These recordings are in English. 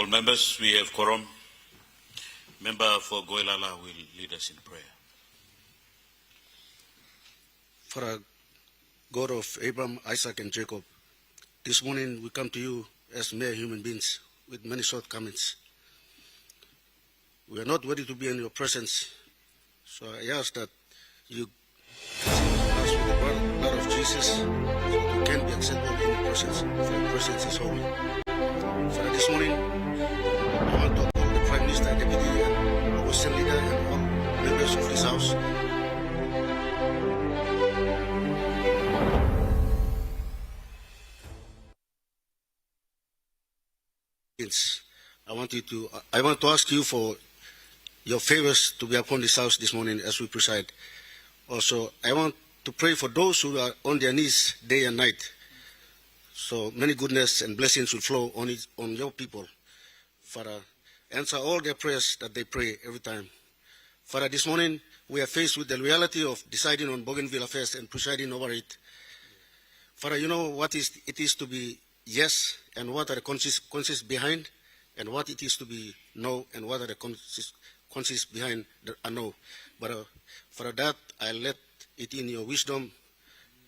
Honorable members, we have quorum. Member for Goilala will lead us in prayer. Father, God of Abraham, Isaac, and Jacob, this morning we come to you as mere human beings with many shortcomings. We are not ready to be in your presence, so I ask that you cleanse us with the blood of Jesus so that we can be acceptable in your presence, for your presence is holy. Father, this morning I want to call the Prime Minister, Deputy, and Opposition Leader, and all members of this House. I want to ask you for your favors to be upon this House this morning as we preside. Also, I want to pray for those who are on their knees day and night, so many goodness and blessings will flow on your people. Father, answer all their prayers that they pray every time. Father, this morning we are faced with the reality of deciding on Bougainville affairs and presiding over it. Father, you know what it is to be yes, and what are the consequences behind, and what it is to be no, and what are the consequences behind a no. But for that, I let it in your wisdom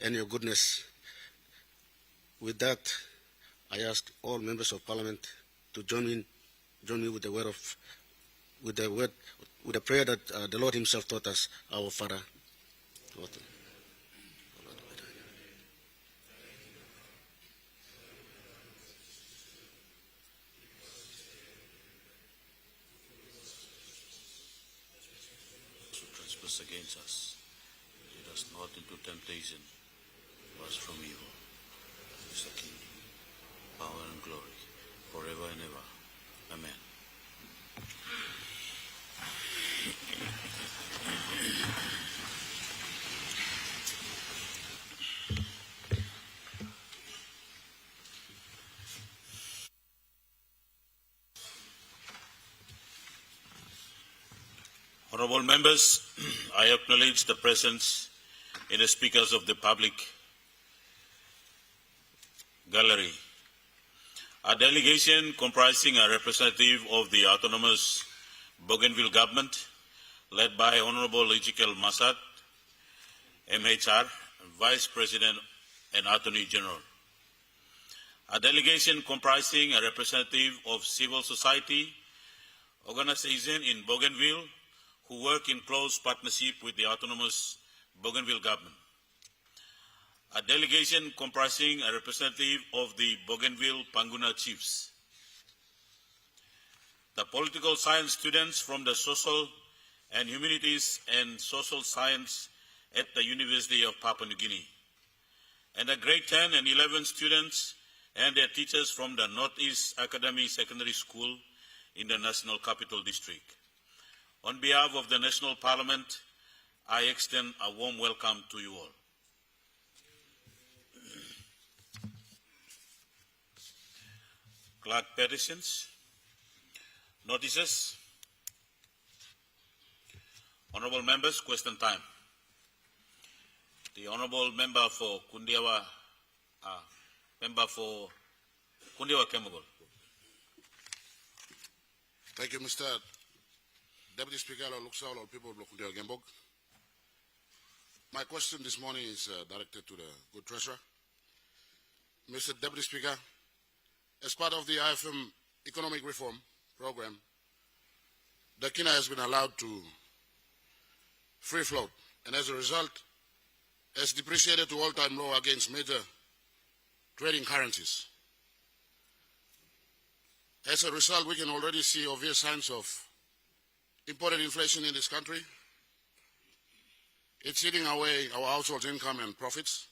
and your goodness. With that, I ask all members of Parliament to join me with the prayer that the Lord Himself taught us, our Father. Against us. Lead us not into temptation, but from evil. Is the kingdom, power, and glory, forever and ever. Amen. Honorable members, I acknowledge the presence in the speakers of the public gallery. A delegation comprising a representative of the autonomous Bougainville government, led by Honorable Ezekiel Massad, MHR, Vice President and Attorney General. A delegation comprising a representative of civil society organization in Bougainville, who work in close partnership with the autonomous Bougainville government. A delegation comprising a representative of the Bougainville Panguna chiefs. The political science students from the Social and Humanities and Social Science at the University of Papua New Guinea. And the grade 10 and 11 students and their teachers from the Northeast Academy Secondary School in the National Capital District. On behalf of the National Parliament, I extend a warm welcome to you all. Clerk petitions, notices. Honourable members, question time. The Honourable Member for Kundiawa Kemagol. Thank you, Mr. Deputy Speaker, all people of Kundiawa Gembog. My question this morning is directed to the good treasurer. Mr. Deputy Speaker, as part of the IFM economic reform program, the Kina has been allowed to free float, and as a result, has depreciated to all-time low against major trading currencies. As a result, we can already see obvious signs of imported inflation in this country. It's eating away our households' income and profits.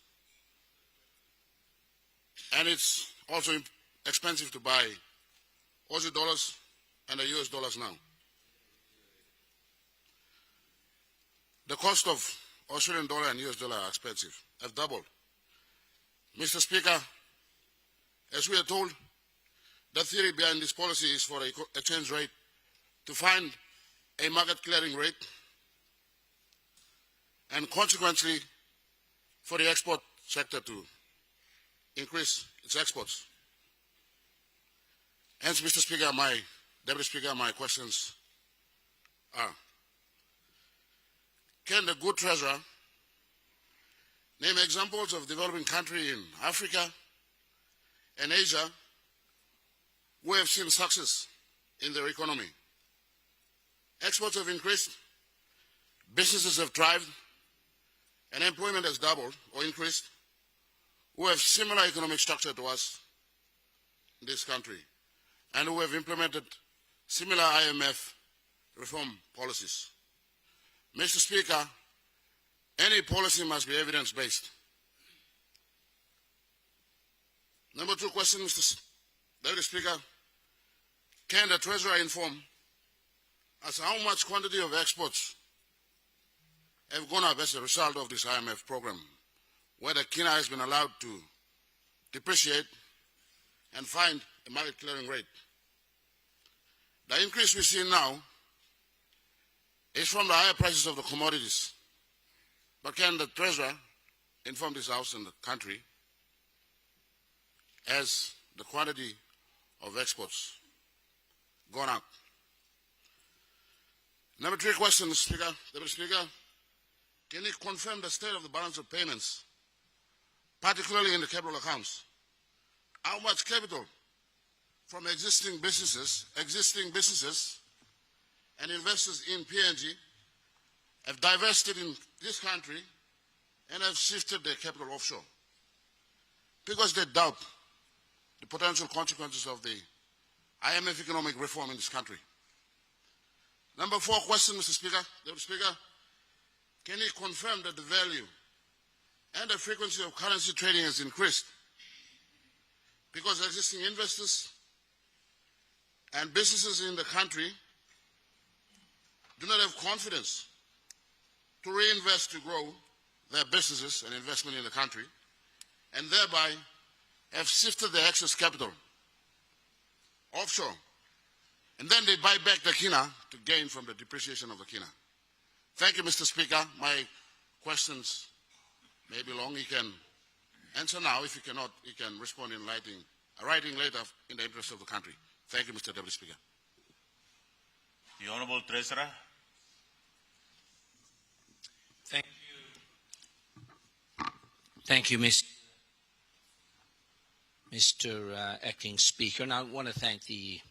And it's also expensive to buy Aussie dollars and the US dollars now. The cost of Australian dollar and US dollar are expensive, have doubled. Mr. Speaker, as we are told, the theory behind this policy is for the exchange rate to find a market clearing rate, and consequently for the export sector to increase its exports. Hence, Mr. Speaker, Deputy Speaker, my questions are, can the good treasurer name examples of developing countries in Africa and Asia who have seen success in their economy? Exports have increased, businesses have thrived, and employment has doubled or increased, who have similar economic structure to us in this country, and who have implemented similar IMF reform policies. Mr. Speaker, any policy must be evidence-based. Number 2 question, Mr. Deputy Speaker, can the Treasurer inform us how much quantity of exports have gone up as a result of this IMF program, where the Kina has been allowed to depreciate and find a market clearing rate? The increase we see now is from the higher prices of the commodities. But can the Treasurer inform this House and the country as the quantity of exports gone up? Number 3 question, Mr. Speaker, Deputy Speaker, can you confirm the state of the balance of payments, particularly in the capital accounts? How much capital from existing businesses and investors in PNG have divested in this country and have shifted their capital offshore because they doubt the potential consequences of the IMF economic reform in this country? Number 4 question, Mr. Speaker, Deputy Speaker, can you confirm that the value and the frequency of currency trading has increased because existing investors and businesses in the country do not have confidence to reinvest to grow their businesses and investment in the country, and thereby have shifted their excess capital offshore, and then they buy back the Kina to gain from the depreciation of the Kina? Thank you, Mr. Speaker. My questions may be long. He can answer now. If he cannot, he can respond in writing later in the interest of the country. Thank you, Mr. Deputy Speaker. The Honourable Treasurer. Thank you, Mr. Acting Speaker. And I want to thank the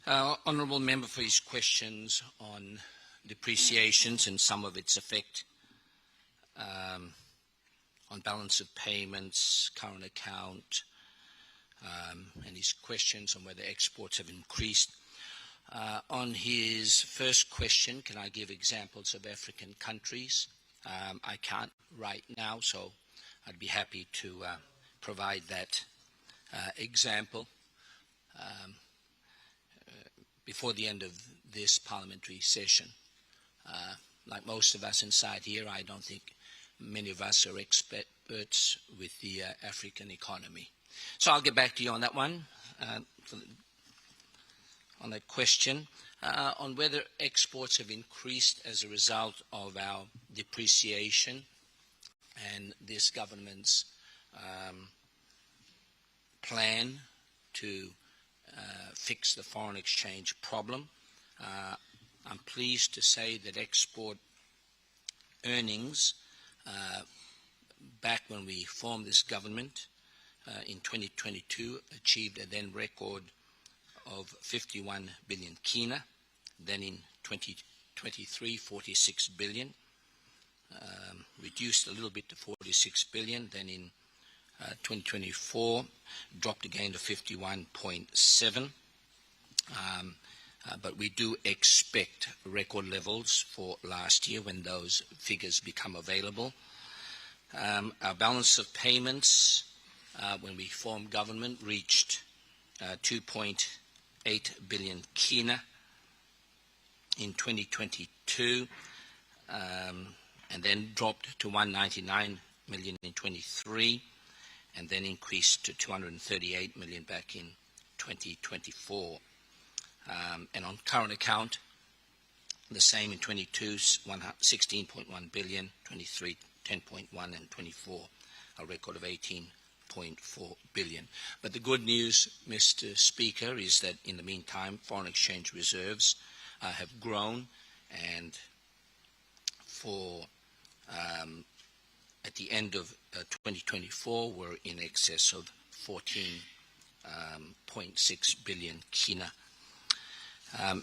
Honourable Member for his questions on depreciations and some of its effect on balance of payments, current account, and his questions on whether exports have increased. On his first question, can I give examples of African countries? I can't right now, so I'd be happy to provide that example before the end of this parliamentary session. Like most of us inside here, I don't think many of us are experts with the African economy. So I'll get back to you on that one, on that question. On whether exports have increased as a result of our depreciation and this government's plan to fix the foreign exchange problem. I'm pleased to say that export earnings back when we formed this government in 2022 achieved a then record of 51 billion Kina, then in 2023 46 billion, reduced a little bit to 46 billion, then in 2024 dropped again to 51.7. But we do expect record levels for last year when those figures become available. Our balance of payments when we formed government reached 2.8 billion Kina in 2022 and then dropped to 199 million in 23 and then increased to 238 million back in 2024. And on current account, the same in 22, 16.1 billion, 23, 10.1, and 24, a record of 18.4 1.4 billion. But the good news, Mr. Speaker, is that in the meantime, foreign exchange reserves have grown, and for at the end of 2024, we're in excess of 14.6 billion kina.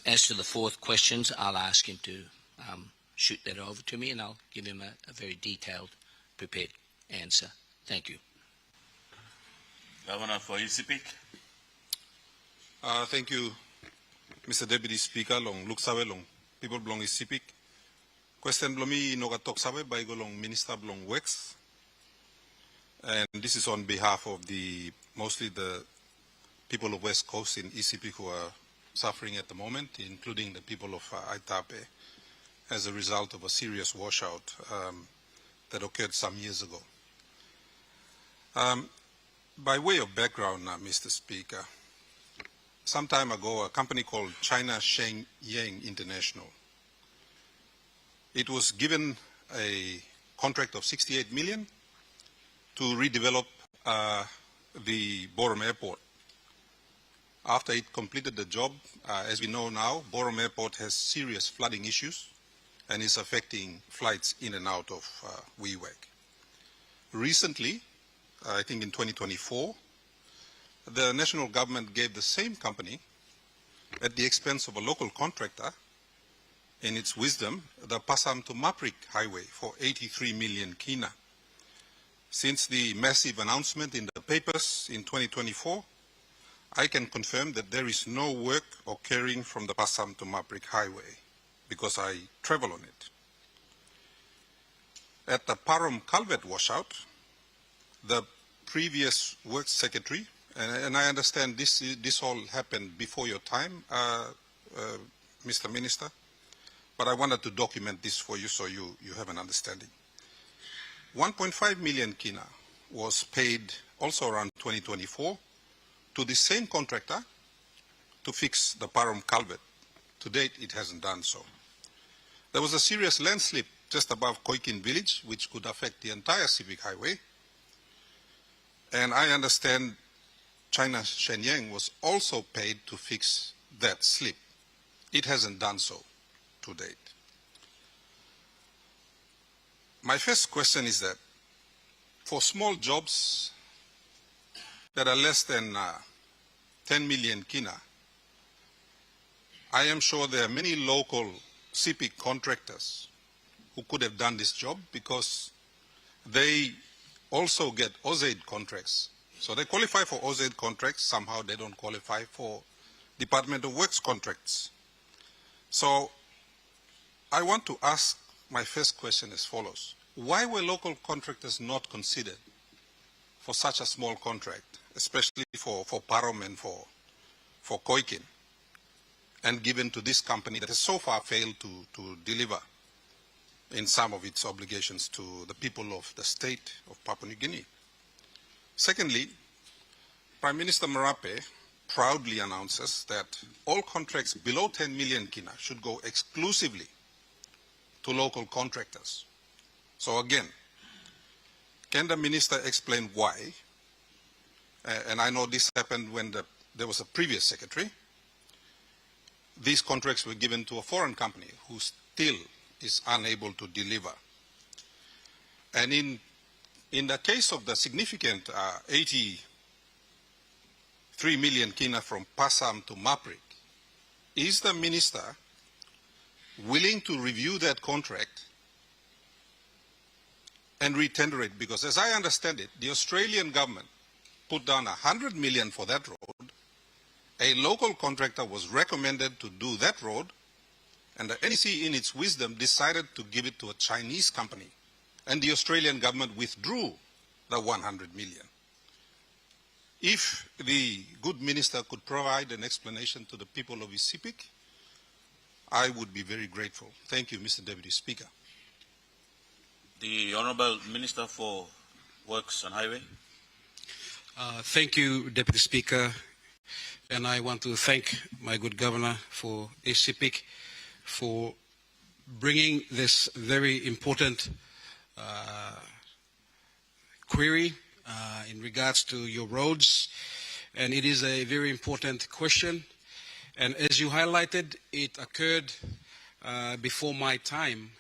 As to the fourth questions, I'll ask him to shoot that over to me, and I'll give him a very detailed, prepared answer. Thank you. Governor for ECPIC. Thank you, Mr. Deputy Speaker. Long luksawe long people belong ECPIC. Question blomi nogatok sawe by golong Minister belong Wex. And this is on behalf of mostly the people of West Coast in ECPIC who are suffering at the moment, including the people of Aitape, as a result of a serious washout that occurred some years ago. By way of background, Mr. Speaker, some time ago, a company called China Shenyang International, it was given a contract of 68 million to redevelop the Borum Airport. After it completed the job, as we know now, Borum Airport has serious flooding issues and is affecting flights in and out of Wewak. Recently, I think in 2024, the national government gave the same company, at the expense of a local contractor, in its wisdom, the Passam to Maprik Highway for 83 million kina. Since the massive announcement in the papers in 2024, I can confirm that there is no work occurring from the Passam to Maprik Highway because I travel on it. At the Parum Culvert washout, the previous Works Secretary, and I understand this all happened before your time, Mr. Minister, but I wanted to document this for you so you have an understanding. 1.5 million kina was paid also around 2024 to the same contractor to fix the Parum culvert. To date, it hasn't done so. There was a serious landslip just above Koikin village, which could affect the entire civic highway. And I understand China Shenyang was also paid to fix that slip. It hasn't done so to date. My first question is that for small jobs that are less than 10 million kina, I am sure there are many local CPIC contractors who could have done this job because they also get OZAID contracts. So they qualify for OZAID contracts, somehow they don't qualify for Department of Works contracts. So I want to ask my first question as follows. Why were local contractors not considered for such a small contract, especially for Parum and for Koikin, and given to this company that has so far failed to deliver in some of its obligations to the people of the state of Papua New Guinea? Secondly, Prime Minister Marape proudly announces that all contracts below 10 million kina should go exclusively to local contractors. So again, can the minister explain why? And I know this happened when there was a previous secretary. These contracts were given to a foreign company who still is unable to deliver. And in the case of the significant 83 million kina from Passam to Maprik, is the minister willing to review that contract and retender it? Because as I understand it, the Australian government put down 100 million for that road. A local contractor was recommended to do that road, and the NEC in its wisdom decided to give it to a Chinese company, and the Australian government withdrew the 100 million. If the good minister could provide an explanation to the people of ECPIC, I would be very grateful. Thank you, Mr. Deputy Speaker. The Honourable Minister for Works and Highway. Thank you, Deputy Speaker. And I want to thank my good governor for ECPIC for bringing this very important query in regards to your roads, and it is a very important question. And as you highlighted, it occurred before my time.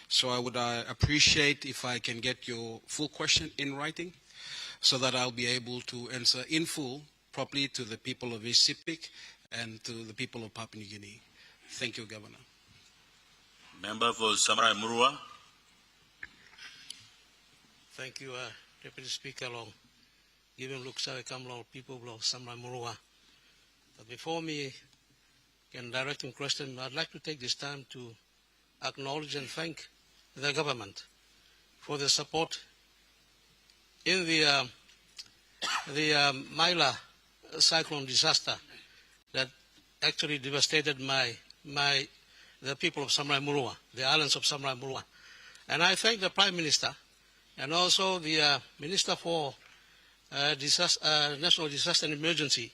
So I would appreciate if I can get your full question in writing so that I'll be able to answer in full properly to the people of East Sepik and to the people of Papua New Guinea. Thank you, Governor. Member for Samarai Murua. Thank you, Deputy Speaker Long. Given looks how I come along people of Samarai Murua. But before me can direct him question, I'd like to take this time to acknowledge and thank the government for the support in the Maila cyclone disaster that actually devastated the people of Samarai Murua, the islands of Samarai Murua. And I thank the Prime Minister and also the Minister for National Disaster and Emergency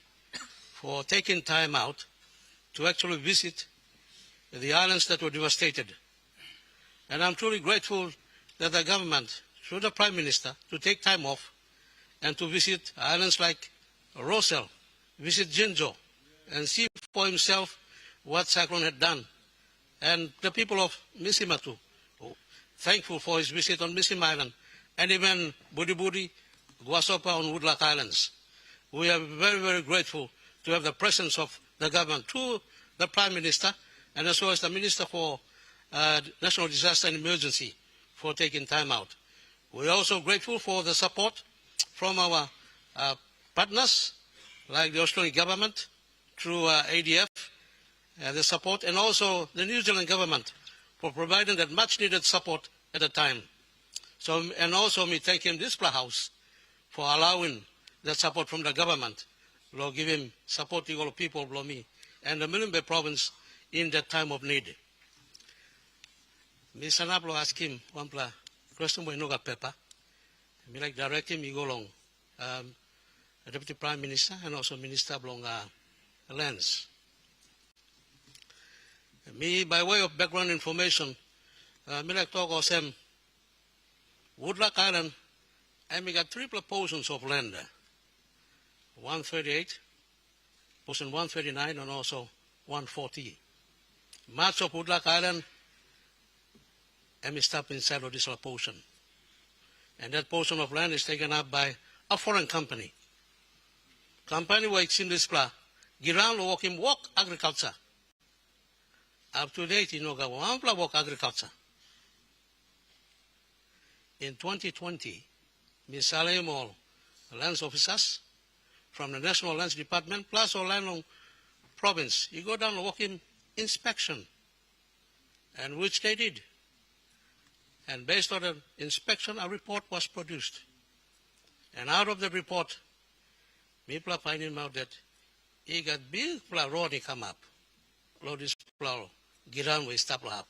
for taking time out to actually visit the islands that were devastated. And I'm truly grateful that the government, through the Prime Minister, to take time off and to visit islands like Rosel, visit Jinjo, and see for himself what cyclone had done. And the people of Misimatu, thankful for his visit on Misim Island, and even Budi Budi, Guasopa on Woodlock Islands. We are very, very grateful to have the presence of the government through the Prime Minister and as well as the Minister for National Disaster and Emergency for taking time out. We are also grateful for the support from our partners like the Australian government through ADF, the support, and also the New Zealand government for providing that much needed support at the time. So, and also me thanking this House for allowing that support from the government, Lord, give him support to all people, Lord, me, and the Milimbe province in that time of need. Me sanaplo ask him one question we noga paper. Me like direct him he go along. Deputy Prime Minister and also Minister along lands. Me by way of background information, me like talk of some Woodlock Island, and we got 3 portions of land. 138, portion 139, and also 140. Much of Woodlock Island, and we stop inside of this portion. And that portion of land is taken up by a foreign company. Company works in this place. Giran walk agriculture. Up to date, you know, one walk agriculture. In 2020, Ms. Salem all lands officers from the National Lands Department plus all land province, you go down and walk in inspection, and which they did. And based on the inspection, a report was produced. And out of the report, people are finding out that he got big road come up. Road is Giran will stop up.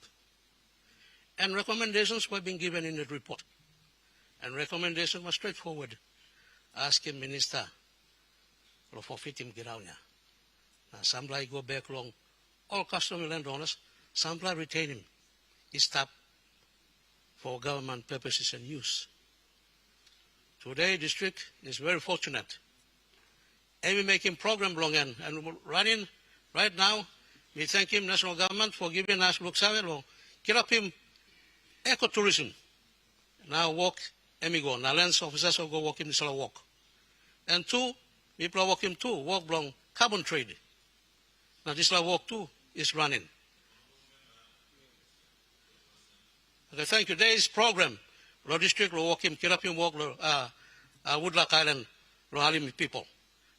And recommendations were being given in the report. And recommendation was straightforward. Asking Minister for fit him Giran. Now some like go back long. All customary landowners, some like retain him. He stop for government purposes and use. Today, district is very fortunate. And we making program long and running right now. We thank him, national government, for giving us Luxavelo. Get up him ecotourism. Now walk, and we go. Now lands officers will go walk him this walk. And 2, people are walking too, walk along carbon trade. Now this walk too is running. Okay, thank you. There is program. Law district will walk him, Kirapim walk Woodlock Island, Lohalim people.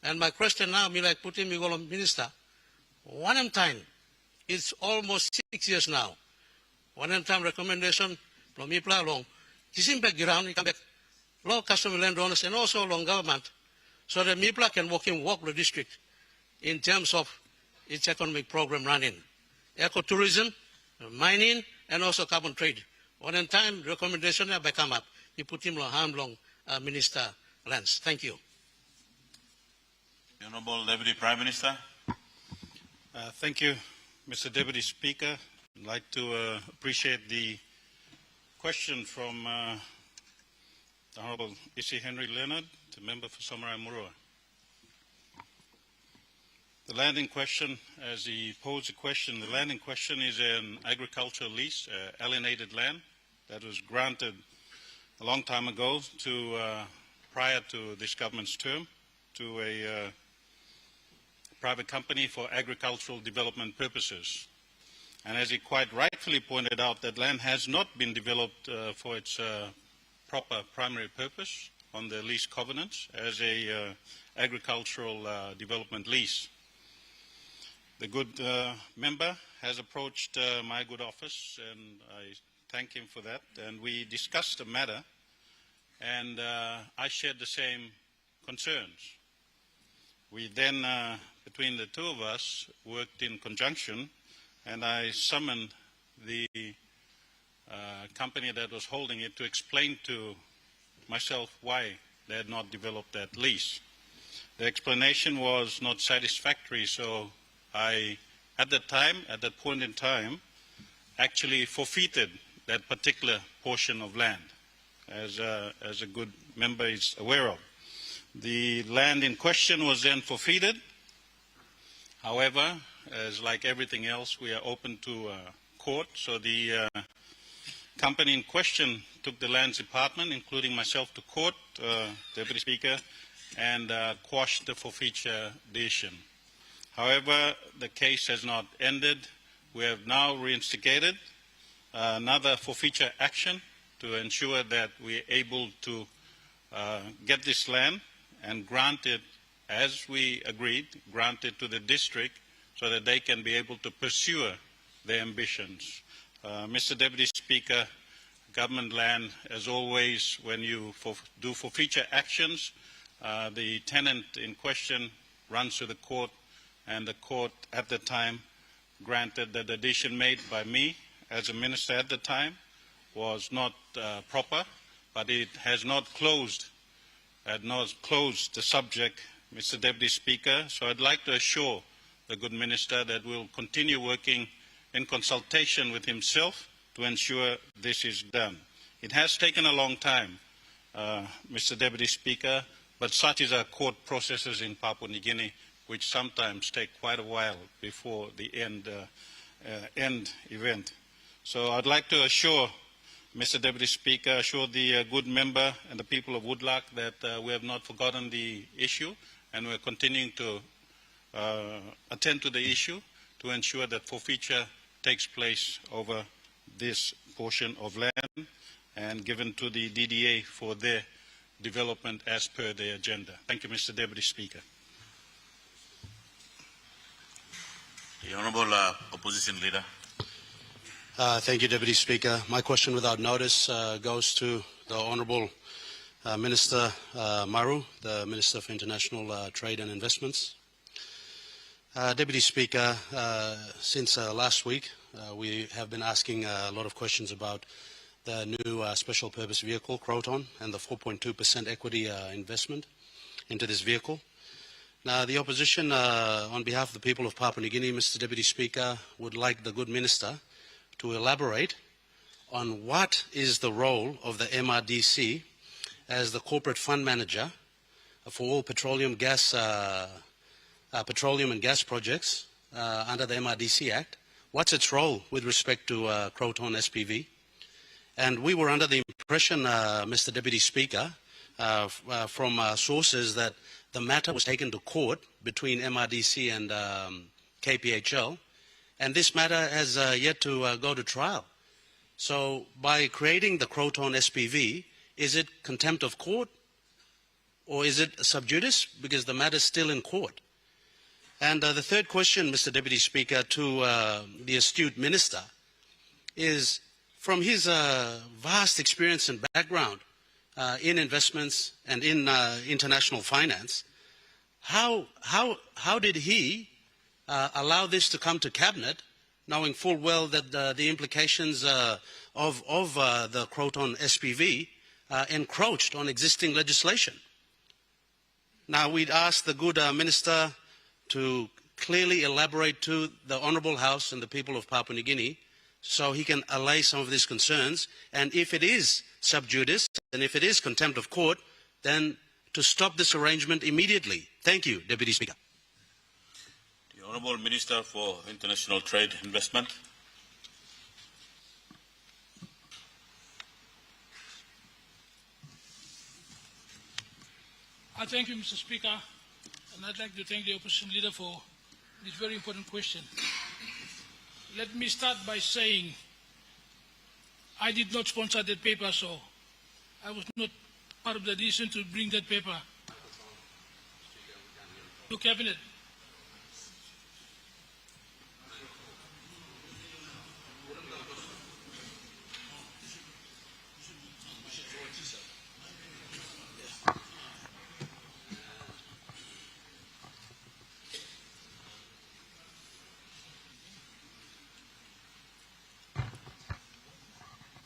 And my question now, me like putting me go on minister. One time, it's almost 6 years now. One time recommendation from me along. He's in background, he come back. Law custom landowners and also along government. So that MIPLA can walk the district in terms of its economic program running. Ecotourism, mining, and also carbon trade. One time recommendation have come up. We put him long Minister Lands. Thank you. The Honorable Deputy Prime Minister. Thank you, Mr. Deputy Speaker. I'd like to appreciate the question from The Honourable Isi Henry Leonard, the member for Samarai Murua. The land in question, as he posed the question, the land in question is an agricultural lease, alienated land that was granted a long time ago to, prior to this government's term, to a private company for agricultural development purposes. And as he quite rightfully pointed out, that land has not been developed for its proper primary purpose on the lease covenants as a agricultural development lease. The good member has approached my good office, and I thank him for that. And we discussed the matter, and I shared the same concerns. We then, between the two of us, worked in conjunction, and I summoned the company that was holding it to explain to myself why they had not developed that lease. The explanation was not satisfactory, so I, at that point in time, actually forfeited that particular portion of land, as a good member is aware of. The land in question was then forfeited. However, as like everything else, we are open to court, so the company in question took the lands department, including myself, to court, Deputy Speaker, and quashed the forfeiture decision. However, the case has not ended. We have now reinstigated another forfeiture action to ensure that we are able to get this land and grant it, as we agreed, grant it to the district so that they can be able to pursue their ambitions. Mr. Deputy Speaker, government land, as always, when you do forfeiture actions, the tenant in question runs to the court, and the court at the time granted that the decision made by me as a minister at the time was not proper, but it has not closed the subject, Mr. Deputy Speaker. So I'd like to assure the good minister that we'll continue working in consultation with himself to ensure this is done. It has taken a long time, Mr. Deputy Speaker, but such is our court processes in Papua New Guinea, which sometimes take quite a while before the end event. So I'd like to assure Mr. Deputy Speaker, assure the good member and the people of Woodlark that we have not forgotten the issue, and we're continuing to attend to the issue to ensure that forfeiture takes place over this portion of land and given to the DDA for their development as per their agenda. Thank you, Mr. Deputy Speaker. The Honourable Opposition Leader. Thank you, Deputy Speaker. My question without notice goes to the Honourable Minister Maru, the Minister for International Trade and Investments. Deputy Speaker, since last week, we have been asking a lot of questions about the new special purpose vehicle, Croton, and the 4.2% equity investment into this vehicle. Now, the opposition, on behalf of the people of Papua New Guinea, Mr. Deputy Speaker, would like the good minister to elaborate on what is the role of the MRDC as the corporate fund manager for all petroleum and gas projects under the MRDC Act. What's its role with respect to Croton SPV? And we were under the impression, Mr. Deputy Speaker, from sources that the matter was taken to court between MRDC and KPHL, and this matter has yet to go to trial. So by creating the Croton SPV, is it contempt of court or is it sub judice, because the matter is still in court? And the third question, Mr. Deputy Speaker, to the astute minister is, from his vast experience and background in investments and in international finance, how did he allow this to come to cabinet, knowing full well that the implications of the Croton SPV encroached on existing legislation? Now, we'd ask the good minister to clearly elaborate to the Honourable House and the people of Papua New Guinea so he can allay some of these concerns, and if it is sub judice, And if it is contempt of court, then to stop this arrangement immediately. Thank you, Deputy Speaker. The Honourable Minister for International Trade and Investment. I thank you, Mr. Speaker, and I'd like to thank the opposition leader for this very important question. Let me start by saying I did not sponsor that paper, so I was not part of the decision to bring that paper to Cabinet.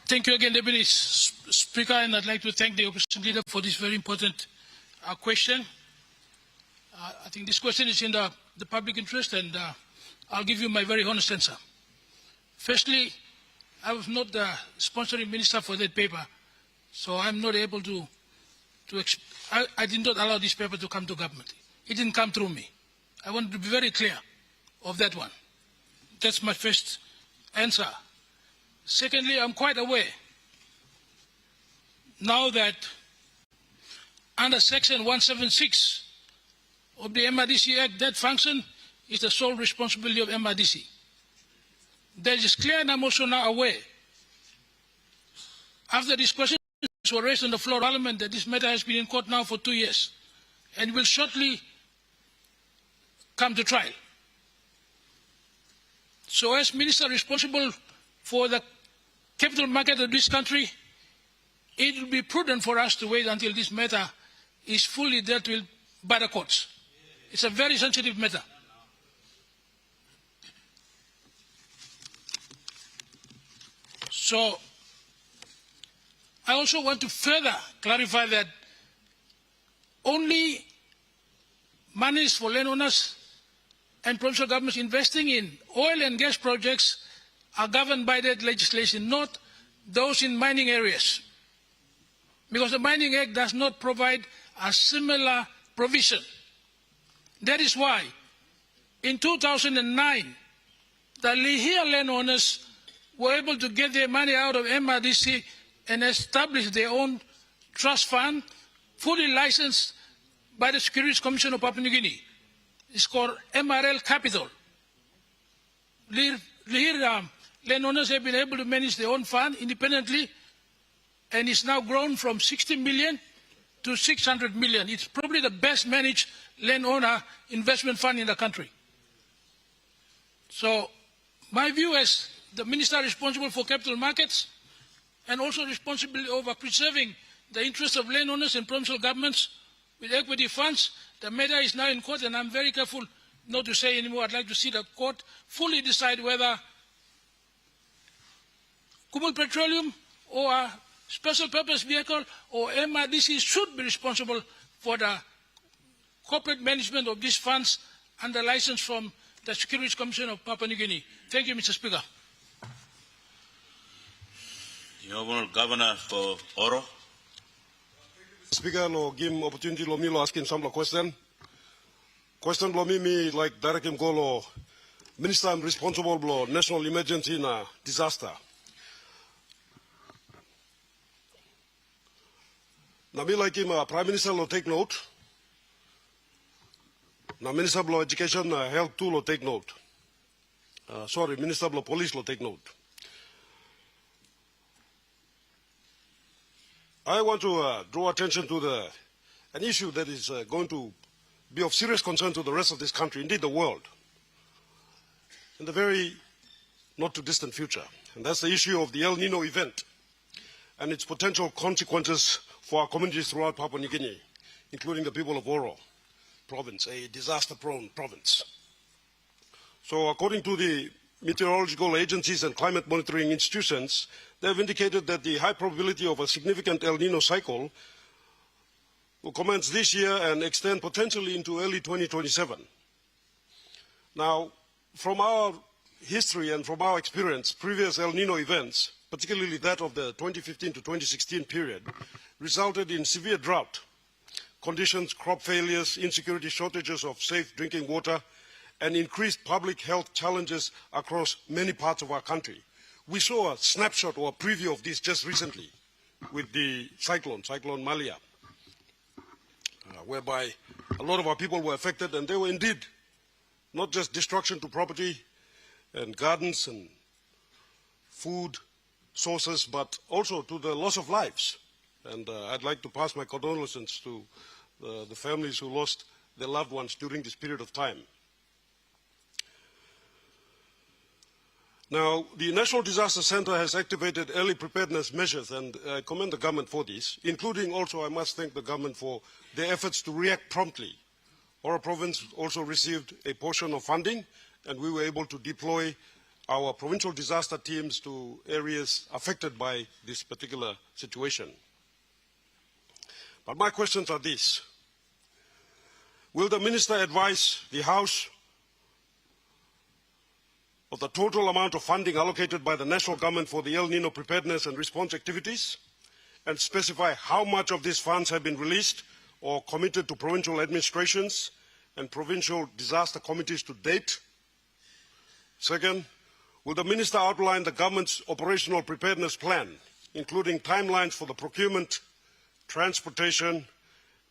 Thank you again, Deputy Speaker, and I'd like to thank the opposition leader for this very important question. I think this question is in the public interest, and I'll give you my very honest answer. Firstly, I was not the sponsoring minister for that paper, so I'm not able to I did not allow this paper to come to government. It didn't come through me. I want to be very clear of that one. That's my first answer. Secondly, I'm quite aware now that under Section 176 of the MRDC Act, that function is the sole responsibility of MRDC. That is clear, and I'm also now aware, after these questions were raised on the floor of Parliament, that this matter has been in court now for 2 years and will shortly come to trial. So as Minister responsible for the capital market of this country, it will be prudent for us to wait until this matter is fully dealt with by the courts. It's a very sensitive matter. So I also want to further clarify that only monies for landowners and provincial governments investing in oil and gas projects are governed by that legislation, not those in mining areas. Because the Mining Act does not provide a similar provision. That is why in 2009, the Lihir landowners were able to get their money out of MRDC and establish their own trust fund, fully licensed by the Securities Commission of Papua New Guinea. It's called MRL Capital. Lihir landowners have been able to manage their own fund independently, and it's now grown from 60 million to 600 million. It's probably the best managed landowner investment fund in the country. So my view as the minister responsible for capital markets and also responsible over preserving the interests of landowners and provincial governments with equity funds, the matter is now in court, and I'm very careful not to say anymore. I'd like to see the court fully decide whether Kumul Petroleum or a special purpose vehicle or MRDC should be responsible for the corporate management of these funds under license from the Securities Commission of Papua New Guinea. Thank you, Mr. Speaker. The Honourable Governor for Oro. Speaker, lo give opportunity lo mi lo asking some question. Question lo mi like direct him go lo Minister I'm responsible lo national emergency na disaster. Na mi like him Prime Minister lo take note. Na Minister lo Education Health too lo take note. Sorry, Minister lo Police lo take note. I want to draw attention to an issue that is going to be of serious concern to the rest of this country, indeed the world, in the very not too distant future. And that's the issue of the El Nino event and its potential consequences for our communities throughout Papua New Guinea, including the people of Oro province, a disaster-prone province. So according to the meteorological agencies and climate monitoring institutions, they have indicated that the high probability of a significant El Nino cycle will commence this year and extend potentially into early 2027. Now, from our history and from our experience, previous El Nino events, particularly that of the 2015 to 2016 period, resulted in severe drought conditions, crop failures, insecurity, shortages of safe drinking water, and increased public health challenges across many parts of our country. We saw a snapshot or a preview of this just recently with the Cyclone Malia, whereby a lot of our people were affected, and they were indeed not just destruction to property and gardens and food sources, but also to the loss of lives. And I'd like to pass my condolences to the families who lost their loved ones during this period of time. Now, the National Disaster Center has activated early preparedness measures, and I commend the government for this, including also, I must thank the government for their efforts to react promptly. Oro Province also received a portion of funding, and we were able to deploy our provincial disaster teams to areas affected by this particular situation. But my questions are these. Will the Minister advise the House of the total amount of funding allocated by the national government for the El Nino preparedness and response activities, and specify how much of these funds have been released or committed to provincial administrations and provincial disaster committees to date? Second, will the Minister outline the government's operational preparedness plan, including timelines for the procurement, transportation,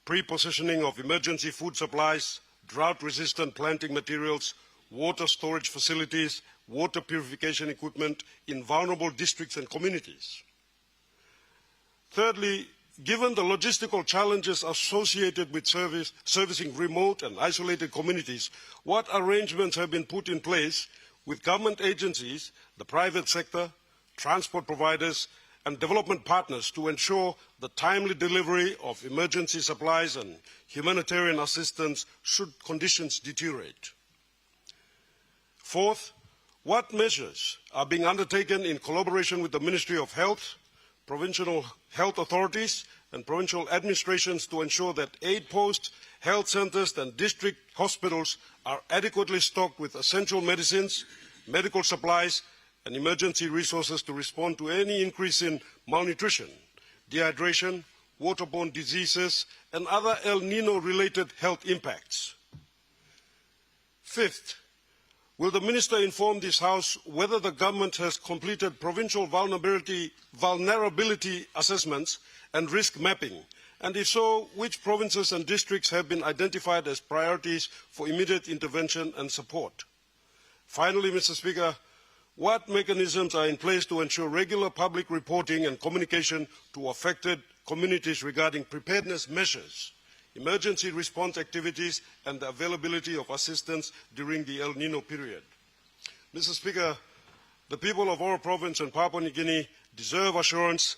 pre-positioning of emergency food supplies, drought-resistant planting materials, water storage facilities, water purification equipment in vulnerable districts and communities? Thirdly, given the logistical challenges associated with servicing remote and isolated communities, what arrangements have been put in place with government agencies, the private sector, transport providers, and development partners to ensure the timely delivery of emergency supplies and humanitarian assistance should conditions deteriorate? Fourth, what measures are being undertaken in collaboration with the Ministry of Health, provincial health authorities, and provincial administrations to ensure that aid posts, health centers, and district hospitals are adequately stocked with essential medicines, medical supplies, and emergency resources to respond to any increase in malnutrition, dehydration, waterborne diseases, and other El Nino-related health impacts? Fifth, will the Minister inform this House whether the government has completed provincial vulnerability assessments and risk mapping, and if so, which provinces and districts have been identified as priorities for immediate intervention and support? Finally, Mr. Speaker, what mechanisms are in place to ensure regular public reporting and communication to affected communities regarding preparedness measures, emergency response activities, and the availability of assistance during the El Nino period? Mr. Speaker, the people of Oro Province and Papua New Guinea deserve assurance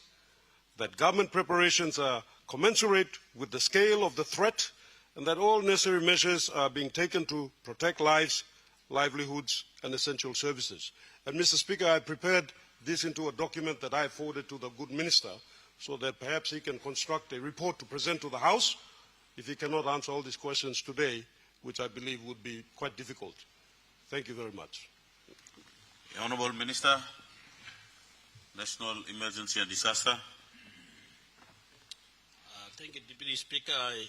that government preparations are commensurate with the scale of the threat and that all necessary measures are being taken to protect lives, livelihoods, and essential services. And Mr. Speaker, I prepared this into a document that I forwarded to the good minister so that perhaps he can construct a report to present to the House if he cannot answer all these questions today, which I believe would be quite difficult. Thank you very much. The Honourable Minister, National Emergency and Disaster. Thank you, Deputy Speaker. I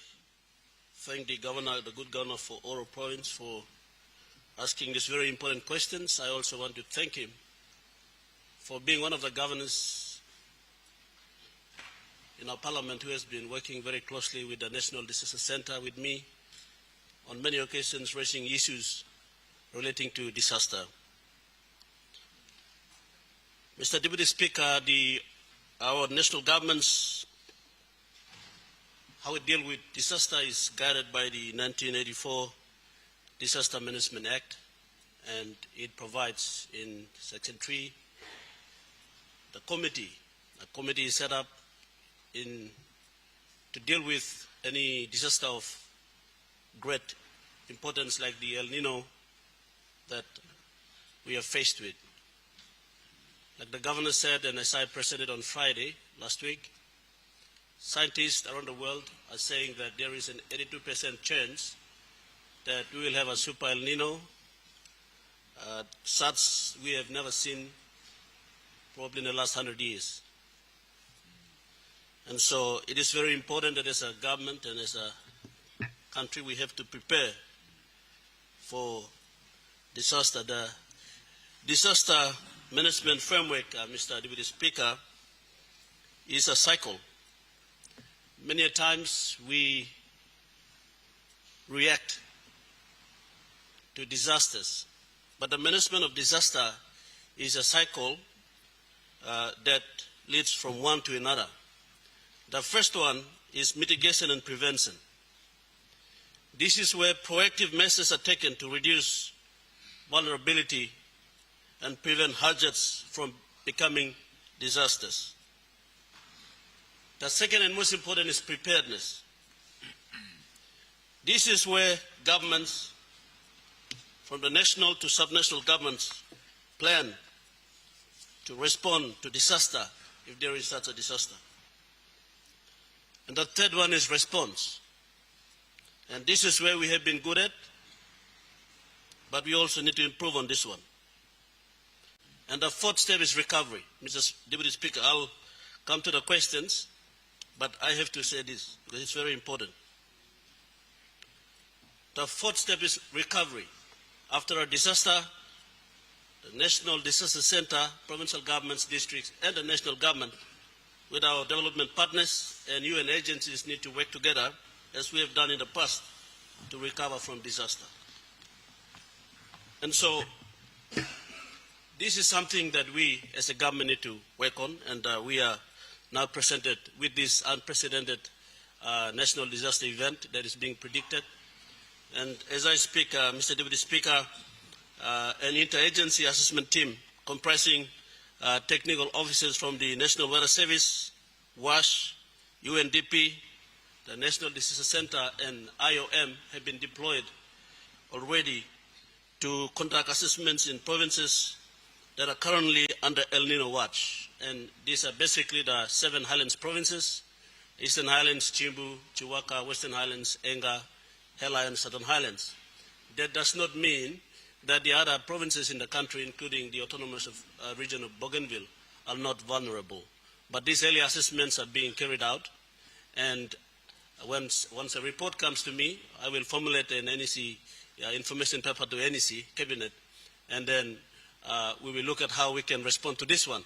thank the Governor, the good Governor for Oro Province for asking these very important questions. I also want to thank him for being one of the governors in our Parliament who has been working very closely with the National Disaster Center with me on many occasions raising issues relating to disaster. Mr. Deputy Speaker, our national government's how we deal with disaster is guided by the 1984 Disaster Management Act, and it provides in Section 3 the committee. A committee is set up to deal with any disaster of great importance like the El Nino that we are faced with. Like the Governor said, and as I presented on Friday last week, scientists around the world are saying that there is an 82% chance that we will have a super El Nino, such we have never seen probably in the last 100 years. And so it is very important that as a government and as a country we have to prepare for disaster. The disaster management framework, Mr. Deputy Speaker, is a cycle. Many a times we react to disasters, but the management of disaster is a cycle that leads from one to another. The first one is mitigation and prevention. This is where proactive measures are taken to reduce vulnerability and prevent hazards from becoming disasters. The second and most important is preparedness. This is where governments, from the national to subnational governments, plan to respond to disaster if there is such a disaster. And the third one is response. And this is where we have been good at, but we also need to improve on this one. And the fourth step is recovery. Mr. Deputy Speaker, I'll come to the questions, but I have to say this because it's very important. The fourth step is recovery. After a disaster, the National Disaster Center, provincial governments, districts, and the national government with our development partners and UN agencies need to work together as we have done in the past to recover from disaster. And so this is something that we as a government need to work on, and we are now presented with this unprecedented national disaster event that is being predicted. And as I speak, Mr. Deputy Speaker, an interagency assessment team comprising technical officers from the National Weather Service, WASH, UNDP, the National Disaster Center, and IOM have been deployed already to conduct assessments in provinces that are currently under El Nino watch. And these are basically the 7 Highlands provinces: Eastern Highlands, Chimbu, Chiwaka, Western Highlands, Enga, Hela, and Southern Highlands. That does not mean that the other provinces in the country, including the autonomous region of Bougainville, are not vulnerable. But these early assessments are being carried out, and once a report comes to me, I will formulate an NEC information paper to NEC Cabinet, and then we will look at how we can respond to this one.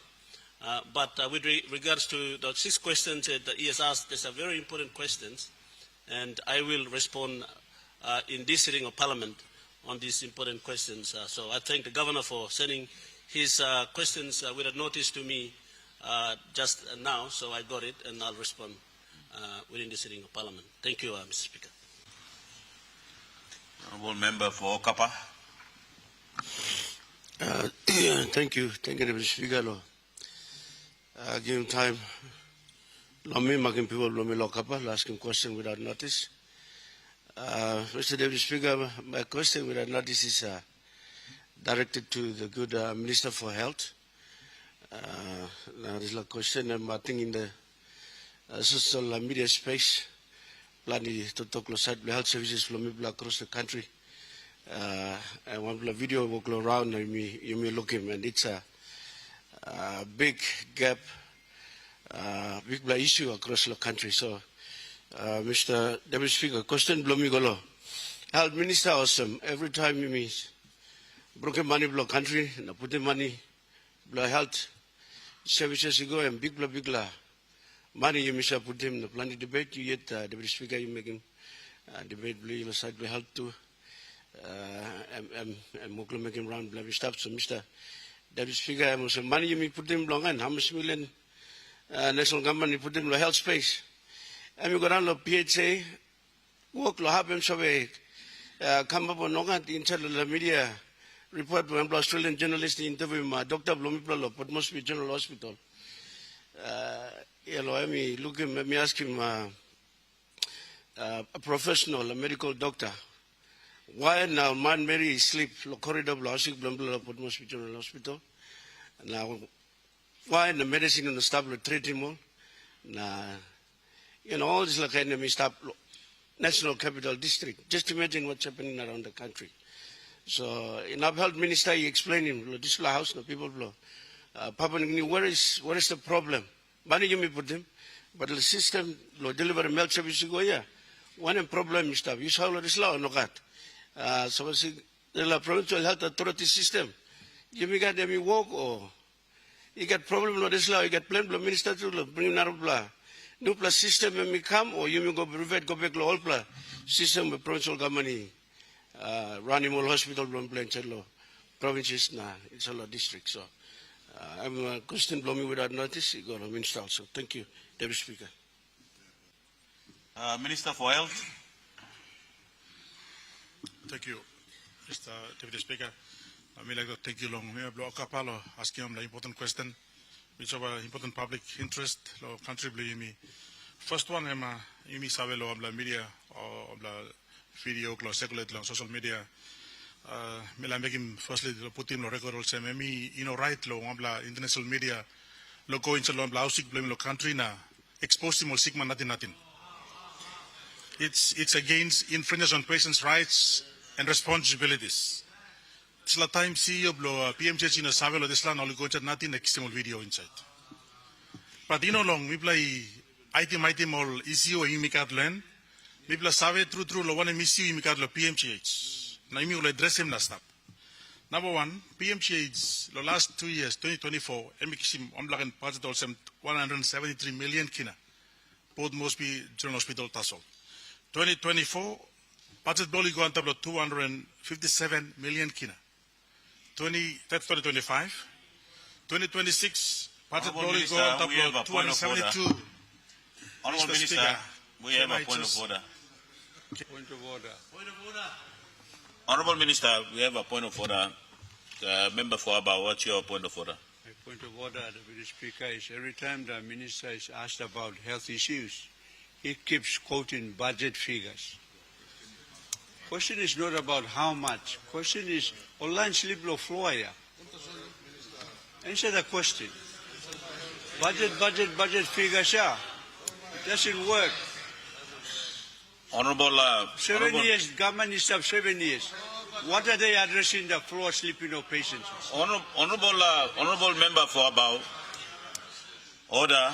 But with regards to the 6 questions that he has asked, these are very important questions, and I will respond in this sitting of Parliament on these important questions. So I thank the Governor for sending his questions with a notice to me just now, so I got it, and I'll respond within the sitting of Parliament. Thank you, Mr. Speaker. Honourable Member for Okapa. Thank you, Deputy Speaker. Give him time. Lomi making people Lomi Lokapa, asking question without notice. Mr. Deputy Speaker, my question without notice is directed to the good Minister for Health. Now this is a question I think in the social media space, planning to talk about health services from across the country. And one video will go around and you may look him, and it's a big gap, big issue across the country. So, Mr. Deputy Speaker, question blow me golo. Health Minister awesome. Every time you meet broken money blow country, na put the money blow health services you go and big la money you miss put them the planning debate you yet Deputy Speaker you making debate blue you side health too. And Moklo making round blah stuff. So Mr. Deputy Speaker, I must say money you may put them long and how much million national government you put them in the health space. And we got on the PHA work lo happen so we come up on the internal media report when Australian journalist interview Dr. Blomiplo, but must be General Hospital. Let me look him, let me ask him a professional, a medical doctor. Why now man Mary sleep lo corridor blasik Blomiplo, but must be General Hospital. Now why the medicine on the staff lo treat him all? Now all this like enemy stop National Capital District. Just imagine what's happening around the country. So in our health minister, he explained him, this house, no people blow. Papa, where is the problem? Money you may put him. but the system lo deliver milk service go ya. One problem is that you saw this law no got. So the provincial health authority system. You may get them walk or you get problem with this law, you get plan minister to bring another new plus system may come or you may go private go back to all plus system with provincial government running all hospital plan law provinces na it's a lot district. So I'm question blow me without notice, you go to minister also. Thank you, Deputy Speaker. Minister for Health. Thank you, Mr. Deputy Speaker. I mean, like to thank you long. We have Kapalo asking him the important question, which of important public interest, lo country me. First one, imi sabe lo abla media or abla video, lo circulate lo social media. Me la make him firstly lo put him lo record also. Me, right lo abla international media lo go into lo abla ausik blame lo country na expose him or sigma natin. It's against infringements on patients' rights and responsibilities. It's la time CEO blo PMJ na sabe lo desla no go chat natin external video inside. But long we play item all issue imikat len. We play sabe true lo one issue imikat lo PMCH. Na imi will address him na stop. Number one, PMCH lo last 2 years 2024 emiksim omlaken budget also 173 million kina. Both must be General Hospital Tasol. 2024 budget boli go on top of 257 million kina. That's 2025. 2026 budget boli go on top of 272. Honorable Minister, we have a point of order. Point of order. Point of order. Honorable Minister, we have a point of order. Member for Aba, what's your point of order? My point of order, Deputy Speaker, is every time the Minister is asked about health issues, he keeps quoting budget figures. Question is not about how much. Question is, online slip lo floor. Answer the question. Budget figures, yeah. It doesn't work. Honorable, 7 years, government is up 7 years. What are they addressing the floor sleeping of patients? Honorable member for Aba, order.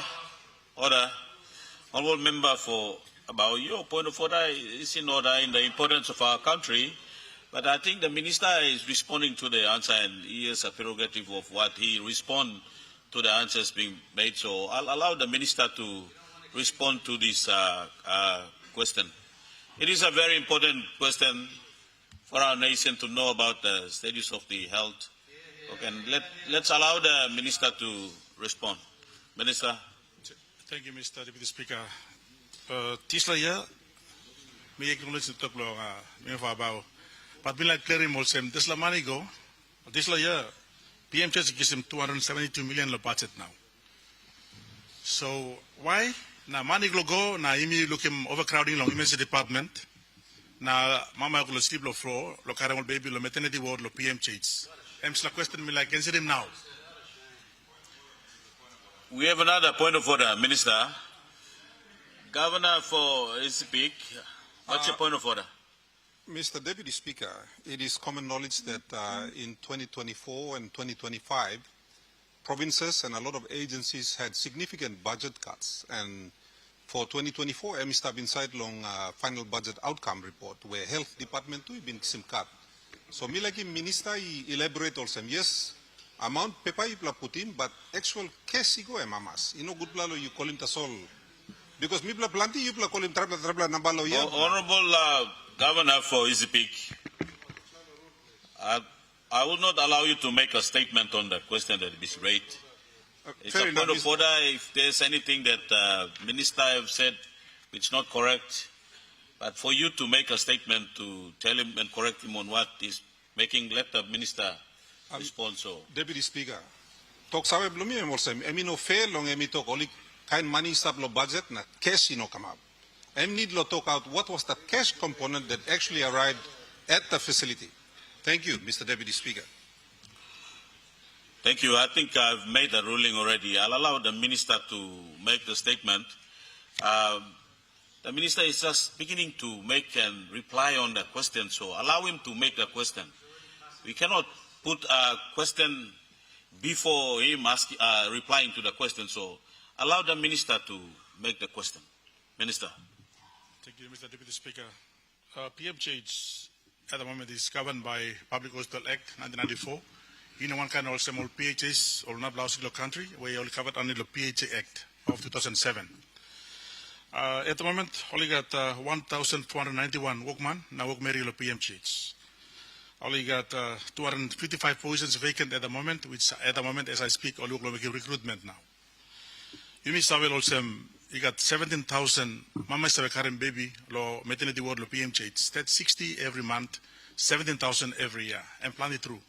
Honorable member for Aba, your point of order is in order in the importance of our country, but I think the minister is responding to the answer and he has a prerogative of what he respond to the answers being made. So I'll allow the minister to respond to this question. It is a very important question for our nation to know about the status of the health. Okay, and let's allow the minister to respond. Minister. Thank you, Mr. Deputy Speaker. Tisla ya, me acknowledge the talk lo me fa about. But me like clearing more sem. Tisla money go. Tisla ya, PMJ gives him 272 million lo budget now. So why? Na money go na imi look him overcrowding long emergency department. Na mama go sleep lo floor lo carry baby lo maternity ward lo PMJ. The question me like answer him now. We have another point of order, Minister. Governor for Isipik, what's your point of order? Mr. Deputy Speaker, it is common knowledge that in 2024 and 2025, provinces and a lot of agencies had significant budget cuts. And for 2024, I'm step inside long final budget outcome report where health department too been some cut. So me like minister elaborate also. Yes, amount paper you put in, but actual case you go mamas. You know good plalo you call him tasol. Because me planti you call him trabla nambalo ya. Honorable Governor for Isipik, I will not allow you to make a statement on the question that is raised. It's a point of order. If there's anything that Minister have said which is not correct, but for you to make a statement to tell him and correct him on what is making, let the Minister respond. So, Deputy Speaker, talk sabe blumi emolse. Emi no fair long emi talk only kind money stop lo budget na cash no come up. Emi need lo talk out what was the cash component that actually arrived at the facility. Thank you, Mr. Deputy Speaker. Thank you. I think I've made a ruling already. I'll allow the Minister to make the statement. The Minister is just beginning to make and reply on the question, so allow him to make the question. We cannot put a question before him replying to the question. So allow the minister to make the question. Minister. Thank you, Mr. Deputy Speaker. PMJH at the moment is governed by Public Hospital Act 1994. You know, one kind of small PHS or not Laos country, we only covered under the PHA Act of 2007. At the moment, only got 1,491 workmen now work Merilo PMJH. Only got 255 positions vacant at the moment, which at the moment, as I speak, only work recruitment now. You miss also, you got 17,000 mama current baby lo maternity ward lo PMJH. That's 60 every month, 17,000 every year, and plan it through.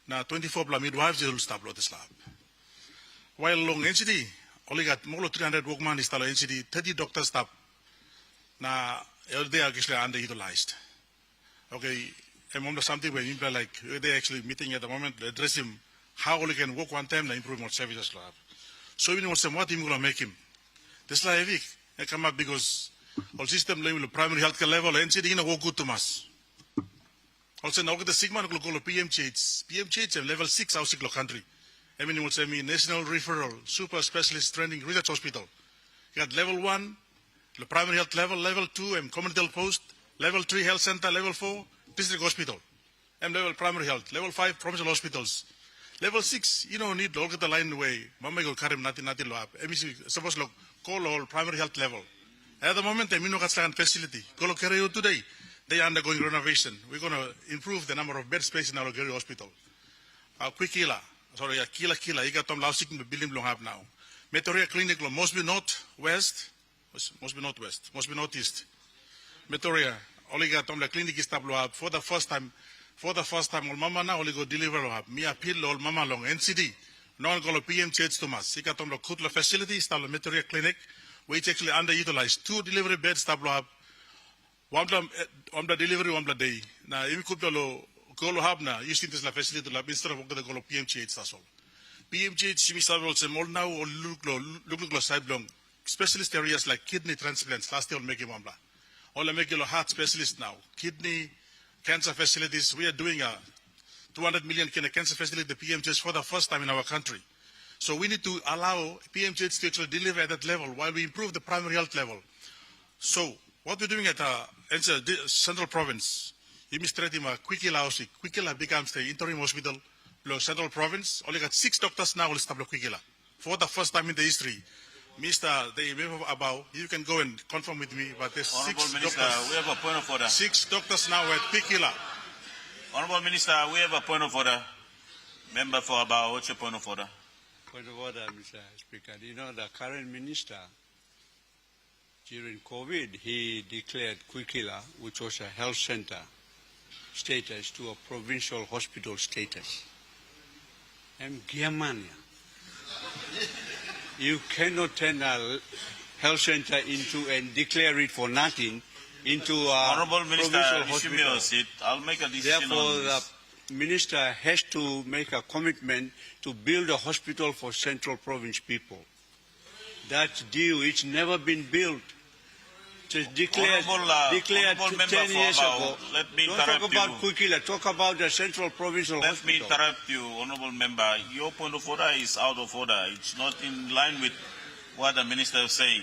Now 24 midwives will stop lo this lab. While long NCD only got more than 300 workmen install NCD, 30 doctor staff. Now they are actually underutilized. Okay, and something where like they actually meeting at the moment address him how we can work one time and improve more services lab. So we know what him gonna make him. This like week come up because all system level primary healthcare level NCD in a work good to us. Also now the Sigma go PMJH. PMJH level 6 our Siglo country. I mean what's National Referral Super Specialist Training Research Hospital. You got level 1, the primary health level 2 and community health post, level 3 health center, level 4 district hospital, and level primary health, level 5 provincial hospitals. Level 6, you don't need to look at the line way. Mama go carry nothing lo up. Suppose look call all primary health level. At the moment, I mean no facility. Go carry you today. They are undergoing renovation. We're going to improve the number of bed space in our Gary hospital. Kila, you got Tom Lausik building long have now. Metoria Clinic must be northwest, must be northwest, must be northeast. Metoria, only got Tom the clinic is tablo up for the first time. For the first time, all mama now only go deliver up. Me appeal all mama long NCD. No one go PMJH to mas. He got on the Kutla facility, stable Metoria Clinic, which actually underutilized 2 delivery beds tablo up. One the delivery, one the day. Now, if you could go have now, you see this facility to lab instead of the go PMJH. That's all. PMJH, we saw also more now or look side long. Specialist areas like kidney transplants. Last year, make one blah. All make heart specialist now. Kidney, cancer facilities. We are doing a 200 million cancer facility, the PMJH, for the first time in our country. So we need to allow PMJH to actually deliver at that level while we improve the primary health level. So what we're doing at Central Province, Quikila becomes the interim hospital, Central Province. Only got 6 doctors now will establish Quikila for the first time in the history. Mr. The Abao, you can go and confirm with me, but there's 6 Minister, doctors. we have a point of order. 6 doctors now at Quikila. Honorable Minister, we have a point of order. Member for Abao, what's your point of order? Point of order, Mr. Speaker. You know, the current minister, during COVID, he declared Quikila, which was a health center status, to a provincial hospital status. And Giamania. You cannot turn a health center into and declare it for nothing into a Honorable Minister, provincial issue me hospital. a seat. I'll make a decision Therefore, on this. the minister has to make a commitment to build a hospital for Central Province people. That deal, it's never been built. Just declared Honorable member 10 for years Abao, ago. let me Don't interrupt talk about you. Quikila, talk about the Central Provincial Let Hospital. me interrupt you, Honorable Member. Your point of order is out of order. It's not in line with what the Minister is saying.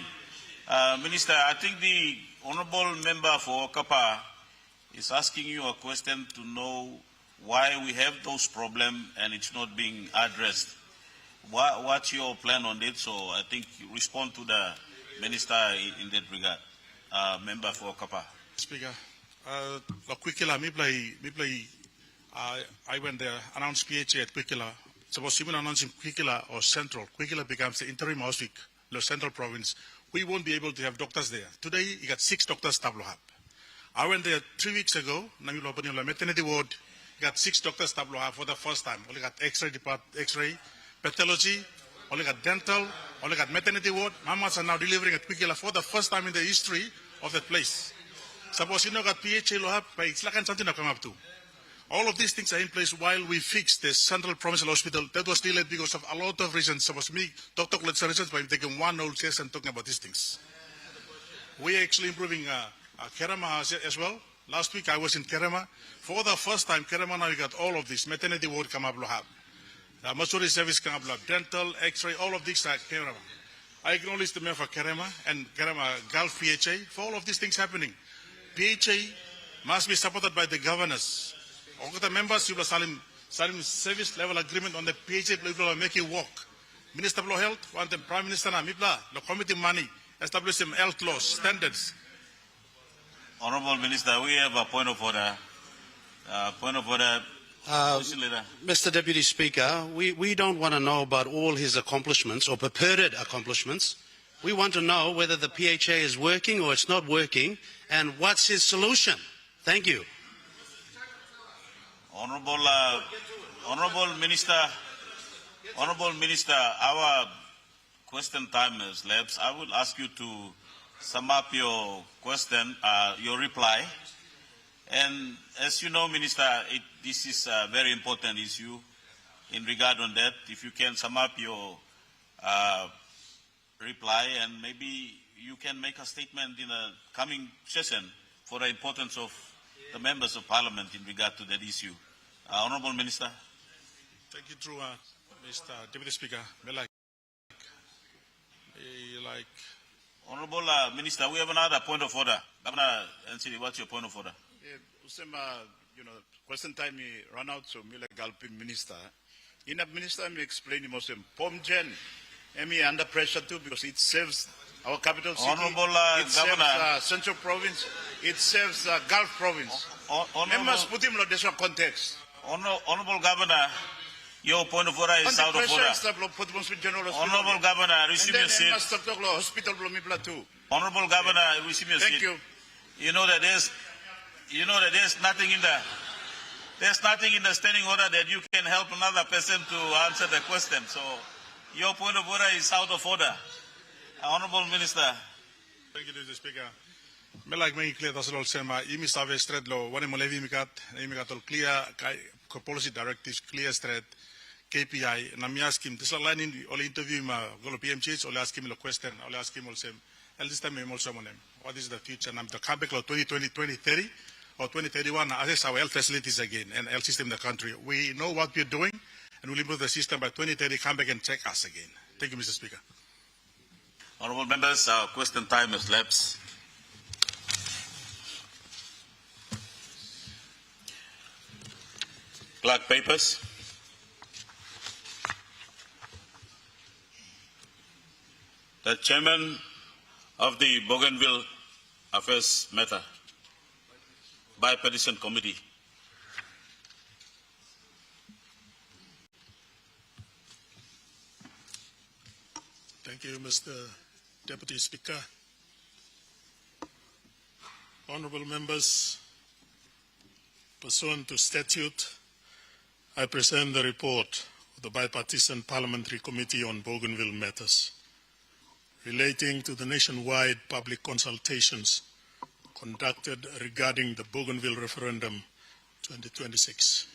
Minister, I think the Honorable Member for Okapa is asking you a question to know why we have those problems and it's not being addressed. What's your plan on it? So I think you respond to the Minister in that regard. Member for Okapa. Speaker, Quikila, I went there, announced PHA at Quikila. Suppose even announcing Quikila or Central, Quikila becomes the interim hospital, the Central Province. We won't be able to have doctors there. Today, you got 6 doctors tablo up. I went there 3 weeks ago, maternity ward, got 6 doctors tablo up for the first time. Only got X-ray department, X-ray, pathology, only got dental, only got maternity ward. Mamas are now delivering at Quikila for the first time in the history of that place. Suppose you know got PHA lo up, but it's like something to come up to. All of these things are in place while we fix the Central Provincial Hospital. That was delayed because of a lot of reasons. Suppose me, Dr. reasons by taking one whole case and talking about these things. We are actually improving Kerama as well. Last week I was in Kerama. For the first time, Kerama now we got all of this. Maternity ward come up lo have. Masuri service kabla, dental, X-ray, all of these are Kerema. I acknowledge the member for Kerema and Kerema Gulf PHA for all of these things happening. PHA must be supported by the governors. All the members, you will Salim service level agreement on the PHA people are making work. Minister of Health, want the Prime Minister Namibla, the committee money, establish some health laws, standards. Honorable Minister, we have a point of order. Mr. Deputy Speaker, we don't want to know about all his accomplishments or purported accomplishments. We want to know whether the PHA is working or it's not working and what's his solution. Thank you. Honorable Minister, our question time has lapsed. I will ask you to sum up your question, your reply. And as you know, Minister, this is a very important issue in regard on that. If you can sum up your reply, and maybe you can make a statement in a coming session for the importance of the members of Parliament in regard to that issue. Honorable Minister. Thank you, through Mr. Deputy Speaker. Honorable Minister, we have another point of order. Governor Nsili, what's your point of order? Question time run out, so Mila Galpin Minister. In a minister, me explain most POMGEN, under pressure too, because it serves our capital city. Honorable it Governor. serves Central Province. It serves Gulf Province. Members put him in this context. Honorable Governor, your point of order is out of order. Honorable Governor, receive your seat. Hospital Honorable Governor, receive your seat. Thank you. You know that there's nothing in the standing order that you can help another person to answer the question. So your point of order is out of order. Honorable Minister. Thank you, Mr. Speaker. Me like me clear that's all sema imi save straight lo one mo levi mikat clear policy directives clear straight KPI na mi ask him this line in all interview ma go PMCH all ask him the question all ask him also and this time also monem what is the future and the comeback 2020 2030 or 2031 assess our health facilities again and health system in the country. We know what we're doing and we'll improve the system by 2030 come back and check us again. Thank you, Mr. Speaker. Honorable members, our question time has lapsed. Clerk papers. The chairman of the Bougainville Affairs Matter Bipartisan Committee. Thank you, Mr. Deputy Speaker. Honorable members, pursuant to statute, I present the report of the Bipartisan Parliamentary Committee on Bougainville Matters relating to the nationwide public consultations conducted regarding the Bougainville Referendum 2026.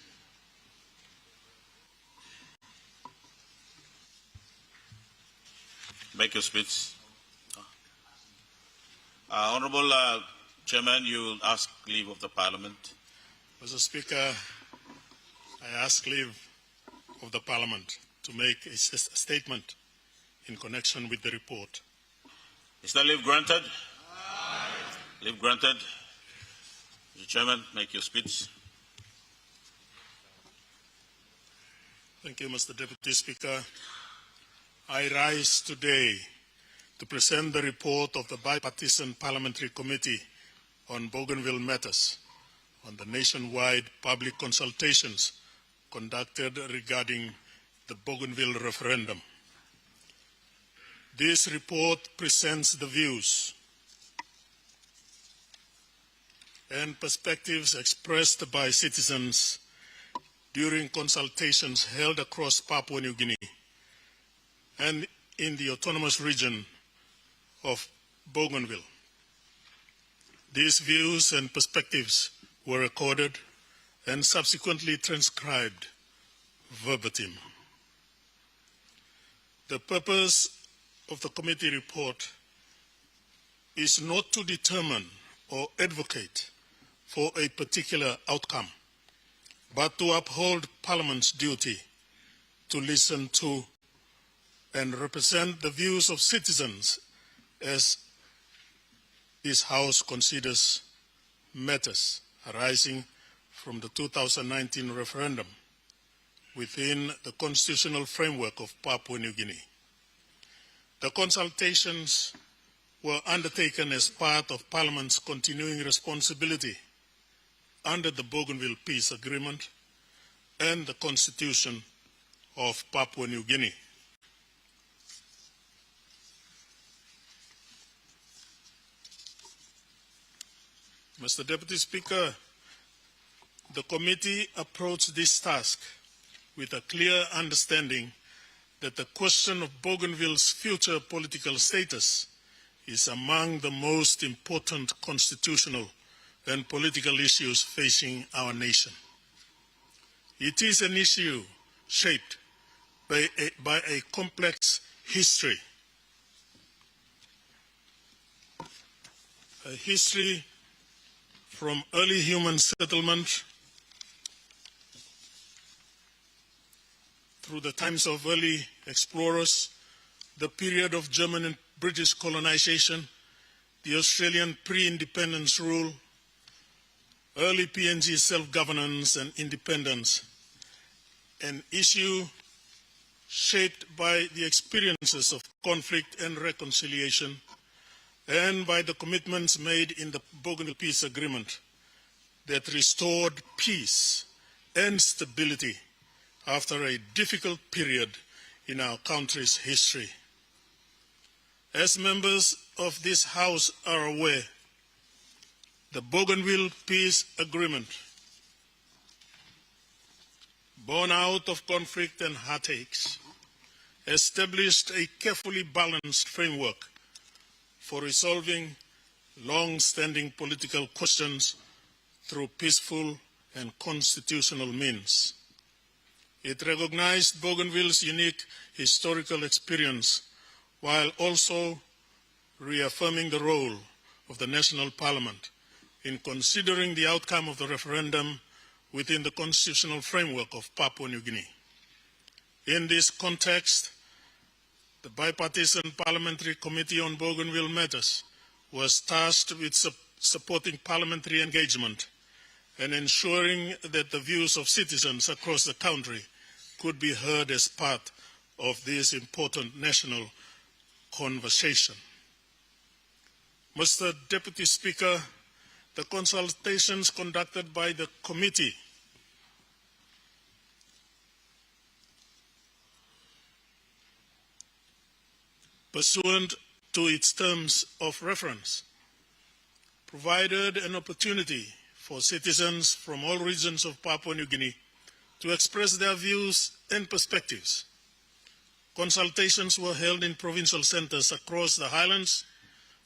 Make your speech. Honorable Chairman, you will ask leave of the Parliament. Mr. Speaker, I ask leave of the Parliament to make a statement in connection with the report. Is that leave granted? Leave granted. Mr. Chairman, make your speech. Thank you, Mr. Deputy Speaker. I rise today to present the report of the Bipartisan Parliamentary Committee on Bougainville Matters on the nationwide public consultations conducted regarding the Bougainville referendum. This report presents the views and perspectives expressed by citizens during consultations held across Papua New Guinea and in the autonomous region of Bougainville. These views and perspectives were recorded and subsequently transcribed verbatim. The purpose of the committee report is not to determine or advocate for a particular outcome, but to uphold Parliament's duty to listen to and represent the views of citizens as this House considers matters arising from the 2019 referendum within the constitutional framework of Papua New Guinea. The consultations were undertaken as part of Parliament's continuing responsibility under the Bougainville Peace Agreement and the Constitution of Papua New Guinea. Mr. Deputy Speaker, the committee approached this task with a clear understanding that the question of Bougainville's future political status is among the most important constitutional and political issues facing our nation. It is an issue shaped by a complex history, a history from early human settlement through the times of early explorers, the period of German and British colonization, the Australian pre-independence rule, early PNG self-governance and independence, an issue shaped by the experiences of conflict and reconciliation, and by the commitments made in the Bougainville Peace Agreement that restored peace and stability after a difficult period in our country's history. As members of this House are aware, the Bougainville Peace Agreement, born out of conflict and heartaches, established a carefully balanced framework for resolving long-standing political questions through peaceful and constitutional means. It recognized Bougainville's unique historical experience while also reaffirming the role of the National Parliament in considering the outcome of the referendum within the constitutional framework of Papua New Guinea. In this context, the Bipartisan Parliamentary Committee on Bougainville Matters was tasked with supporting parliamentary engagement and ensuring that the views of citizens across the country could be heard as part of this important national conversation. Mr. Deputy Speaker, the consultations conducted by the committee pursuant to its terms of reference, provided an opportunity for citizens from all regions of Papua New Guinea to express their views and perspectives. Consultations were held in provincial centers across the Highlands,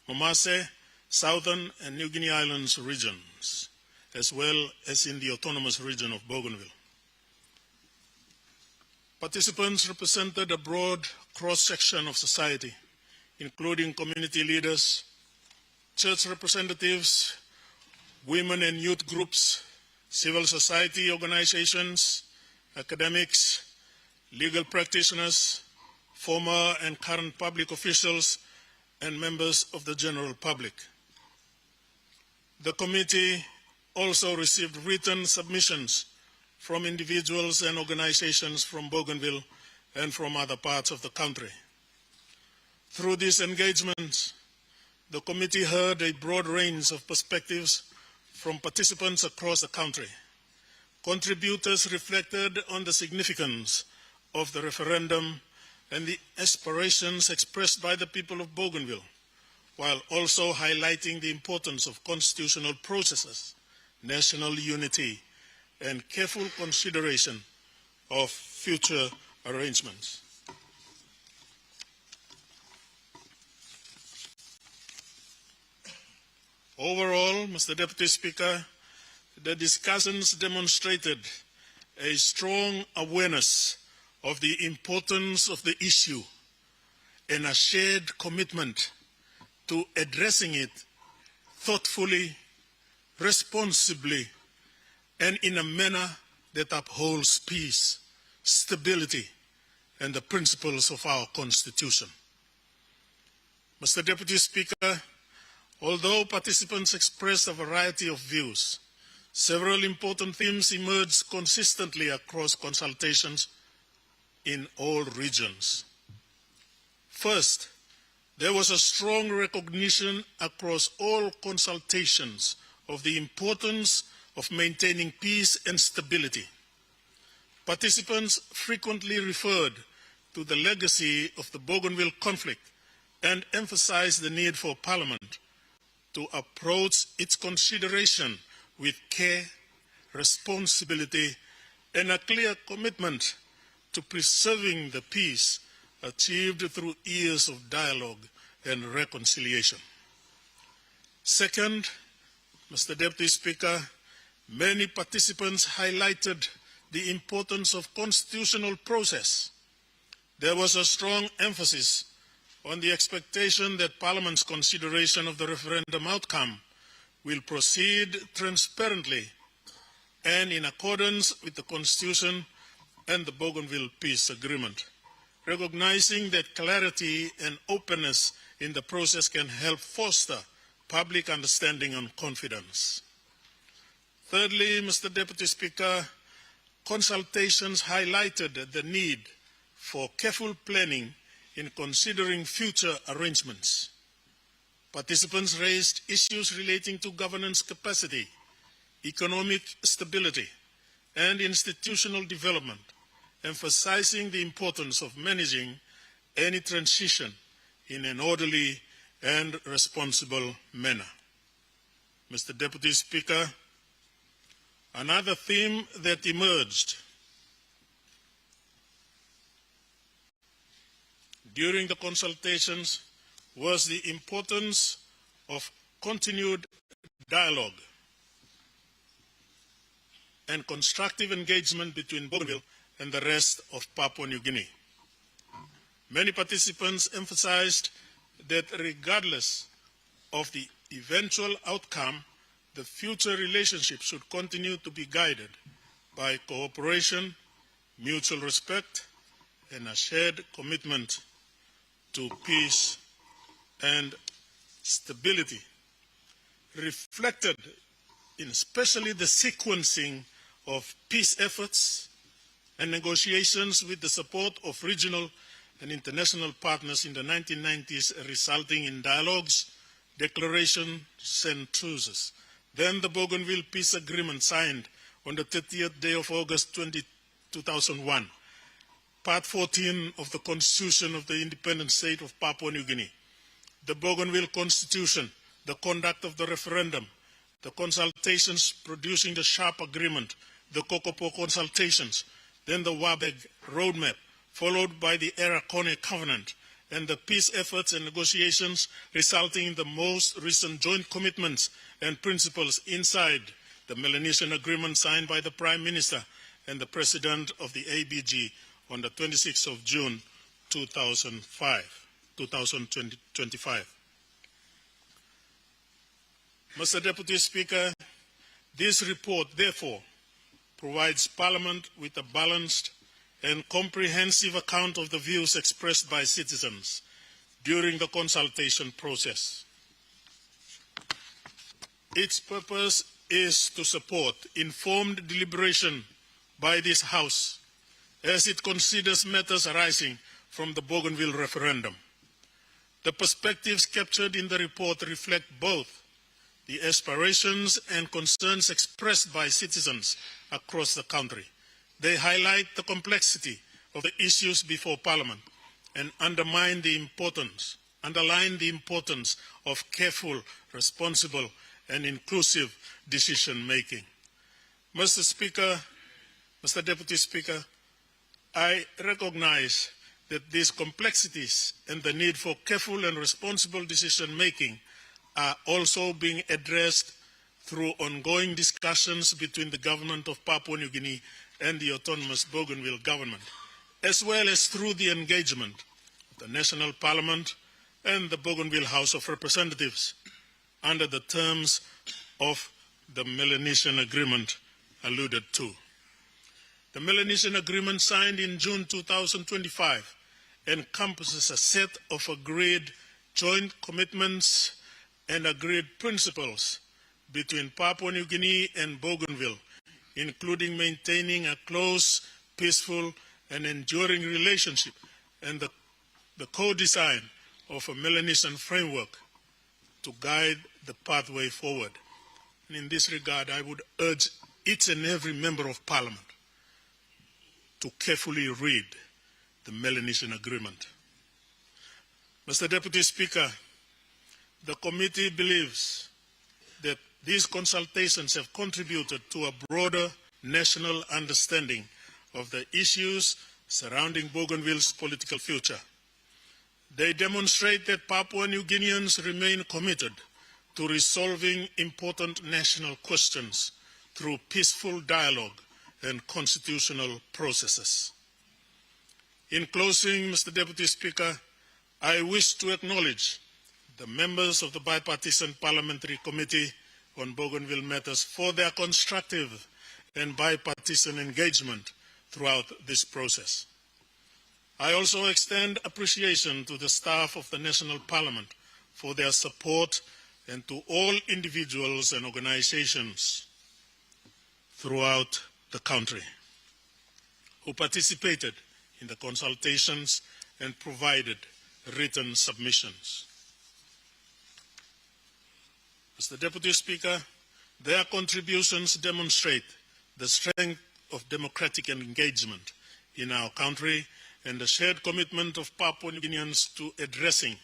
Mamase, Southern and New Guinea Islands regions, as well as in the autonomous region of Bougainville. Participants represented a broad cross-section of society, including community leaders, church representatives, women and youth groups, civil society organizations, academics, legal practitioners, former and current public officials, and members of the general public. The committee also received written submissions from individuals and organizations from Bougainville and from other parts of the country. Through these engagements, the committee heard a broad range of perspectives from participants across the country. Contributors reflected on the significance of the referendum and the aspirations expressed by the people of Bougainville, while also highlighting the importance of constitutional processes, national unity, and careful consideration of future arrangements. Overall, Mr. Deputy Speaker, the discussions demonstrated a strong awareness of the importance of the issue and a shared commitment to addressing it thoughtfully, responsibly, and in a manner that upholds peace, stability, and the principles of our Constitution. Mr. Deputy Speaker, although participants expressed a variety of views, several important themes emerged consistently across consultations in all regions. First, there was a strong recognition across all consultations of the importance of maintaining peace and stability. Participants frequently referred to the legacy of the Bougainville conflict and emphasized the need for Parliament to approach its consideration with care, responsibility, and a clear commitment to preserving the peace achieved through years of dialogue and reconciliation. Second, Mr. Deputy Speaker, many participants highlighted the importance of constitutional process. There was a strong emphasis on the expectation that Parliament's consideration of the referendum outcome will proceed transparently and in accordance with the Constitution and the Bougainville Peace Agreement, recognizing that clarity and openness in the process can help foster public understanding and confidence. Thirdly, Mr. Deputy Speaker, consultations highlighted the need for careful planning in considering future arrangements. Participants raised issues relating to governance capacity, economic stability, and institutional development, emphasizing the importance of managing any transition in an orderly and responsible manner. Mr. Deputy Speaker, another theme that emerged during the consultations was the importance of continued dialogue and constructive engagement between Bougainville and the rest of Papua New Guinea. Many participants emphasized that regardless of the eventual outcome, the future relationship should continue to be guided by cooperation, mutual respect, and a shared commitment to peace and stability, reflected in especially the sequencing of peace efforts and negotiations with the support of regional and international partners in the 1990s, resulting in dialogues, declarations, and truces. Then the Bougainville Peace Agreement signed on the 30th day of August 2001, Part 14 of the Constitution of the Independent State of Papua New Guinea, the Bougainville Constitution, the conduct of the referendum, the consultations producing the Sharp Agreement, the Kokopo consultations, then the WABEG roadmap, followed by the Era Kone Covenant, and the peace efforts and negotiations resulting in the most recent joint commitments and principles inside the Melanesian Agreement signed by the Prime Minister and the President of the ABG on the 26th of June 2025. Mr. Deputy Speaker, this report, therefore, provides Parliament with a balanced and comprehensive account of the views expressed by citizens during the consultation process. Its purpose is to support informed deliberation by this House as it considers matters arising from the Bougainville referendum. The perspectives captured in the report reflect both the aspirations and concerns expressed by citizens across the country. They highlight the complexity of the issues before Parliament and underline the importance of careful, responsible, and inclusive decision-making. Mr. Deputy Speaker, I recognize that these complexities and the need for careful and responsible decision-making are also being addressed through ongoing discussions between the government of Papua New Guinea and the autonomous Bougainville government, as well as through the engagement of the National Parliament and the Bougainville House of Representatives under the terms of the Melanesian Agreement alluded to. The Melanesian Agreement signed in June 2025 encompasses a set of agreed joint commitments and agreed principles between Papua New Guinea and Bougainville, including maintaining a close, peaceful, and enduring relationship and the co-design of a Melanesian framework to guide the pathway forward. And in this regard, I would urge each and every member of Parliament to carefully read the Melanesian Agreement. Mr. Deputy Speaker, the committee believes that these consultations have contributed to a broader national understanding of the issues surrounding Bougainville's political future. They demonstrate that Papua New Guineans remain committed to resolving important national questions through peaceful dialogue and constitutional processes. In closing, Mr. Deputy Speaker, I wish to acknowledge the members of the Bipartisan Parliamentary Committee on Bougainville Matters for their constructive and bipartisan engagement throughout this process. I also extend appreciation to the staff of the National Parliament for their support and to all individuals and organizations throughout the country who participated in the consultations and provided written submissions. Mr. Deputy Speaker, their contributions demonstrate the strength of democratic engagement in our country and the shared commitment of Papua New Guineans to addressing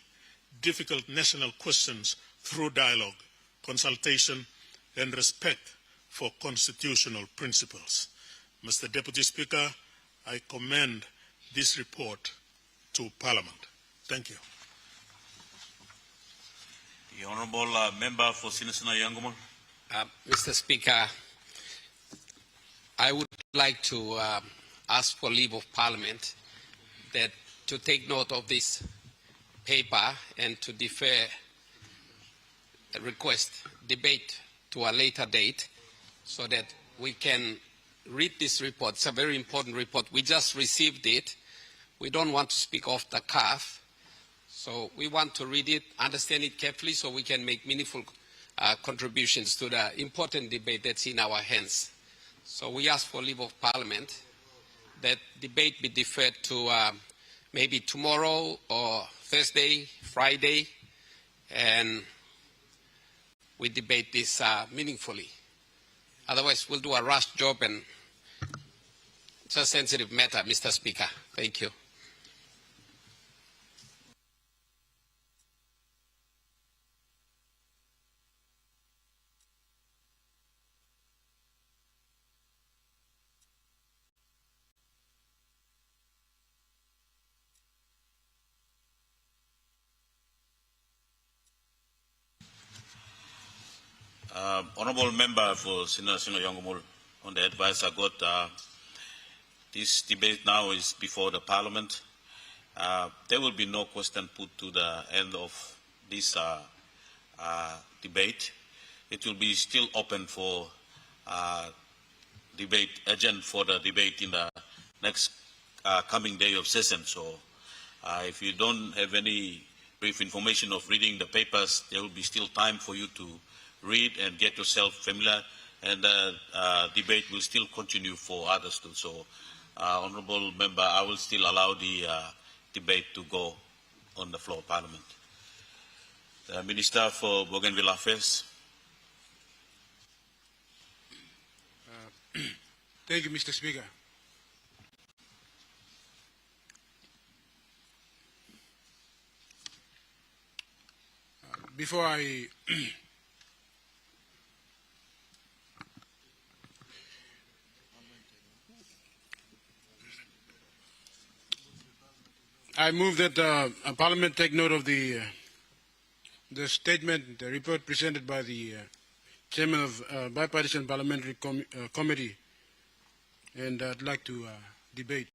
difficult national questions through dialogue, consultation, and respect for constitutional principles. Mr. Deputy Speaker, I commend this report to Parliament. Thank you. The Honourable Member for Sinisena Yangamul. Mr. Speaker, I would like to ask for leave of Parliament that to take note of this paper and to defer a request debate to a later date so that we can read this report. It's a very important report. We just received it. We don't want to speak off the cuff. So we want to read it, understand it carefully so we can make meaningful contributions to the important debate that's in our hands. So we ask for leave of Parliament that debate be deferred to maybe tomorrow or Thursday, Friday, and we debate this meaningfully. Otherwise, we'll do a rush job, and it's a sensitive matter, Mr. Speaker. Thank you. Honourable Member for Sinisena Yangamul, on the advice I got, this debate now is before the Parliament. There will be no question put to the end of this debate. It will be still open for debate, agenda for the debate in the next coming day of session. So if you don't have any brief information of reading the papers, there will be still time for you to read and get yourself familiar, and the debate will still continue for others too. So, Honourable Member, I will still allow the debate to go on the floor of Parliament. The Minister for Bougainville Affairs. Thank you, Mr. Speaker. Before I move that Parliament take note of the statement, the report presented by the Chairman of Bipartisan Parliamentary Committee, and I'd like to debate.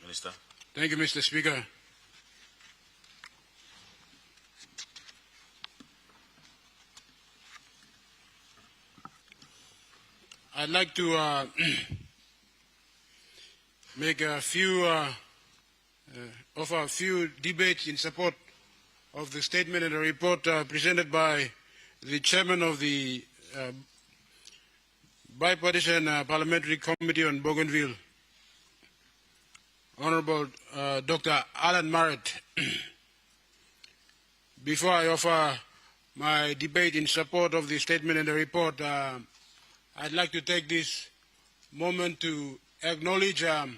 Minister. Thank you, Mr. Speaker. I'd like to make a few offer a few debates in support of the statement and the report presented by the chairman of the Bipartisan Parliamentary Committee on Bougainville, Honorable Dr. Alan Marrett. Before I offer my debate in support of the statement and the report, I'd like to take this moment to acknowledge the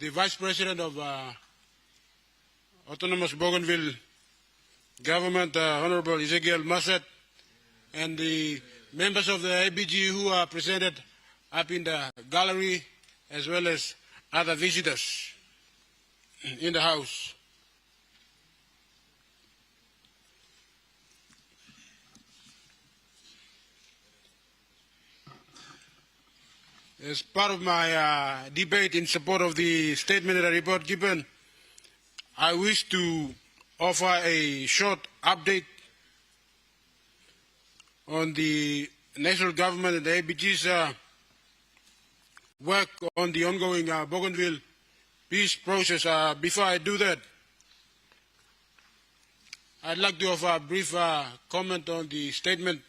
Vice President of Autonomous Bougainville Government, Honorable Ezekiel Massad, and the members of the ABG who are presented up in the gallery, as well as other visitors in the House. As part of my debate in support of the statement and the report given, I wish to offer a short update on the national government and the ABG's work on the ongoing Bougainville peace process. Before I do that, I'd like to offer a brief comment on the statement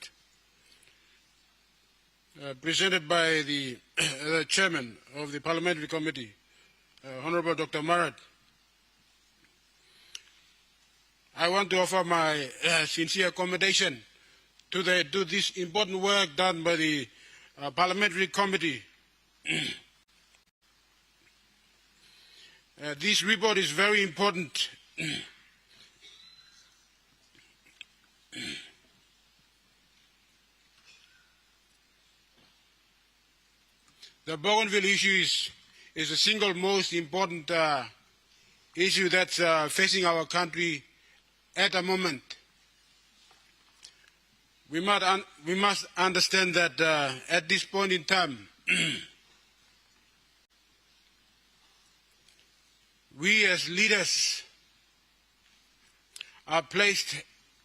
presented by the chairman of the Parliamentary Committee, Honorable Dr. Marrett. I want to offer my sincere accommodation to this important work done by the Parliamentary Committee. This report is very important. The Bougainville issue is the single most important issue that's facing our country at the moment. We must understand that at this point in time, we as leaders are placed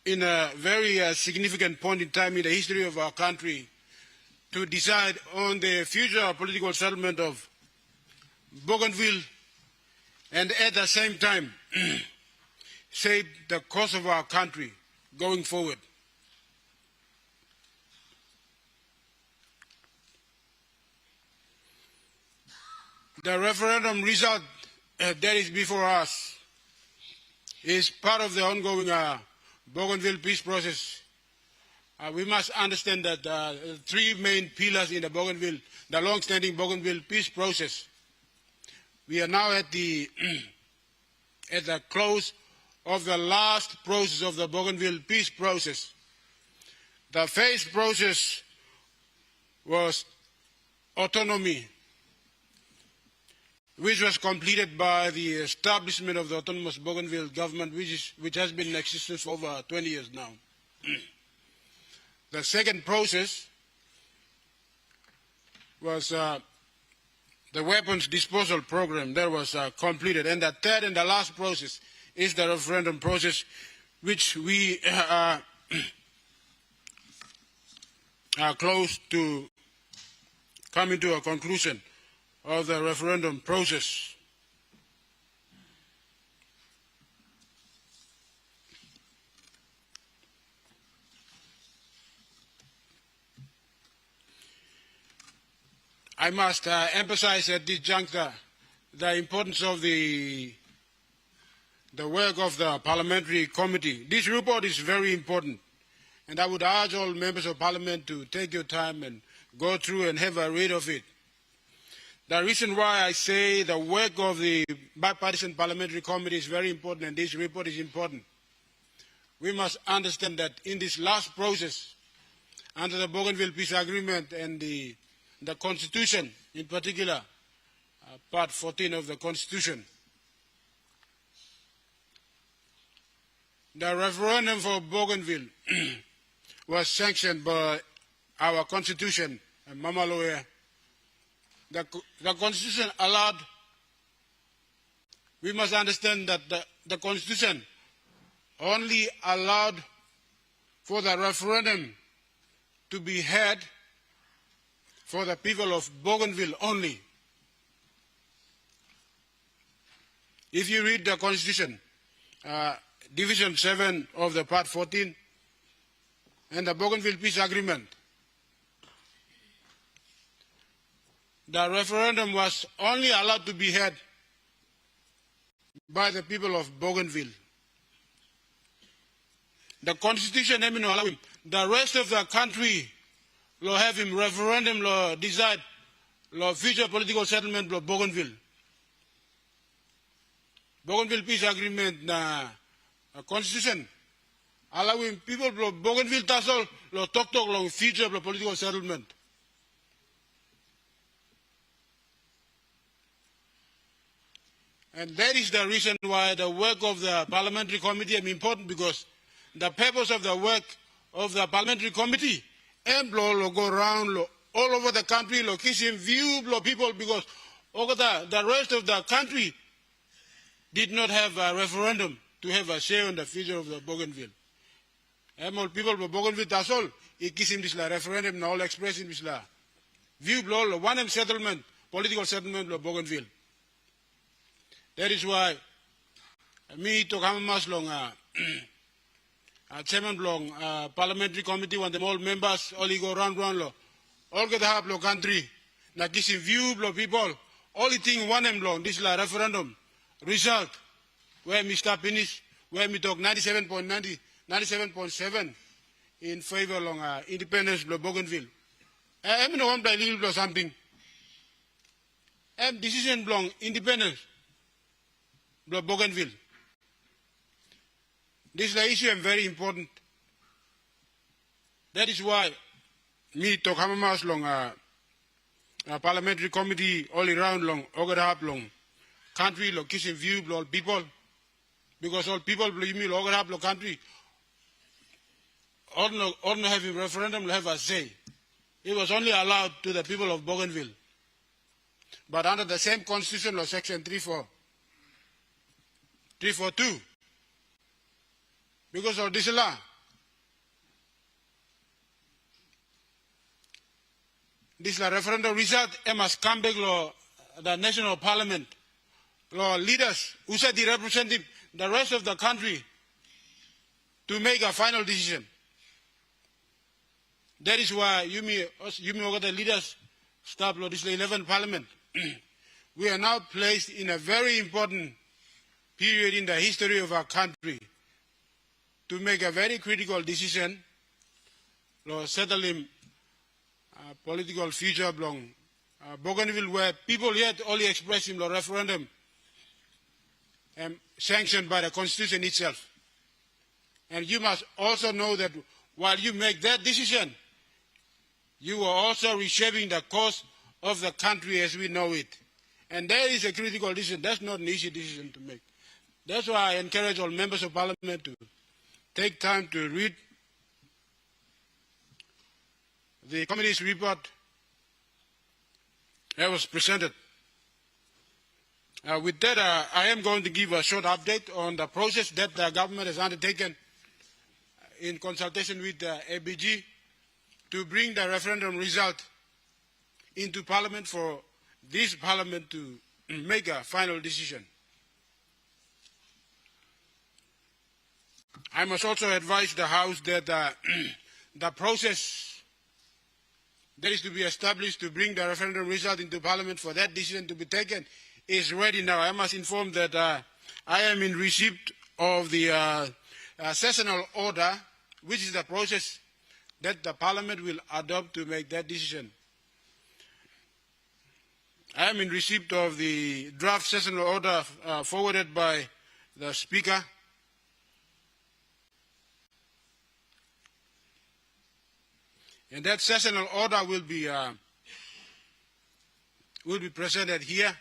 in a very significant point in time in the history of our country to decide on the future political settlement of Bougainville, and at the same time shape the course of our country going forward. The referendum result that is before us is part of the ongoing Bougainville peace process. We must understand that the three main pillars in the long-standing Bougainville peace process. We are now at the close of the last process of the Bougainville peace process. The first process was autonomy, which was completed by the establishment of the Autonomous Bougainville government, which has been in existence for over 20 years now. The second process was the weapons disposal program that was completed. And the third and the last process is the referendum process, which we are close to coming to a conclusion of the referendum process. I must emphasize at this juncture the importance of the work of the Parliamentary Committee. This report is very important, and I would urge all members of Parliament to take your time and go through and have a read of it. The reason why I say the work of the Bipartisan Parliamentary Committee is very important and this report is important, we must understand that in this last process, under the Bougainville Peace Agreement and the Constitution, in particular, Part 14 of the Constitution, the referendum for Bougainville was sanctioned by our Constitution, Mama Lawyer. The Constitution allowed, we must understand that the Constitution only allowed for the referendum to be held for the people of Bougainville only. If you read the Constitution, Division 7 of the Part 14 and the Bougainville Peace Agreement, the referendum was only allowed to be held by the people of Bougainville. The Constitution even allow him. The rest of the country will have him referendum will decide the future political settlement of Bougainville. Bougainville Peace Agreement Constitution allowing people of Bougainville Tassel to talk the future of the political settlement. And that is the reason why the work of the Parliamentary Committee is important, because the purpose of the work of the Parliamentary Committee and go around all over the country, location view people, because the rest of the country did not have a referendum to have a say on the future of the Bougainville. And all people of Bougainville Tassol, it gives him this referendum, all expressing this view, one settlement, political settlement of Bougainville. That is why me to come as long chairman long parliamentary committee when the all members all go round all get have lo country na kissing view lo people only thing one long this la referendum result where Mr. Finish where we talk 97.7 in favor long independence of Bougainville. I mean one by little something. Decision long independence. Bougainville. This issue is very important. That is why me to Hamamas long parliamentary committee all around long, Ogadahap long, country location view all people, because all people believe me Ogadahap long country all no have a referendum have a say. It was only allowed to the people of Bougainville. But under the same constitution of section 342, because of this law, this referendum result must come back to the national parliament, leaders who said they represent the rest of the country to make a final decision. That is why you may the leaders stop this 11th parliament. We are now placed in a very important period in the history of our country to make a very critical decision to settle in political future of Bougainville, where people yet only express in the referendum sanctioned by the constitution itself. And you must also know that while you make that decision, you are also reshaping the course of the country as we know it. And that is a critical decision. That's not an easy decision to make. That's why I encourage all members of parliament to take time to read the committee's report that was presented. With that, I am going to give a short update on the process that the government has undertaken in consultation with the ABG to bring the referendum result into Parliament for this Parliament to make a final decision. I must also advise the House that the process that is to be established to bring the referendum result into Parliament for that decision to be taken is ready now. I must inform that I am in receipt of the sessional order, which is the process that the Parliament will adopt to make that decision. I am in receipt of the draft sessional order forwarded by the Speaker. And that sessional order will be presented here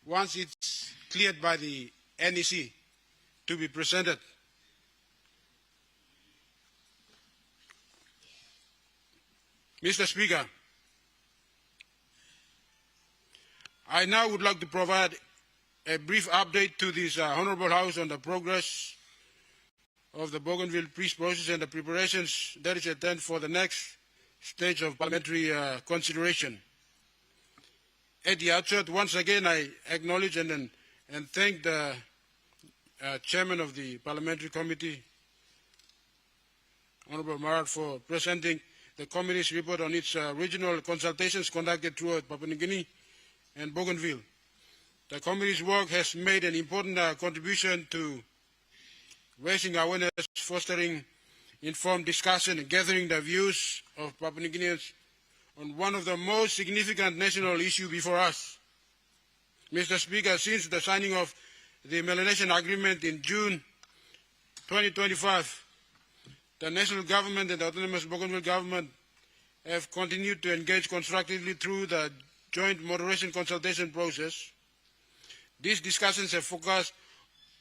once it's cleared by the NEC to be presented. Mr. Speaker, I now would like to provide a brief update to this Honourable House on the progress of the Bougainville peace process and the preparations that is at hand for the next stage of parliamentary consideration. At the outset, once again, I acknowledge and thank the Chairman of the Parliamentary Committee, Honorable Marat, for presenting the committee's report on its regional consultations conducted throughout Papua New Guinea and Bougainville. The committee's work has made an important contribution to raising awareness, fostering informed discussion, and gathering the views of Papua New Guineans on one of the most significant national issues before us. Mr. Speaker, since the signing of the Melanesian Agreement in June 2025, the national government and the autonomous Bougainville government have continued to engage constructively through the joint moderation consultation process. These discussions have focused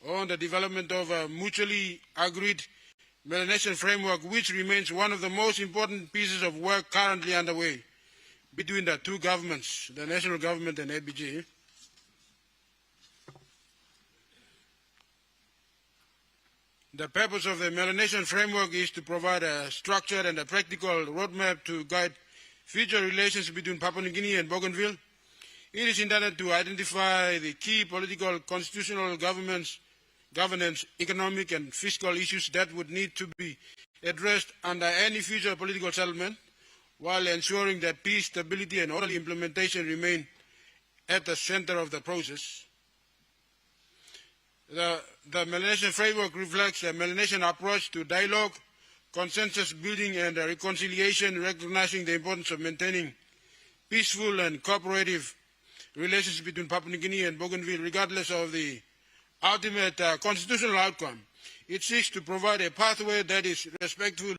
on the development of a mutually agreed Melanesian framework, which remains one of the most important pieces of work currently underway between the two governments, the national government and ABG. The purpose of the Melanesian framework is to provide a structured and a practical roadmap to guide future relations between Papua New Guinea and Bougainville. It is intended to identify the key political, constitutional governance, economic and fiscal issues that would need to be addressed under any future political settlement, while ensuring that peace, stability and orderly implementation remain at the center of the process. The Melanesian framework reflects a Melanesian approach to dialogue, consensus building and reconciliation, recognizing the importance of maintaining peaceful and cooperative relations between Papua New Guinea and Bougainville, regardless of the ultimate constitutional outcome. It seeks to provide a pathway that is respectful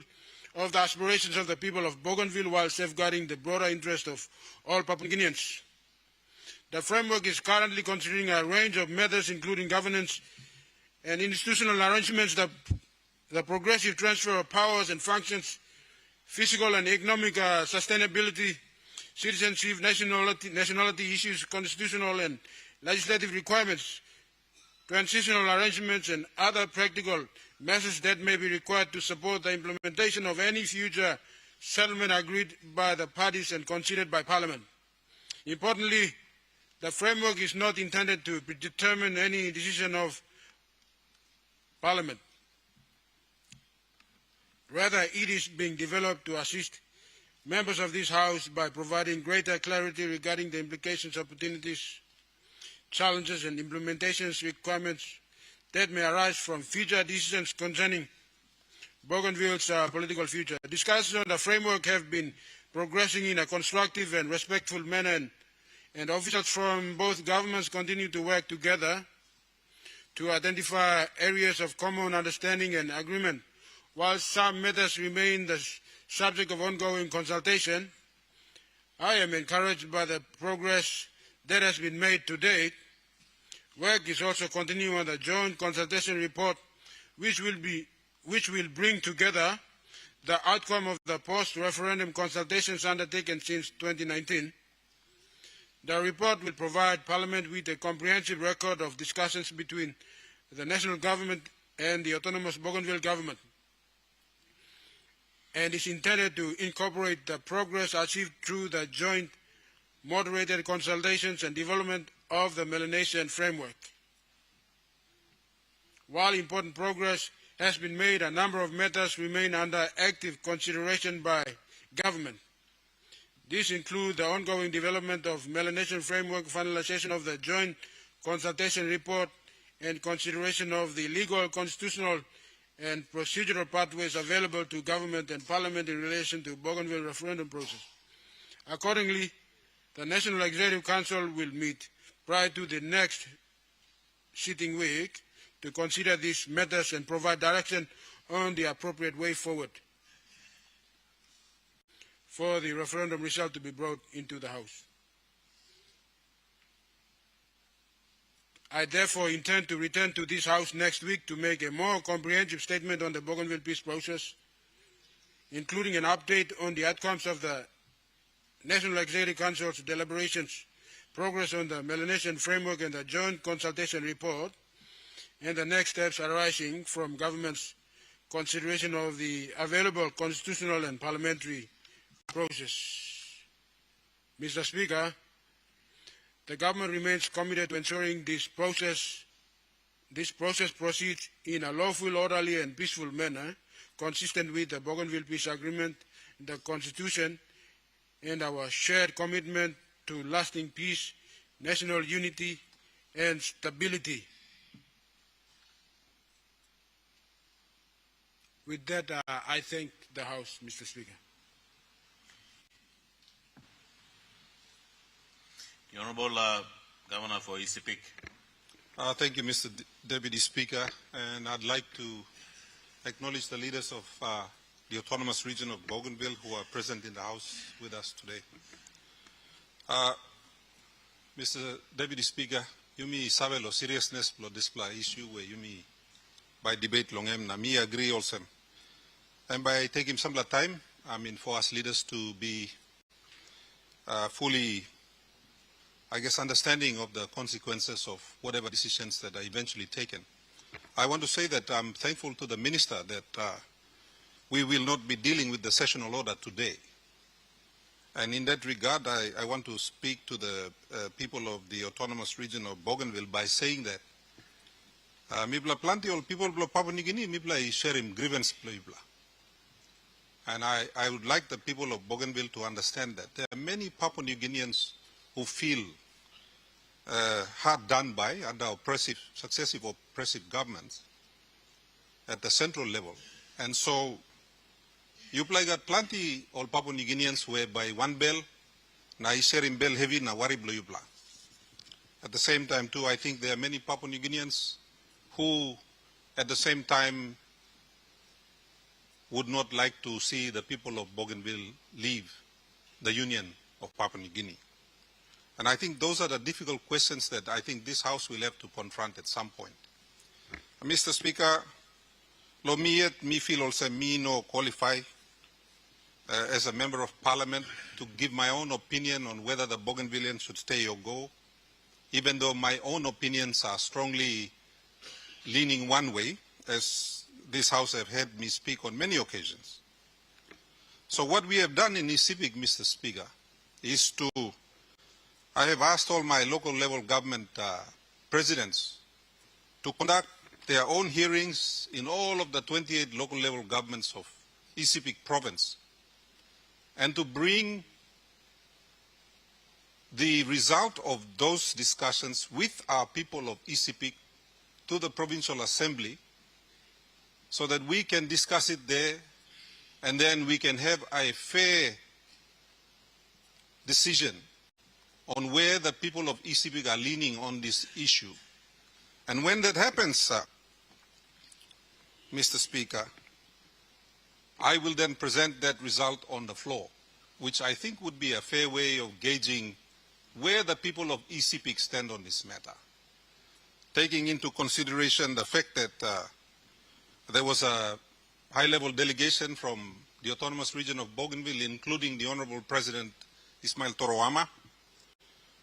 of the aspirations of the people of Bougainville while safeguarding the broader interest of all Papua New Guineans. The framework is currently considering a range of methods, including governance and institutional arrangements, the progressive transfer of powers and functions, physical and economic sustainability, citizenship, nationality issues, constitutional and legislative requirements, transitional arrangements, and other practical measures that may be required to support the implementation of any future settlement agreed by the parties and considered by Parliament. Importantly, the framework is not intended to determine any decision of Parliament. Rather, it is being developed to assist members of this House by providing greater clarity regarding the implications, opportunities, challenges and implementations requirements that may arise from future decisions concerning Bougainville's political future. Discussions on the framework have been progressing in a constructive and respectful manner, and officials from both governments continue to work together to identify areas of common understanding and agreement. While some matters remain the subject of ongoing consultation, I am encouraged by the progress that has been made to date. Work is also continuing on the joint consultation report, which will bring together the outcome of the post-referendum consultations undertaken since 2019. The report will provide Parliament with a comprehensive record of discussions between the national government and the autonomous Bougainville government, and is intended to incorporate the progress achieved through the joint moderated consultations and development of the Melanesian framework. While important progress has been made, a number of matters remain under active consideration by government. These include the ongoing development of Melanesian framework, finalization of the joint consultation report, and consideration of the legal, constitutional, and procedural pathways available to government and Parliament in relation to Bougainville referendum process. Accordingly, the National Executive Council will meet prior to the next sitting week to consider these matters and provide direction on the appropriate way forward for the referendum result to be brought into the House. I therefore intend to return to this House next week to make a more comprehensive statement on the Bougainville peace process, including an update on the outcomes of the National Executive Council's deliberations, progress on the Melanesian framework and the joint consultation report, and the next steps arising from government's consideration of the available constitutional and parliamentary process. Mr. Speaker, the government remains committed to ensuring this process proceeds in a lawful, orderly, and peaceful manner, consistent with the Bougainville Peace Agreement, the Constitution, and our shared commitment to lasting peace, national unity, and stability. With that, I thank the House, Mr. Speaker. The Honorable Governor for ECPIC. Thank you, Mr. Deputy Speaker, and I'd like to acknowledge the leaders of the Autonomous Region of Bougainville who are present in the House with us today. Mr. Deputy Speaker, yumi sabe lo seriousness lo display issue where yumi by debate longem na me agree also. And by taking some time, for us leaders to be fully, understanding of the consequences of whatever decisions that are eventually taken. I want to say that I'm thankful to the Minister that we will not be dealing with the sessional order today. And in that regard, I want to speak to the people of the Autonomous Region of Bougainville by saying that mibla plenty of people of Papua New Guinea mibla share him grievance mibla. And I would like the people of Bougainville to understand that there are many Papua New Guineans who feel hard done by under successive oppressive governments at the central level. And so you got plenty of Papua New Guineans whereby one bell, na isherim bell heavy na wariblo yupla. At the same time too, I think there are many Papua New Guineans who at the same time would not like to see the people of Bougainville leave the Union of Papua New Guinea. And I think those are the difficult questions that I think this House will have to confront at some point. Mr. Speaker, lo me feel also me no qualify as a member of Parliament to give my own opinion on whether the Bougainvilleans should stay or go, even though my own opinions are strongly leaning one way, as this House have heard me speak on many occasions. So what we have done in ECPIC, Mr. Speaker, is I have asked all my local level government presidents to conduct their own hearings in all of the 28 local level governments of ECPIC province and to bring the result of those discussions with our people of ECPIC to the Provincial Assembly so that we can discuss it there and then we can have a fair decision on where the people of ECPIC are leaning on this issue. And when that happens, Mr. Speaker, I will then present that result on the floor, which I think would be a fair way of gauging where the people of ECPIC stand on this matter, taking into consideration the fact that there was a high-level delegation from the Autonomous Region of Bougainville, including the Honorable President Ismail Toroama,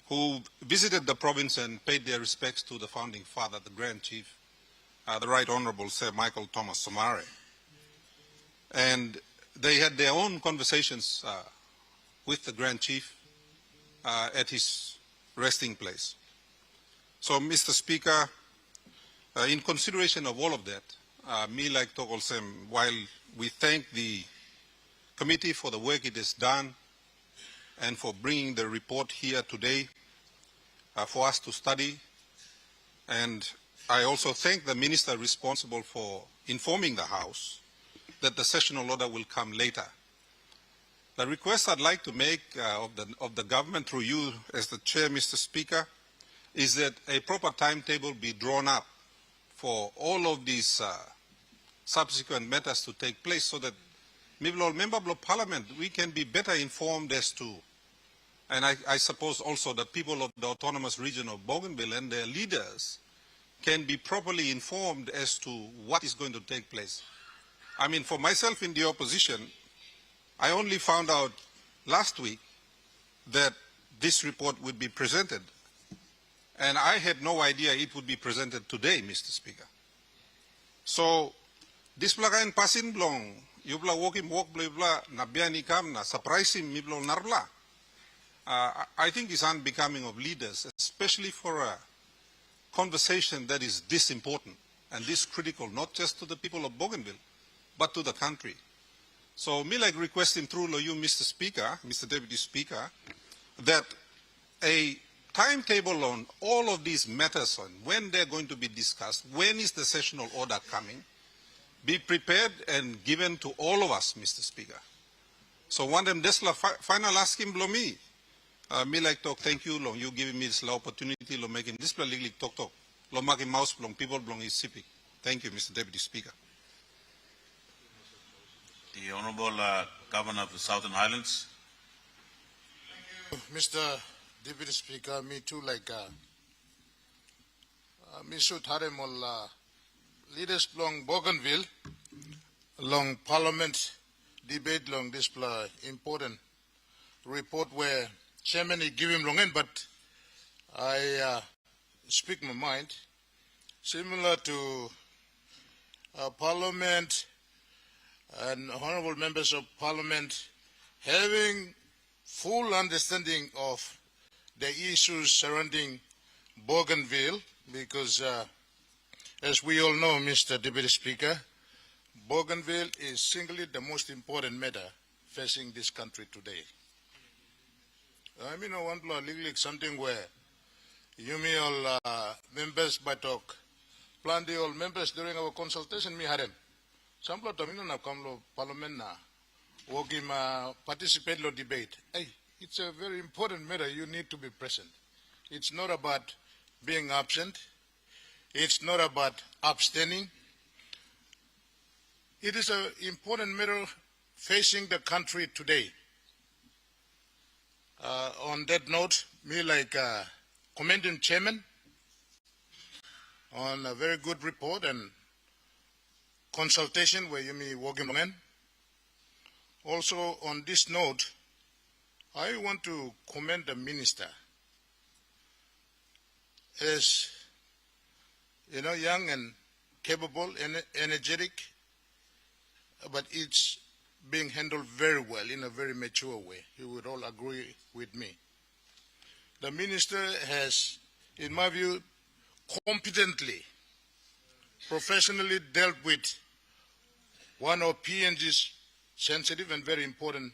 who visited the province and paid their respects to the founding father, the Grand Chief, the Right Honorable Sir Michael Thomas Somare. And they had their own conversations with the Grand Chief at his resting place. So, Mr. Speaker, in consideration of all of that, me like Togolsem, while we thank the committee for the work it has done and for bringing the report here today for us to study, and I also thank the Minister responsible for informing the House that the sessional order will come later. The request I'd like to make of the government through you as the Chair, Mr. Speaker, is that a proper timetable be drawn up for all of these subsequent matters to take place so that member of Parliament, we can be better informed as to, and I suppose also the people of the Autonomous Region of Bougainville and their leaders can be properly informed as to what is going to take place. I mean, for myself in the opposition, I only found out last week that this report would be presented. And I had no idea it would be presented today, Mr. Speaker. So, this plagain pasin blong Yubla walking walk bla nabiani kam na surprising miblo narbla. I think it's unbecoming of leaders, especially for a conversation that is this important and this critical, not just to the people of Bougainville, but to the country. So me like requesting through you, Mr. Speaker, Mr. Deputy Speaker, that a timetable on all of these matters on when they're going to be discussed, when is the sessional order coming, be prepared and given to all of us, Mr. Speaker. So one them desla final asking below me. Me like talk, thank you, long you giving me this opportunity, long making this legally talk, long making mouse, long people, long is sipping. Thank you, Mr. Deputy Speaker. The Honorable Governor of the Southern Highlands. Mr. Deputy Speaker, me too like me should have leaders long Bougainville, long Parliament debate long this important report where Chairman he give him long end, but I speak my mind. Similar to Parliament and honorable members of Parliament having full understanding of the issues surrounding Bougainville, because as we all know, Mr. Deputy Speaker, Bougainville is singly the most important matter facing this country today. I mean, I want to legally something where you may all members by talk, plan the all members during our consultation, me had them. Some plot na come lo parliament na, working participate lo debate. Hey, it's a very important matter. You need to be present. It's not about being absent. It's not about abstaining. It is an important matter facing the country today. On that note, me like commending Chairman on a very good report and consultation where you may work in. Also on this note, I want to commend the Minister as young and capable and energetic, but it's being handled very well in a very mature way. You would all agree with me. The Minister has, in my view, competently, professionally dealt with one of PNG's sensitive and very important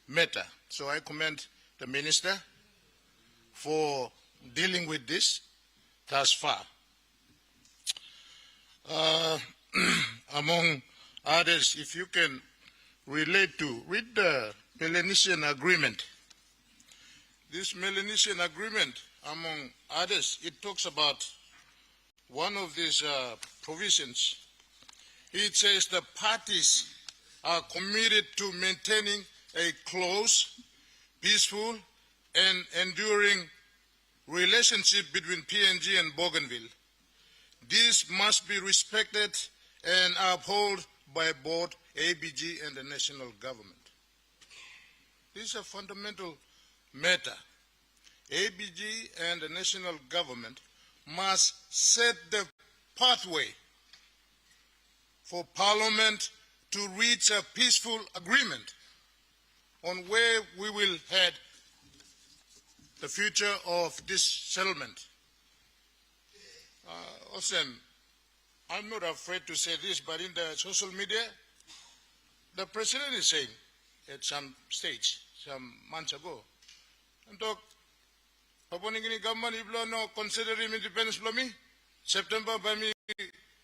matter. So I commend the Minister for dealing with this thus far. Among others, if you can relate to, read the Melanesian Agreement. This Melanesian Agreement, among others, it talks about one of these provisions. It says the parties are committed to maintaining a close, peaceful, and enduring relationship between PNG and Bougainville. This must be respected and upheld by both ABG and the national government. This is a fundamental matter. ABG and the national government must set the pathway for Parliament to reach a peaceful agreement on where we will head the future of this settlement. Awesome. I'm not afraid to say this, but in the social media, the President is saying at some stage, some months ago, and talk, Papua New Guinea government, if no consider him independence for me, September by me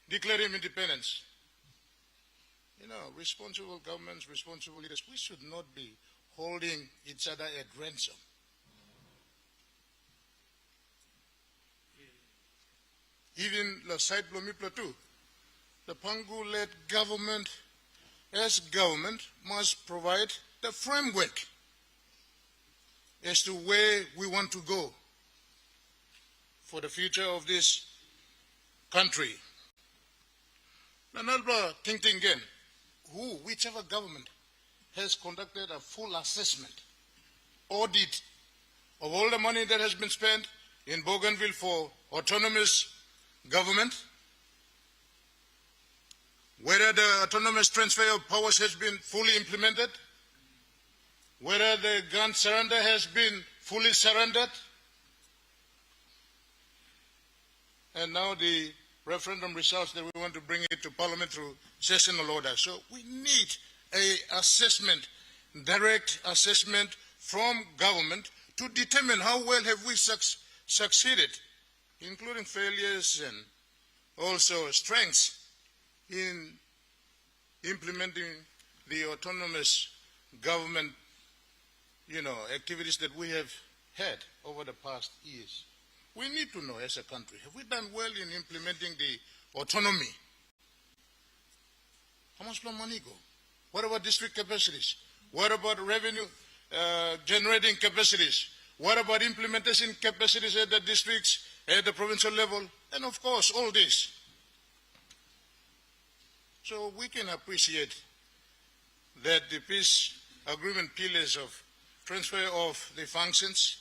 declare him independence. Responsible governments, responsible leaders, we should not be holding each other at ransom. Even the side Blomipla too, the Pangu-led government, as government, must provide the framework as to where we want to go for the future of this country. Nanalba Ting again, whichever government has conducted a full assessment, audit of all the money that has been spent in Bougainville for autonomous government, whether the autonomous transfer of powers has been fully implemented, whether the gun surrender has been fully surrendered, and now the referendum results that we want to bring it to Parliament through sessional order. So we need a assessment, direct assessment from government to determine how well have we succeeded, including failures and also strengths in implementing the autonomous government, activities that we have had over the past years. We need to know as a country, have we done well in implementing the autonomy? How much more money go? What about district capacities? What about revenue generating capacities? What about implementation capacities at the districts, at the provincial level? And of course, all this. So we can appreciate that the peace agreement pillars of transfer of the functions,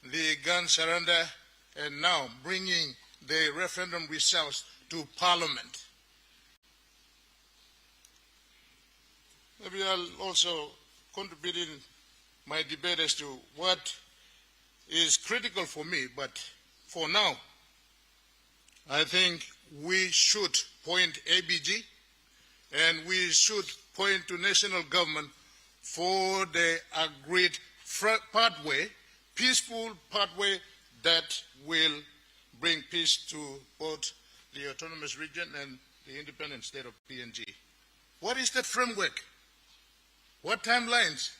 the gun surrender, and now bringing the referendum results to Parliament. Maybe I'll also contribute in my debate as to what is critical for me, but for now, I think we should point ABG and we should point to national government for the agreed pathway, peaceful pathway that will bring peace to both the autonomous region and the independent state of PNG. What is that framework? What timelines?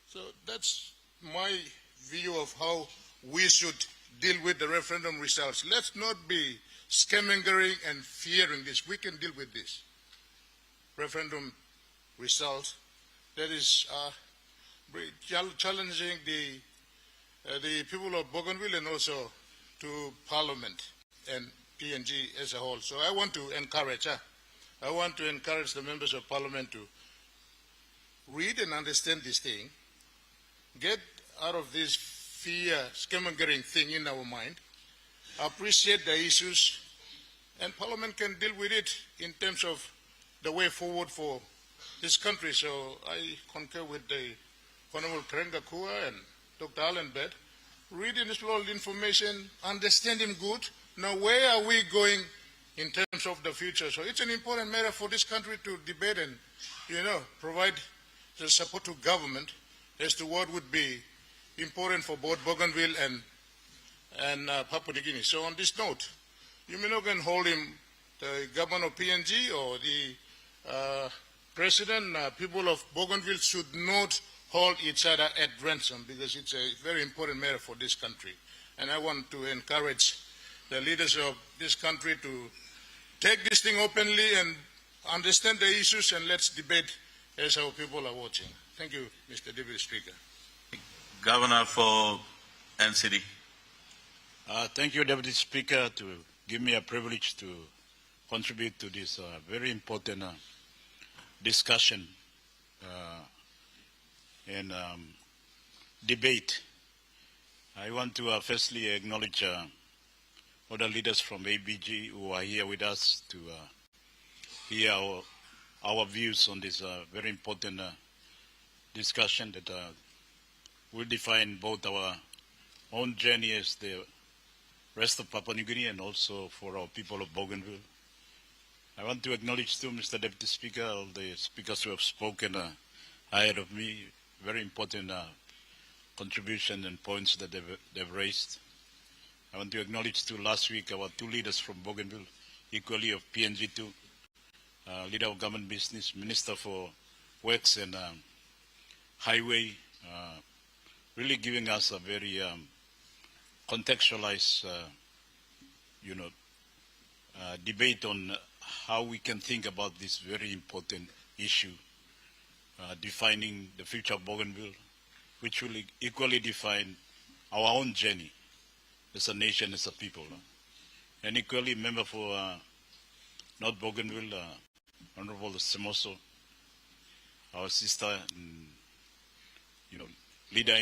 So that's my view of how we should deal with the referendum results. Let's not be scammongering and fearing this. We can deal with this. Referendum result that is challenging the people of Bougainville and also to Parliament and PNG as a whole. So I want to encourage the members of Parliament to read and understand this thing, get out of this fear, scammongering thing in our mind, appreciate the issues, and Parliament can deal with it in terms of the way forward for this country. So I concur with the Honorable Karenga Kua and Dr. Alan Bed. Read and explore the information, understand him good. Now where are we going in terms of the future? So it's an important matter for this country to debate and, provide the support to government as to what would be important for both Bougainville and Papua New Guinea. So on this note, you may not go and hold him, the government of PNG or the president, people of Bougainville should not hold each other at ransom because it's a very important matter for this country. And I want to encourage the leaders of this country to take this thing openly and understand the issues, and let's debate as our people are watching. Thank you, Mr. Deputy Speaker. Governor for NCD. Thank you, Deputy Speaker, to give me a privilege to contribute to this very important discussion and debate. I want to firstly acknowledge all the leaders from ABG who are here with us to hear our views on this very important discussion that will define both our own journey as the rest of Papua New Guinea and also for our people of Bougainville. I want to acknowledge too, Mr. Deputy Speaker, all the speakers who have spoken ahead of me, very important contribution and points that they've raised. I want to acknowledge too last week our two leaders from Bougainville, equally of PNG too, leader of government business, Minister for Works and Highway, really giving us a very contextualized, debate on how we can think about this very important issue, defining the future of Bougainville, which will equally define our own journey as a nation, as a people. And equally, member for North Bougainville, Honorable Semoso, our sister, leader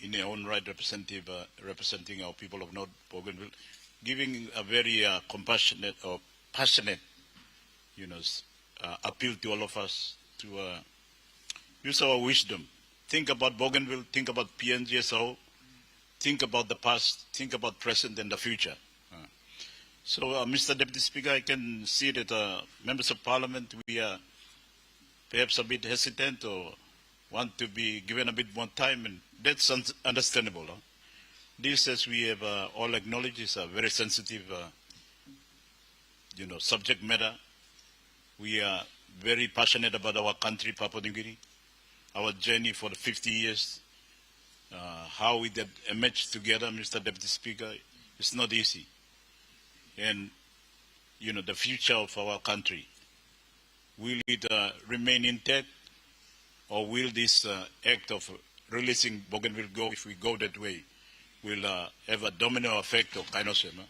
in her own right, representing our people of North Bougainville, giving a very compassionate or passionate, appeal to all of us to use our wisdom. Think about Bougainville, think about PNG as a whole, think about the past, think about present and the future. So, Mr. Deputy Speaker, I can see that members of Parliament, we are perhaps a bit hesitant or want to be given a bit more time, and that's understandable. This, as we have all acknowledged, is a very sensitive, subject matter. We are very passionate about our country, Papua New Guinea, our journey for the 50 years, how we did emerge together, Mr. Deputy Speaker. It's not easy. And, the future of our country, will it remain intact, or will this act of releasing Bougainville go, if we go that way, will have a domino effect of Kainosema?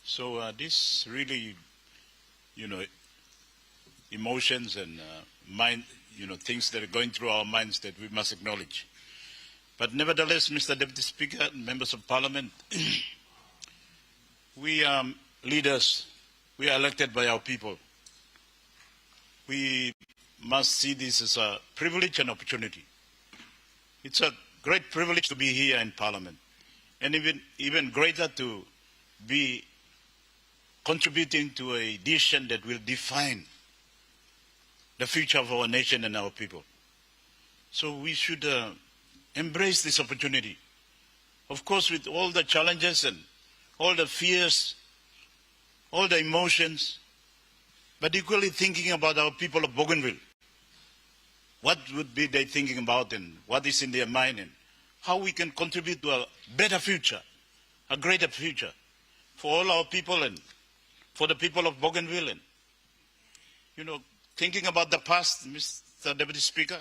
So this really, emotions and mind, things that are going through our minds that we must acknowledge. But nevertheless, Mr. Deputy Speaker, members of Parliament, we are leaders. We are elected by our people. We must see this as a privilege and opportunity. It's a great privilege to be here in Parliament, and even greater to be contributing to a decision that will define the future of our nation and our people. So we should embrace this opportunity. Of course, with all the challenges and all the fears, all the emotions, but equally thinking about our people of Bougainville. What would be they thinking about, and what is in their mind, and how we can contribute to a better future, a greater future for all our people and for the people of Bougainville. And, thinking about the past, Mr. Deputy Speaker,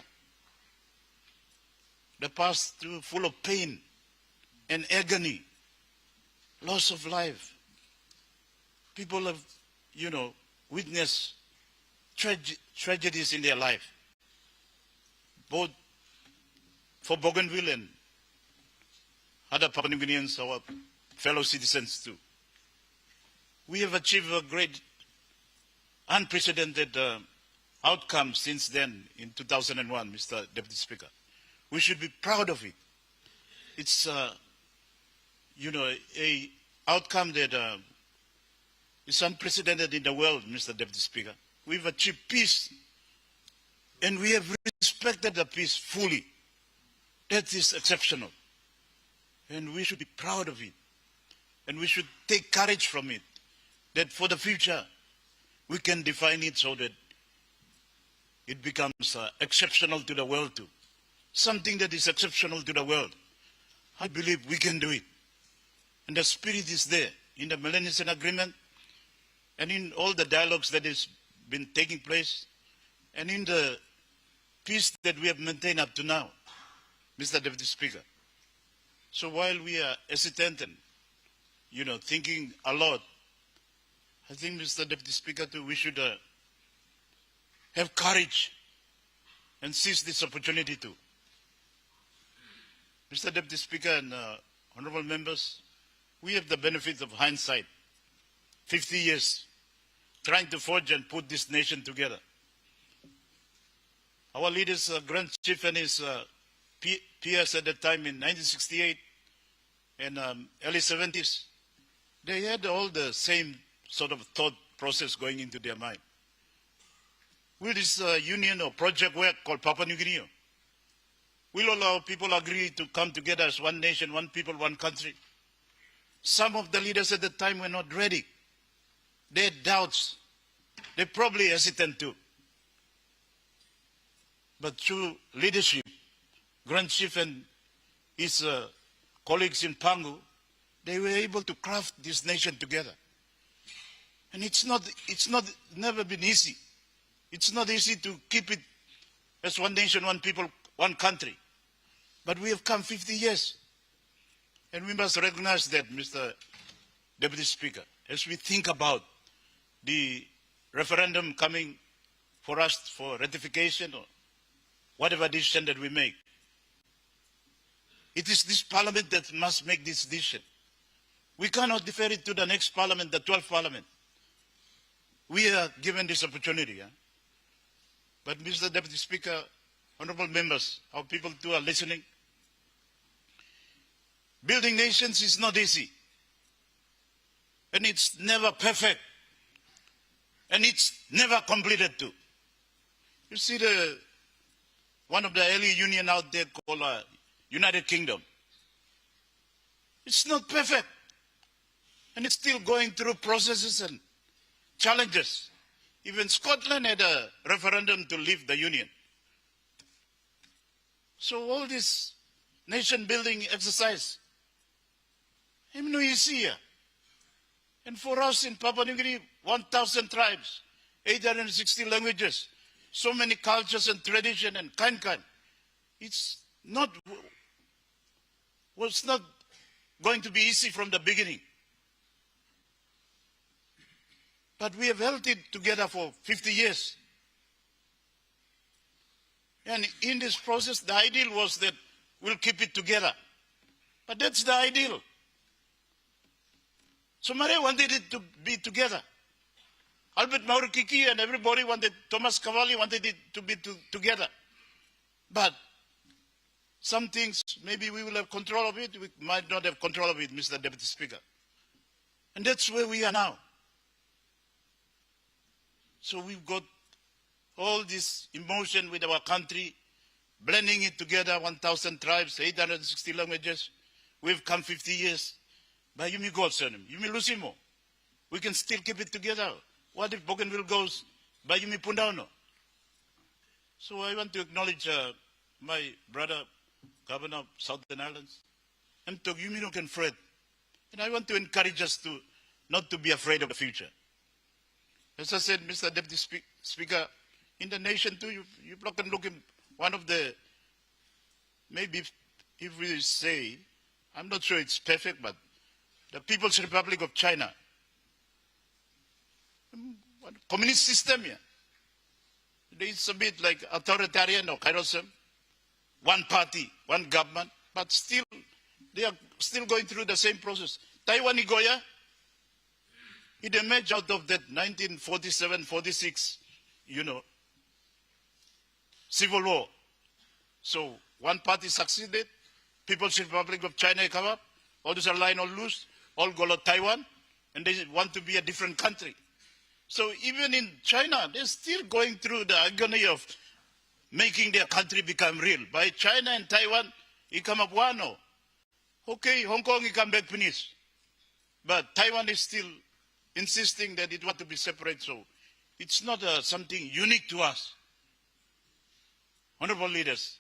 the past too full of pain and agony, loss of life. People have, witnessed tragedies in their life, both for Bougainville and other Papua New Guineans, our fellow citizens too. We have achieved a great, unprecedented outcome since then in 2001, Mr. Deputy Speaker. We should be proud of it. It's, a outcome that is unprecedented in the world, Mr. Deputy Speaker. We've achieved peace, and we have respected the peace fully. That is exceptional, and we should be proud of it, and we should take courage from it, that for the future, we can define it so that it becomes exceptional to the world too. Something that is exceptional to the world. I believe we can do it. And the spirit is there in the Melanesian Agreement, and in all the dialogues that has been taking place, and in the peace that we have maintained up to now, Mr. Deputy Speaker. So while we are hesitant and, thinking a lot, I think, Mr. Deputy Speaker, too, we should have courage and seize this opportunity too. Mr. Deputy Speaker and honorable members, we have the benefit of hindsight. 50 years trying to forge and put this nation together. Our leaders, Grand Chief and his peers at that time in 1968 and early 70s, they had all the same sort of thought process going into their mind. Will this union or project work called Papua New Guinea? Will all our people agree to come together as one nation, one people, one country? Some of the leaders at the time were not ready. They had doubts. They probably hesitant too. But through leadership, Grand Chief and his colleagues in Pangu, they were able to craft this nation together. And it's never been easy. It's not easy to keep it as one nation, one people, one country. But we have come 50 years. And we must recognize that, Mr. Deputy Speaker, as we think about the referendum coming for us for ratification or whatever decision that we make. It is this Parliament that must make this decision. We cannot defer it to the next parliament, the 12th parliament. We are given this opportunity. Yeah? But Mr. Deputy Speaker, honorable members, our people too are listening. Building nations is not easy. And it's never perfect. And it's never completed too. You see one of the early union out there called United Kingdom. It's not perfect. And it's still going through processes and challenges. Even Scotland had a referendum to leave the union. So all this nation building exercise, I'm no easy here. And for us in Papua New Guinea, 1,000 tribes, 860 languages, so many cultures and tradition and kind. Was not going to be easy from the beginning. But we have held it together for 50 years. And in this process, the ideal was that we'll keep it together. But that's the ideal. Somalia wanted it to be together. Albert Maurikiki and everybody wanted, Thomas Cavalli wanted it to be together. But some things, maybe we will have control of it, we might not have control of it, Mr. Deputy Speaker. And that's where we are now. So we've got all this emotion with our country, blending it together, 1,000 tribes, 860 languages. We've come 50 years. But you may go, you may lose him. We can still keep it together. What if Bougainville goes by Yumi Pundano? So I want to acknowledge my brother, Governor of Southern Islands, and to Yumi no can Fred. And I want to encourage us to not to be afraid of the future. As I said, Mr. Deputy Speaker, in the nation too, you can look at one of the, maybe if we say, I'm not sure it's perfect, but the People's Republic of China, communist system here. It's a bit like authoritarian or kairos, one party, one government, but still, they are still going through the same process. Taiwan Igoya, it emerged out of that 1947-46, civil war. So one party succeeded, People's Republic of China come up, all these are lying all loose, all go to Taiwan, and they want to be a different country. So even in China, they're still going through the agony of making their country become real. By China and Taiwan, it come up one. Okay, Hong Kong, it come back finished. But Taiwan is still insisting that it want to be separate. So it's not something unique to us. Honorable leaders,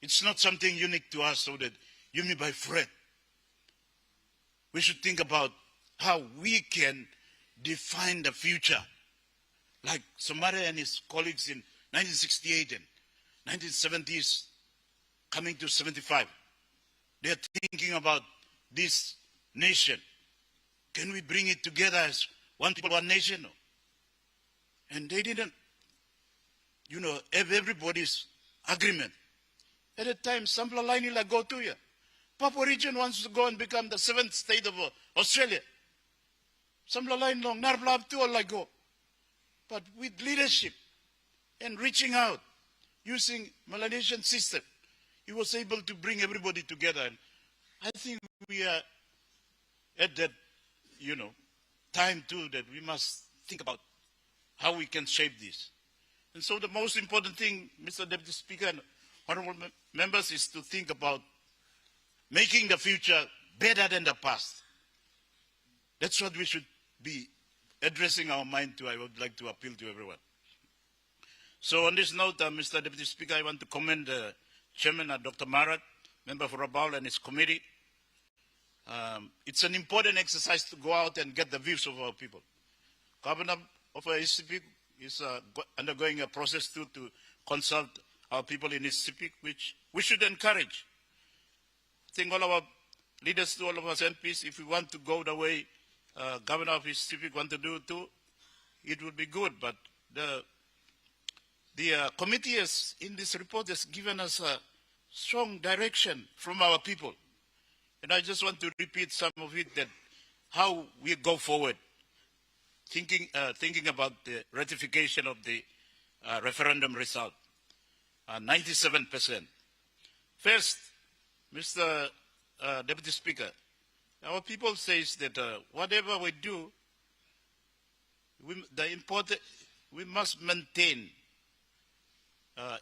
it's not something unique to us so that you may by Fred. We should think about how we can define the future. Like Somalia and his colleagues in 1968 and 1970s, coming to 75. They're thinking about this nation. Can we bring it together as one people, one nation? And they didn't, have everybody's agreement. At the time, Sampla Laini like go to you. Papua region wants to go and become the 7th state of Australia. Sampla Laini long, Narblab too like go. But with leadership and reaching out, using Melanesian system, he was able to bring everybody together. And I think we are at that, time too that we must think about how we can shape this. And so the most important thing, Mr. Deputy Speaker and honorable members, is to think about making the future better than the past. That's what we should be addressing our mind to. I would like to appeal to everyone. So on this note, Mr. Deputy Speaker, I want to commend the Chairman, Dr. Marat, member for Rabaul and his committee. It's an important exercise to go out and get the views of our people. Governor of SCP is undergoing a process to consult our people in SCP, which we should encourage. I think all our leaders, all of us MPs, if we want to go the way Governor of SCP want to do too, it would be good. But the committee has, in this report, has given us a strong direction from our people. And I just want to repeat some of it, that how we go forward, thinking about the ratification of the referendum result, 97%. First, Mr. Deputy Speaker, our people says that whatever we do, we must maintain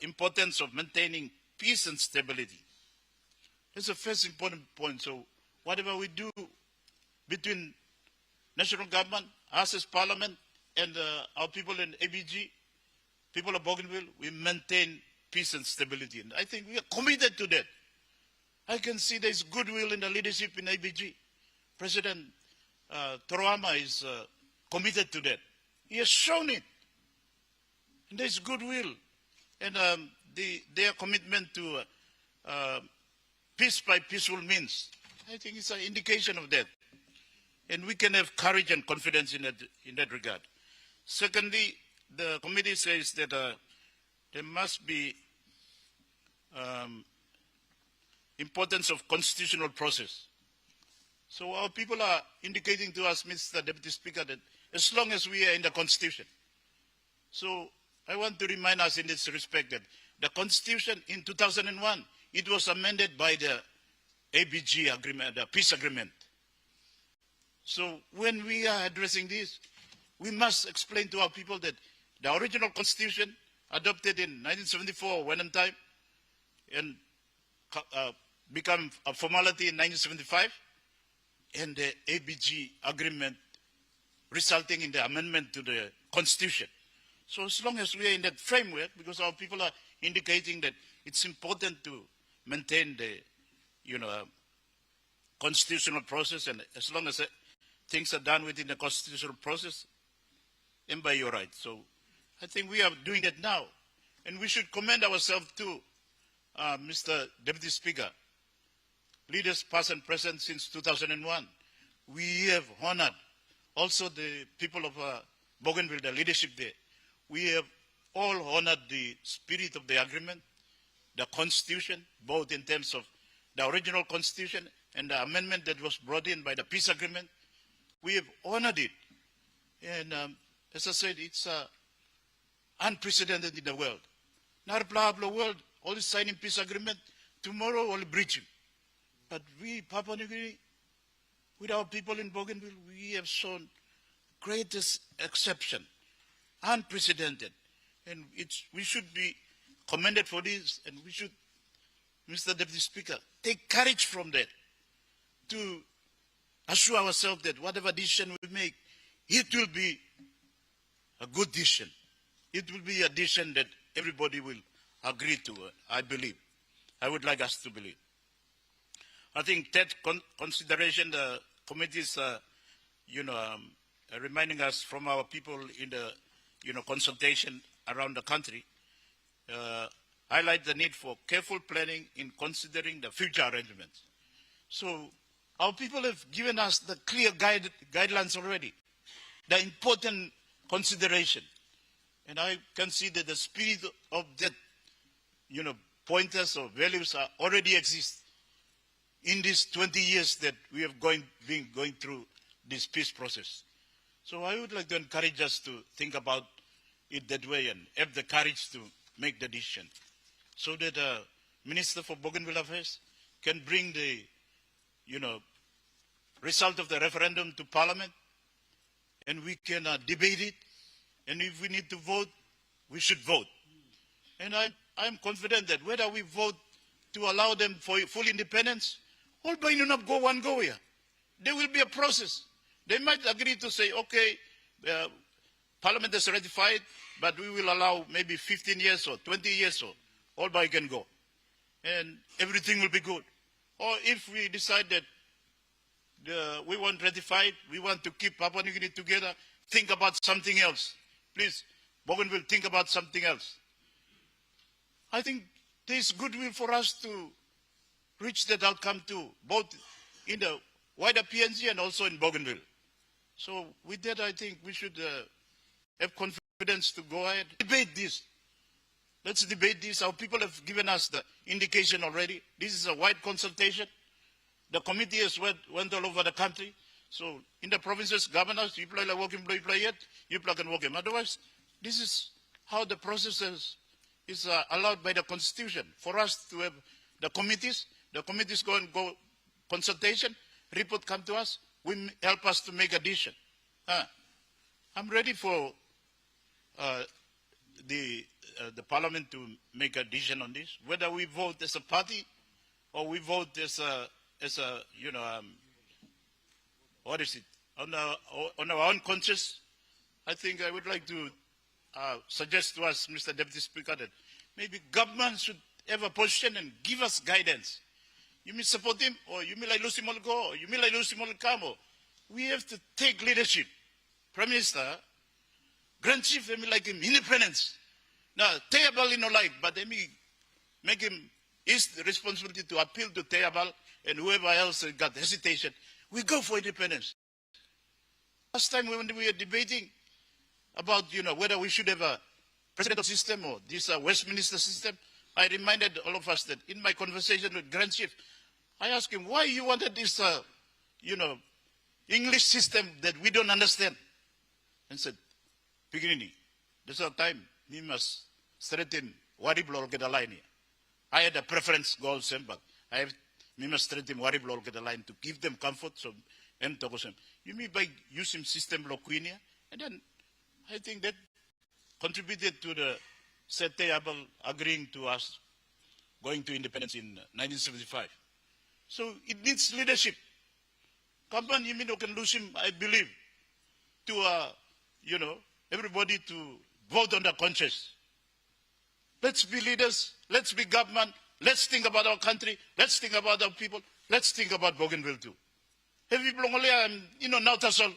importance of maintaining peace and stability. That's the first important point. So whatever we do between national government, us as parliament, and our people in ABG, people of Bougainville, we maintain peace and stability. And I think we are committed to that. I can see there's goodwill in the leadership in ABG. President Toroama is committed to that. He has shown it. And there's goodwill. And their commitment to peace by peaceful means, I think it's an indication of that. And we can have courage and confidence in that regard. Secondly, the committee says that there must be importance of constitutional process. So our people are indicating to us, Mr. Deputy Speaker, that as long as we are in the Constitution. So I want to remind us in this respect that the Constitution in 2001, it was amended by the ABG agreement, the peace agreement. So when we are addressing this, we must explain to our people that the original Constitution adopted in 1974 went on time and become a formality in 1975, and the ABG agreement resulting in the amendment to the Constitution. So as long as we are in that framework, because our people are indicating that it's important to maintain the, constitutional process, and as long as things are done within the constitutional process, and by your right. So I think we are doing it now, and we should commend ourselves too, Mr. Deputy Speaker. Leaders past and present since 2001, we have honored also the people of Bougainville, the leadership there. We have all honored the spirit of the agreement, the Constitution, both in terms of the original Constitution and the amendment that was brought in by the peace agreement. We have honored it. And as I said, it's unprecedented in the world. Narplablo world, all signing peace agreement, tomorrow all breaching. But we, Papua New Guinea, with our people in Bougainville, we have shown greatest exception, unprecedented. And we should be commended for this, and we should, Mr. Deputy Speaker, take courage from that to assure ourselves that whatever decision we make, it will be a good decision. It will be a decision that everybody will agree to, I believe. I would like us to believe. I think that consideration, the committee is, reminding us from our people in the, consultation around the country, highlight the need for careful planning in considering the future arrangements. So our people have given us the clear guidelines already, the important consideration. And I can see that the spirit of that, pointers or values are already exist in these 20 years that we have been going through this peace process. So I would like to encourage us to think about it that way and have the courage to make the decision, so that the Minister for Bougainville Affairs can bring the, result of the referendum to Parliament, and we can debate it. And if we need to vote, we should vote. And I'm confident that whether we vote to allow them for full independence, all by not go one go here, there will be a process. They might agree to say, okay, Parliament has ratified, but we will allow maybe 15 years or 20 years or all by can go. And everything will be good. Or if we decide that we want ratified, we want to keep Papua New Guinea together, think about something else. Please, Bougainville, think about something else. I think there is goodwill for us to reach that outcome too, both in the wider PNG and also in Bougainville. So with that, I think we should have confidence to go ahead, debate this. Let's debate this. Our people have given us the indication already. This is a wide consultation. The committees went all over the country. So in the provinces, governors, you play like working, you play it, you plug and work him. Otherwise, this is how the process is allowed by the Constitution. For us to have the committees go and go consultation, report come to us, help us to make a decision. I'm ready for the Parliament to make a decision on this, whether we vote as a party or we vote as a what is it, on our own conscience. I think I would like to suggest to us, Mr. Deputy Speaker, that maybe government should have a position and give us guidance. You may support him, or you may like lose him all go, or you may like lose him all come. We have to take leadership. Prime Minister, Grand Chief, they may like him independence. Now, Tayabal, no like, but they may make him his responsibility to appeal to Tayabal and whoever else got hesitation. We go for independence. Last time when we were debating about, whether we should have a presidential system or this Westminster system, I reminded all of us that in my conversation with Grand Chief, I asked him why you wanted this, English system that we don't understand. And said, Piginini, this is our time. We must straighten Wariblo get a line here. I had a preference goal same, but we must straighten Wariblo get a line to give them comfort. So, and Togosem. You mean by using system Loquinia? And then I think that contributed to the Setayable agreeing to us going to independence in 1975. So it needs leadership. Kampan Yimino can lose him, I believe, to, everybody to vote on the conscience. Let's be leaders. Let's be government. Let's think about our country. Let's think about our people. Let's think about Bougainville too. Heavy Blongolia and, Nautasol,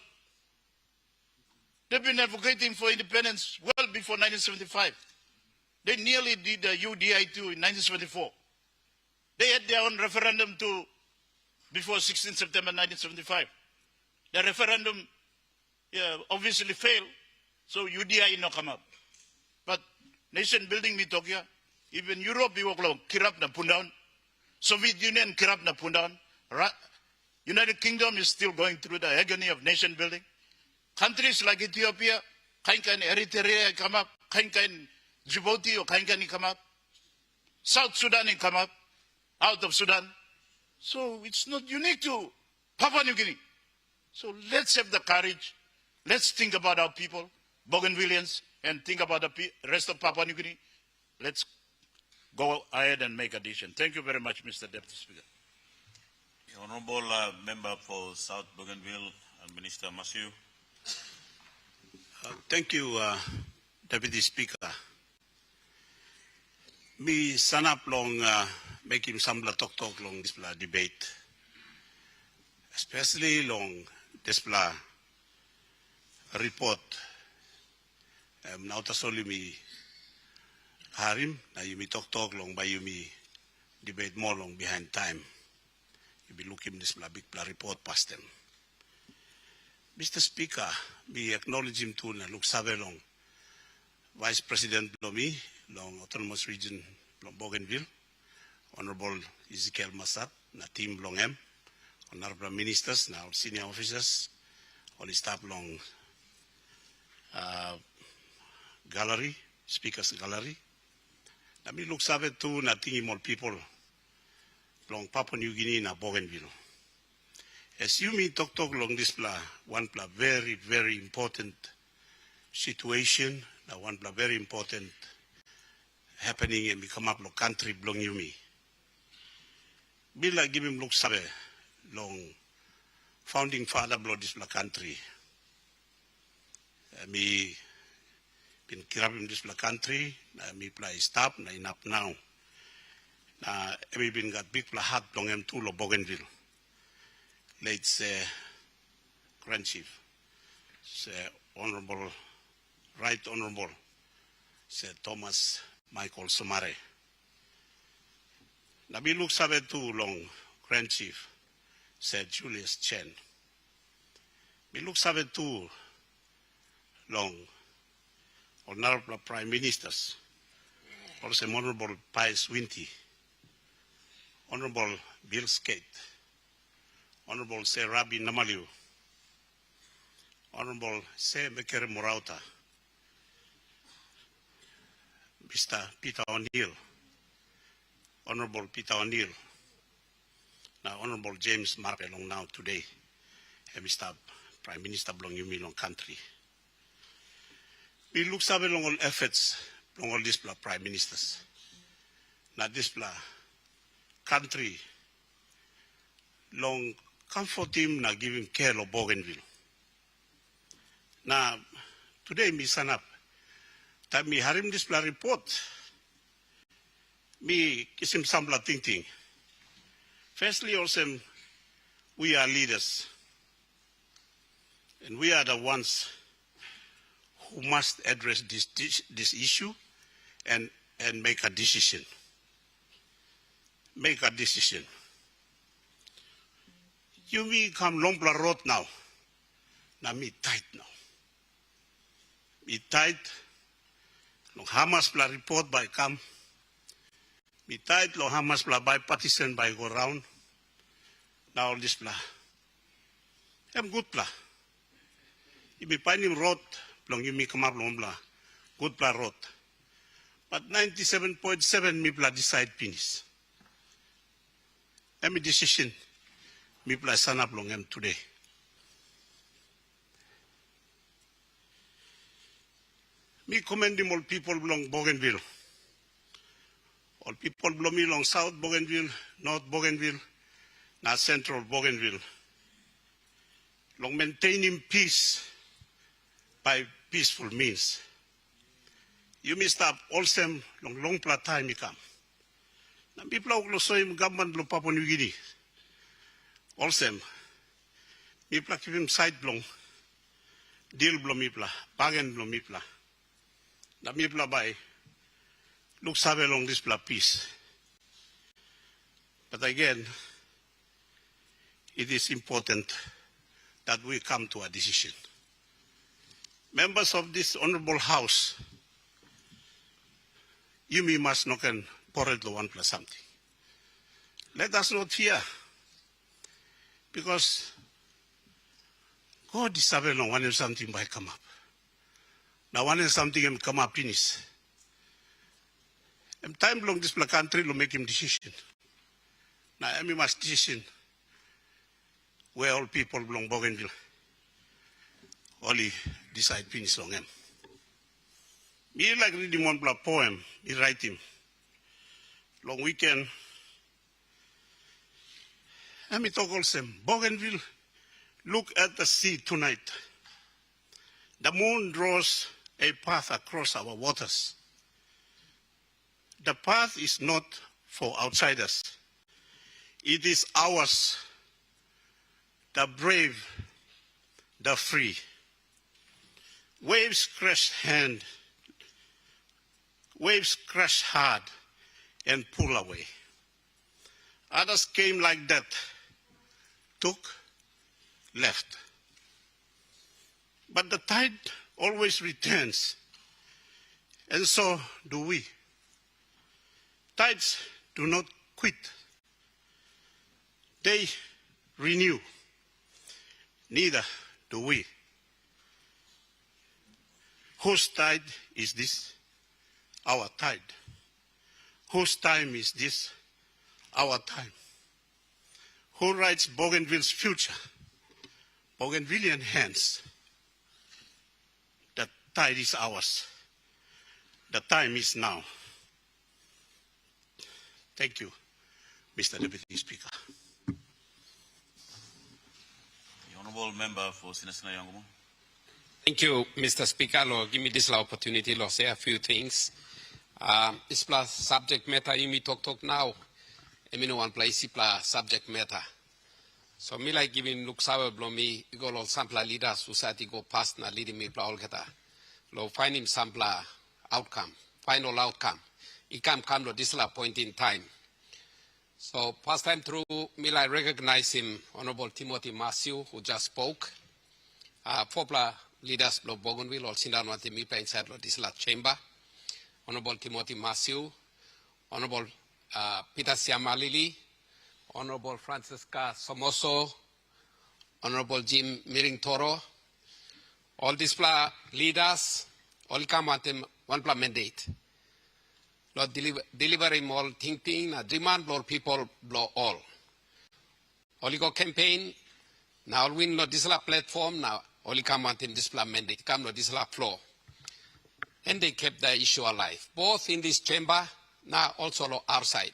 they've been advocating for independence well before 1975. They nearly did the UDI too in 1974. They had their own referendum too before 16 September 1975. The referendum obviously failed, so UDI no come up. But nation building me Tokyo, even Europe we work kirap na pundown, Soviet Union kirap na pundown, United Kingdom is still going through the agony of nation building. Countries like Ethiopia, kain Eritrea come up, kain Djibouti or kain come up, South Sudan come up, out of Sudan. So it's not unique to Papua New Guinea. So let's have the courage. Let's think about our people, Bougainvilleans, and think about the rest of Papua New Guinea. Let's go ahead and make a decision. Thank you very much, Mr. Deputy Speaker. The Honourable Member for South Bougainville, Minister Masiu. Thank you, Deputy Speaker. Me sanap long make him sambla talk long this debate, especially long this report. Now tasoli mi harim na you me talk long by you me debate more long behind time. You be looking this big report past them. Mr. Speaker, we acknowledge him too na look sabe long Vice President Blomi, long Autonomous Region long Bougainville, Honorable Ezekiel Masat, na team long M, Honorable Ministers, now senior officers, all the staff long gallery, speakers gallery. Na mi look sabe too na tingi more people long Papua New Guinea na Bougainville. As you me talk long this one very, very important situation, one very important happening and become up lo country belong you me. Bila give him look sabe long founding father blow this country. Me been kirab in this country, me play stop na enough now. Na me been got big heart long him to lo Bougainville. Late Grand Chief, Honorable, Right Honorable, Thomas Michael Somare. Nabi look sabe too long, Grand Chief, Julius Chen. Me look sabe too long, Honorable Prime Ministers, also Honorable Pius Winty, Honorable Bill Skate, Honorable Se Rabi Namaliu, Honorable Se Mekere Morauta, Mr. Peter O'Neill, Honorable Peter O'Neill, now Honorable James Marpe long now today, Mr. Prime Minister belong Yumi long country. We look sabe long all efforts long all this Prime Ministers. Now this country long comfort him na giving care of Bougainville. Now today me stand up. That me harim this report. Me kisim sambla thinking. Firstly, also we are leaders. And we are the ones who must address this issue and make a decision. Make a decision. You me come Lompla Road now. Now me tight now. Me tight. Long Hamas pla report by come. Me tight long Hamas pla by partisan by go round. Now this pla. I'm good pla. You me find him road, long you me come up long pla. Good pla road. But 97.7 me pla decide finish. Any decision me pla stand up long him today. Me commending all people belong Bougainville. All people belong me along South Bougainville, North Bougainville, now Central Bougainville. Long maintaining peace by peaceful means. You may stop also long time you come. Now people also in government lo Papua New Guinea. Also, people keep him side long. Deal blo mipla, bargain blo mipla. Na mipla by look sabe along this peace. But again, it is important that we come to a decision. Members of this honorable house, you must not can pour it one plus something. Let us not fear, because God is saving no one something by come up. Now one something him come up finish. And time long this country will make him decision. Now I must decision where all people belong Bougainville. Only decide finish long him. Me like reading one poem, he write him. Long weekend. And me talk also, Bougainville, look at the sea tonight. The moon draws a path across our waters. The path is not for outsiders. It is ours, the brave, the free. Waves crash hard and pull away. Others came like that, took, left. But the tide always returns, and so do we. Tides do not quit. They renew. Neither do we. Whose tide is this? Our tide. Whose time is this? Our time. Who writes Bougainville's future? Bougainvillean hands. The tide is ours. The time is now. Thank you, Mr. Deputy Speaker. The Honourable Member for Sinasina Yangomo. Thank you, Mr. Speaker. Lord, give me this opportunity to say a few things. This plus subject matter, you me talk now. I mean, one place, plus subject matter. So, me like giving look sour blow me, you go all sample leader society go past na leading me blah all geta. Lo find him sample outcome, final outcome. It come to this point in time. So, past time through, me like recognize him, Honorable Timothy Matthew, who just spoke. Four leaders of Bougainville, all seen down what me inside this chamber. Honorable Timothy Matthew, Honorable Peter Siamalili, Honorable Francisca Somoso, Honorable Jim Miring Toro, all these leaders, all come at one mandate. Lord, deliver him all thinking, demand Lord people blow all. Only go campaign, now win no this platform, now only come at him this mandate, come no this floor. And they kept the issue alive, both in this chamber, now also outside.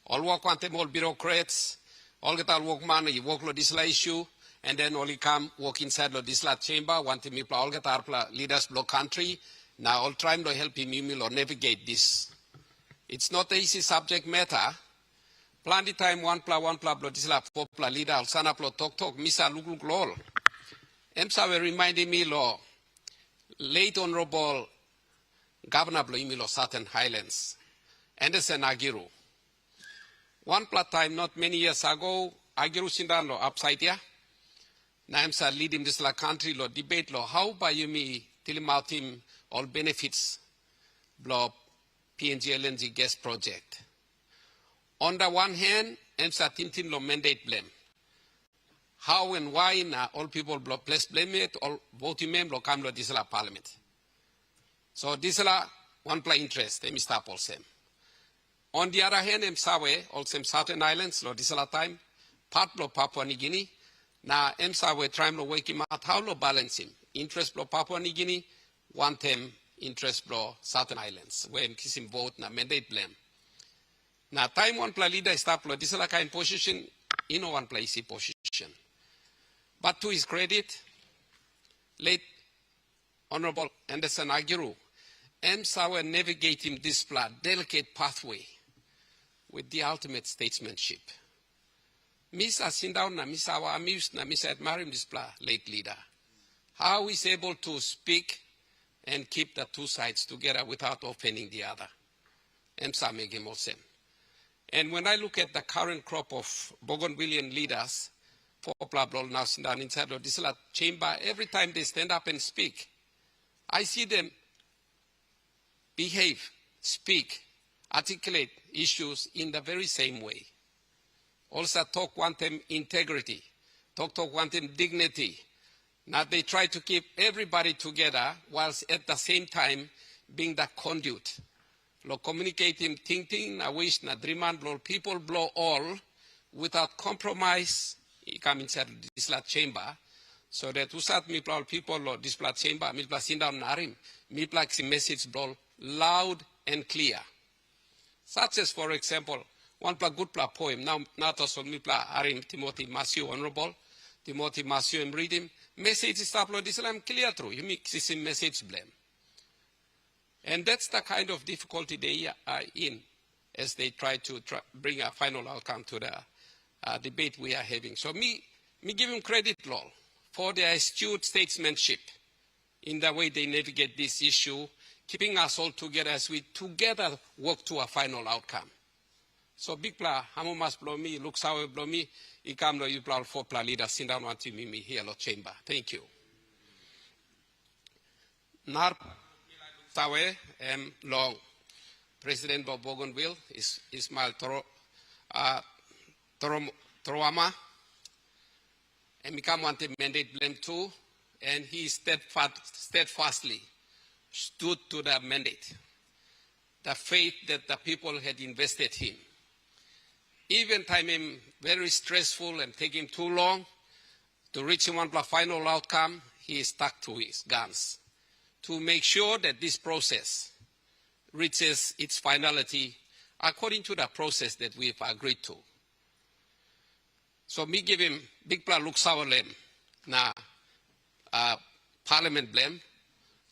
All work want them all bureaucrats, all get all work man, you work on this issue, and then only come work inside of this chamber, want me all get our leaders block country, now all trying to help him or navigate this. It's not an easy subject matter. Plan the time one blow this four leader, al sana talk, misa lugul lol. EMSA were reminding me law, late Honorable Governor Bloimilo Southern Highlands, Anderson Agiru. One time, not many years ago, Agiru Sindan lo upside here. Naimsa leading this country lo debate lo how by you me tilimautim all benefits blow PNG LNG gas project. On the one hand, EMSA tintin lo mandate blame. How and why na all people blow place blame it, all voting mem lo come lo disla parliament. So disla one play interest, they stop all same. On the other hand, EMSA all same Southern Islands lo disla time, part lo Papua New Guinea. Na EMSA we trying to wake him out, how lo balance him. Interest blow Papua New Guinea, one time interest blow Southern Islands, where him kiss him vote na mandate blame. Na time one play leader stop lo disla kind position, in one place position. But to his credit, late Honorable Anderson Agiru, EMSA were navigating this delicate pathway with the ultimate statesmanship. Miss Asindaw na Miss Awa amused na Miss admire this late leader. How is able to speak and keep the two sides together without offending the other. EMSA make him all same. And when I look at the current crop of Bougainvillean leaders, now inside of this chamber, every time they stand up and speak, I see them behave, speak, articulate issues in the very same way. Also talk one them integrity, talk one them dignity. Now they try to keep everybody together whilst at the same time being the conduit. Lo communicating thinking, na wish, na dreaman, blow people blow all without compromise. He come inside this chamber, so that usat me people lo this chamber, me sinda narim, me message blow loud and clear. Such as, for example, one good poem. Now also me arim Timothy Masio Honorable Timothy Masio and read him. Message is upload Islam clear through. You make this message blame. And that's the kind of difficulty they are in as they try to bring a final outcome to the debate we are having. So me give him credit, Lol, for their astute statesmanship in the way they navigate this issue, keeping us all together as we together work to a final outcome. So big pla, hamu mas blow me, look sour blow me, ikam lo you pla for pla leader, sit down to me here lo chamber. Thank you. Nar Tawe long President of Bougainville is Ismail Toroma, and become one mandate blame too, and he steadfastly stood to the mandate, the faith that the people had invested in. Even time him very stressful and taking too long to reach one final outcome, he stuck to his guns to make sure that this process reaches its finality according to the process that we've agreed to. So me give him big plan look sour lem na parliament blame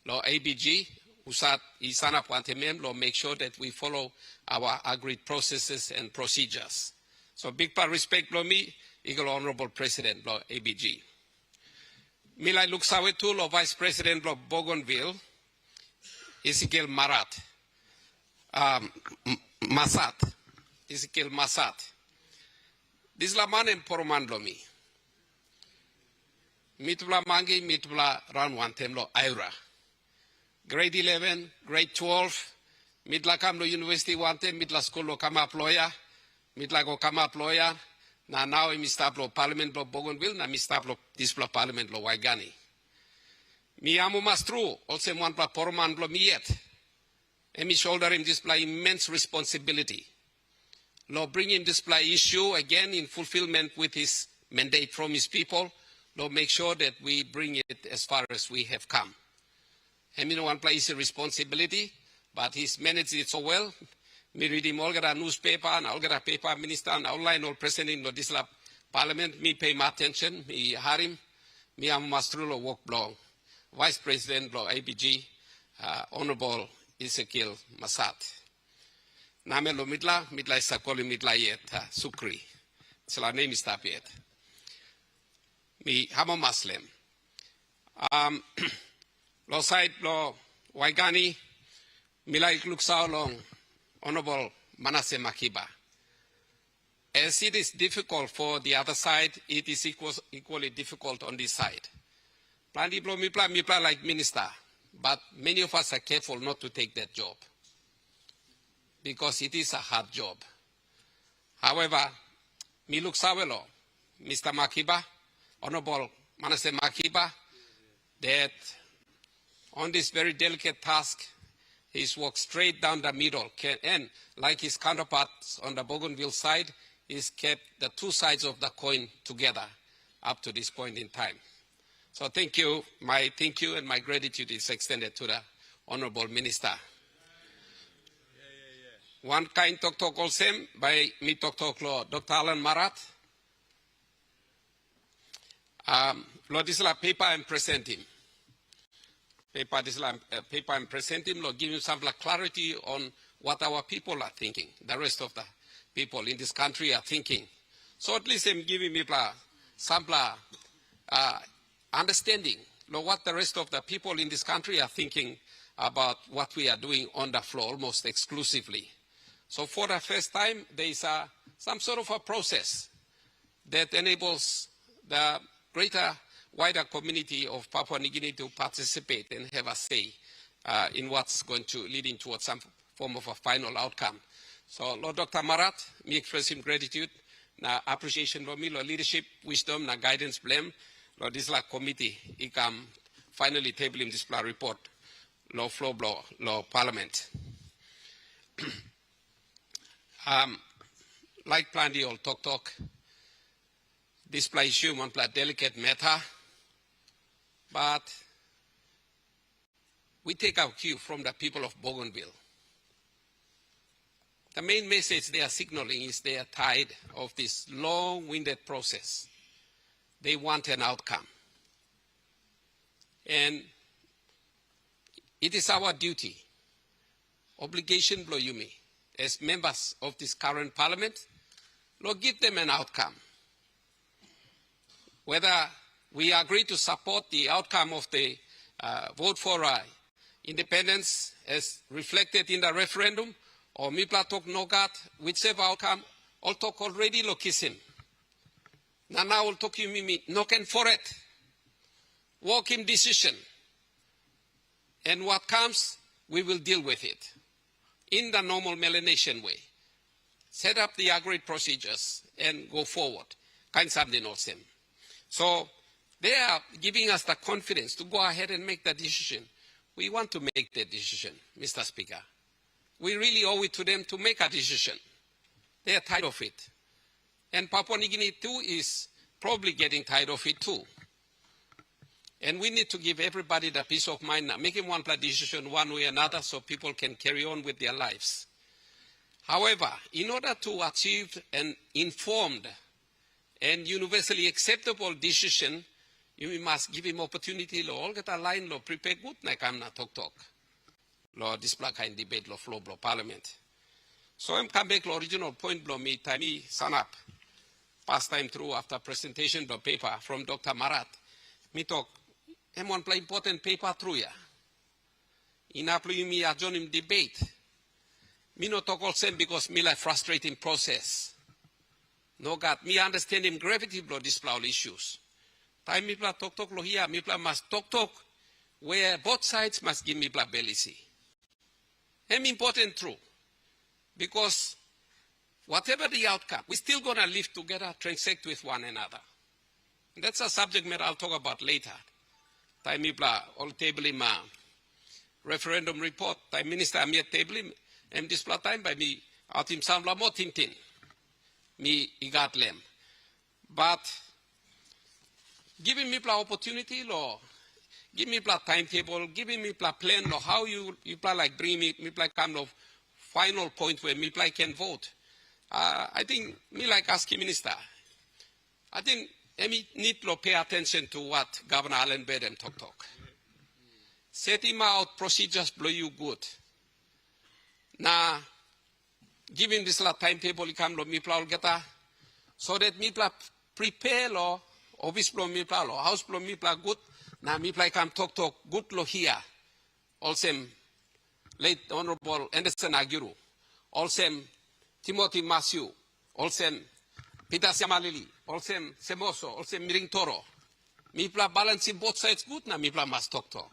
lo ABG usat isana mem lo make sure that we follow our agreed processes and procedures. So big plan respect lo me eagle honorable president lo ABG. Milai look sour to lo vice president lo Bougainville Ezekiel Marat Masat Ezekiel Masat. This la man en poromando mi. Mitula mangi, mitula round one temlo Ira. Grade 11, grade 12, mitla kamlo university one tem, mitla school lo kama ploya, mitla go kama ploya, now mi staplo parliament lo Bougainville na mi staplo displo parliament lo Waigani. Mi amo mastru also one pla porman lo miet. And mi shoulder him display immense responsibility. Lo bring him display issue again in fulfillment with his mandate from his people. Lo make sure that we bring it as far as we have come. And mi no one place a responsibility, but he's managed it so well. Mi read him all the newspaper, na all the paper minister, na online all president lo disla parliament. Mi pay my attention. Mi harim. Mi amo mastru lo work blong. Vice President lo ABG, Honorable Ezekiel Masat. Name lo midla isa koli midla yet, Sukri. Sila name is tapiet. Mi hamo Muslim. Lo side lo Waigani, milai luksao long Honorable Manasseh Makiba. As it is difficult for the other side, it is equally difficult on this side. Plandi blo mi pla like minister, but many of us are careful not to take that job because it is a hard job. However, mi look sawelo, Mr. Makiba, Honorable Manasseh Makiba, that on this very delicate task, he's walked straight down the middle, and like his counterparts on the Bougainville side, he's kept the two sides of the coin together up to this point in time. So thank you. My thank you and my gratitude is extended to the Honorable Minister. One kind talk also by me talk lo Dr. Alan Marat. Lo disla paper and present him. Paper and present him. Lo give him some clarity on what our people are thinking. The rest of the people in this country are thinking. So at least I'm giving me some understanding what the rest of the people in this country are thinking about what we are doing on the floor almost exclusively. So for the first time, there is some sort of a process that enables the greater, wider community of Papua New Guinea to participate and have a say in what's going to lead towards some form of a final outcome. So Lord Dr. Marat, me express him gratitude, na appreciation for me, lo leadership, wisdom, na guidance, blame, lo this committee, ikam finally table him this report, lo flow blow, lo parliament. Like Plandi all talk, this issue one delicate matter, but we take our cue from the people of Bougainville. The main message they are signaling is they are tired of this long-winded process. They want an outcome. And it is our duty, obligation, Bloyumi, as members of this current parliament, to give them an outcome. Whether we agree to support the outcome of the vote for independence as reflected in the referendum, or Mipla Tok Nogat, whichever outcome, all talk already lo kisim. Now will talk you mimi, noken for it. Walk in decision. And what comes, we will deal with it in the normal Melanesian way. Set up the agreed procedures and go forward. So they are giving us the confidence to go ahead and make the decision. We want to make the decision, Mr. Speaker. We really owe it to them to make a decision. They are tired of it. And Papua New Guinea too is probably getting tired of it too. And we need to give everybody the peace of mind now, making one decision one way or another so people can carry on with their lives. However, in order to achieve an informed and universally acceptable decision, you must give him opportunity to all get a line, to prepare good, like I'm not talk. Lo display kind debate, lo flow, lo parliament. So I'm come back to original point, lo me time sun up. Past time through after presentation, the paper from Dr. Marat. Me talk, I'm one play important paper through ya. In apply me adjourn him debate. Me no talk all same because me like frustrating process. No God, me understand him gravity blow display issues. Time me talk lo here, me must talk where both sides must give me belly see. I'm important true. Because whatever the outcome, we're still going to live together, transact with one another. And that's a subject matter I'll talk about later. Time ibla all table ma referendum report. Time minister mi table em display time by me outim samla mo tintin mi igat lem. But giving me pla opportunity lo, give me pla timetable, giving me pla plan lo how you pla like bring me pla kind of final point where me pla can vote. I think me like asking minister. I think we need to pay attention to what Governor Allen Beden talk. Setting out procedures blow you good. Now, giving this timetable, you come to me pla geta, so that me pla prepare lo, office pla me pla lo, house pla me pla good. Now me pla come talk good lo here. Also, late Honorable Anderson Agiru, also Timothy Matthew, also Peter Siamalili, also Semoso, also Miring Toro. Mipla balancing both sides good na Mipla must talk.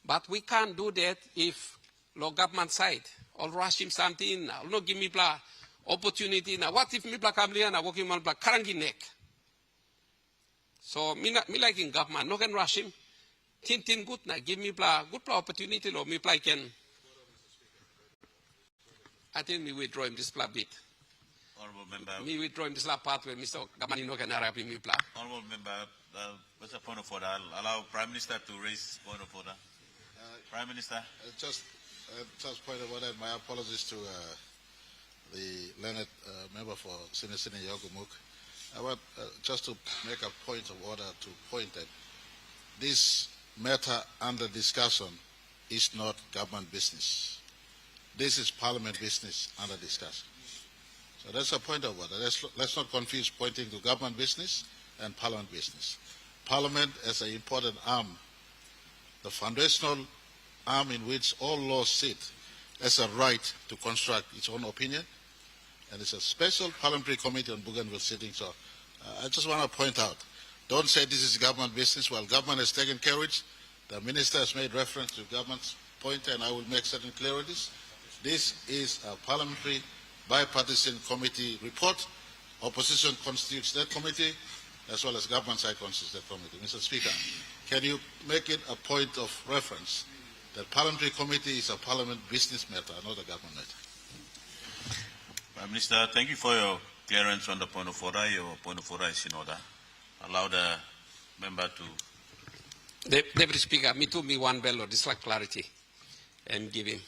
But we can't do that if the government side or rush him something now. No give Mipla opportunity now. What if Mipla Kamlia na working on Karangi neck? So me like in government, no can rush him. Tin good na give Mipla good opportunity lo Mipla can. I think we withdraw him this bit. Honorable Member. Me withdraw him this part where Mr. Gamanino can arrive in Mipla. Honorable Member, what's the point of order? I'll allow Prime Minister to raise point of order. Prime Minister. Just point of order. My apologies to the learned member for Sinisini Yogumuk. I want just to make a point of order to point that this matter under discussion is not government business. This is Parliament business under discussion. So that's a point of order. Let's not confuse pointing to government business and Parliament business. Parliament as an important arm, the foundational arm in which all laws sit, has a right to construct its own opinion, and it's a special parliamentary committee on Bougainville sitting. So I just want to point out, don't say this is government business. While government has taken care of it, the minister has made reference to government's point, and I will make certain clarities. This is a parliamentary bipartisan committee report. Opposition constitutes that committee, as well as government side constitutes that committee. Mr. Speaker, can you make it a point of reference that parliamentary committee is a parliament business matter, not a government matter? Prime Minister, thank you for your clearance on the point of order. Your point of order is in order. Allow the member to. Deputy Speaker, me too, me one bell or this like clarity and give him.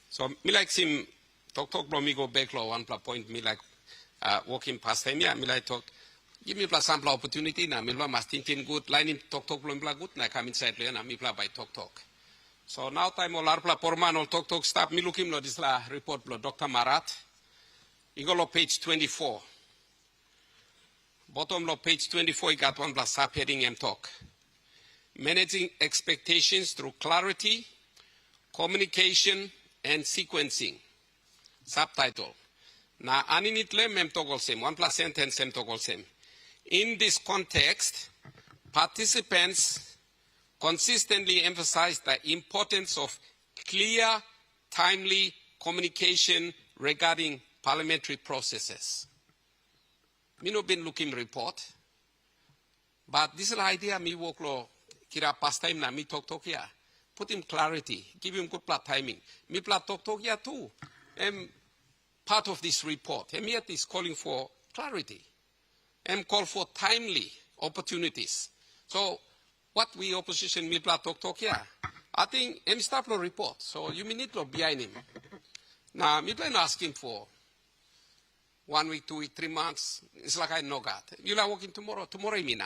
So me like him talk me go back law one point me like walking past him, yeah, me like talk. Give me plus sample opportunity na me must think good line him talk good na come inside na me by talk. So now time all arpla porman all talk stop me look him lo this la report lo Dr. Marat. Igolo page 24. Bottom lo page 24 you got one plus subheading and talk. Managing expectations through clarity, communication and sequencing. Subtitle. Na aninitle mem togol sem, one plus sentence sem togol sem. In this context, participants consistently emphasize the importance of clear, timely communication regarding parliamentary processes. Me no been looking report, but this is the idea me work lo kira past time na me talk here. Put him clarity, give him good plot timing. Me plot talk here too. Part of this report, yet is calling for clarity. Call for timely opportunities. So what we opposition me plot talk here? I think start no report. So you need to behind him. Now me plan asking for 1 week, 2 weeks, 3 months. It's like I know God. You are working tomorrow. Tomorrow I mean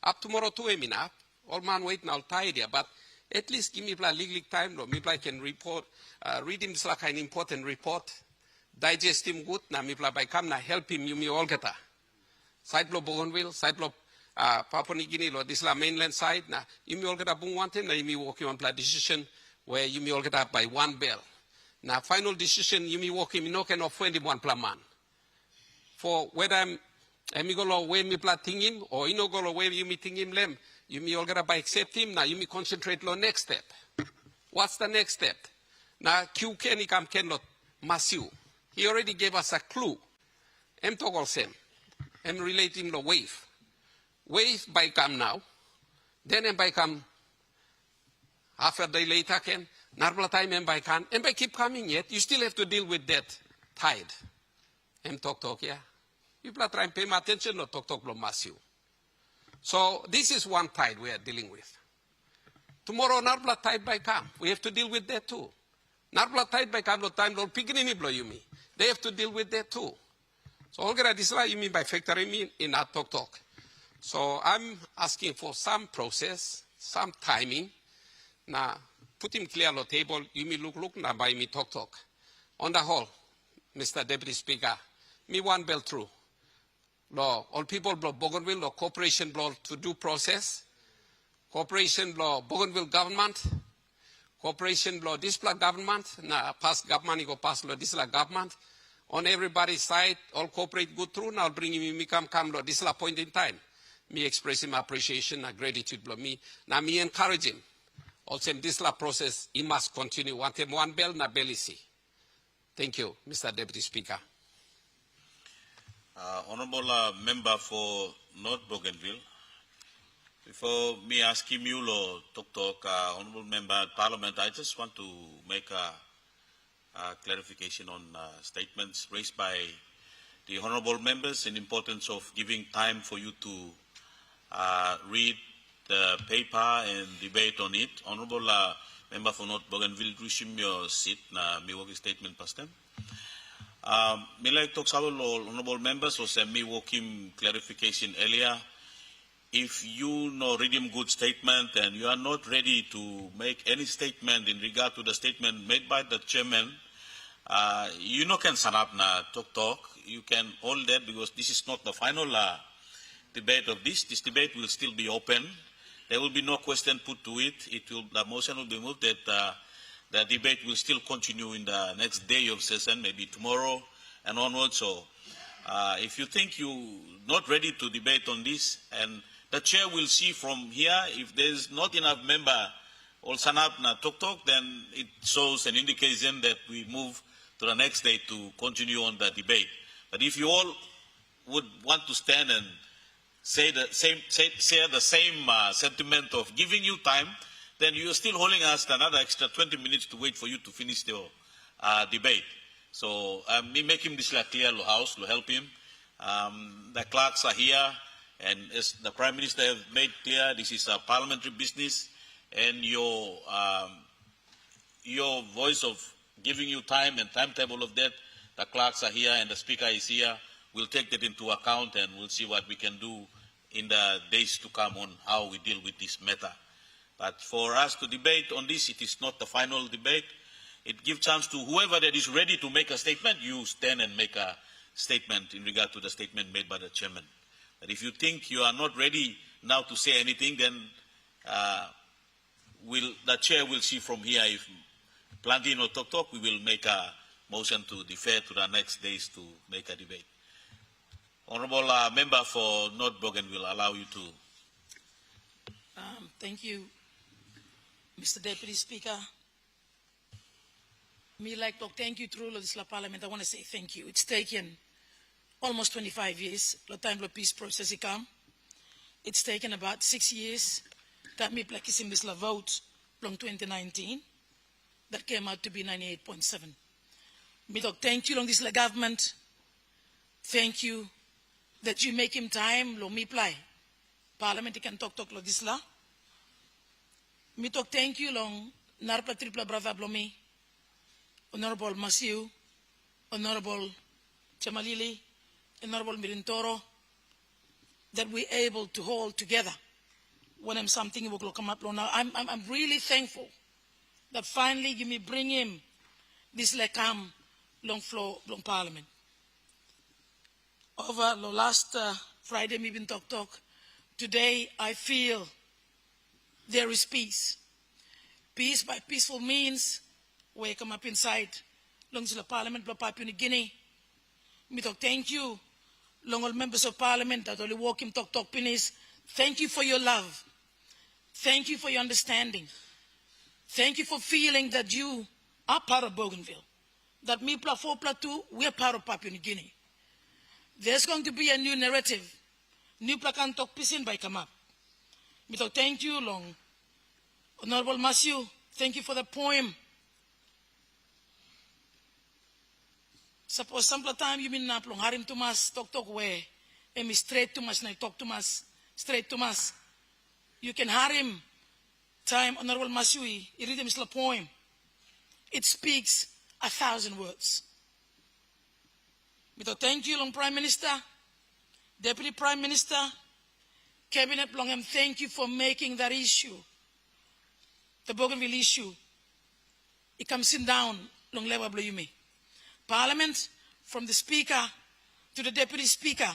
up tomorrow too I mean up. All man wait now tired here, but at least give me legal time. No, me can report. Read him like an important report. Digest him good. Na me by come na help him. You me all get side lo Bougainville, side lo Papua New Guinea lo this la mainland side. Na you me all get bung one time. Na you me working on decision where you me all get up by one bell. Na final decision you me working. No can offend him one man. For whether I'm go way me platting him or you know go way you meeting him lem. You me all get by accept him, now you me concentrate on next step. What's the next step? Now Q can he come cannot massive. He already gave us a clue talk all same. I'm relating the wave. Wave by come now. Then by come half a day later can. Normal time and by can. And by keep coming yet, you still have to deal with that tide. Talk, yeah. People are trying to pay my attention, not talk massive. So this is one tide we are dealing with. Tomorrow, Narbla tide by come. We have to deal with that too. Narbla tide by come, no time, no picking blow you me. They have to deal with that too. So already this is what you mean by factoring me in our talk. So I'm asking for some process, some timing. Now, put him clear on the table. You me look, now by me talk. On the whole, Mr. Deputy Speaker, me one bell through. Law, all people blow Bougainville, law cooperation blow to do process. Cooperation law Bougainville government. Cooperation law display government. Now past government, you go past law display government. On everybody's side, all cooperate good through. Now bring me come law display point in time. Me expressing my appreciation and gratitude blow me. Now me encourage him. Also in this process, he must continue. Want him one bell, na belisi. Thank you, Mr. Deputy Speaker. Honorable Member for North Bougainville, before me asking you to talk, Honorable Member Parliament, I just want to make a clarification on statements raised by the Honorable Members in importance of giving time for you to read the paper and debate on it. Honorable Member for North Bougainville, resume your seat na mi working statement past them. Me like talk sa honorable members was me working clarification earlier. If you know read him good statement and you are not ready to make any statement in regard to the statement made by the chairman, you know can stand up na talk. You can hold that because this is not the final debate of this. This debate will still be open. There will be no question put to it. The motion will be moved that the debate will still continue in the next day of session, maybe tomorrow and onwards. So if you think you're not ready to debate on this, and the chair will see from here, if there's not enough member or sanap na talk, then it shows an indication that we move to the next day to continue on the debate. But if you all would want to stand and say the same sentiment of giving you time, then you're still holding us another extra 20 minutes to wait for you to finish your debate. So me make him this clear, House, to help him. The clerks are here, and as the Prime Minister have made clear, this is a parliamentary business, and your voice of giving you time and timetable of that, the clerks are here and the Speaker is here. We'll take that into account and we'll see what we can do in the days to come on how we deal with this matter. But for us to debate on this, it is not the final debate. It gives chance to whoever that is ready to make a statement, you stand and make a statement in regard to the statement made by the chairman. But if you think you are not ready now to say anything, then the chair will see from here if planting or talk, we will make a motion to defer to the next days to make a debate. Honorable Member for North Bougainville, will allow you to. Thank you, Mr. Deputy Speaker. Me like to thank you through this Parliament. I want to say thank you. It's taken almost 25 years. The time the peace process has come. It's taken about 6 years that me practicing this vote from 2019 that came out to be 98.7. Me talk thank you long this government. Thank you that you make him time lo me play. Parliament can talk lo this la. Me talk thank you long narpa tripla brava blomi. Honorable Masiu, Honorable Chamalili, Honorable Mirintoro, that we're able to hold together when I'm something will come up now. I'm really thankful that finally you may bring him this lekam long floor long Parliament. Over the last Friday we've been talk. Today I feel there is peace. Peace by peaceful means. We come up inside long the Parliament of Papua New Guinea. Me talk thank you, long all members of Parliament that only walk him talk pinis. Thank you for your love. Thank you for your understanding. Thank you for feeling that you are part of Bougainville. That me pla 4 pla 2, we are part of Papua New Guinea. There's going to be a new narrative. New plakan talk pisin by come up. Me talk thank you long. Honorable Matthew, thank you for the poem. Suppose some time you mean long harim tumas talk where and me straight to mas na talk to mas straight to mas. You can harim time Honorable Matthew. You read him poem. It speaks 1,000 words. Me talk thank you long Prime Minister, Deputy Prime Minister, Cabinet long thank you for making that issue. The Bougainville issue, it comes in down long level below you me. Parliament, from the Speaker to the Deputy Speaker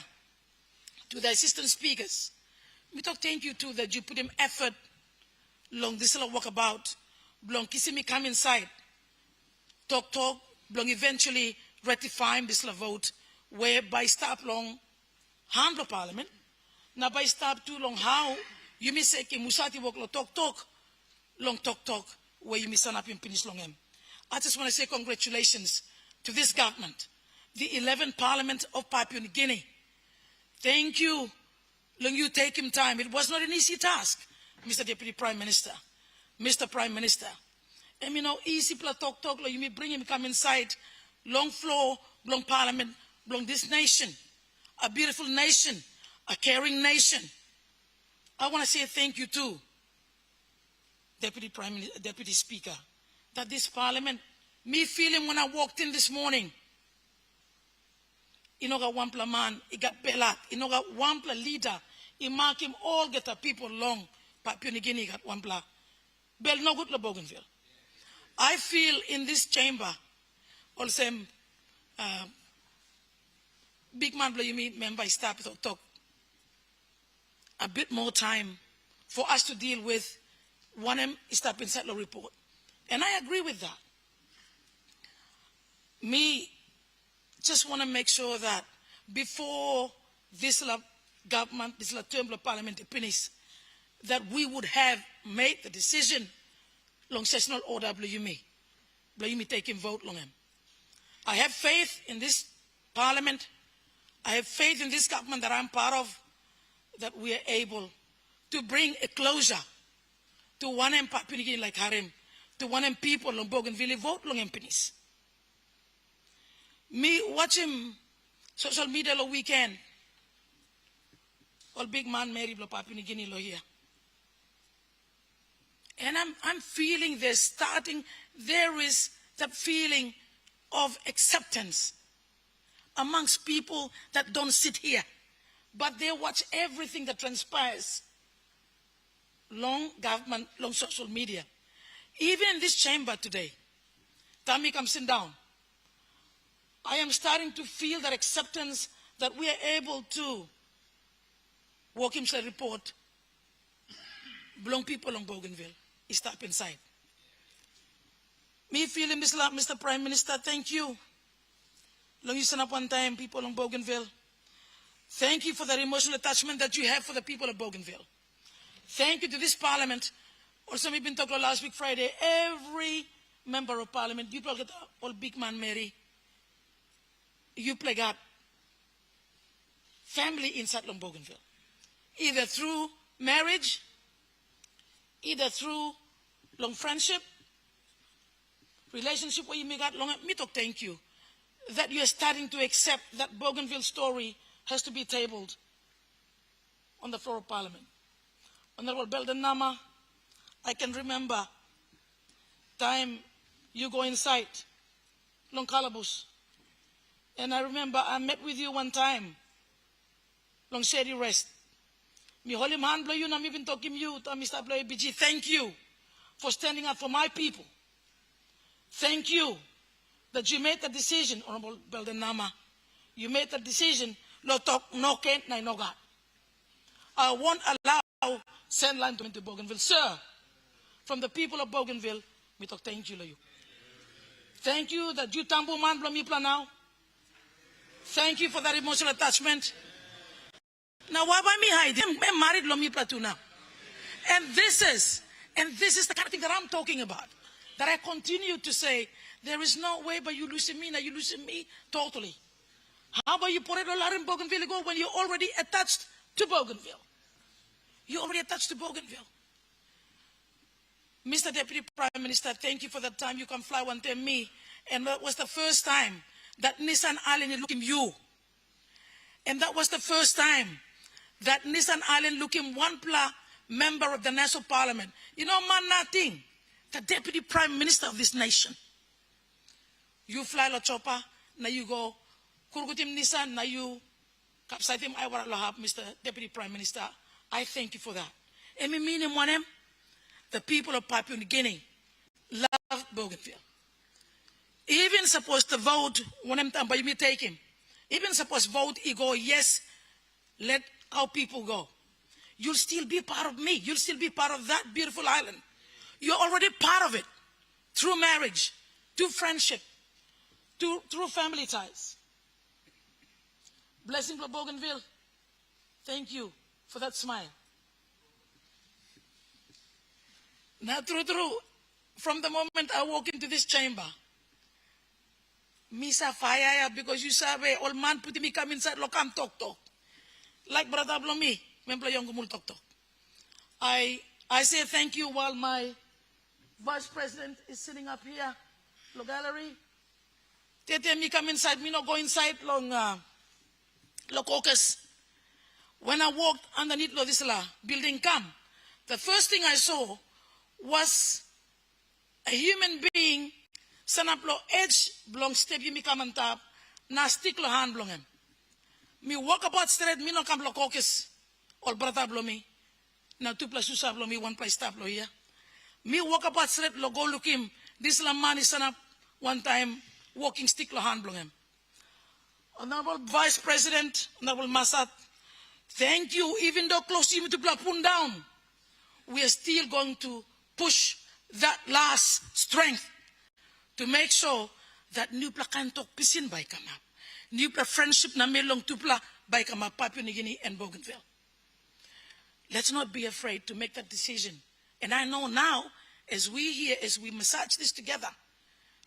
to the Assistant Speakers, we talk thank you too that you put in effort long this little walkabout, long kissing me come inside, talk, long eventually ratifying this little vote, whereby stop long handle Parliament, now by stop too long how you may say musati walk lo talk. Long talk, where you miss up in finish long em. I just want to say congratulations to this government, the 11th Parliament of Papua New Guinea. Thank you. Long you take him time. It was not an easy task, Mr. Deputy Prime Minister, Mr. Prime Minister. And you know, easy talk, long you may bring him come inside, long floor, long Parliament, long this nation, a beautiful nation, a caring nation. I want to say thank you too, Deputy Speaker, that this Parliament, me feeling when I walked in this morning, you know, got wampla man, he got belat, you know, got wampla leader, he mark him all get the people long, Papua New Guinea got wampla, bel no good la Bougainville. I feel in this chamber, also, big man, you mean, member, stop to talk a bit more time for us to deal with one stop inside the report. And I agree with that. Me just want to make sure that before this government, this term of parliament finishes, that we would have made the decision long sessional order me taking vote long him. I have faith in this parliament. I have faith in this government that I'm part of, that we are able to bring a closure to one and Papua New Guinea like Harim, to one and people on Bougainville vote long and penis. Me watching social media lo weekend, all big man Mary lo Papua New Guinea lo here. And I'm feeling there is that feeling of acceptance amongst people that don't sit here, but they watch everything that transpires. Long government, long social media. Even in this chamber today, Tammy comes sitting down. I am starting to feel that acceptance that we are able to walk him to the report. Belong people on Bougainville. He step inside. Me feeling Mr. Prime Minister, thank you. Long you stand up one time, people on Bougainville. Thank you for the emotional attachment that you have for the people of Bougainville. Thank you to this parliament. Also, we've been talking last week Friday. Every member of parliament, you play all big man Mary. You play God. Family inside Long Bougainville. Either through marriage, either through long friendship, relationship where you make out long. Me talk thank you that you are starting to accept that Bougainville story has to be tabled on the floor of parliament. Honorable Belden Nama, I can remember time you go inside Long Calabus. And I remember I met with you one time, Long Shady Rest. Me holy man blow you, na me been talking you, Mr. Blow BG. Thank you for standing up for my people. Thank you that you made the decision, Honorable Belden Nama. You made the decision, no talk, no Kent, no God. I won't allow send line to Bougainville. Sir, from the people of Bougainville, we talk thank you to you. Thank you that you tambo man blow me plan now. Thank you for that emotional attachment. Now why me hide? I'm married lo me platu now. And this is the kind of thing that I'm talking about. That I continue to say, there is no way but you losing me, now you losing me totally. How about you put it all in Bougainville go when you're already attached to Bougainville? You're already attached to Bougainville. Mr. Deputy Prime Minister, thank you for the time you come fly one day me. And that was the first time that Nissan Island looked at you. And that was the first time that Nissan Island looked at one member of the National Parliament. You know, man, nothing. The Deputy Prime Minister of this nation. You fly la chopper, now you go, Kurgutim Nissan, now you kapsaitim I want to have Mr. Deputy Prime Minister. I thank you for that. And me meaning one them, the people of Papua New Guinea love Bougainville. Even supposed to vote when I'm done, but you may take him. Even supposed to vote, he go, yes, let our people go. You'll still be part of me. You'll still be part of that beautiful island. You're already part of it through marriage, through friendship, through family ties. Blessing for Bougainville. Thank you for that smile. Now, true, from the moment I walk into this chamber, Misa fire because you sabe old man put me come inside lokam talk. Like Brother Blomi, member young talk. I say thank you while my Vice President is sitting up here, the gallery. Tete me come inside, me not go inside long caucus. When I walked underneath this building come, the first thing I saw was a human being stand up lo edge blong step you me come on top, na stick lo hand blong him. Me walk about straight, me no come lo caucus, or brother blow me. Now 2 plus 2 sab blow me, 1 plus stop lo here. Me walk about straight lo go look him. This man is stand up one time, walking stick lo hand blong him. Honorable Vice President, Honorable Masat, thank you, even though close to you to pun down, we are still going to push that last strength to make sure that new pla can talk pisin by kama. New pla friendship na melong tupla by kama Papua New Guinea and Bougainville. Let's not be afraid to make that decision. And I know now, as we here, as we massage this together,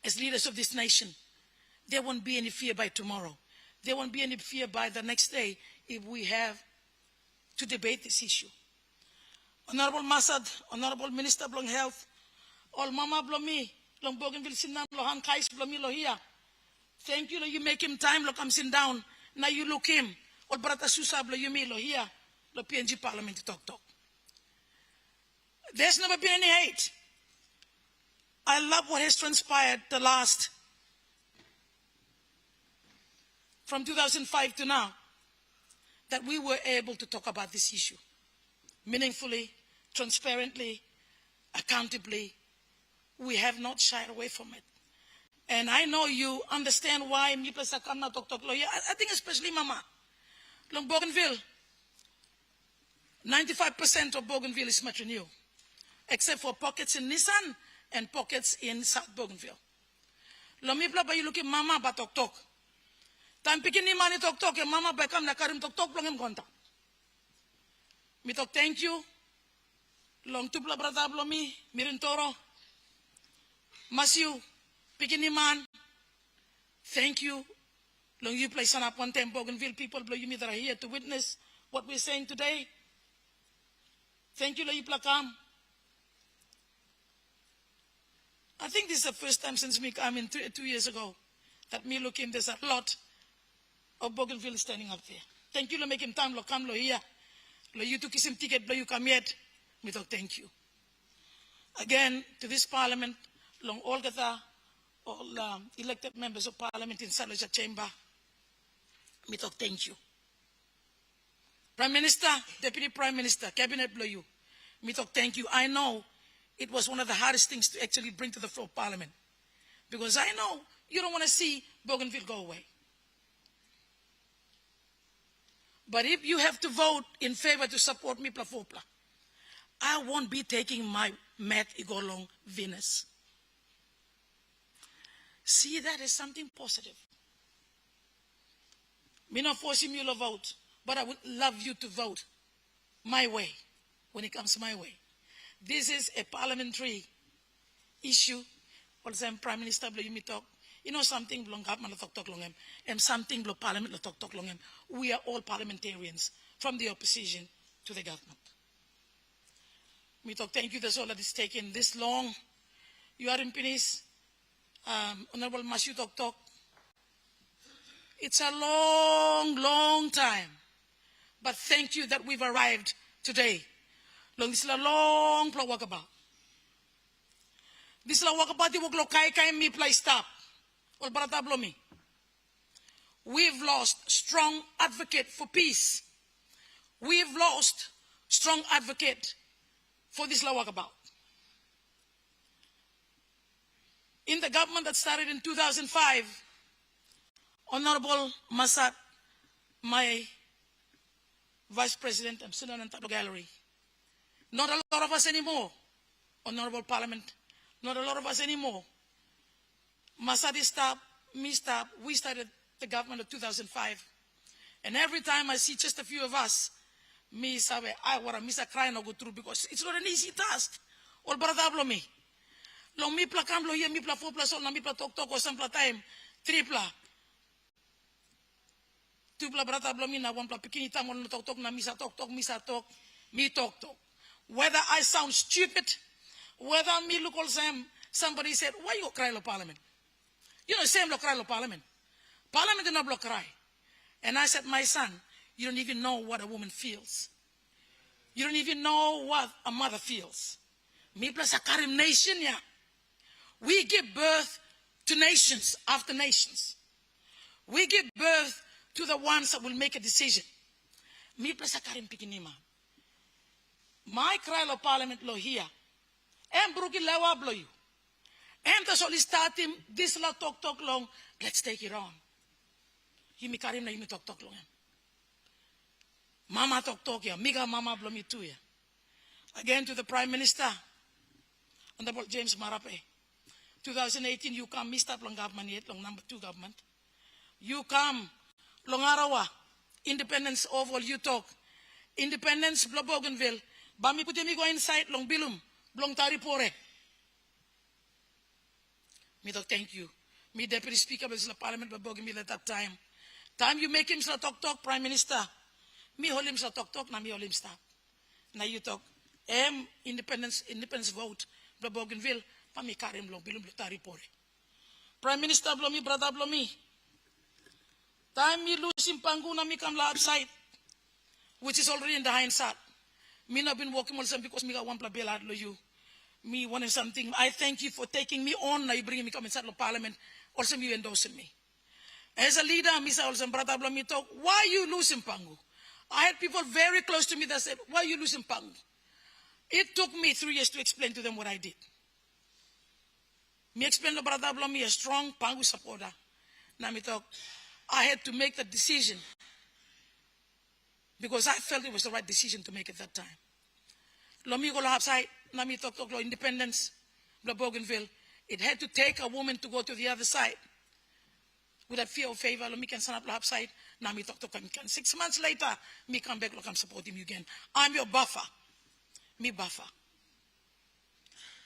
as leaders of this nation, there won't be any fear by tomorrow. There won't be any fear by the next day if we have to debate this issue. Honorable Masad, Honorable Minister Blong Health, all Mama Blomi, Long Bougainville Sinam, Lohan Kais Blomi Lohia. Thank you, you make him time, lo come sit down. Now you look him, all Brata Susab, lo you me Lohia, lo PNG Parliament talk. There's never been any hate. I love what has transpired the last, from 2005 to now, that we were able to talk about this issue meaningfully, transparently, accountably. We have not shied away from it. And I know you understand why me plus Sakana talk. I think especially Mama. Long Bougainville, 95% of Bougainville is Metro New, except for pockets in Nissan and pockets in South Bougainville. Long me ba you look at Mama ba talk. Time picking ni mani talk and Mama ba kam na karim talk long him konta. Me talk thank you. Long tupla brother blomi mirin toro. Masiu picking man. Thank you. Long you play son up one time Bougainville people blow you me that are here to witness what we're saying today. Thank you, Loyi Plakam. I think this is the first time since me coming 2 years ago that me looking, there's a lot of Bougainville standing up there. Thank you, lo make him time, lo come, lo here. Lo you took him ticket, lo you come yet. Me talk thank you. Again, to this parliament, long all gata, all elected members of parliament in Salaja Chamber, me talk thank you. Prime Minister, Deputy Prime Minister, Cabinet blow you. Me talk thank you. I know it was one of the hardest things to actually bring to the floor of Parliament. Because I know you don't want to see Bougainville go away. But if you have to vote in favor to support me, Plafopla, I won't be taking my Matt Igolong Venus. See that as something positive. Me not forcing you to vote, but I would love you to vote my way when it comes my way. This is a parliamentary issue. Also, Prime Minister, you me talk. You know something belong government la tok long and something belong parliament la tok long. We are all parliamentarians from the opposition to the government. Me talk thank you that's all that is taken this long. You are in Pinis, Honorable Mashu Tok. It's a long, long time. But thank you that we've arrived today. Long this is a long plot walkabout. This is a walkabout the work kai me play stop. All barata blow me. We've lost strong advocate for peace. We've lost strong advocate for this walkabout. In the government that started in 2005, Honorable Masat, my Vice President, I'm sitting in the gallery. Not a lot of us anymore, Honorable Parliament, not a lot of us anymore. Masat stopped, me stopped, we started the government in 2005. And every time I see just a few of us, me sabe, I want to miss a cry and go through because it's not an easy task. All brother me. Long mi pla kam lo ye mi pla 4 plus all na mi pla tok o sampla time 3 pla 2 pla brata blo mi na 1 pla pikini tam on tok na misa tok mi tok. Whether I sound stupid, whether me look all same, somebody said, why you cry lo parliament? You know, same lo cry lo parliament. Parliament do not block cry. And I said, my son, you don't even know what a woman feels. You don't even know what a mother feels. Me plus a Karim nation, yeah. We give birth to nations after nations. We give birth to the ones that will make a decision. Me plus a Karim Pikinima. My cry lo parliament lo here. And Brookie Lewa blow you. And the soliciting this la talk long. Let's take it on. You me Karim na you me talk long. Mama talk ya. Miga mama blow me too ya. Again to the Prime Minister. Honorable James Marape. 2018, you come, Mr. Long government yet, long number 2 government. You come, long Arawa, independence oval, you talk. Independence, Bougainville. Bami put me go inside, long Bilum, long Taripore. Me talk, thank you. Me Deputy Speaker of the Parliament, Bougainville at that time. Time you make him talk, Prime Minister. Me hold him talk, na me hold him stop. Now you talk, independence vote, Bougainville. Prime Minister blow me, brother blow me. Time me losing pangu na me come outside, which is already in the hindsight. Me not been working on something because me got 1 pla bill out of you. Me wanted something. I thank you for taking me on. Now you bring me come inside the parliament. Also you endorsing me. As a leader, me say also brother blow me talk. Why you losing pangu? I had people very close to me that said, why you losing pangu? It took me 3 years to explain to them what I did. Me explain to brother blow me a strong Pangu supporter. Now me talk, I had to make the decision because I felt it was the right decision to make at that time. Lo me go outside, now me talk lo independence, lo Bougainville. It had to take a woman to go to the other side. With that fear of favor, lo me can stand up outside, now me talk 6 months later, me come back, look, I'm supporting you again. I'm your buffer. Me buffer.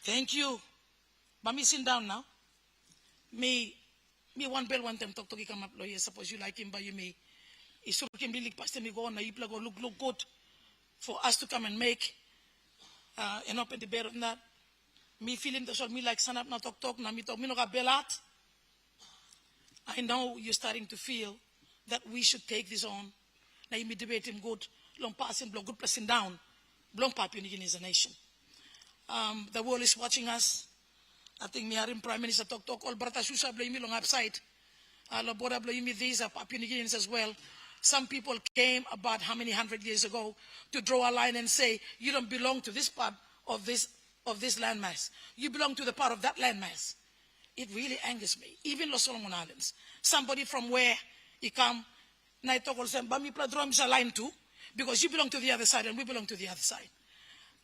Thank you. But me sit down now. Me 1 bell 1 time talk to come up lawyer. Suppose you like him, but you me. It's can be like pastor me go on. You go look good for us to come and make an open debate on that. Me feeling the short me like stand up now talk now me talk me no got bell out. I know you're starting to feel that we should take this on. Now you me debate him good. Long passing blow good pressing down. Long Papua New Guinea is a nation. The world is watching us. I think me harim Prime Minister talk all brata shusha blame me long upside. Loboda blame me these are Papua New Guineans as well. Some people came about how many 100 years ago to draw a line and say you don't belong to this part of this landmass. You belong to the part of that landmass. It really angers me. Even Los Solomon Islands. Somebody from where he come, na talk all say, but me pladrom is a line too, because you belong to the other side and we belong to the other side.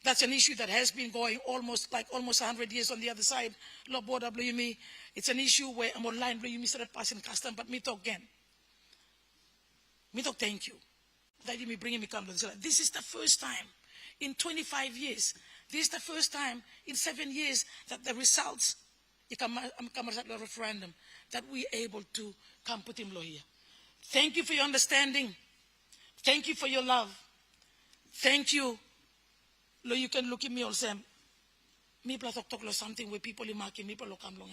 That's an issue that has been going almost 100 years on the other side. Law border blame me. It's an issue where I'm online blame me started passing custom, but me talk again. Me talk thank you. That you me bringing me come to this. This is the first time in 25 years. This is the first time in 7 years that the results a referendum, that we're able to come put him here. Thank you for your understanding. Thank you for your love. Thank you. You can look at me also. Me pla talk something where people in market, me pla come long.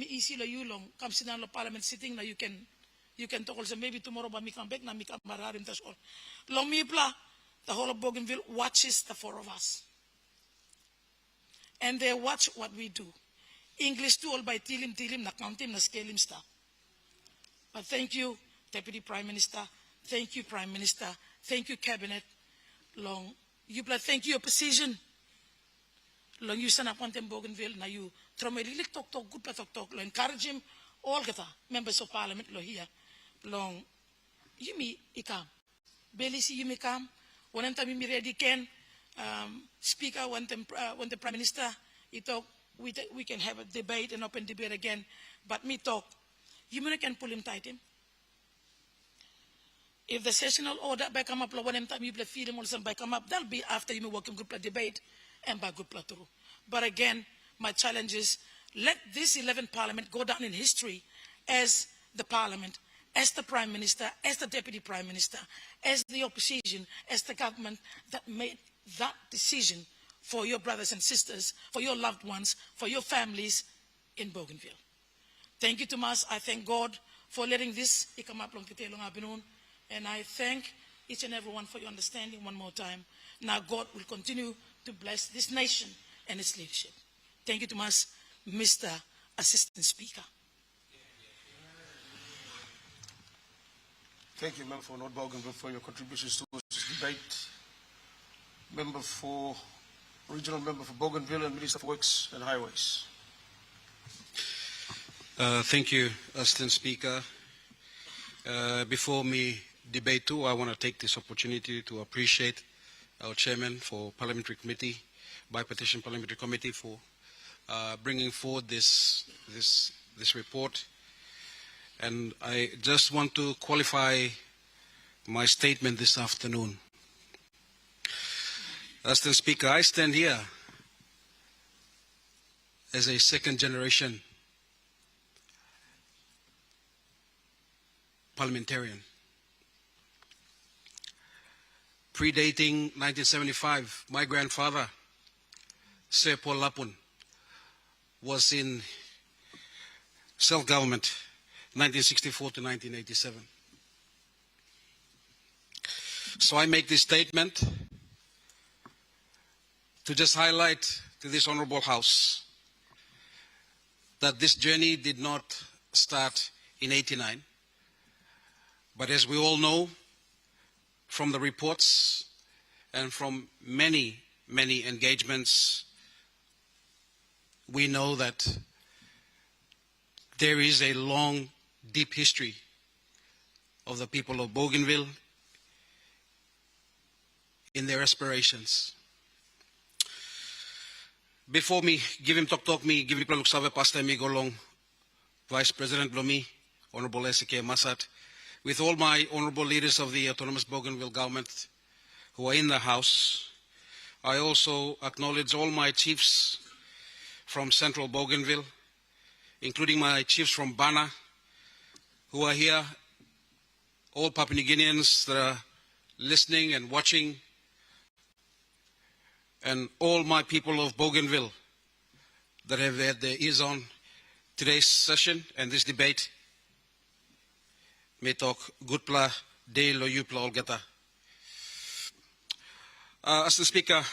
Easy you long. Come sit down in parliament sitting now you can talk also. Maybe tomorrow but me come back now me come mararim that's all. Long me pla, the whole of Bougainville watches the four of us. And they watch what we do. English too all by tilim, na count him, na scale him stuff. But thank you, Deputy Prime Minister. Thank you, Prime Minister. Thank you, Cabinet. Long, you thank you, opposition. Long you stand up on them Bougainville. Now you throw me really talk, good talk. Long encourage him. All gata members of Parliament lo here. Long, you me ikam. Belly see you me come. One time you me ready can. Speaker, when the Prime Minister, he talk. We can have a debate, an open debate again. But me talk. You can pull him tight him. If the sessional order by come up, one time you play feed him also by come up, that'll be after you working group debate and by good through. But again, my challenge is let this 11th Parliament go down in history as the Parliament, as the Prime Minister, as the Deputy Prime Minister, as the opposition, as the government that made that decision for your brothers and sisters, for your loved ones, for your families in Bougainville. Thank you, Tomas. I thank God for letting this come up long afternoon. And I thank each and everyone for your understanding one more time. Now God will continue to bless this nation and its leadership. Thank you, Tomas, Mr. Assistant Speaker. Thank you, Member for North Bougainville, for your contributions to this debate. Regional Member for Bougainville and Minister for Works and Highways. Thank you, Assistant Speaker. Before me debate too, I want to take this opportunity to appreciate our Chairman for Parliamentary Committee, Bipartisan Parliamentary Committee, for bringing forward this report. And I just want to qualify my statement this afternoon. Assistant Speaker, I stand here as a second-generation parliamentarian. Predating 1975, my grandfather, Sir Paul Lapun, was in self-government 1964 to 1987. So I make this statement to just highlight to this Honorable House that this journey did not start in '89. But as we all know from the reports and from many, many engagements, we know that there is a long, deep history of the people of Bougainville in their aspirations. Before me, give him talk me, give me look save pasta me go long, Vice President Blomi, Honorable Esike Masat, with all my honorable leaders of the Autonomous Bougainville government who are in the House. I also acknowledge all my chiefs from Central Bougainville, including my chiefs from Bana, who are here, all Papua New Guineans that are listening and watching, and all my people of Bougainville that have had their ears on today's session and this debate. Me talk gutpla de lo yupla olgata. As the Speaker,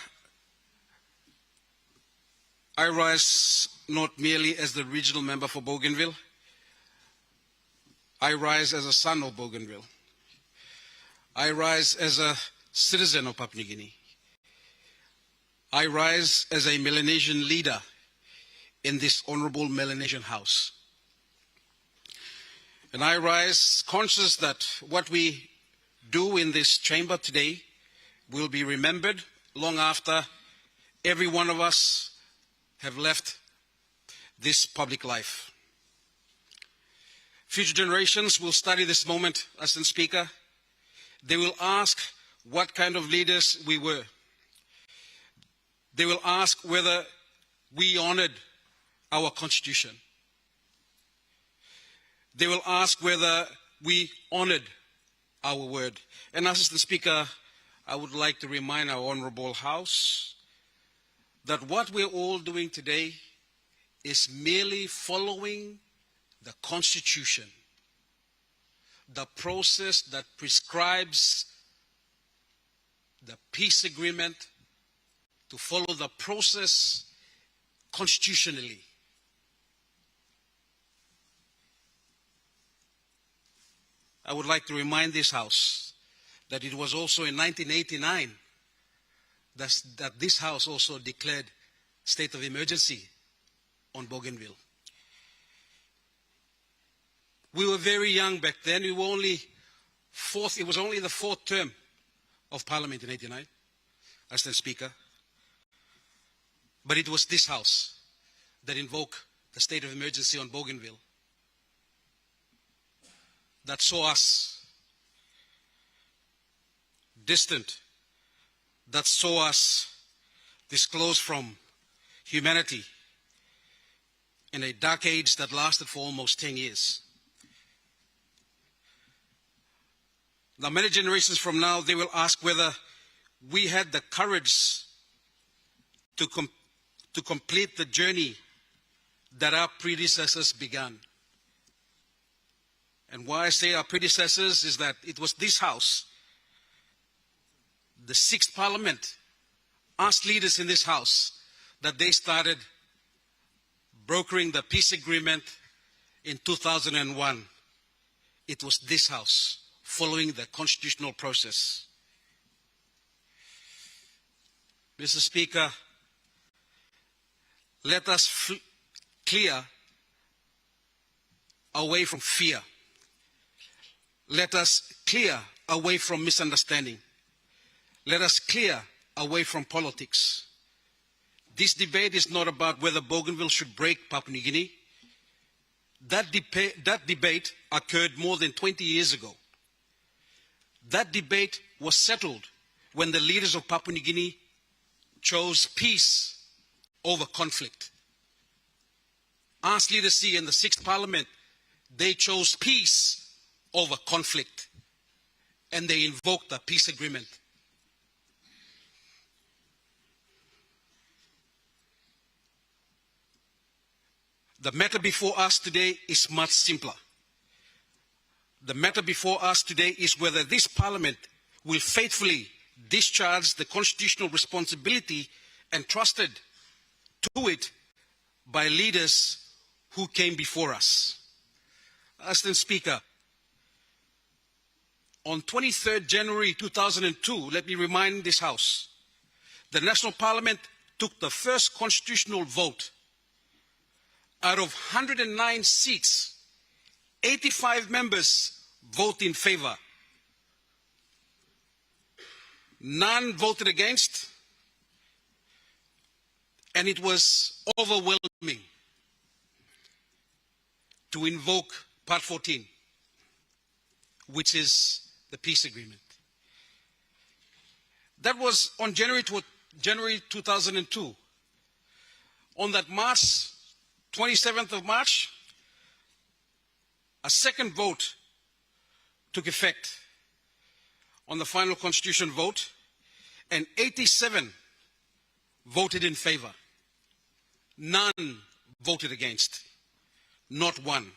I rise not merely as the regional member for Bougainville, I rise as a son of Bougainville. I rise as a citizen of Papua New Guinea. I rise as a Melanesian leader in this honorable Melanesian House. And I rise conscious that what we do in this chamber today will be remembered long after every one of us have left this public life. Future generations will study this moment, Assistant Speaker. They will ask what kind of leaders we were. They will ask whether we honored our Constitution. They will ask whether we honored our word. And Assistant Speaker, I would like to remind our Honorable House that what we're all doing today is merely following the Constitution, the process that prescribes the peace agreement, to follow the process constitutionally. I would like to remind this House that it was also in 1989 that this House also declared state of emergency on Bougainville. We were very young back then. We were only it was only the fourth term of Parliament in 1989, Assistant Speaker. But it was this House that invoked the state of emergency on Bougainville, that saw us distant, that saw us disclosed from humanity in a dark age that lasted for almost 10 years. Now, many generations from now, they will ask whether we had the courage to complete the journey that our predecessors began. And why I say our predecessors is that it was this House, the 6th Parliament, asked leaders in this House that they started brokering the peace agreement in 2001. It was this House, following the constitutional process. Mr. Speaker, let us clear away from fear. Let us clear away from misunderstanding. Let us clear away from politics. This debate is not about whether Bougainville should break Papua New Guinea. That debate occurred more than 20 years ago. That debate was settled when the leaders of Papua New Guinea chose peace over conflict. Ask Leader C in the 6th Parliament, they chose peace over conflict, and they invoked the peace agreement. The matter before us today is much simpler. The matter before us today is whether this Parliament will faithfully discharge the constitutional responsibility entrusted to it by leaders who came before us. Assistant Speaker, on 23rd January 2002, let me remind this House, the National Parliament took the first constitutional vote. Out of 109 seats, 85 members vote in favor. None voted against, and it was overwhelming to invoke Part 14, which is the peace agreement. That was on January 2002. On that 27th of March, a second vote took effect on the final constitution vote, and 87 voted in favor. None voted against, not one.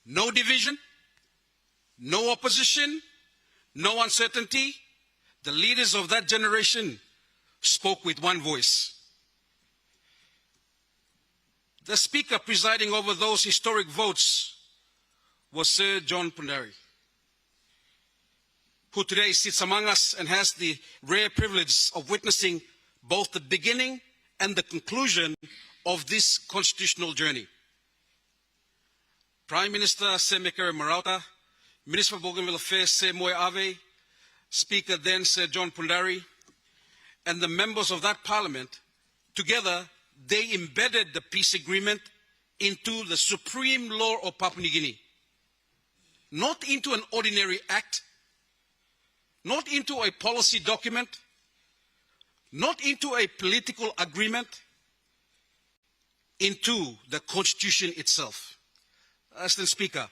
No division, no opposition, no uncertainty. The leaders of that generation spoke with one voice. The Speaker presiding over those historic votes was Sir John Pundari, who today sits among us and has the rare privilege of witnessing both the beginning and the conclusion of this constitutional journey. Prime Minister Sir Mekawe Marauta, Minister for Bougainville Affairs Sir Moe Ave, Speaker then Sir John Pundari, and the members of that Parliament, together they embedded the peace agreement into the supreme law of Papua New Guinea. Not into an ordinary act, not into a policy document, not into a political agreement. into the Constitution itself. Mr. Speaker,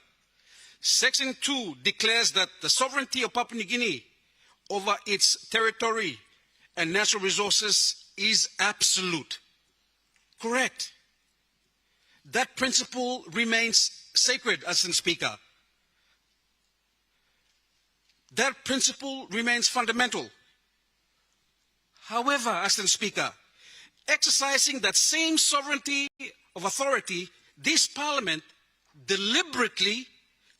Section 2 declares that the sovereignty of Papua New Guinea over its territory and natural resources is absolute. Correct. That principle remains sacred, Mr. Speaker. That principle remains fundamental. However, Mr. Speaker, exercising that same sovereignty of authority, this Parliament deliberately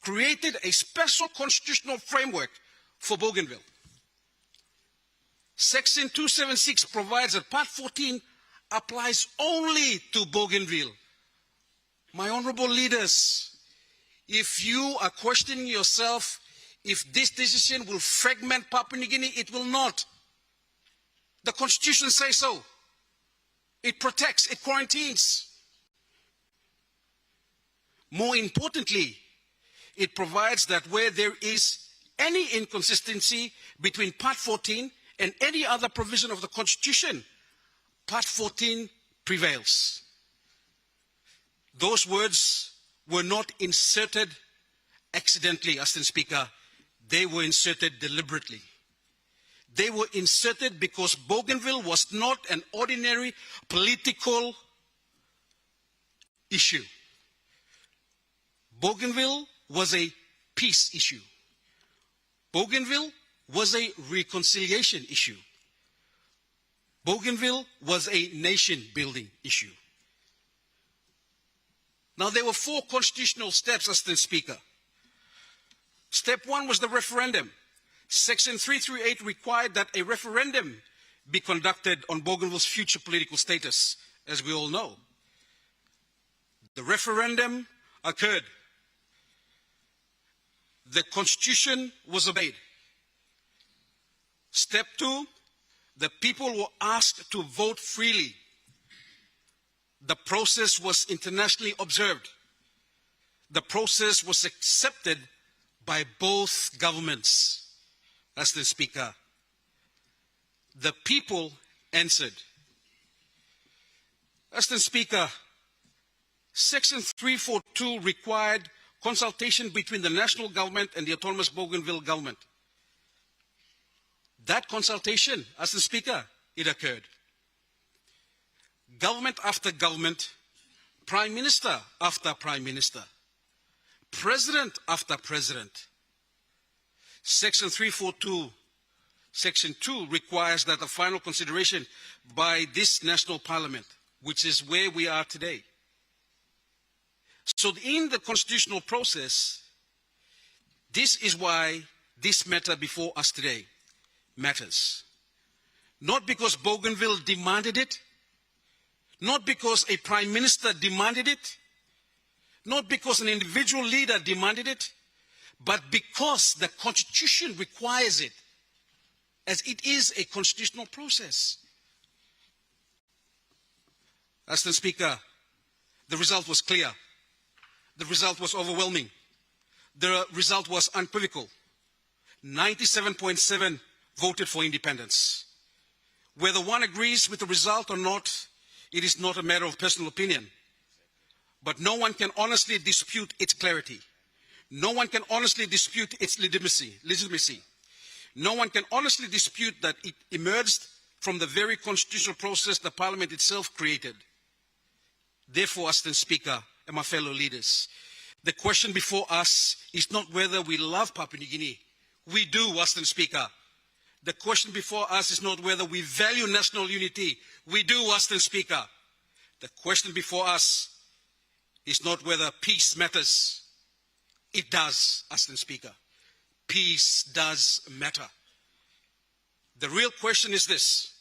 created a special constitutional framework for Bougainville. Section 276 provides that Part 14 applies only to Bougainville. My honorable leaders, if you are questioning yourself if this decision will fragment Papua New Guinea, it will not. The Constitution says so. It protects, it quarantines. More importantly, it provides that where there is any inconsistency between Part 14 and any other provision of the Constitution, Part 14 prevails. Those words were not inserted accidentally, Mr. Speaker. They were inserted deliberately. They were inserted because Bougainville was not an ordinary political issue. Bougainville was a peace issue. Bougainville was a reconciliation issue. Bougainville was a nation-building issue. Now, there were 4 constitutional steps, Mr. Speaker. Step 1 was the referendum. Section 338 required that a referendum be conducted on Bougainville's future political status, as we all know. The referendum occurred. The Constitution was obeyed. Step 2, the people were asked to vote freely. The process was internationally observed. The process was accepted by both governments. Mr. Speaker, the people answered. Mr. Speaker, Section 342 required consultation between the national government and the autonomous Bougainville government. That consultation, Mr. Speaker, it occurred. Government after government, Prime Minister after Prime Minister, President after President. Section 342, Section 2 requires that a final consideration by this national parliament, which is where we are today. So in the constitutional process, this is why this matter before us today matters. Not because Bougainville demanded it, not because a prime minister demanded it, not because an individual leader demanded it, but because the Constitution requires it, as it is a constitutional process. Mr. Speaker, the result was clear. The result was overwhelming. The result was unequivocal. 97.7% voted for independence. Whether one agrees with the result or not, it is not a matter of personal opinion. But no one can honestly dispute its clarity. No one can honestly dispute its legitimacy. No one can honestly dispute that it emerged from the very constitutional process the Parliament itself created. Therefore, Mr. Speaker and my fellow leaders, the question before us is not whether we love Papua New Guinea. We do, Mr. Speaker. The question before us is not whether we value national unity. We do, Mr. Speaker. The question before us is not whether peace matters. It does, Mr. Speaker. Peace does matter. The real question is this: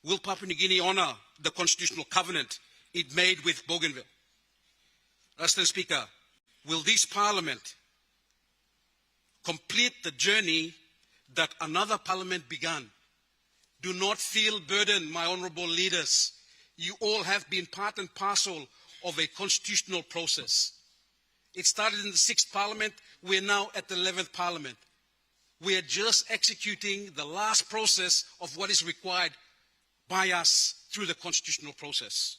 will Papua New Guinea honor the constitutional covenant it made with Bougainville? Mr. Speaker, will this Parliament complete the journey that another Parliament began? Do not feel burdened, my honorable leaders. You all have been part and parcel of a constitutional process. It started in the 6th Parliament. We're now at the 11th Parliament. We are just executing the last process of what is required by us through the constitutional process.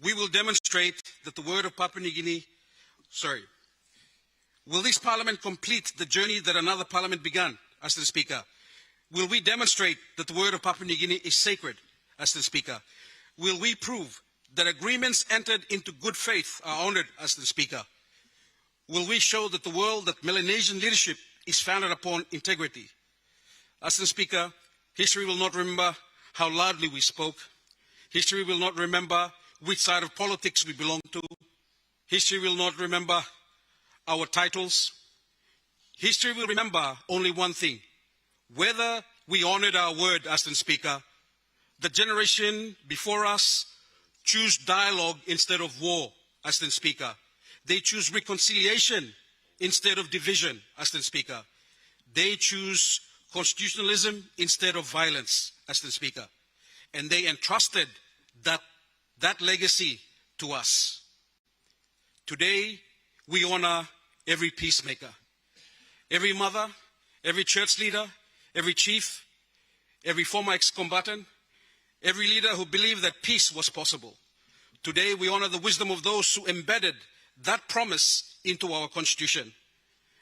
we will demonstrate that the word of Papua New Guinea, will this parliament complete the journey that another parliament began, Mr. Speaker? Will we demonstrate that the word of Papua New Guinea is sacred, Mr. Speaker? Will we prove that agreements entered into good faith are honored, Mr. Speaker? Will we show that the world that Melanesian leadership is founded upon integrity? Mr. Speaker, history will not remember how loudly we spoke. History will not remember which side of politics we belong to. History will not remember our titles. History will remember only one thing: whether we honored our word, Mr. Speaker. The generation before us choose dialogue instead of war, Mr. Speaker. They choose reconciliation instead of division, Mr. Speaker. They choose constitutionalism instead of violence, Mr. Speaker. And they entrusted that legacy to us. Today, we honor every peacemaker, every mother, every church leader, every chief, every former ex-combatant, every leader who believed that peace was possible. Today, we honor the wisdom of those who embedded that promise into our Constitution.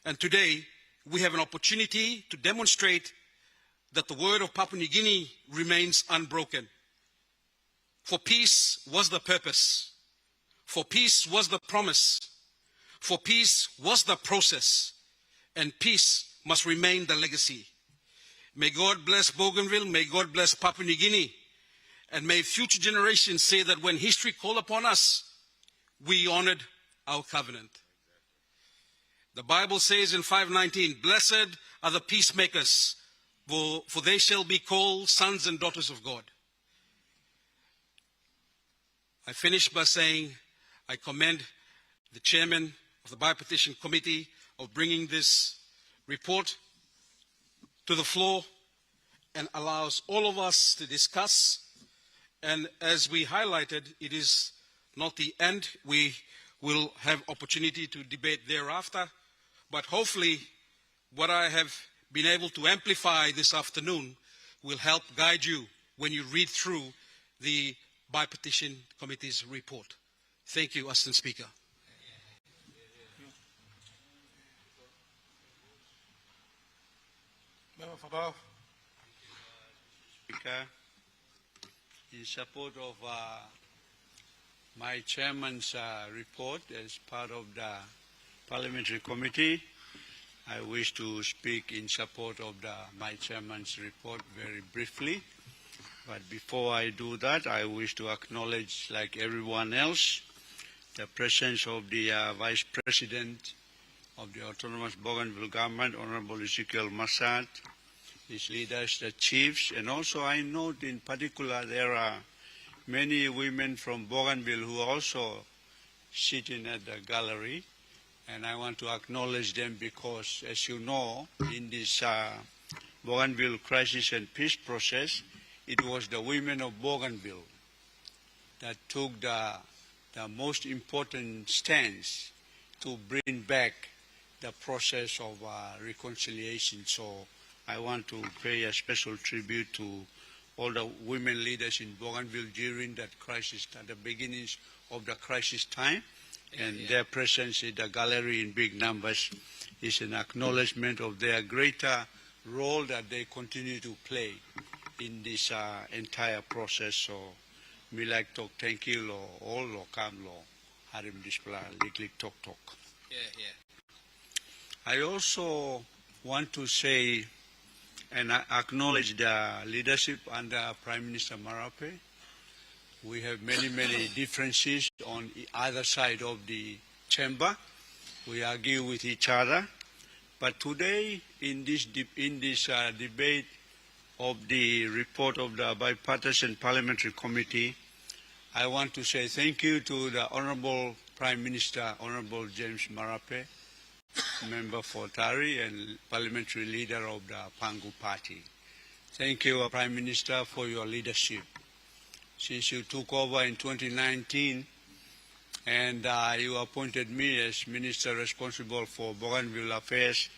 And today, we have an opportunity to demonstrate that the word of Papua New Guinea remains unbroken. For peace was the purpose. For peace was the promise. For peace was the process. And peace must remain the legacy. May God bless Bougainville. May God bless Papua New Guinea. And may future generations say that when history called upon us, we honored our covenant. The Bible says in 5:19, "Blessed are the peacemakers, for they shall be called sons and daughters of God." I finish by saying I commend the chairman of the Bipartition Committee of bringing this report to the floor and allows all of us to discuss. And as we highlighted, it is not the end. We will have opportunity to debate thereafter. But hopefully, what I have been able to amplify this afternoon will help guide you when you read through the Bipartition Committee's report. Thank you, Mr. Speaker. Member for Bao. Speaker, in support of my chairman's report as part of the Parliamentary Committee, I wish to speak in support of my chairman's report very briefly. But before I do that, I wish to acknowledge, like everyone else, the presence of the Vice President of the Autonomous Bougainville Government, Honorable Ezekiel Massad, his leaders, the chiefs, and also I note in particular there are many women from Bougainville who are also sitting at the gallery, and I want to acknowledge them because, as you know, in this Bougainville crisis and peace process, it was the women of Bougainville that took the most important stance to bring back the process of reconciliation. So I want to pay a special tribute to all the women leaders in Bougainville during that crisis, at the beginnings of the crisis time. And their presence in the gallery in big numbers is an acknowledgement of their greater role that they continue to play in this entire process. So, me like talk thank you lo all lo kam lo harim displa liklik talk. I also want to say and acknowledge the leadership under Prime Minister Marape. We have many differences on either side of the chamber. We argue with each other. But today, in this debate of the report of the Bipartisan Parliamentary Committee, I want to say thank you to the Honorable Prime Minister, Honorable James Marape, member for Tari and parliamentary leader of the Pangu Party. Thank you, Prime Minister, for your leadership. Since you took over in 2019 and you appointed me as Minister responsible for Bougainville Affairs,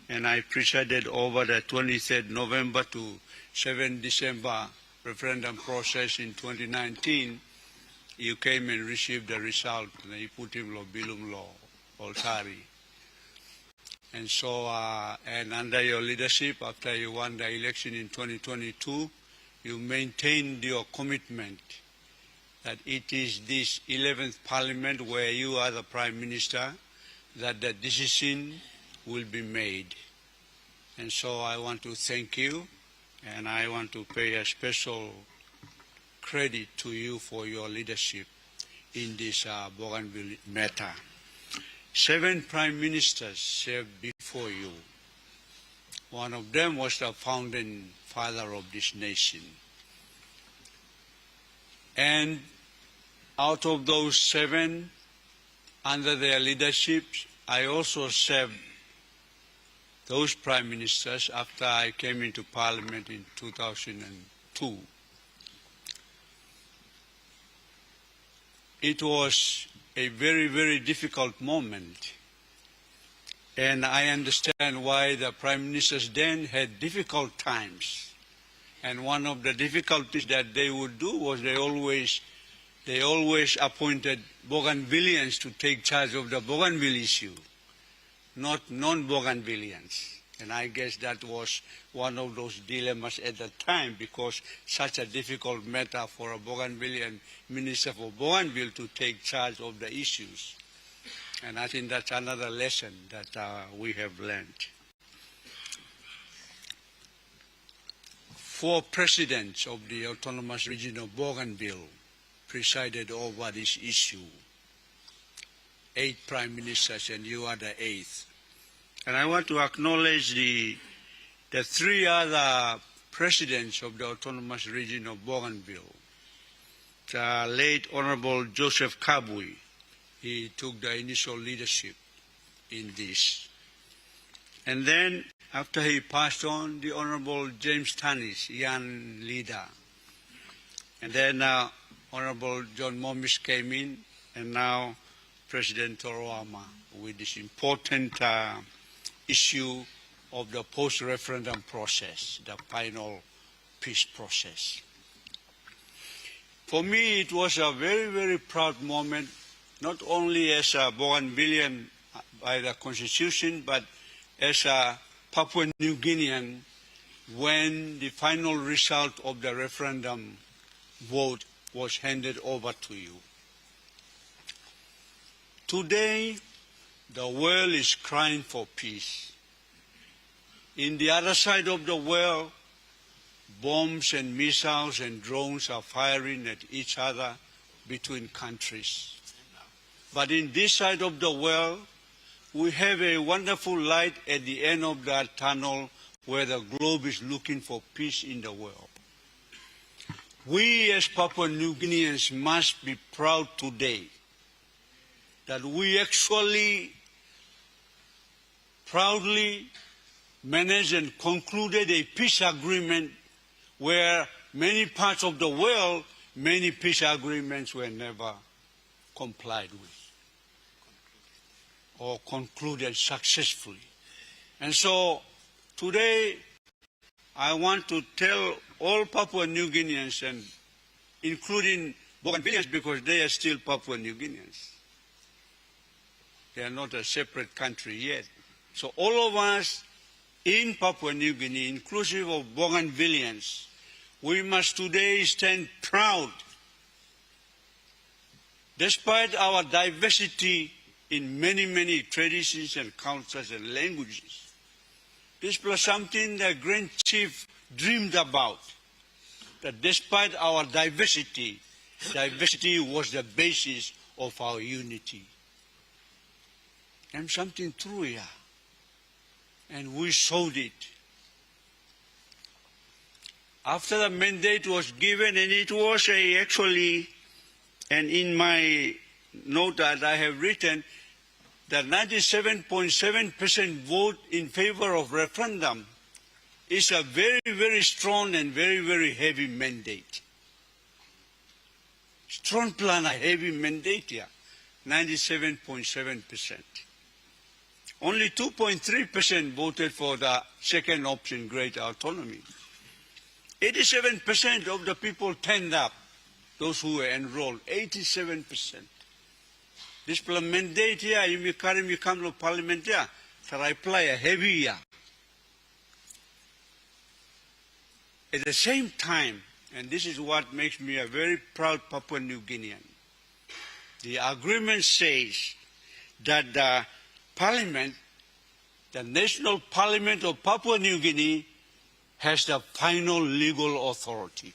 and I presided over the 23rd November to 7 December referendum process in 2019, you came and received the result, and you put him lo bilum lo Oltari. And so, and under your leadership, after you won the election in 2022, you maintained your commitment that it is this 11th Parliament where you are the Prime Minister that the decision will be made. And so I want to thank you, and I want to pay a special credit to you for your leadership in this Bougainville matter. 7 prime ministers served before you. One of them was the founding father of this nation. And out of those 7, under their leadership, I also served those prime ministers after I came into Parliament in 2002. It was a very, very difficult moment. And I understand why the prime ministers then had difficult times. And one of the difficulties that they would do was they always appointed Bougainvilleans to take charge of the Bougainville issue, not non-Bougainvilleans. And I guess that was one of those dilemmas at the time, because such a difficult matter for a Bougainvillean minister for Bougainville to take charge of the issues. And I think that's another lesson that we have learned. 4 presidents of the autonomous region of Bougainville presided over this issue. 8 prime ministers, and you are the 8th. And I want to acknowledge the 3 other presidents of the autonomous region of Bougainville. The late Honorable Joseph Kabui, he took the initial leadership in this. And then, after he passed on, the Honorable James Tanis, young leader. And then Honorable John Momis came in, and now President Toroama with this important issue of the post-referendum process, the final peace process. For me, it was a very, very proud moment, not only as a Bougainvillean by the Constitution, but as a Papua New Guinean when the final result of the referendum vote was handed over to you. Today, the world is crying for peace. In the other side of the world, bombs and missiles and drones are firing at each other between countries. But in this side of the world, we have a wonderful light at the end of that tunnel where the globe is looking for peace in the world. We as Papua New Guineans must be proud today that we actually proudly managed and concluded a peace agreement where many parts of the world, many peace agreements were never complied with or concluded successfully. And so today I want to tell all Papua New Guineans, and including Bougainvilleans, because they are still Papua New Guineans. They are not a separate country yet. So all of us in Papua New Guinea, inclusive of Bougainvilleans, we must today stand proud. Despite our diversity in many, many traditions and cultures and languages, this was something the Grand Chief dreamed about, that despite our diversity, diversity was the basis of our unity. And something true here. And we showed it. After the mandate was given, and it was actually, and in my note that I have written, that 97.7% vote in favor of referendum is a very, very strong and very, very heavy mandate. Strong plan, a heavy mandate here, 97.7%. Only 2.3% voted for the second option, greater autonomy. 87% of the people turned up those who were enrolled, 87%. This mandate here, you carry me come to parliament here, to apply a heavy year. At the same time, and this is what makes me a very proud Papua New Guinean, the agreement says that the parliament, the national parliament of Papua New Guinea, has the final legal authority.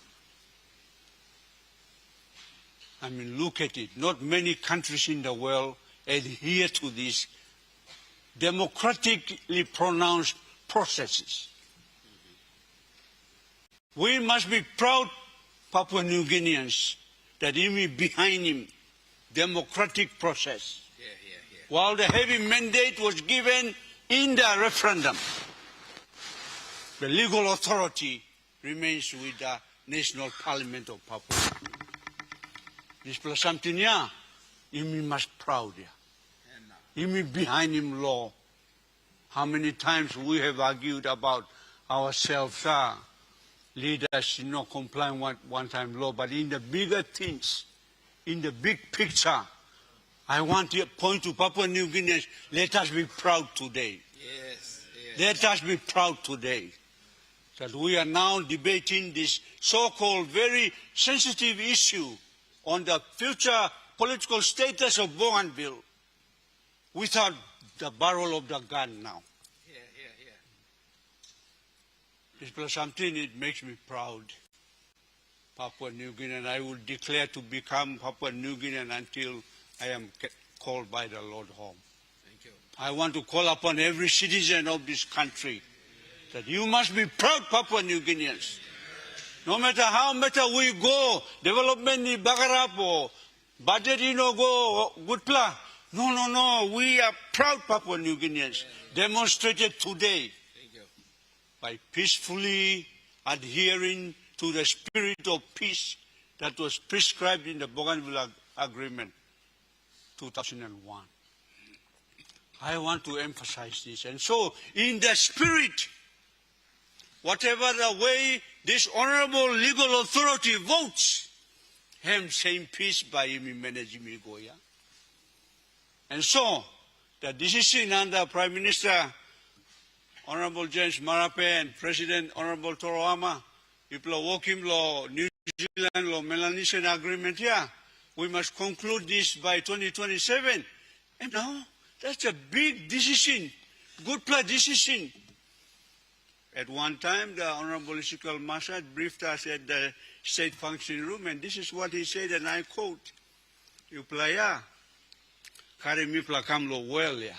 I mean, look at it. Not many countries in the world adhere to these democratically pronounced processes. We must be proud, Papua New Guineans, that even behind him, democratic process. While the heavy mandate was given in the referendum, the legal authority remains with the National Parliament of Papua. This plus something, yeah, you must proud, yeah. You behind him law. How many times we have argued about ourselves, leaders, complying one time law, but in the bigger things, in the big picture, I want to point to Papua New Guinea, let us be proud today. Yes, yes. Let us be proud today that we are now debating this so-called very sensitive issue on the future political status of Bougainville without the barrel of the gun now. This plus something, it makes me proud. Papua New Guinea, and I will declare to become Papua New Guinean until I am called by the Lord home. Thank you. I want to call upon every citizen of this country that you must be proud Papua New Guineans. No matter how matter we go, development ni bagarap or budget go good plan. No, we are proud Papua New Guineans, demonstrated today by peacefully adhering to the spirit of peace that was prescribed in the Bougainville Agreement 2001. I want to emphasize this. And so, in the spirit, whatever the way this honorable legal authority votes, him same peace by Imi Menejimi Goya. And so, the decision under Prime Minister Honorable James Marape and President Honorable Toroama, if the Wokim law, New Zealand law, Melanesian agreement here, we must conclude this by 2027. And now, that's a big decision, good decision. At one time, the Honorable Ezekiel Masad briefed us at the State Function Room, and this is what he said, and I quote, "Yuplaya, kare mipla kamlo well ya.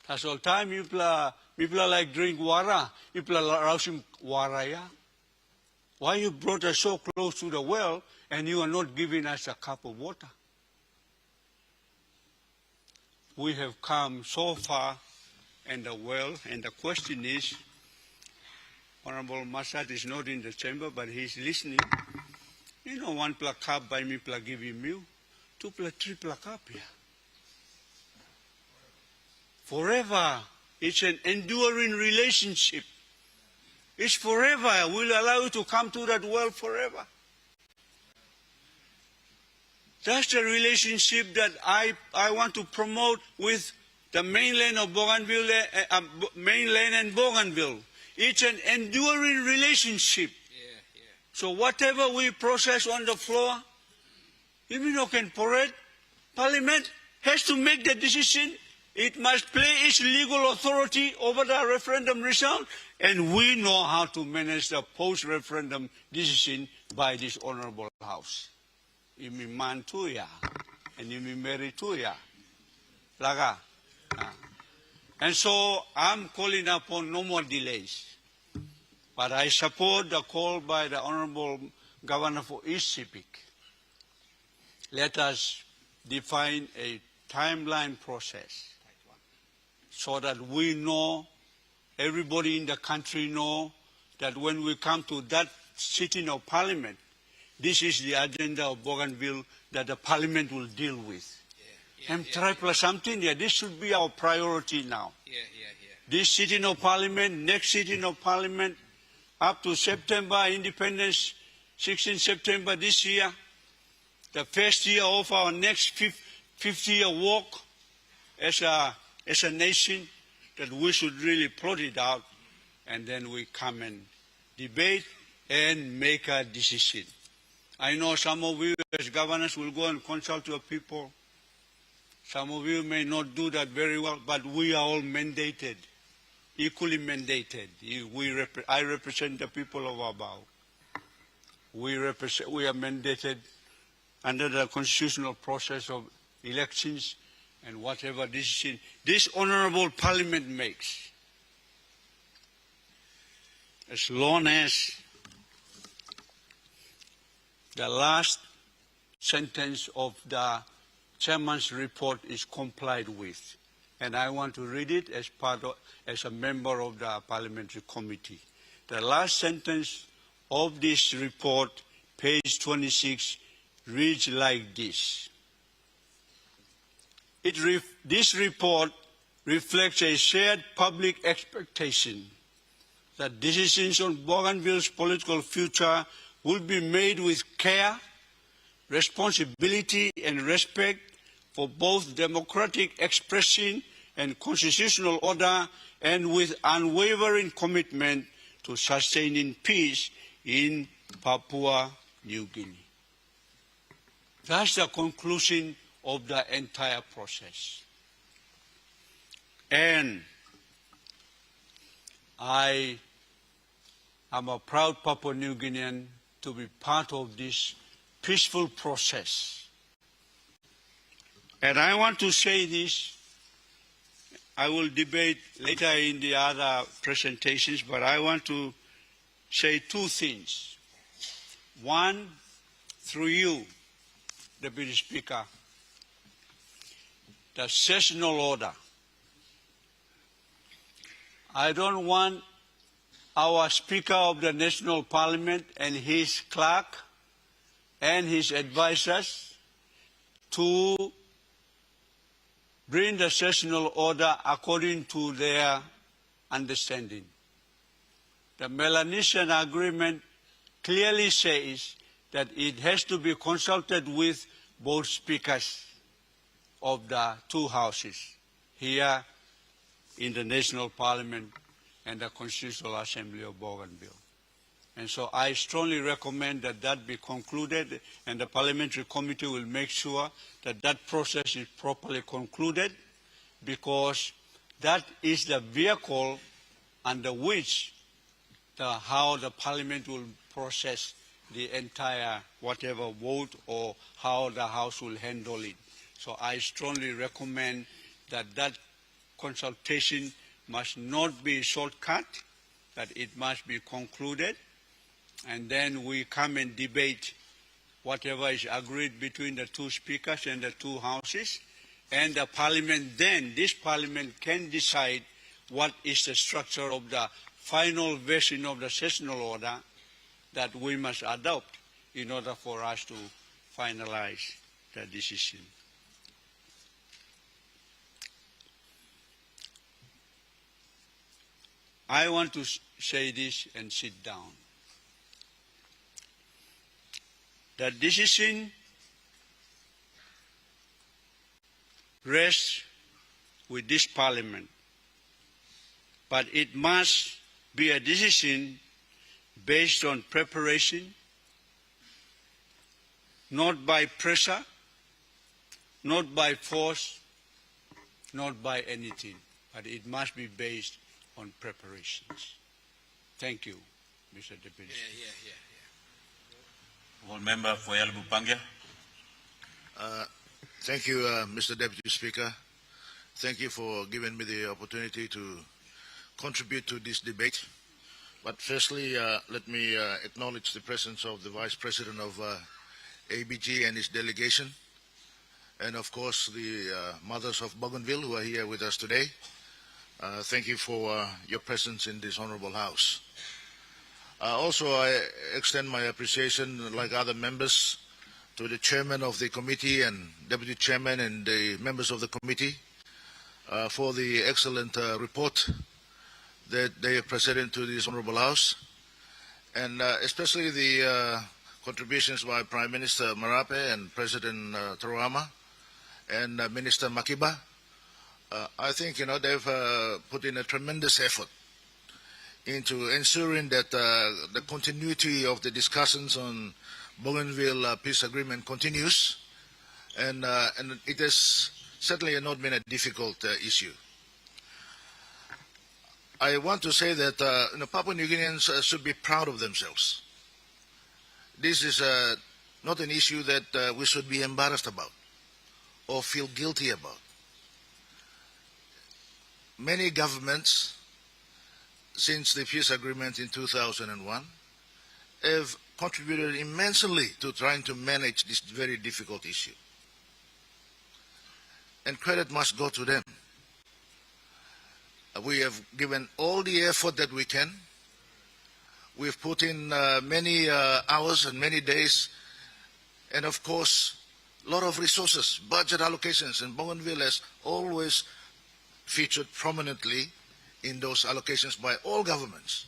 That's all time mipla like drink wara, mipla rausim wara ya. Why you brought us so close to the well and you are not giving us a cup of water?" We have come so far in the well, and the question is, Honorable Masad is not in the chamber, but he's listening. You know, one plug cup by me plug give him you, two plug, three plug cup here. Forever. It's an enduring relationship. It's forever. We'll allow you to come to that well forever. That's the relationship that I want to promote with the mainland of Bougainville, mainland and Bougainville. It's an enduring relationship. So whatever we process on the floor, even though can parade, Parliament has to make the decision. It must play its legal authority over the referendum result, and we know how to manage the post-referendum decision by this honorable House. Imi man tuya, and imi meri tuya. Laga. And so I'm calling upon no more delays. But I support the call by the Honorable Governor for East Sepik. Let us define a timeline process so that we know, everybody in the country know, that when we come to that sitting of Parliament, this is the agenda of Bougainville that the Parliament will deal with. And try plus something, this should be our priority now. This sitting of Parliament, next sitting of Parliament, up to September independence 16 September this year, the first year of our next 50-year walk as a nation, that we should really plot it out, and then we come and debate and make a decision. I know some of you as governors will go and consult your people. Some of you may not do that very well, but we are all mandated, equally mandated. I represent the people of Abao. We are mandated under the constitutional process of elections, and whatever decision this honorable parliament makes, as long as the last sentence of the chairman's report is complied with. And I want to read it as a member of the parliamentary committee. The last sentence of this report, page 26, reads like this. This report reflects a shared public expectation that decisions on Bougainville's political future will be made with care, responsibility, and respect for both democratic expression and constitutional order, and with unwavering commitment to sustaining peace in Papua New Guinea. That's the conclusion of the entire process. And I am a proud Papua New Guinean to be part of this peaceful process. And I want to say this, I will debate later in the other presentations, but I want to say two things. One, through you, Deputy Speaker, the sessional order. I don't want our Speaker of the National Parliament and his clerk and his advisors to bring the sessional order according to their understanding. The Melanesian Agreement clearly says that it has to be consulted with both speakers of the two houses, here in the National Parliament and the Constitutional Assembly of Bougainville. And so I strongly recommend that that be concluded, and the Parliamentary Committee will make sure that that process is properly concluded, because that is the vehicle under which how the Parliament will process the entire whatever vote or how the House will handle it. So I strongly recommend that that consultation must not be shortcut, that it must be concluded, and then we come and debate whatever is agreed between the two speakers and the two houses, and the Parliament then, this Parliament can decide what is the structure of the final version of the sessional order that we must adopt in order for us to finalize the decision. I want to say this and sit down. The decision rests with this Parliament, but it must be a decision based on preparation, not by pressure, not by force, not by anything, but it must be based on preparations. Thank you, Mr. Deputy. One member for Yalbupangia. Thank you, Mr. Deputy Speaker. Thank you for giving me the opportunity to contribute to this debate. But firstly, let me acknowledge the presence of the Vice President of ABG and his delegation, and of course the mothers of Bougainville who are here with us today. Thank you for your presence in this honorable House. Also, I extend my appreciation, like other members, to the Chairman of the committee and Deputy Chairman and the members of the committee for the excellent report that they have presented to this honorable House, and especially the contributions by Prime Minister Marape and President Torama and Minister Makiba. I think they've put in a tremendous effort into ensuring that the continuity of the discussions on Bougainville peace agreement continues, and it has certainly not been a difficult issue. I want to say that Papua New Guineans should be proud of themselves. This is not an issue that we should be embarrassed about or feel guilty about. Many governments, since the peace agreement in 2001, have contributed immensely to trying to manage this very difficult issue. And credit must go to them. We have given all the effort that we can. We've put in many hours and many days, and of course, a lot of resources, budget allocations, and Bougainville has always featured prominently in those allocations by all governments.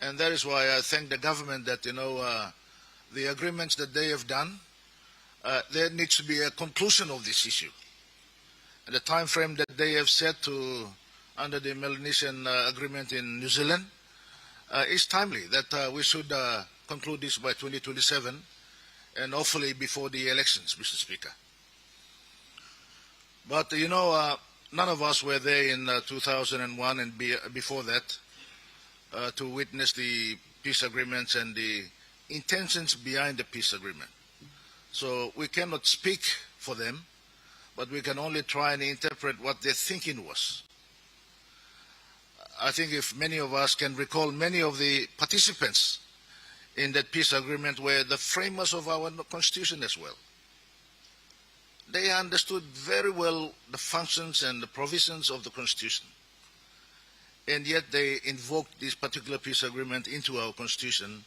And that is why I thank the government that, the agreements that they have done, there needs to be a conclusion of this issue. And the time frame that they have set under the Melanesian agreement in New Zealand is timely, that we should conclude this by 2027 and hopefully before the elections, Mr. Speaker. But, none of us were there in 2001 and before that to witness the peace agreements and the intentions behind the peace agreement. So we cannot speak for them, but we can only try and interpret what their thinking was. I think if many of us can recall, many of the participants in that peace agreement were the framers of our constitution as well. They understood very well the functions and the provisions of the constitution. And yet they invoked this particular peace agreement into our constitution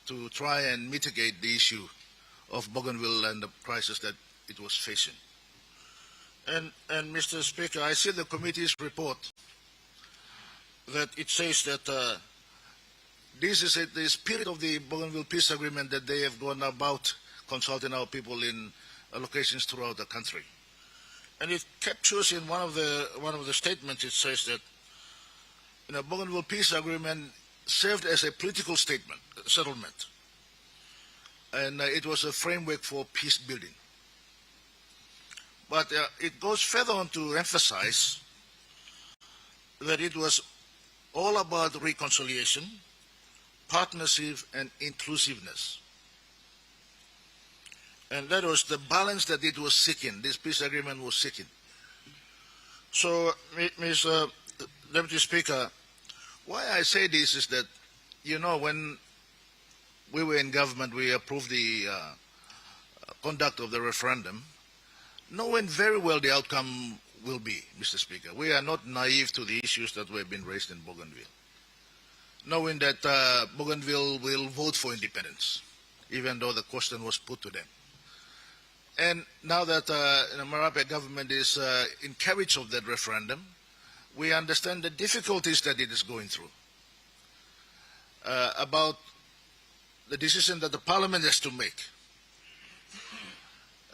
to try and mitigate the issue of Bougainville and the crisis that it was facing. And Mr. Speaker, I see the committee's report that it says that this is the spirit of the Bougainville peace agreement, that they have gone about consulting our people in locations throughout the country. And it captures in one of the statements, it says that Bougainville peace agreement served as a political settlement, and it was a framework for peace building. But it goes further on to emphasize that it was all about reconciliation, partnership, and inclusiveness. And that was the balance that it was seeking, this peace agreement was seeking. So, Mr. Deputy Speaker, why I say this is that, when we were in government, we approved the conduct of the referendum, knowing very well the outcome will be, Mr. Speaker. We are not naive to the issues that were being raised in Bougainville. Knowing that Bougainville will vote for independence, even though the question was put to them. And now that the Marape government is in carriage of that referendum, we understand the difficulties that it is going through. About the decision that the parliament has to make.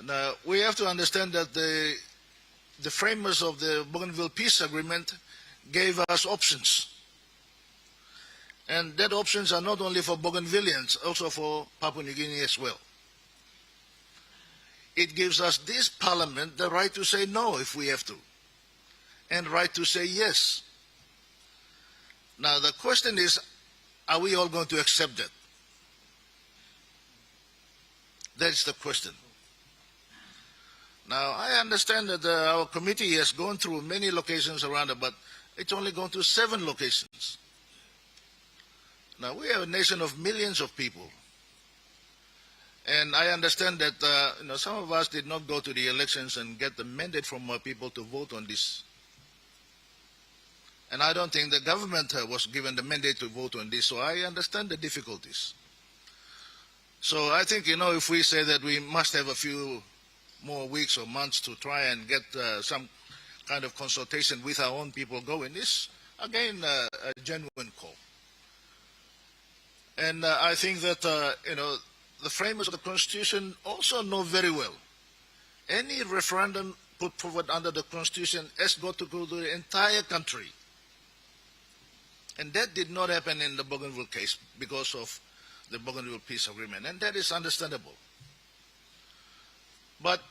Now, we have to understand that the framers of the Bougainville peace agreement gave us options. And that options are not only for Bougainvilleans, also for Papua New Guinea as well. It gives us, this parliament, the right to say no if we have to, and right to say yes. Now the question is, are we all going to accept that? That's the question. Now, I understand that our committee has gone through many locations around it, but it's only gone to 7 locations. Now, we are a nation of millions of people. And I understand that some of us did not go to the elections and get the mandate from our people to vote on this. And I don't think the government was given the mandate to vote on this, so I understand the difficulties. So I think, if we say that we must have a few more weeks or months to try and get some kind of consultation with our own people going, is, again, a genuine call. And I think that, the framers of the Constitution also know very well. Any referendum put forward under the Constitution has got to go to the entire country. And that did not happen in the Bougainville case because of the Bougainville Peace Agreement, and that is understandable. But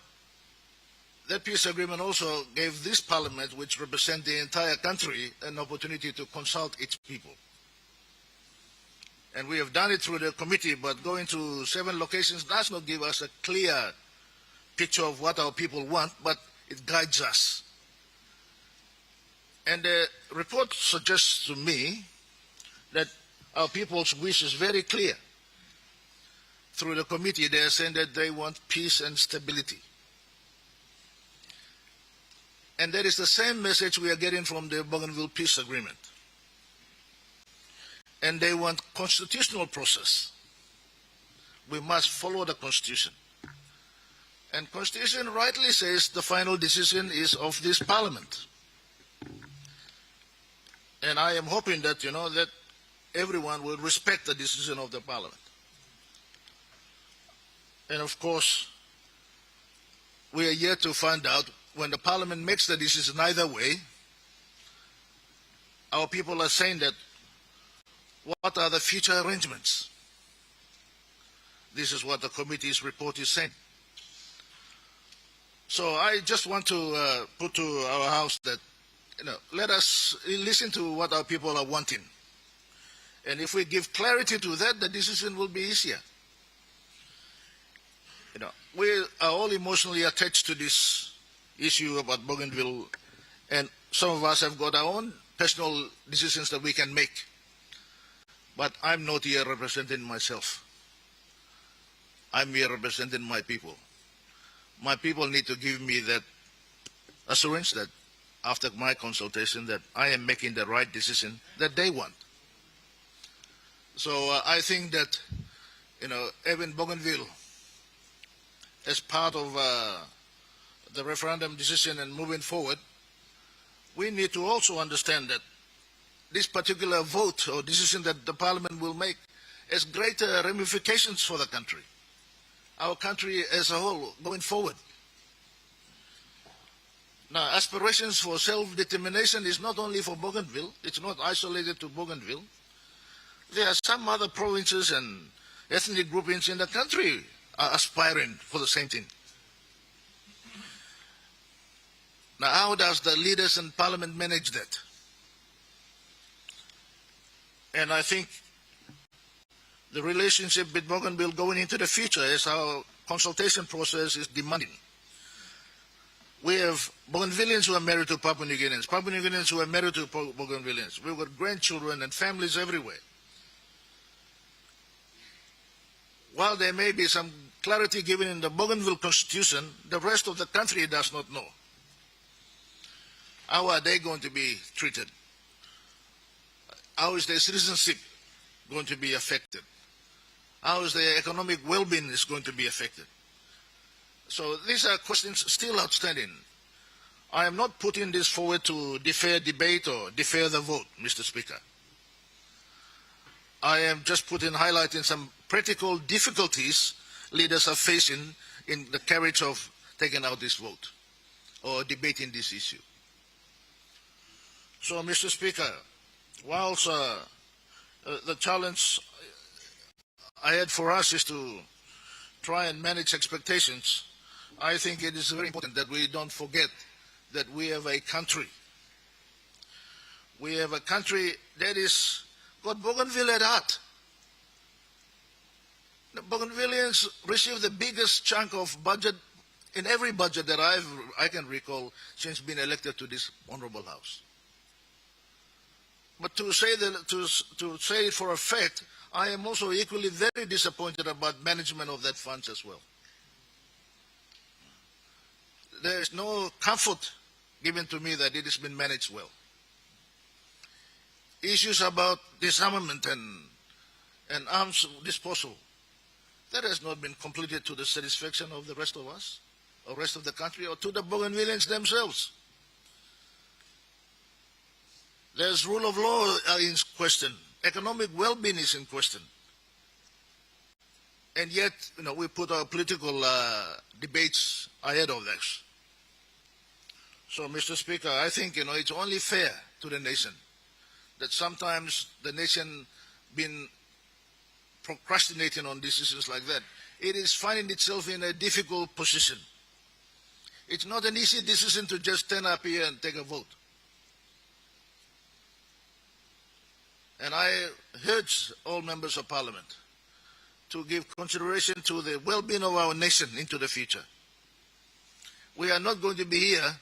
that peace agreement also gave this parliament, which represents the entire country, an opportunity to consult its people. And we have done it through the committee, but going to 7 locations does not give us a clear picture of what our people want, but it guides us. And the report suggests to me that our people's wish is very clear. Through the committee, they are saying that they want peace and stability. And that is the same message we are getting from the Bougainville Peace Agreement. And they want constitutional process. We must follow the Constitution. And Constitution rightly says the final decision is of this Parliament. And I am hoping that, that everyone will respect the decision of the Parliament. And of course, we are yet to find out when the Parliament makes the decision either way. Our people are saying that, what are the future arrangements? This is what the committee's report is saying. So I just want to put to our House that, let us listen to what our people are wanting. And if we give clarity to that, the decision will be easier. We are all emotionally attached to this issue about Bougainville, and some of us have got our own personal decisions that we can make. But I'm not here representing myself. I'm here representing my people. My people need to give me that assurance that after my consultation that I am making the right decision that they want. So I think that, even Bougainville, as part of the referendum decision and moving forward, we need to also understand that this particular vote or decision that the Parliament will make has greater ramifications for the country, our country as a whole, going forward. Now, aspirations for self-determination is not only for Bougainville, it's not isolated to Bougainville. There are some other provinces and ethnic groupings in the country are aspiring for the same thing. Now, how does the leaders in Parliament manage that? And I think the relationship with Bougainville going into the future, as our consultation process is demanding. We have Bougainvilleans who are married to Papua New Guineans, Papua New Guineans who are married to Bougainvilleans. We've got grandchildren and families everywhere. While there may be some clarity given in the Bougainville Constitution, the rest of the country does not know. How are they going to be treated? How is their citizenship going to be affected? How is their economic well-being is going to be affected? So these are questions still outstanding. I am not putting this forward to defer debate or defer the vote, Mr. Speaker. I am just highlighting some practical difficulties leaders are facing in the carriage of taking out this vote or debating this issue. So, Mr. Speaker, whilst the challenge ahead for us is to try and manage expectations, I think it is very important that we don't forget that we have a country. We have a country that is got Bougainville at heart. The Bougainvilleans receive the biggest chunk of budget in every budget that I can recall since being elected to this honorable House. But to say it for a fact, I am also equally very disappointed about management of that funds as well. There is no comfort given to me that it has been managed well. Issues about disarmament and arms disposal, that has not been completed to the satisfaction of the rest of us, or rest of the country, or to the Bougainvilleans themselves. There's rule of law in question. Economic well-being is in question. and yet, we put our political debates ahead of this. So, Mr. Speaker, I think, it's only fair to the nation that sometimes the nation been procrastinating on decisions like that. It is finding itself in a difficult position. It's not an easy decision to just stand up here and take a vote. And I urge all members of parliament to give consideration to the well-being of our nation into the future. We are not going to be here,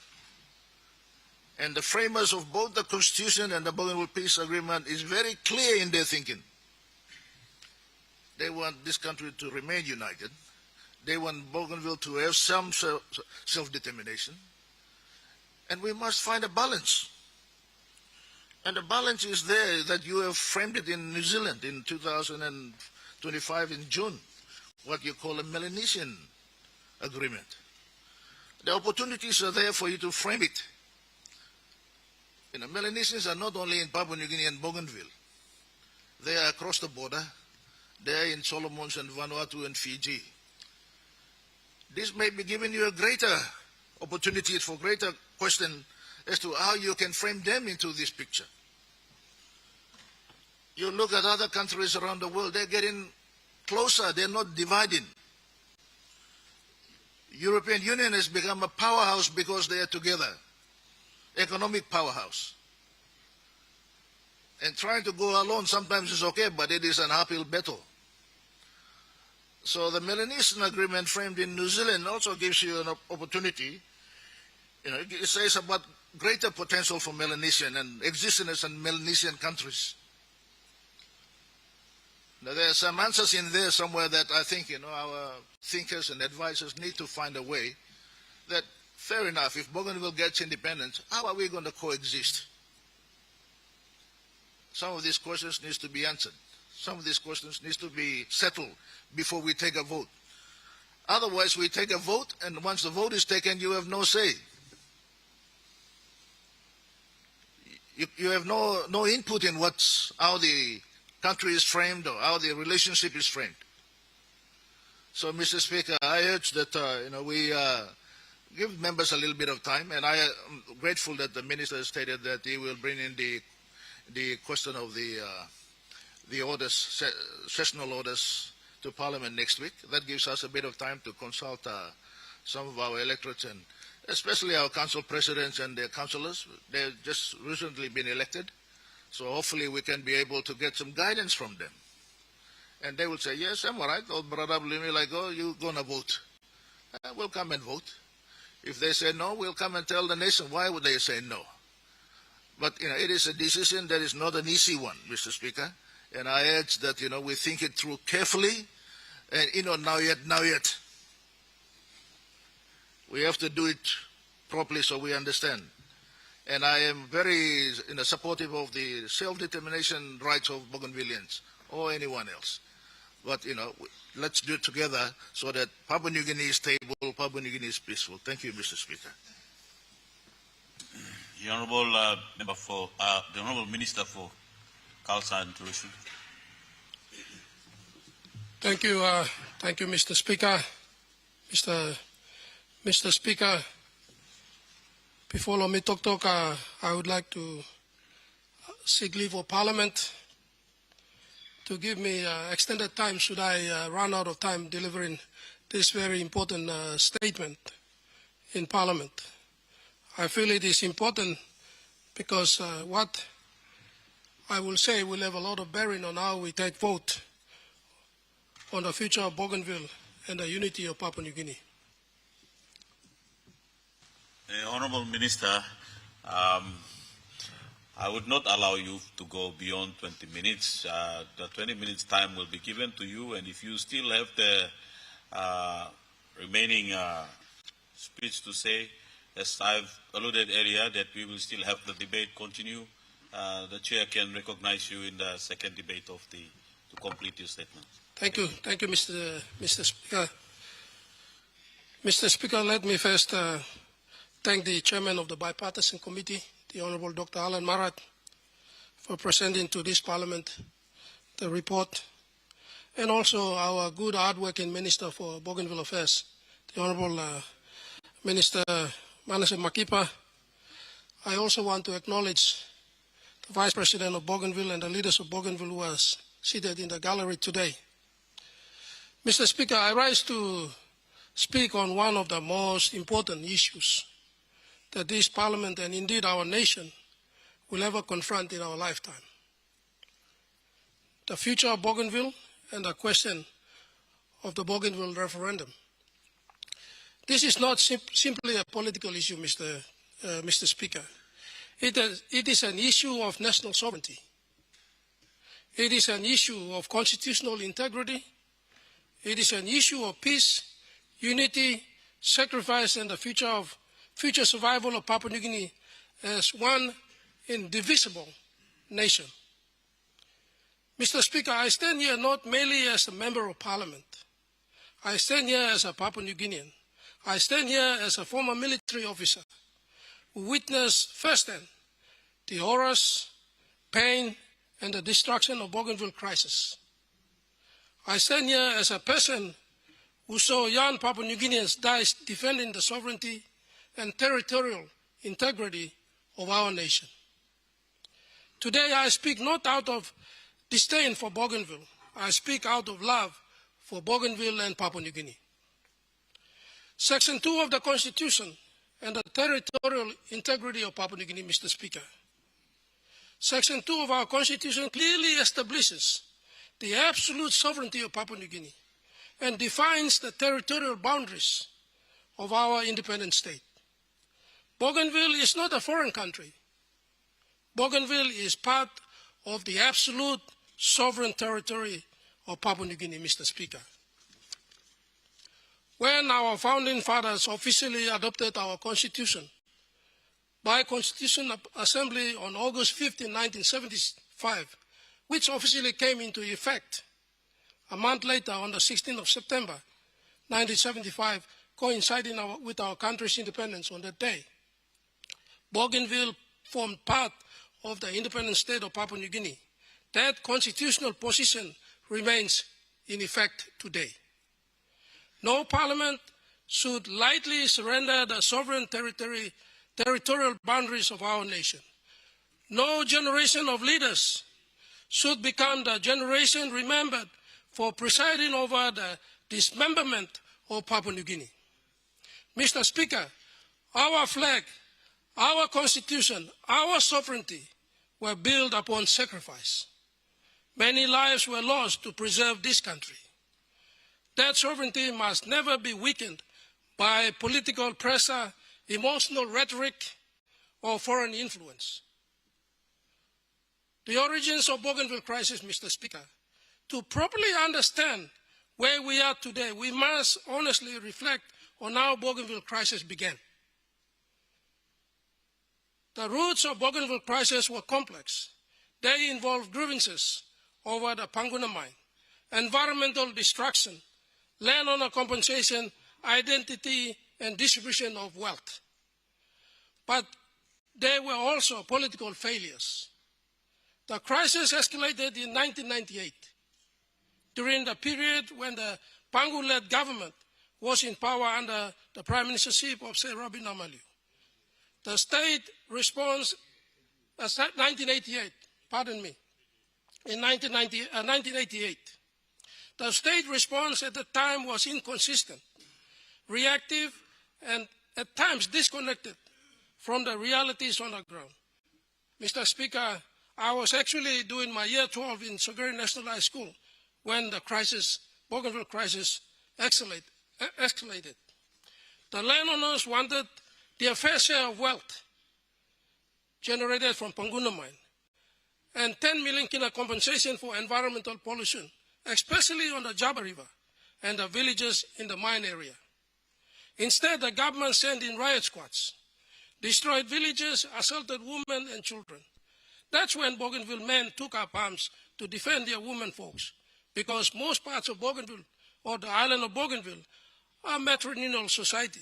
and the framers of both the Constitution and the Bougainville Peace Agreement is very clear in their thinking. They want this country to remain united. They want Bougainville to have some self-determination. And we must find a balance. And the balance is there that you have framed it in New Zealand in 2025 in June, what you call a Melanesian agreement. The opportunities are there for you to frame it. Melanesians are not only in Papua New Guinea and Bougainville. They are across the border. They are in Solomons and Vanuatu and Fiji. This may be giving you a greater opportunity for greater question as to how you can frame them into this picture. You look at other countries around the world, they're getting closer, they're not dividing. European Union has become a powerhouse because they are together, economic powerhouse. And trying to go alone sometimes is okay, but it is an uphill battle. So the Melanesian agreement framed in New Zealand also gives you an opportunity. It says about greater potential for Melanesian and existence in Melanesian countries. Now, there are some answers in there somewhere that I think, our thinkers and advisors need to find a way that, fair enough, if Bougainville gets independence, how are we going to coexist? Some of these questions need to be answered. Some of these questions need to be settled before we take a vote. Otherwise, we take a vote, and once the vote is taken, you have no say. You have no input in how the country is framed or how the relationship is framed. So, Mr. Speaker, I urge that we give members a little bit of time, and I am grateful that the minister stated that he will bring in the question of the orders, sessional orders, to Parliament next week. That gives us a bit of time to consult some of our electorates, and especially our council presidents and their councillors. They've just recently been elected, so hopefully we can be able to get some guidance from them. And they will say, yes, I'm all right. Or Brother Blimi, like, oh, you're going to vote. We'll come and vote. If they say no, we'll come and tell the nation why would they say no. But, it is a decision that is not an easy one, Mr. Speaker. And I urge that, we think it through carefully. And, now yet. We have to do it properly so we understand. And I am very supportive of the self-determination rights of Bougainvilleans or anyone else. But, let's do it together so that Papua New Guinea is stable, Papua New Guinea is peaceful. Thank you, Mr. Speaker. The Honourable the Honourable Minister for Culture and Tourism. Thank you, Mr. Speaker. Mr. Speaker, before me talk, I would like to seek leave of Parliament to give me extended time should I run out of time delivering this very important statement in Parliament. I feel it is important because what I will say will have a lot of bearing on how we take vote on the future of Bougainville and the unity of Papua New Guinea. Honourable Minister, I would not allow you to go beyond 20 minutes. The 20 minutes time will be given to you, and if you still have the remaining speech to say, as I've alluded earlier, that we will still have the debate continue, the Chair can recognize you in the second debate to complete your statement. Thank you, Mr. Speaker. Mr. Speaker, let me first thank the Chairman of the Bipartisan Committee, the Honourable Dr. Alan Marat, for presenting to this Parliament the report and also our good, hard-working Minister for Bougainville Affairs, the Honorable Minister Manasseh Makipa. I also want to acknowledge the Vice President of Bougainville and the leaders of Bougainville who are seated in the gallery today. Mr. Speaker, I rise to speak on one of the most important issues that this Parliament and indeed our nation will ever confront in our lifetime. The future of Bougainville and the question of the Bougainville referendum. This is not simply a political issue, Mr. Speaker. It is an issue of national sovereignty. It is an issue of constitutional integrity. It is an issue of peace, unity, sacrifice, and the future survival of Papua New Guinea as one indivisible nation. Mr. Speaker, I stand here not merely as a member of Parliament. I stand here as a Papua New Guinean. I stand here as a former military officer who witnessed firsthand the horrors, pain, and the destruction of Bougainville crisis. I stand here as a person who saw young Papua New Guineans die defending the sovereignty and territorial integrity of our nation. Today I speak not out of disdain for Bougainville. I speak out of love for Bougainville and Papua New Guinea. Section 2 of the Constitution and the territorial integrity of Papua New Guinea, Mr. Speaker. Section 2 of our Constitution clearly establishes the absolute sovereignty of Papua New Guinea and defines the territorial boundaries of our independent state. Bougainville is not a foreign country. Bougainville is part of the absolute sovereign territory of Papua New Guinea, Mr. Speaker. When our founding fathers officially adopted our Constitution by Constitutional Assembly on August 15, 1975, which officially came into effect a month later on the 16th of September, 1975, coinciding with our country's independence on that day, Bougainville formed part of the independent state of Papua New Guinea. That constitutional position remains in effect today. No parliament should lightly surrender the sovereign territorial boundaries of our nation. No generation of leaders should become the generation remembered for presiding over the dismemberment of Papua New Guinea. Mr. Speaker, our flag, our constitution, our sovereignty were built upon sacrifice. Many lives were lost to preserve this country. That sovereignty must never be weakened by political pressure, emotional rhetoric, or foreign influence. The origins of Bougainville crisis, Mr. Speaker, to properly understand where we are today, we must honestly reflect on how Bougainville crisis began. The roots of Bougainville crisis were complex. They involved grievances over the Panguna mine, environmental destruction, landowner compensation, identity, and distribution of wealth. But there were also political failures. The crisis escalated in 1998, during the period when the Pangu-led government was in power under the prime ministership of Sir Robin Amalu. The state response, 1988, pardon me, in 1988. The state response at the time was inconsistent, reactive, and at times disconnected from the realities on the ground. Mr. Speaker, I was actually doing my year 12 in Sogeri National High School when the crisis, Bougainville crisis, escalated. The landowners wanted their fair share of wealth generated from Panguna mine and 10 million kina compensation for environmental pollution, especially on the Jaba River and the villages in the mine area. Instead, the government sent in riot squads, destroyed villages, assaulted women and children. That's when Bougainville men took up arms to defend their women folks, because most parts of Bougainville, or the island of Bougainville, are matrilineal society,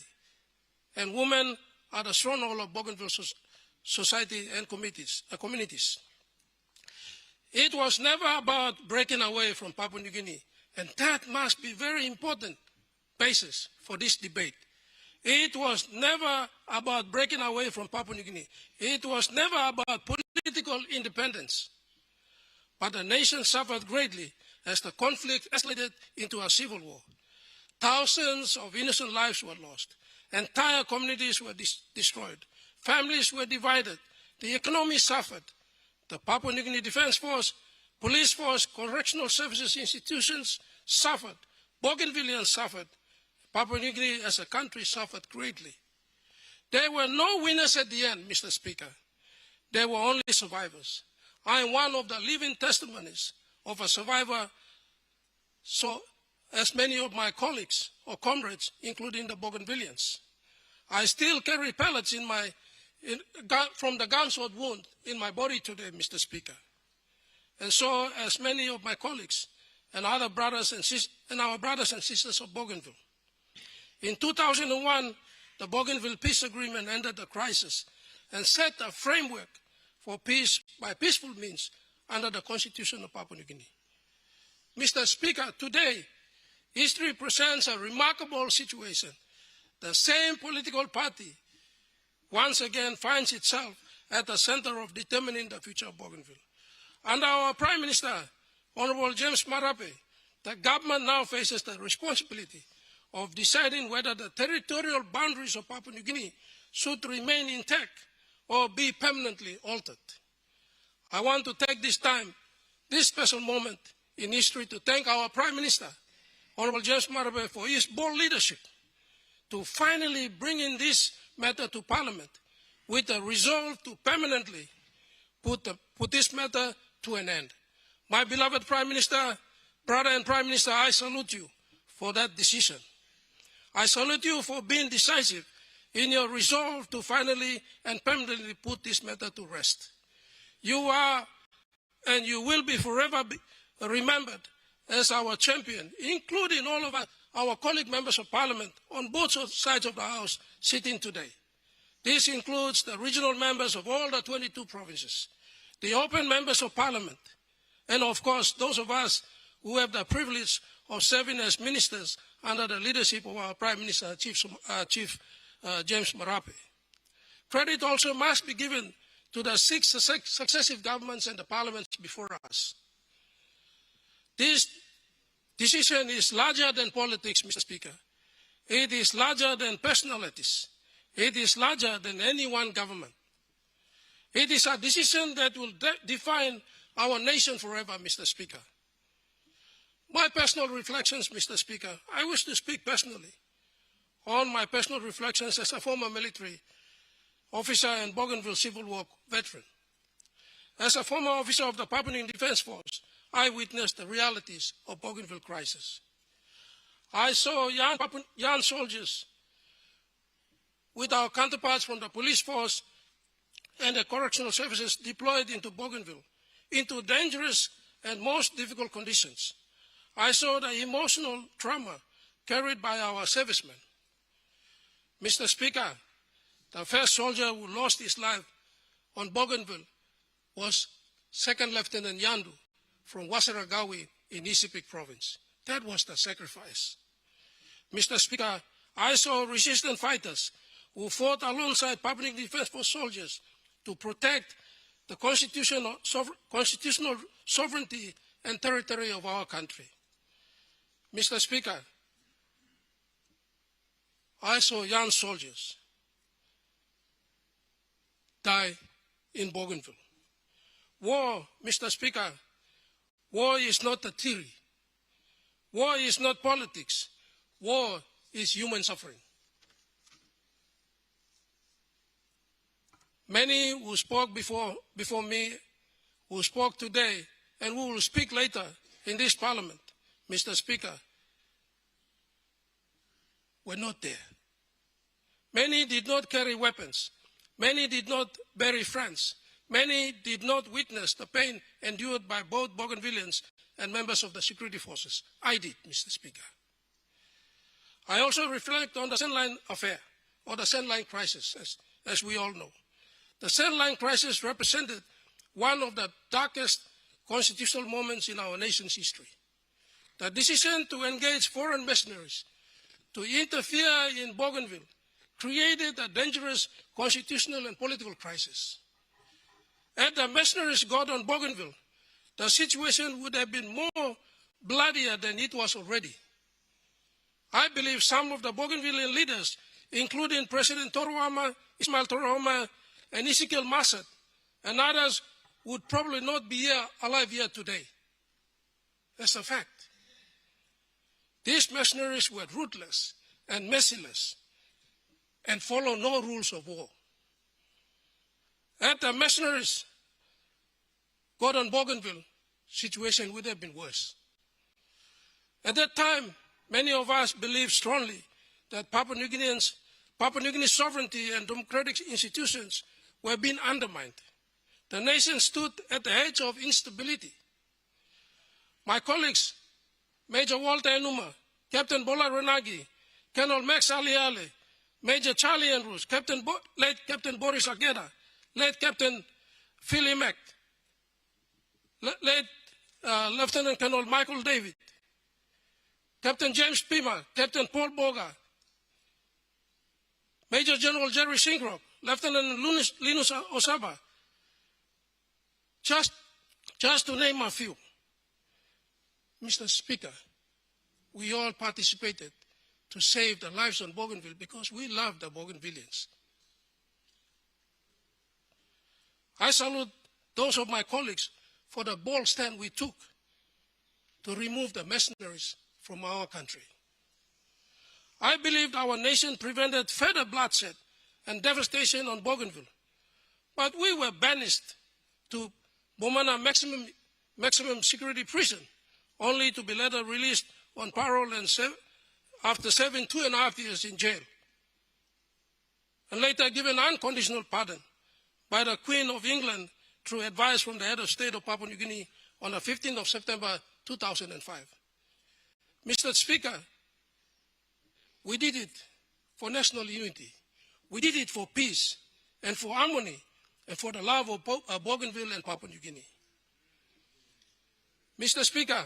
and women are the stronghold of Bougainville society and communities. It was never about breaking away from Papua New Guinea And that must be very important basis for this debate. It was never about breaking away from Papua New Guinea. It was never about political independence. But the nation suffered greatly as the conflict escalated into a civil war. Thousands of innocent lives were lost. Entire communities were destroyed. Families were divided. The economy suffered. The Papua New Guinea Defense Force, police force, correctional services institutions suffered. Bougainvilleans suffered. Papua New Guinea as a country suffered greatly. There were no winners at the end, Mr. Speaker. There were only survivors. I am one of the living testimonies of a survivor, so as many of my colleagues or comrades, including the Bougainvilleans. I still carry pellets from the gunshot wound in my body today, Mr. Speaker. And so, as many of my colleagues and other brothers and our brothers and sisters of Bougainville. In 2001, the Bougainville Peace Agreement ended the crisis and set a framework for peace by peaceful means under the Constitution of Papua New Guinea. Mr. Speaker, today, history presents a remarkable situation. The same political party once again finds itself at the center of determining the future of Bougainville. Under our Prime Minister, Honorable James Marape, the government now faces the responsibility of deciding whether the territorial boundaries of Papua New Guinea should remain intact or be permanently altered. I want to take this special moment in history to thank our Prime Minister, Honorable James Marape, for his bold leadership to finally bring in this matter to Parliament with a resolve to permanently put this matter to an end. My beloved Prime Minister, brother and Prime Minister, I salute you for that decision. I salute you for being decisive in your resolve to finally and permanently put this matter to rest. You are and you will be forever remembered as our champion, including all of our colleague members of Parliament on both sides of the House sitting today. This includes the regional members of all the 22 provinces, the open members of Parliament, and of course those of us who have the privilege of serving as ministers under the leadership of our Prime Minister, Chief James Marape. Credit also must be given to the 6 successive governments and the parliaments before us. This decision is larger than politics, Mr. Speaker. It is larger than personalities. It is larger than any one government. It is a decision that will define our nation forever, Mr. Speaker. My personal reflections, Mr. Speaker, I wish to speak personally on my personal reflections as a former military officer and Bougainville Civil War veteran. As a former officer of the Papua New Guinea Defense Force, I witnessed the realities of Bougainville crisis. I saw young soldiers with our counterparts from the police force and the correctional services deployed into Bougainville into dangerous and most difficult conditions. I saw the emotional trauma carried by our servicemen. Mr. Speaker, the first soldier who lost his life on Bougainville was Second Lieutenant Yandu from Wasaragawi in Isipik province. That was the sacrifice. Mr. Speaker, I saw resistant fighters who fought alongside Papua New Guinea Defense Force soldiers to protect the constitutional sovereignty and territory of our country. Mr. Speaker, I saw young soldiers die in Bougainville. War, Mr. Speaker, war is not a theory. War is not politics. War is human suffering. Many who spoke before me, who spoke today, and who will speak later in this Parliament, Mr. Speaker, were not there. Many did not carry weapons. Many did not bury friends. Many did not witness the pain endured by both Bougainvilleans and members of the security forces. I did, Mr. Speaker. I also reflect on the Sandline affair, or the Sandline crisis, as we all know. The Sandline crisis represented one of the darkest constitutional moments in our nation's history. The decision to engage foreign mercenaries to interfere in Bougainville created a dangerous constitutional and political crisis. Had the mercenaries got on Bougainville, the situation would have been more bloodier than it was already. I believe some of the Bougainvillean leaders, including President Toroama, Ismail Toroama, and Ezekiel Massad, and others, would probably not be alive here today. That's a fact. These mercenaries were ruthless and merciless and follow no rules of war. Had the mercenaries got on Bougainville, situation would have been worse. At that time, many of us believed strongly that Papua New Guinea's sovereignty and democratic institutions were being undermined. The nation stood at the edge of instability. My colleagues, Major Walter Enuma, Captain Bola Renagi, Colonel Max Aliale, Major Charlie Andrews, late Captain Boris Ageda, late Captain Phil Emack, late Lieutenant Colonel Michael David, Captain James Pima, Captain Paul Boga, Major General Jerry Singrock, Lieutenant Linus Osaba, just to name a few. Mr. Speaker, we all participated to save the lives on Bougainville because we love the Bougainvilleans. I salute those of my colleagues for the bold stand we took to remove the mercenaries from our country. I believed our nation prevented further bloodshed and devastation on Bougainville, but we were banished to Bomana maximum security prison, only to be later released on parole and after serving 2.5 years in jail, and later given unconditional pardon by the Queen of England through advice from the head of state of Papua New Guinea on the 15th of September 2005. Mr. Speaker, we did it for national unity. We did it for peace and for harmony and for the love of Bougainville and Papua New Guinea. Mr. Speaker,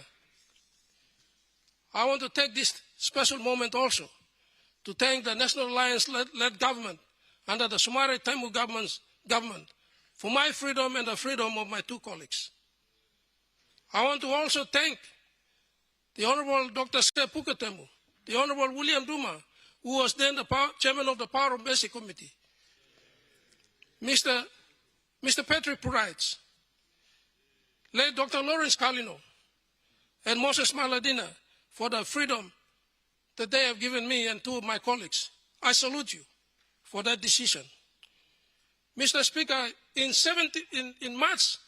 I want to take this special moment also to thank the National Alliance-led government under the Somare Taimu government for my freedom and the freedom of my two colleagues. I want to also thank the Honorable Dr. Sep Pukatemu, the Honorable William Duma, who was then the chairman of the Power of Mercy Committee, Mr. Patrick Purites, late Dr. Lawrence Kalino, and Moses Maladina for the freedom that they have given me and two of my colleagues. I salute you for that decision. Mr. Speaker, in March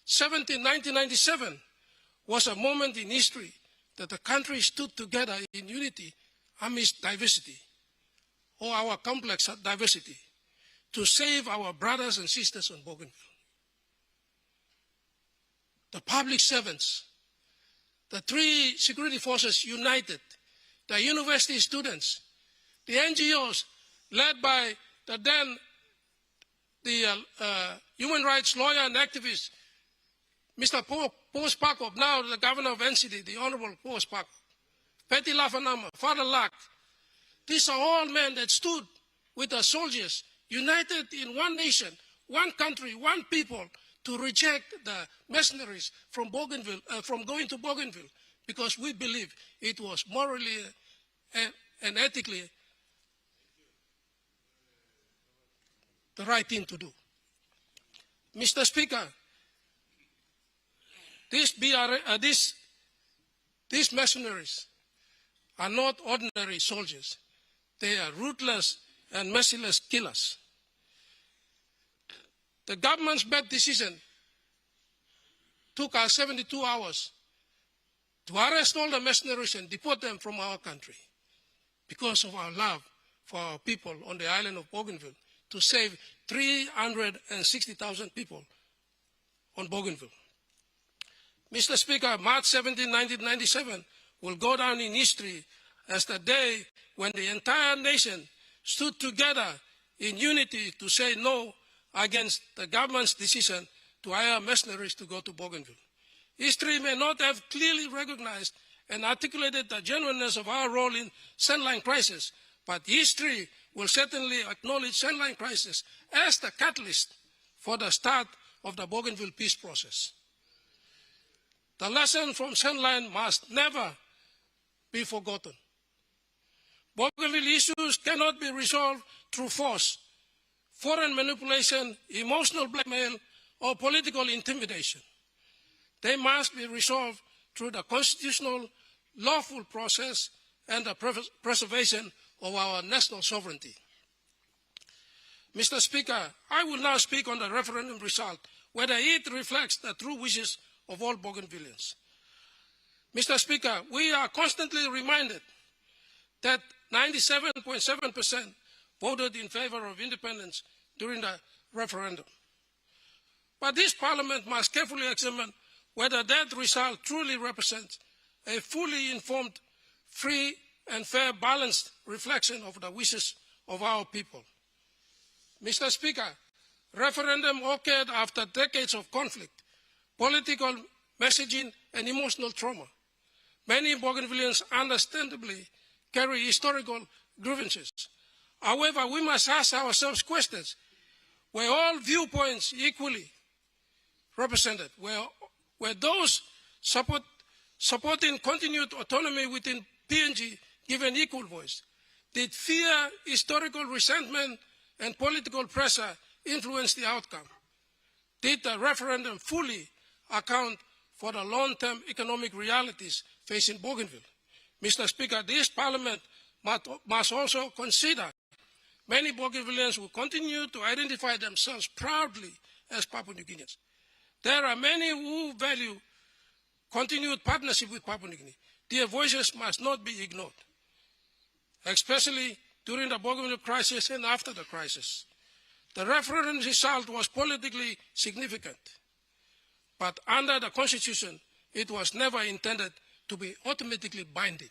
17, 1997 was a moment in history that the country stood together in unity amidst diversity, or our complex diversity, to save our brothers and sisters on Bougainville. The public servants, the three security forces united, the university students, the NGOs led by the human rights lawyer and activist, Mr. Paul Spakov, now the governor of NCD, the Honorable Paul Spakov, Petty Lafanama, Father Lack. These are all men that stood with the soldiers, united in one nation, one country, one people, to reject the mercenaries from Bougainville, from going to Bougainville, because we believe it was morally and ethically the right thing to do. Mr. Speaker, these mercenaries are not ordinary soldiers. They are ruthless and merciless killers. The government's bad decision took us 72 hours to arrest all the mercenaries and deport them from our country because of our love for our people on the island of Bougainville, to save 360,000 people on Bougainville. Mr. Speaker, March 17, 1997 will go down in history as the day when the entire nation stood together in unity to say no against the government's decision to hire mercenaries to go to Bougainville. History may not have clearly recognized and articulated the genuineness of our role in Sandline crisis, but history will certainly acknowledge Sandline crisis as the catalyst for the start of the Bougainville peace process. The lesson from Sandline must never be forgotten. Bougainville issues cannot be resolved through force, foreign manipulation, emotional blackmail, or political intimidation. They must be resolved through the constitutional, lawful process and the preservation of our national sovereignty. Mr. Speaker, I will now speak on the referendum result, whether it reflects the true wishes of all Bougainvilleans. Mr. Speaker, we are constantly reminded that 97.7% voted in favor of independence during the referendum. But this Parliament must carefully examine whether that result truly represents a fully informed, free and fair, balanced reflection of the wishes of our people. Mr. Speaker, referendum occurred after decades of conflict, political messaging and emotional trauma. Many Bougainvilleans understandably carry historical grievances. However, we must ask ourselves questions. Were all viewpoints equally represented? Were those supporting continued autonomy within PNG given equal voice? Did fear, historical resentment, and political pressure influence the outcome? Did the referendum fully account for the long-term economic realities facing Bougainville? Mr. Speaker, this Parliament must also consider many Bougainvilleans who continue to identify themselves proudly as Papua New Guineans. There are many who value continued partnership with Papua New Guinea. Their voices must not be ignored, especially during the Bougainville crisis and after the crisis. The referendum result was politically significant, but under the Constitution, it was never intended to be automatically binding.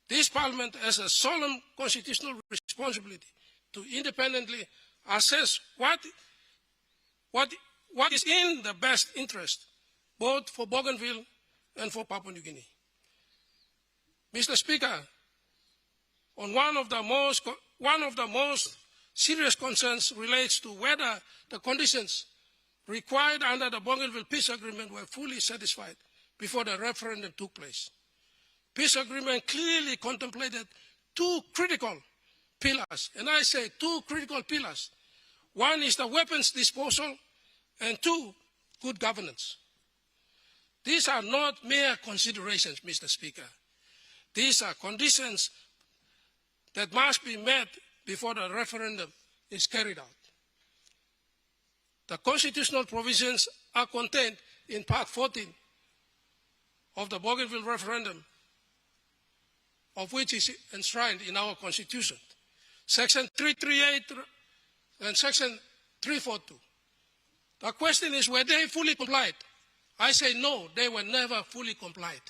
This Parliament has a solemn constitutional responsibility to independently assess what is in the best interest, both for Bougainville and for Papua New Guinea. Mr. Speaker, on one of the most serious concerns relates to whether the conditions required under the Bougainville Peace Agreement were fully satisfied before the referendum took place. Peace agreement clearly contemplated two critical pillars, and I say two critical pillars. One is the weapons disposal, and two, good governance. These are not mere considerations, Mr. Speaker. These are conditions that must be met before the referendum is carried out. The constitutional provisions are contained in Part 14 of the Bougainville referendum, of which is enshrined in our Constitution, Section 338 and Section 342. The question is, were they fully complied? I say no, they were never fully complied.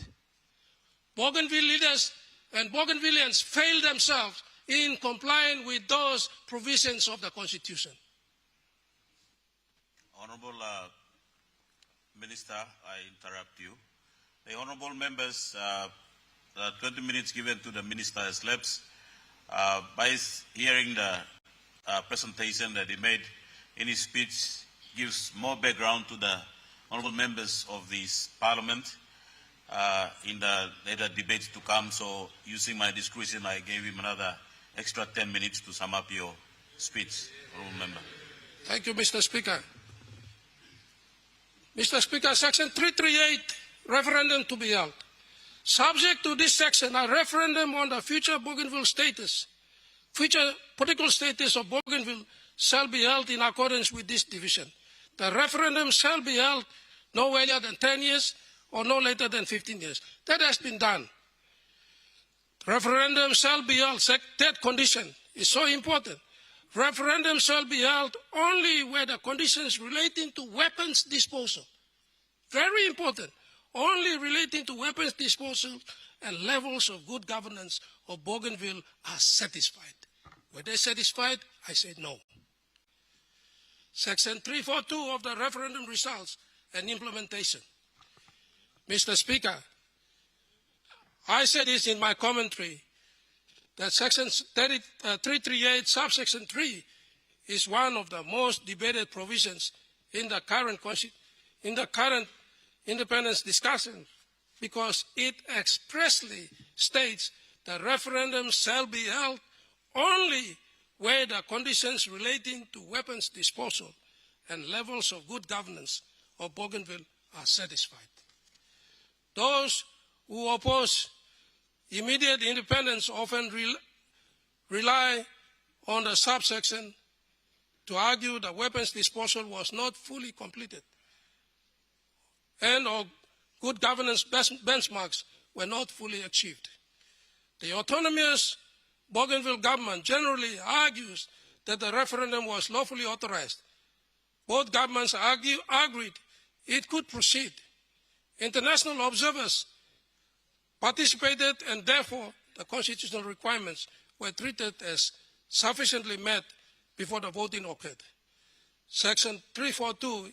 Bougainville leaders and Bougainvilleans failed themselves in complying with those provisions of the Constitution. Honorable Minister, I interrupt you. The honorable members, the 20 minutes given to the minister has lapsed. By hearing the presentation that he made in his speech, gives more background to the honorable members of this parliament in the later debates to come. So using my discretion, I gave him another extra 10 minutes to sum up your speech, honorable member. Thank you, Mr. Speaker. Mr. Speaker, Section 338, referendum to be held. Subject to this section, a referendum on the future Bougainville status, future political status of Bougainville shall be held in accordance with this division. The referendum shall be held no earlier than 10 years or no later than 15 years. That has been done. Referendum shall be held, that condition is so important. Referendum shall be held only where the conditions relating to weapons disposal, very important, only relating to weapons disposal and levels of good governance of Bougainville are satisfied. Were they satisfied? I said no. Section 342 of the referendum results and implementation. Mr. Speaker, I said this in my commentary, that Section 338, subsection 3, is one of the most debated provisions in the current independence discussion, because it expressly states that referendums shall be held only where the conditions relating to weapons disposal and levels of good governance of Bougainville are satisfied. Those who oppose immediate independence often rely on the subsection to argue that weapons disposal was not fully completed and or good governance benchmarks were not fully achieved. The autonomous Bougainville government generally argues that the referendum was lawfully authorized. Both governments agreed it could proceed. International observers participated, and therefore the constitutional requirements were treated as sufficiently met before the voting occurred. Section 342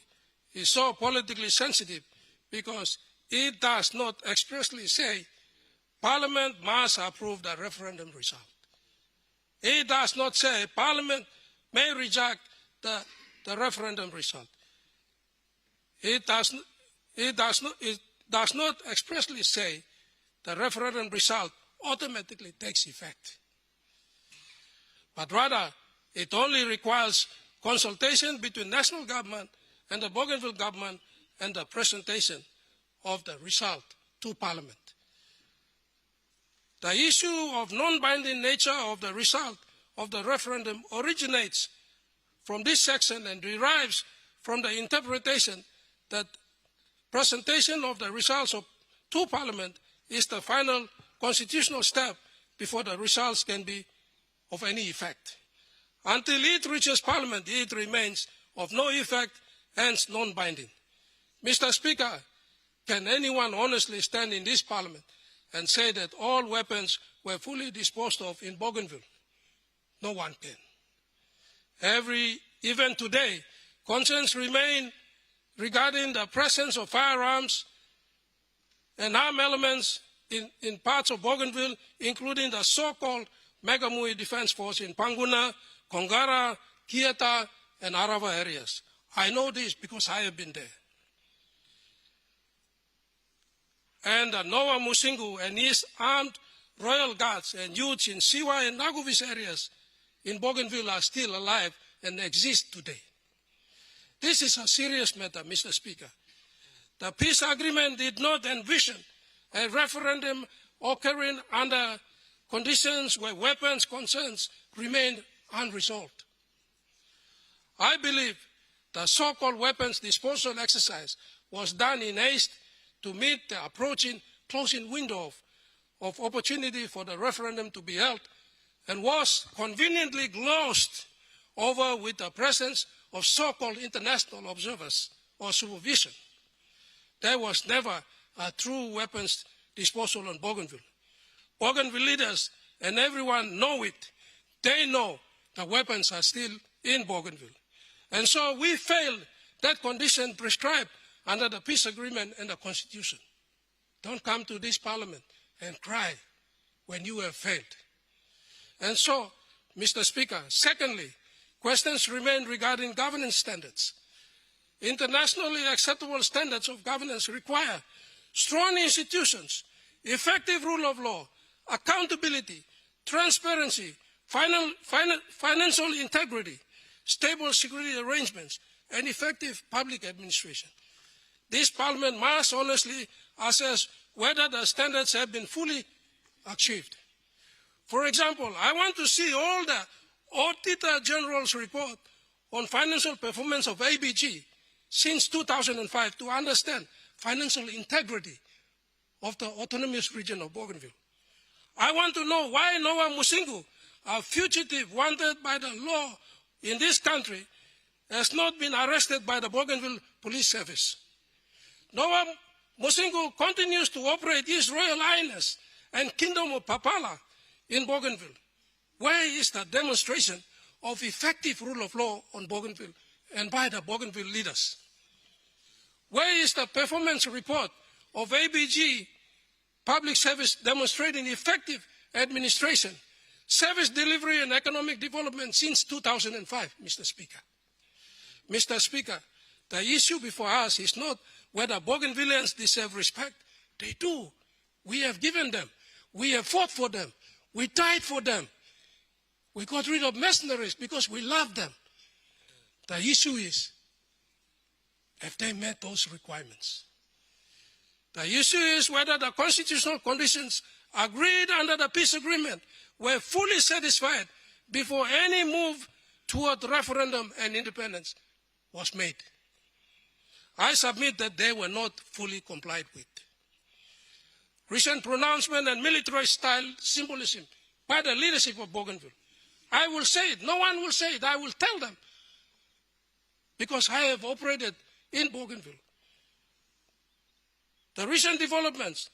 is so politically sensitive because it does not expressly say Parliament must approve the referendum result. It does not say Parliament may reject the referendum result. It does not expressly say the referendum result automatically takes effect. But rather, it only requires consultation between national government and the Bougainville government and the presentation of the result to Parliament. The issue of non-binding nature of the result of the referendum originates from this section and derives from the interpretation that presentation of the results to Parliament is the final constitutional step before the results can be of any effect. Until it reaches Parliament, it remains of no effect, hence non-binding. Mr. Speaker, can anyone honestly stand in this Parliament and say that all weapons were fully disposed of in Bougainville? No one can. Even today, concerns remain regarding the presence of firearms and armed elements in parts of Bougainville, including the so-called Megamui Defense Force in Panguna, Kongara, Kieta, and Arava areas. I know this because I have been there. And Noah Musingu and his armed royal guards and youths in Siwa and Naguvis areas in Bougainville are still alive and exist today. This is a serious matter, Mr. Speaker. The peace agreement did not envision a referendum occurring under conditions where weapons concerns remained unresolved. I believe the so-called weapons disposal exercise was done in haste to meet the approaching closing window of opportunity for the referendum to be held, and was conveniently glossed over with the presence of so-called international observers or supervision. There was never a true weapons disposal on Bougainville. Bougainville leaders and everyone know it. They know the weapons are still in Bougainville. And so we failed that condition prescribed under the peace agreement and the Constitution. Don't come to this Parliament and cry when you have failed. And so, Mr. Speaker, secondly, questions remain regarding governance standards. Internationally acceptable standards of governance require strong institutions, effective rule of law, accountability, transparency, financial integrity, stable security arrangements, and effective public administration. This Parliament must honestly assess whether the standards have been fully achieved. For example, I want to see all the Auditor General's report on financial performance of ABG since 2005 to understand financial integrity of the autonomous region of Bougainville. I want to know why Noah Musingu, a fugitive wanted by the law in this country, has not been arrested by the Bougainville Police Service. Noah Musingu continues to operate His Royal Highness and Kingdom of Papala in Bougainville. Where is the demonstration of effective rule of law on Bougainville and by the Bougainville leaders? Where is the performance report of ABG public service demonstrating effective administration, service delivery and economic development since 2005, Mr. Speaker. Mr. Speaker, the issue before us is not whether Bougainvilleans deserve respect. They do. We have given them. We have fought for them. We died for them. We got rid of mercenaries because we love them. The issue is, have they met those requirements? The issue is whether the constitutional conditions agreed under the peace agreement were fully satisfied before any move toward referendum and independence was made. I submit that they were not fully complied with. Recent pronouncement and military-style symbolism by the leadership of Bougainville. I will say it. No one will say it. I will tell them. Because I have operated in Bougainville. The recent developments,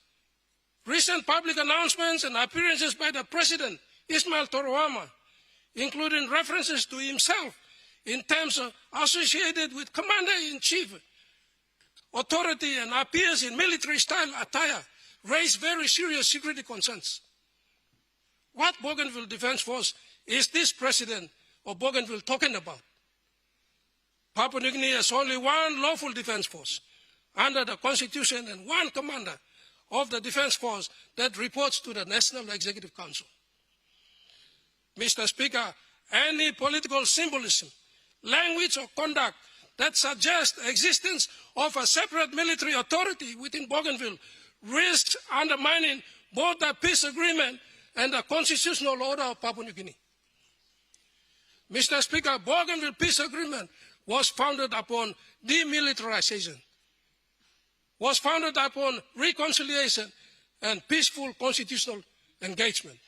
recent public announcements and appearances by the President, Ismail Toroama, including references to himself in terms of associated with Commander-in-Chief authority and appears in military-style attire, raise very serious security concerns. What Bougainville Defense Force is this President of Bougainville talking about? Papua New Guinea has only one lawful defense force under the Constitution and one commander of the defense force that reports to the National Executive Council. Mr. Speaker, any political symbolism, language or conduct that suggests the existence of a separate military authority within Bougainville risks undermining both the peace agreement and the constitutional order of Papua New Guinea. Mr. Speaker, Bougainville Peace Agreement was founded upon demilitarization, was founded upon reconciliation and peaceful constitutional engagement.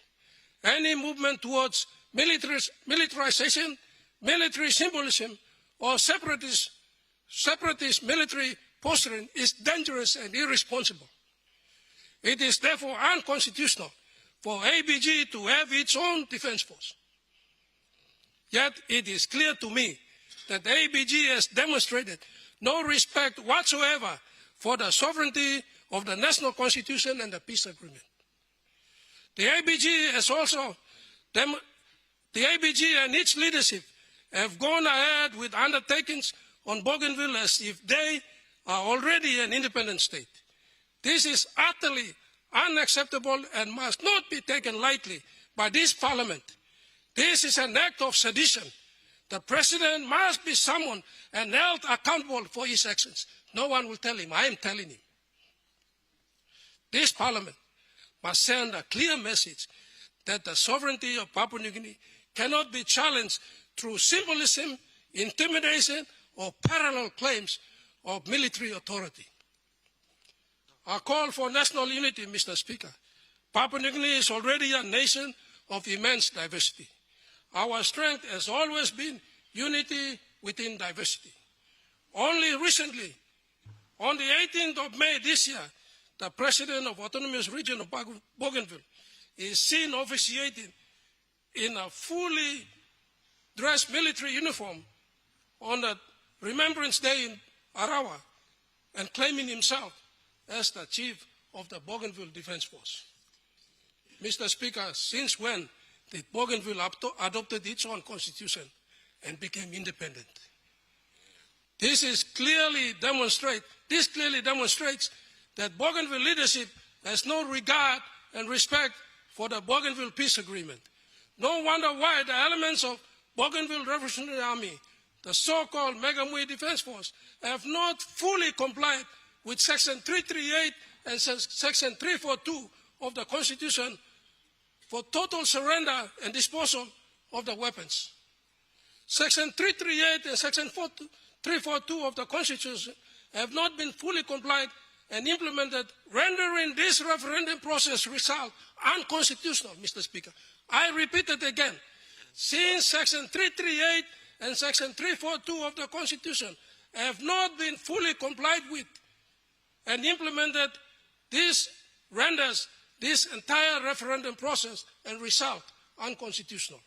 Any movement towards militarization, military symbolism, or separatist military posturing is dangerous and irresponsible. It is therefore unconstitutional for ABG to have its own defense force. Yet it is clear to me that the ABG has demonstrated no respect whatsoever for the sovereignty of the national constitution and the peace agreement. The ABG and its leadership have gone ahead with undertakings on Bougainville as if they are already an independent state. This is utterly unacceptable and must not be taken lightly by this Parliament. This is an act of sedition. The President must be summoned and held accountable for his actions. No one will tell him. I am telling him. This Parliament must send a clear message that the sovereignty of Papua New Guinea cannot be challenged through symbolism, intimidation, or parallel claims of military authority. I call for national unity, Mr. Speaker. Papua New Guinea is already a nation of immense diversity. Our strength has always been unity within diversity. Only recently, on the 18th of May this year, the President of Autonomous Region of Bougainville is seen officiating in a fully dressed military uniform on the Remembrance Day in Arawa and claiming himself as the chief of the Bougainville Defense Force. Mr. Speaker, since when did Bougainville adopted its own constitution and became independent? This clearly demonstrates that Bougainville leadership has no regard and respect for the Bougainville Peace Agreement. No wonder why the elements of Bougainville Revolutionary Army, the so-called Megamui Defense Force, have not fully complied with Section 338 and Section 342 of the Constitution for total surrender and disposal of the weapons. Section 338 and Section 342 of the Constitution have not been fully complied and implemented, rendering this referendum process result unconstitutional, Mr. Speaker. I repeat it again. Since Section 338 and Section 342 of the Constitution have not been fully complied with and implemented, this renders this entire referendum process and result unconstitutional.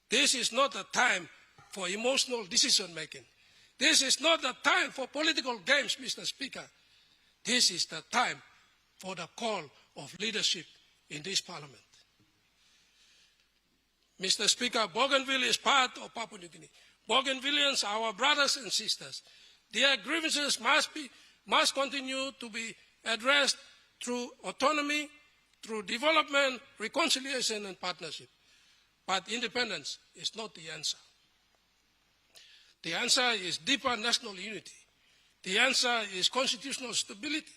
This is not a time for emotional decision-making. This is not the time for political games, Mr. Speaker. This is the time for the call of leadership in this parliament. Mr. Speaker, Bougainville is part of Papua New Guinea. Bougainvilleans are our brothers and sisters. Their grievances must continue to be addressed through autonomy, through development, reconciliation, and partnership. But independence is not the answer. The answer is deeper national unity. The answer is constitutional stability.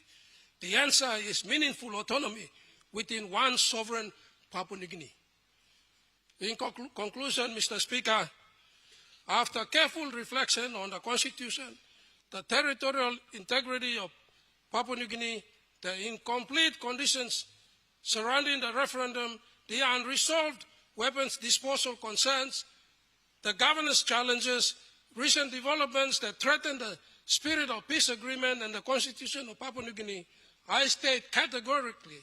The answer is meaningful autonomy within one sovereign Papua New Guinea. In conclusion, Mr. Speaker, after careful reflection on the Constitution, the territorial integrity of Papua New Guinea, the incomplete conditions surrounding the referendum, the unresolved weapons disposal concerns, the governance challenges, recent developments that threaten the spirit of peace agreement and the Constitution of Papua New Guinea, I state categorically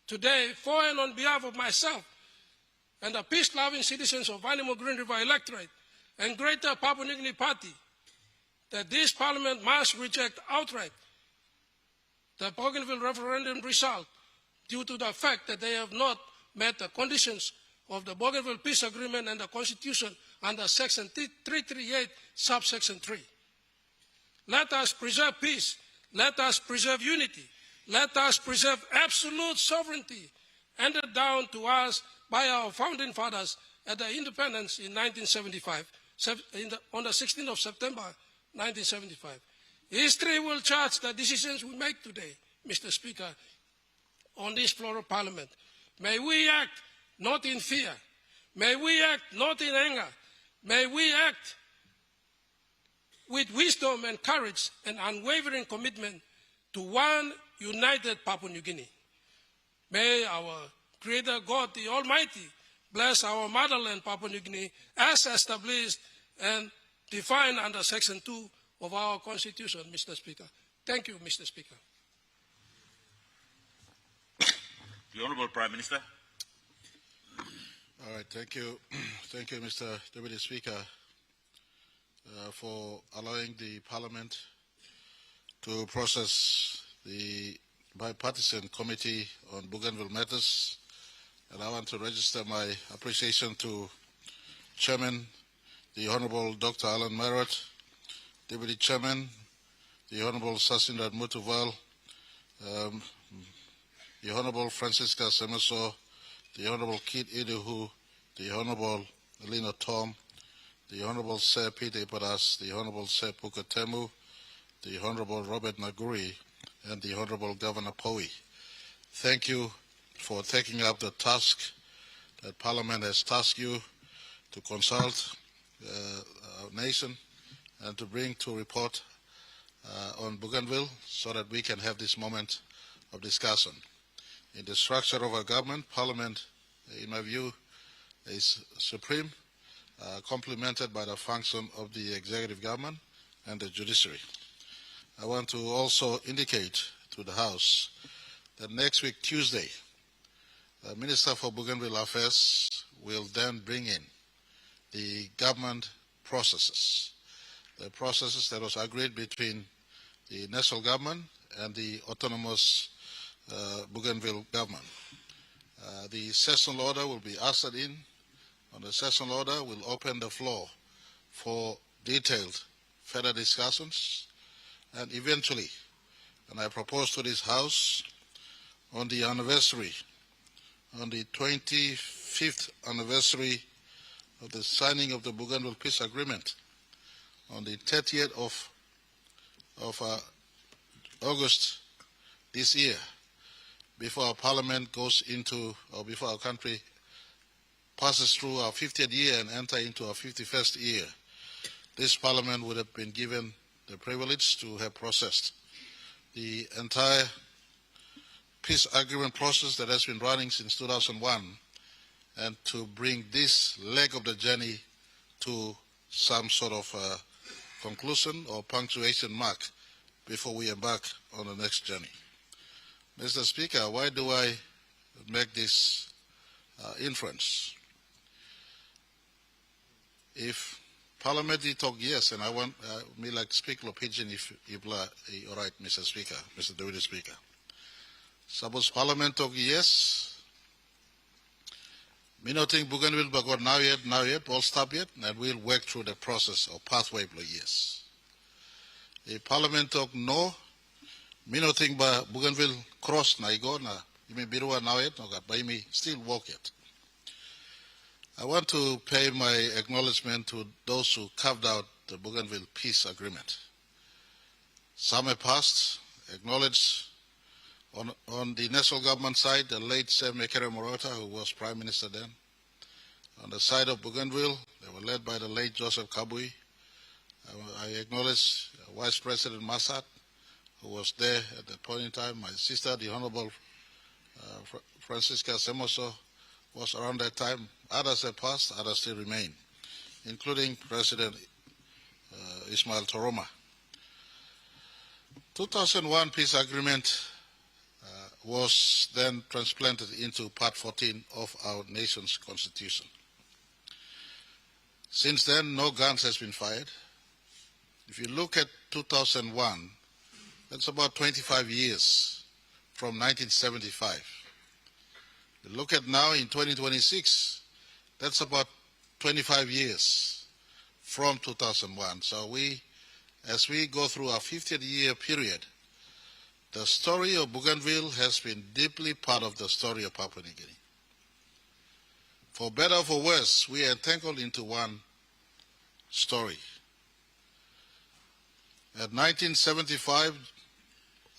today, for and on behalf of myself and the peace-loving citizens of Vanimo Green River electorate and Greater Papua New Guinea Party, that this parliament must reject outright the Bougainville referendum result due to the fact that they have not met the conditions of the Bougainville Peace Agreement and the Constitution under Section 338, subsection 3. Let us preserve peace. Let us preserve unity. Let us preserve absolute sovereignty handed down to us by our founding fathers at the independence in 1975, on the 16th of September 1975. History will judge the decisions we make today, Mr. Speaker, on this floor of Parliament. May we act not in fear. May we act not in anger. May we act with wisdom and courage and unwavering commitment to one united Papua New Guinea. May our Creator God, the Almighty, bless our motherland, Papua New Guinea, as established and defined under Section 2 of our Constitution, Mr. Speaker. Thank you, Mr. Speaker. The Honourable Prime Minister. All right, thank you. Thank you, Mr. Deputy Speaker, for allowing the Parliament to process the bipartisan committee on Bougainville matters. And I want to register my appreciation to Chairman, the Honourable Dr. Alan Marrott, Deputy Chairman, the Honourable Sasindrat Mutuval, the Honourable Francisca Semeso, the Honourable Kit Iduhu, the Honourable Lino Tom, the Honourable Sir Peter Iparas, the Honourable Sir Pukatemu, the Honourable Robert Naguri, and the Honourable Governor Poe. Thank you for taking up the task that Parliament has tasked you to consult our nation and to bring to report on Bougainville so that we can have this moment of discussion. In the structure of our government, Parliament, in my view, is supreme, complemented by the function of the executive government and the judiciary. I want to also indicate to the House that next week, Tuesday, the Minister for Bougainville Affairs will then bring in the government processes, the processes that was agreed between the national government and the autonomous Bougainville government. The sessional order will be ushered in. On the sessional order, we'll open the floor for detailed further discussions, and eventually, and I propose to this House, on the anniversary, on the 25th anniversary of the signing of the Bougainville Peace Agreement, on the 30th of August this year, before our Parliament goes into, or before our country passes through our 50th year and enter into our 51st year, this Parliament would have been given the privilege to have processed the entire peace agreement process that has been running since 2001 and to bring this leg of the journey to some sort of conclusion or punctuation mark before we embark on the next journey. Mr. Speaker, why do I make this inference? If parliamentary talk, yes, and I want me like speak Pidgin if all right, Mr. Speaker, Mr. Deputy Speaker. Suppose Parliament talk yes. Me not think Bougainville but now yet, all stop yet, and we'll work through the process or pathway for yes. If Parliament talk no, me not think but Bougainville cross na go na you may birua now yet, no but me still walk yet. I want to pay my acknowledgement to those who carved out the Bougainville Peace Agreement. Some have passed, acknowledged on the national government side, the late Sam Mekere Morota, who was Prime Minister then. On the side of Bougainville, they were led by the late Joseph Kabui. I acknowledge Vice President Massad, who was there at that point in time. My sister, the Honorable Francisca Semoso, was around that time. Others have passed, others still remain, including President Ismail Toroma. 2001 peace agreement was then transplanted into Part 14 of our nation's constitution. Since then, no guns has been fired. If you look at 2001, that's about 25 years from 1975. You look at now in 2026, that's about 25 years from 2001. So as we go through our 50th year period, the story of Bougainville has been deeply part of the story of Papua New Guinea. For better or for worse, we are entangled into one story. At 1975,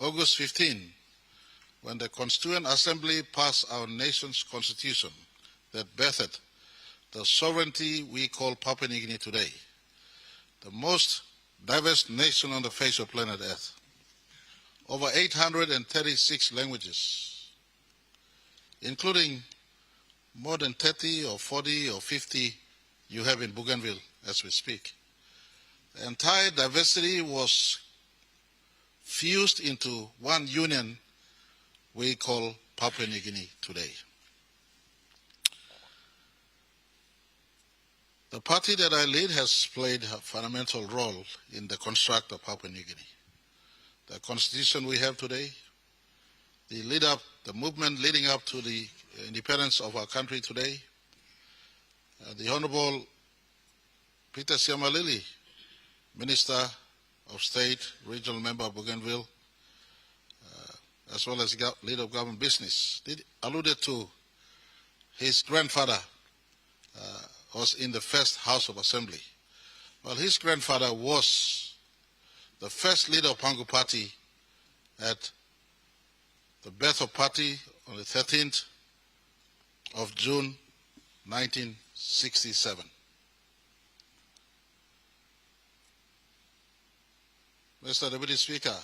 August 15, when the Constituent Assembly passed our nation's constitution that birthed the sovereignty we call Papua New Guinea today, the most diverse nation on the face of planet Earth. Over 836 languages, including more than 30 or 40 or 50 you have in Bougainville as we speak. The entire diversity was fused into one union we call Papua New Guinea today. The party that I lead has played a fundamental role in the construct of Papua New Guinea. The constitution we have today, the movement leading up to the independence of our country today, the Honorable Peter Siamalili, Minister of State, Regional Member of Bougainville, as well as Leader of Government Business, alluded to his grandfather was in the first House of Assembly. Well, his grandfather was the first leader of Pangu Party at the birth of party on the 13th of June 1967. Mr. Deputy Speaker,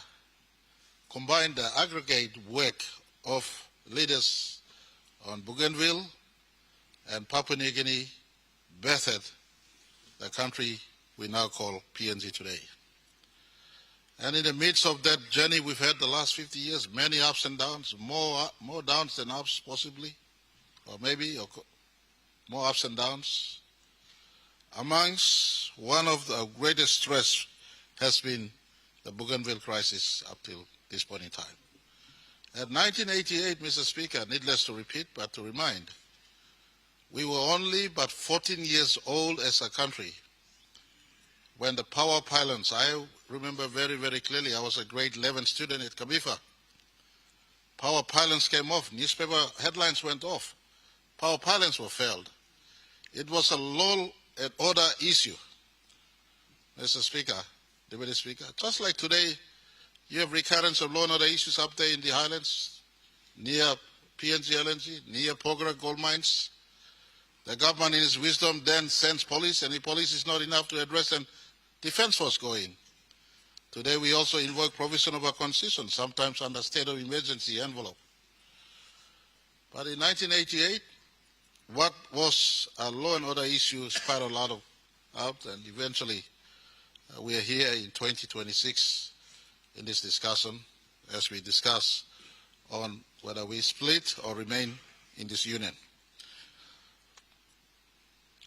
combine the aggregate work of leaders on Bougainville and Papua New Guinea birthed the country we now call PNG today. And in the midst of that journey we've had the last 50 years, many ups and downs, more downs than ups possibly, or maybe more ups and downs. Amongst one of the greatest stress has been the Bougainville crisis up till this point in time. At 1988, Mr. Speaker, needless to repeat, but to remind, we were only but 14 years old as a country when the power pylons, I remember very, very clearly, I was a grade 11 student at Kamifa. Power pylons came off, newspaper headlines went off, power pylons were failed. It was a law and order issue, Mr. Speaker, Deputy Speaker. Just like today, you have recurrence of law and order issues up there in the highlands, near PNG LNG, near Pogra gold mines. The government in its wisdom then sends police, and the police is not enough to address them. Defense force go in. Today we also invoke provision of our constitution, sometimes under state of emergency envelope. But in 1988, what was a law and order issue spiraled out, and eventually we are here in 2026 in this discussion as we discuss on whether we split or remain in this union.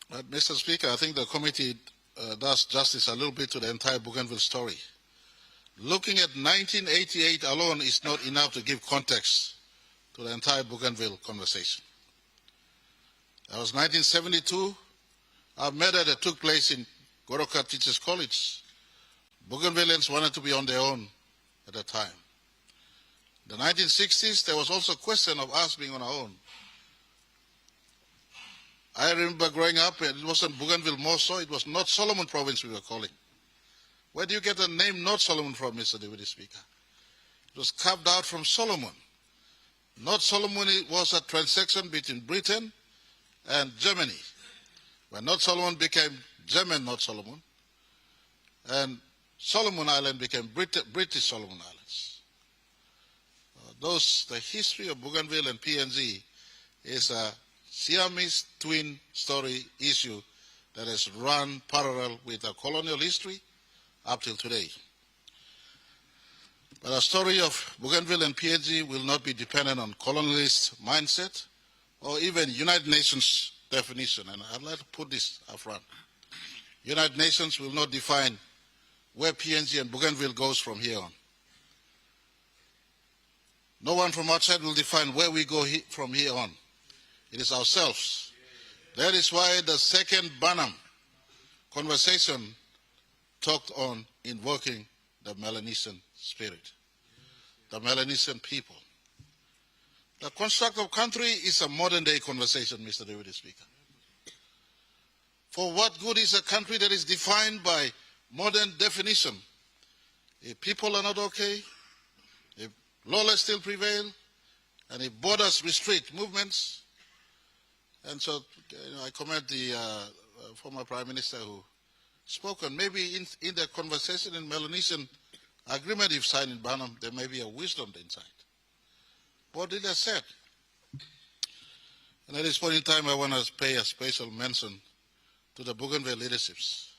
But Mr. Speaker, I think the committee does justice a little bit to the entire Bougainville story. Looking at 1988 alone is not enough to give context to the entire Bougainville conversation. That was 1972, a murder that took place in Goroka Teachers College. Bougainvilleans wanted to be on their own at the time. In the 1960s, there was also a question of us being on our own. I remember growing up, and it wasn't Bougainville more so, it was North Solomon Province we were calling. Where do you get the name North Solomon from, Mr. Deputy Speaker? It was carved out from Solomon. North Solomon was a transaction between Britain and Germany. When North Solomon became German North Solomon, and Solomon Island became British Solomon Islands. The history of Bougainville and PNG is a Siamese twin story issue that has run parallel with our colonial history up till today. But our story of Bougainville and PNG will not be dependent on colonialist mindset or even United Nations definition. And I'd like to put this up front. United Nations will not define where PNG and Bougainville goes from here on. No one from outside will define where we go from here on. It is ourselves. That is why the second Banam conversation talked on invoking the Melanesian spirit, the Melanesian people. The construct of country is a modern day conversation, Mr. Deputy Speaker. For what good is a country that is defined by modern definition? If people are not okay, if lawless still prevail, and if borders restrict movements, and so I commend the former Prime Minister who spoke on maybe in the conversation in Melanesian agreement you've signed in Banam, there may be a wisdom inside. What did I say? And at this point in time, I want to pay a special mention to the Bougainville leaderships.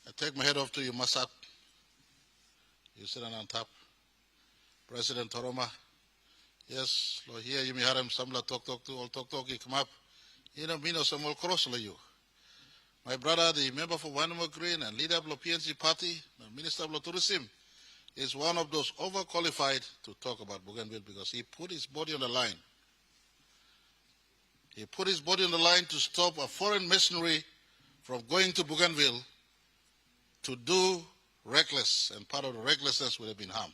I take my head off to you, Masat. You sit on top. President Toroma. Yes, lo here you may have him samla talk to all talk you come up. You know, me no some all cross you. My brother, the member for Wanamo Green and leader of the PNC party, the Minister of Tourism, is one of those overqualified to talk about Bougainville because he put his body on the line. He put his body on the line to stop a foreign mercenary from going to Bougainville to do reckless, and part of the recklessness would have been harm.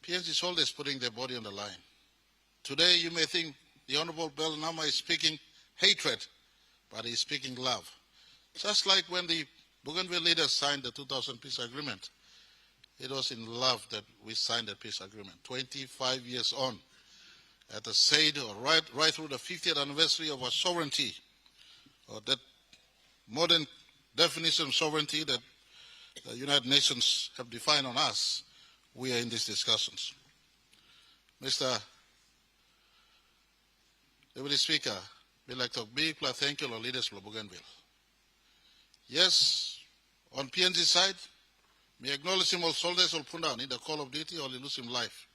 PNC soldiers putting their body on the line. Today you may think the Honorable Bel Nama is speaking hatred, but he's speaking love. Just like when the Bougainville leaders signed the 2000 peace agreement, it was in love that we signed the peace agreement. 25 years on, at the shade or right through the 50th anniversary of our sovereignty, or that modern definition of sovereignty that the United Nations have defined on us, we are in these discussions. Mr. Deputy Speaker, we'd like to big thank you to leaders for Bougainville. Yes, on PNG side, we acknowledge him all soldiers will put down in the call of duty or lose him life.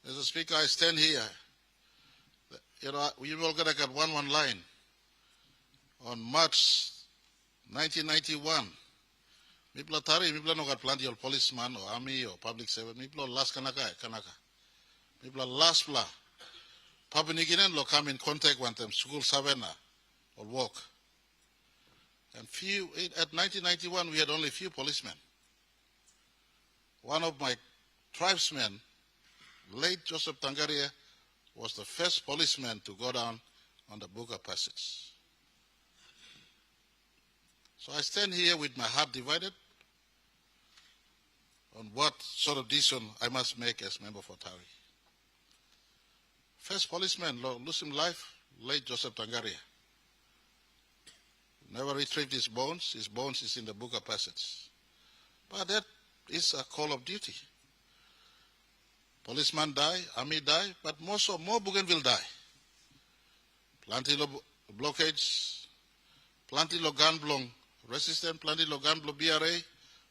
Mr. Speaker, I stand here. You know, we all got to get one line. On March 1991, Mipla Tari, Mipla no got plenty of policeman or army or public servant. Mipla last kanaka. Mipla last pla. Papaniginen lo come in contact with them, school savannah or work. And at 1991, we had only few policemen. One of my tribesmen, late Joseph Tangaria, was the first policeman to go down on the Buka Passage. So I stand here with my heart divided on what sort of decision I must make as member for Tari. First policeman, lose him life, late Joseph Tangaria. Never retrieved his bones. His bones is in the Buka Passage. But that is a call of duty. Policemen die, army die, but more Bougainville die. Plenty of blockades, plenty of gun blong resistance, plenty of gun blong BRA,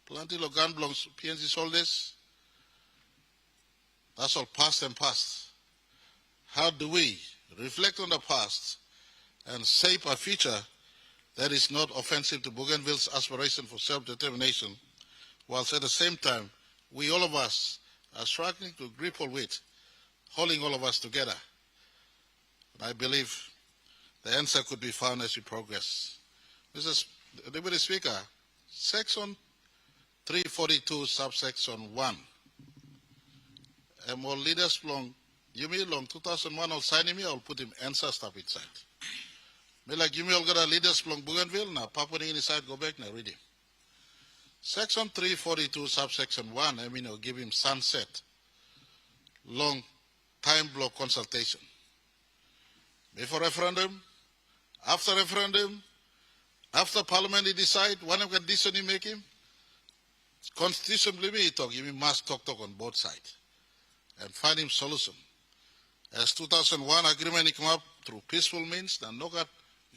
plenty of gun blong PNC soldiers. That's all past and past. How do we reflect on the past and shape a future that is not offensive to Bougainville's aspiration for self-determination, whilst at the same time we all of us are struggling to grapple with, holding all of us together. And I believe the answer could be found as we progress. Mr. Deputy Speaker, Section 342, subsection 1. And more leaders long, you mean long 2001 I'll sign me, I'll put him answer stuff inside. Me like you all got a leaders from Bougainville, now Papa inside, go back now read him. Section 342, subsection 1, I mean I'll give him sunset, long time block consultation. Before referendum, after parliament he decide, one of condition he make him, constitution he talk, you must talk on both sides and find him solution. As 2001 agreement he come up through peaceful means, and no got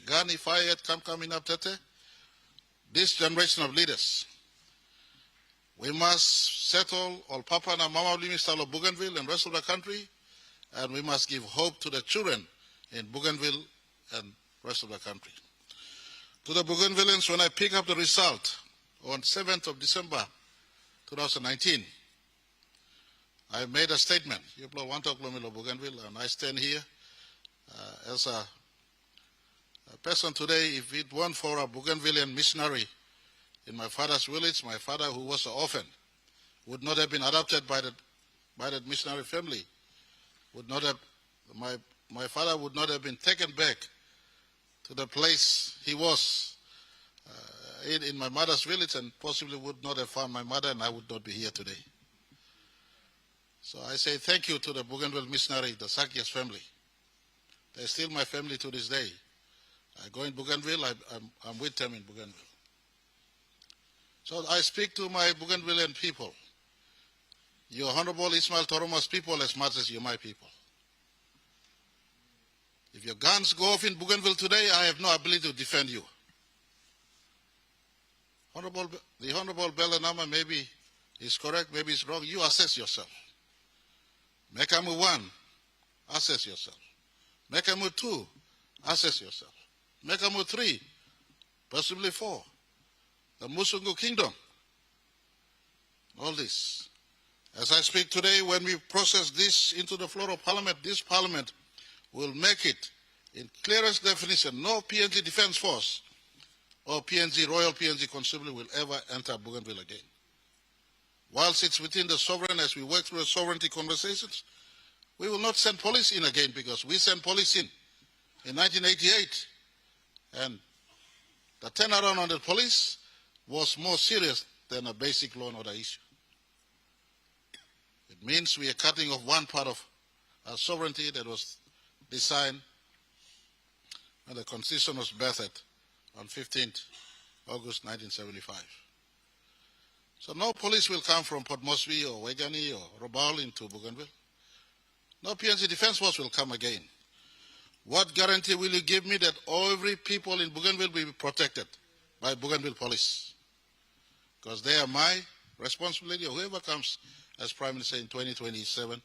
gun if I had come in up tete. This generation of leaders, we must settle all Papa and Mama living style of Bougainville and rest of the country, and we must give hope to the children in Bougainville and rest of the country. To the Bougainvilleans, when I pick up the result on 7th of December 2019, I made a statement. You want to talk about Bougainville, and I stand here as a person today. If it weren't for a Bougainvillean missionary in my father's village, my father, who was an orphan, would not have been adopted by that missionary family. Would not have my father would not have been taken back to the place he was in my mother's village, and possibly would not have found my mother, and I would not be here today. So I say thank you to the Bougainville missionary, the Sakias family. They're still my family to this day. I go in Bougainville, I'm with them in Bougainville. So I speak to my Bougainvillean people. Your Honorable Ismail Toroma's people as much as you're my people. If your guns go off in Bougainville today, I have no ability to defend you. The Honorable Belanama maybe is correct, maybe it's wrong. You assess yourself. Mekamu 1, assess yourself. Mekamu 2, assess yourself. Mekamu 3, possibly 4. The Musungu Kingdom. All this. As I speak today, when we process this into the floor of Parliament, this Parliament will make it in clearest definition, no PNG Defence Force or PNG, Royal PNG Constabulary will ever enter Bougainville again. Whilst it's within the sovereign, as we work through the sovereignty conversations, we will not send police in again, because we sent police in 1988. And the turnaround on the police was more serious than a basic law and order issue. It means we are cutting off one part of our sovereignty that was designed when the Constitution was birthed on 15th August 1975. So no police will come from Port Moresby or Waigani or Rabaul into Bougainville. No PNG Defence Force will come again. What guarantee will you give me that every people in Bougainville will be protected by Bougainville police? Because they are my responsibility, or whoever comes as Prime Minister in 2027,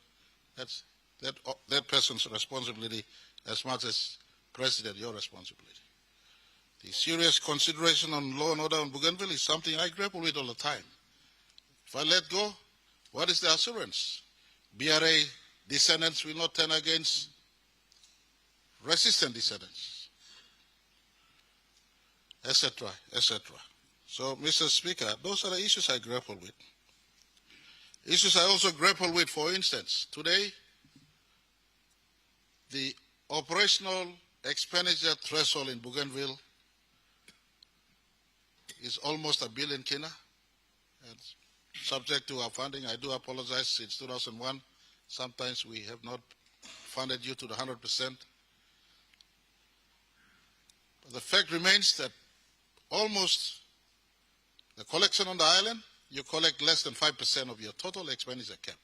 that's that person's responsibility as much as President, your responsibility. The serious consideration on law and order in Bougainville is something I grapple with all the time. If I let go, what is the assurance? BRA descendants will not turn against resistant descendants, etc., etc. So, Mr. Speaker, those are the issues I grapple with. Issues I also grapple with, for instance, today, the operational expenditure threshold in Bougainville is almost $1 billion kina. And subject to our funding, I do apologize, since 2001, sometimes we have not funded you to the 100%. But the fact remains that almost the collection on the island, you collect less than 5% of your total expenditure cap.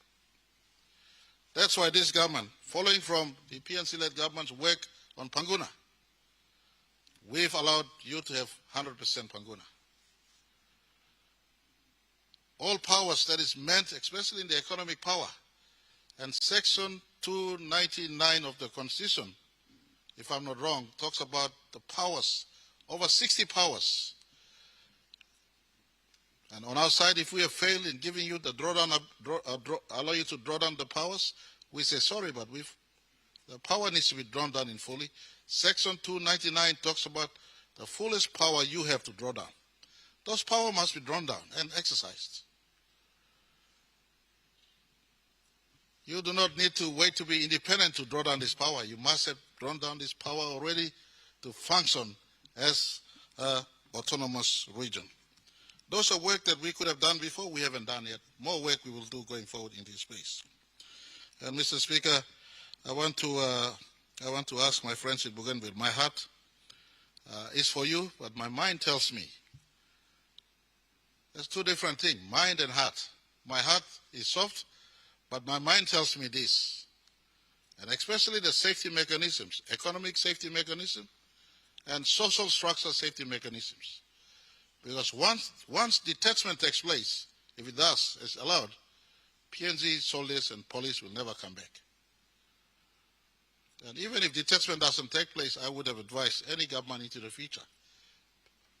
That's why this government, following from the PNC-led government's work on Panguna, we've allowed you to have 100% Panguna. All powers that is meant, especially in the economic power, and Section 299 of the Constitution, if I'm not wrong, talks about the powers, over 60 powers, And on our side, if we have failed in giving you the allow you to draw down the powers, we say sorry, but the power needs to be drawn down in fully. Section 299 talks about the fullest power you have to draw down. Those powers must be drawn down and exercised. You do not need to wait to be independent to draw down this power. You must have drawn down this power already to function as an autonomous region. Those are work that we could have done before, we haven't done yet. More work we will do going forward in this space. And Mr. Speaker, I want to ask my friends in Bougainville, my heart is for you, but my mind tells me there's two different things, mind and heart. My heart is soft, but my mind tells me this, and especially the safety mechanisms, economic safety mechanism and social structure safety mechanisms. Because once detachment takes place, if it does, as allowed, PNG soldiers and police will never come back. And even if detachment doesn't take place, I would have advised any government into the future,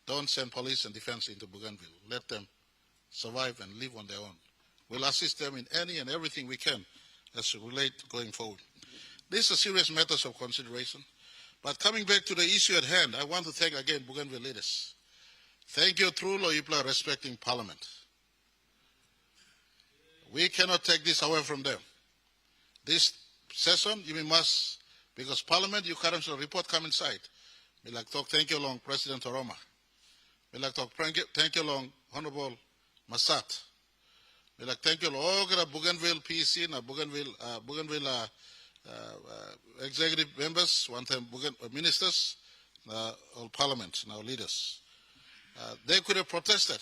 don't send police and defense into Bougainville. Let them survive and live on their own. We'll assist them in any and everything we can as to relate going forward. These are serious matters of consideration. But coming back to the issue at hand, I want to thank again Bougainville leaders. Thank you, True Loipla, respecting Parliament. We cannot take this away from them. This session, you must, because Parliament, you current report come inside. We like talk thank you long President Oroma. We like talk thank you long Honorable Masat. We like thank you all Bougainville PC na Bougainville executive members, one time ministers, all Parliament, now leaders. They could have protested.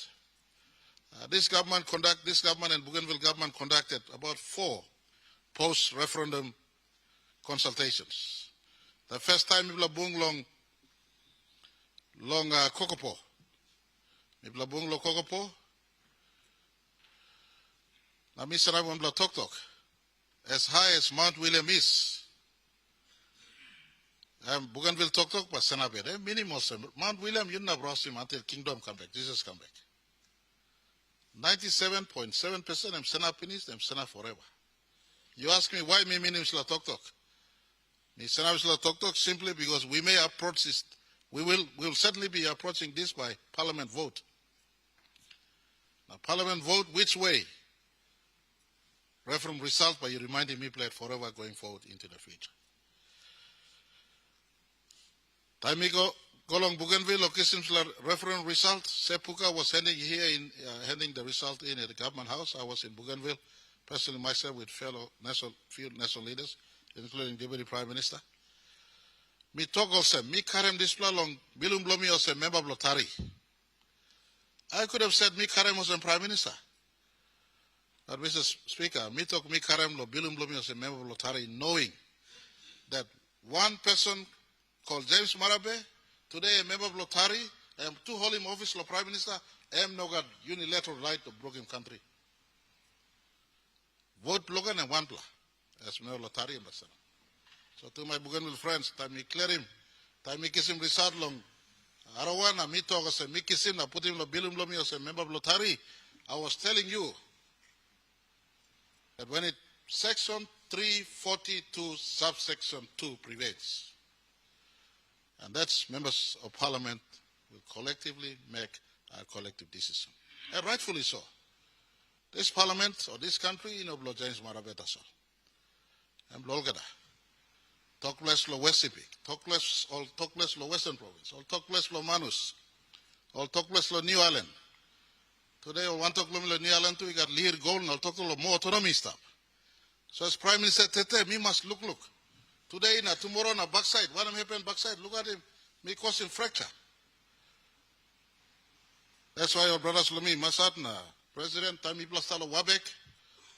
This government and Bougainville government conducted about 4 post-referendum consultations. The first time, we bung long Kokopo. We bung long Kokopo. Na misara wambla tok as high as Mount William is. Bougainville tok but Senabe. Minimum Mount William you never lost him until Kingdom come back. Jesus come back. 97.7% am Sena finished, am Sena forever. You ask me why me minimum sla tok. Me Sena sla tok simply because we may approach this. We will certainly be approaching this by Parliament vote. Now Parliament vote which way? Referendum result, but you reminding me play it forever going forward into the future. Taimigo Golong Bougainville occasional referendum result. Sepuka was handing the result in at the government house. I was in Bougainville, personally myself with fellow national leaders, including Deputy Prime Minister. Me talk also, me karem display long Bilum Blomi was a member of Lotari. I could have said me karem was a Prime Minister. But Mr. Speaker, me talk me karem lo Bilum Blomi was a member of Lotari, knowing that one person called James Marabe, today a member of Lotari, I am to hold him office of Prime Minister, I am no got unilateral right to block him country. Vote Logan and one pla, as member of Lotari ambassador. So to my Bougainville friends, time me clear him, time me kiss him result long. Arawana, me talk as a me kiss him, I put him lo Bilum Blomi as a member of Lotari. I was telling you that when section 342 subsection 2 prevails, and that's members of Parliament will collectively make a collective decision. And rightfully so. This Parliament or this country, Blow James Marabeta so. And Blolgada. Talk less lo Westipik, talk less lo Western Province, all talk less lo Manus, all talk less lo New Ireland. Today, all one talk lo New Ireland too, we got Lear Gold, and all talk lo more autonomy stuff. So as Prime Minister Tete, me must look. Today, tomorrow, na backside. What am happening backside? Look at him. Me cause him fracture. That's why your brothers Lumi Masat na President Tami Plastalo Wabek,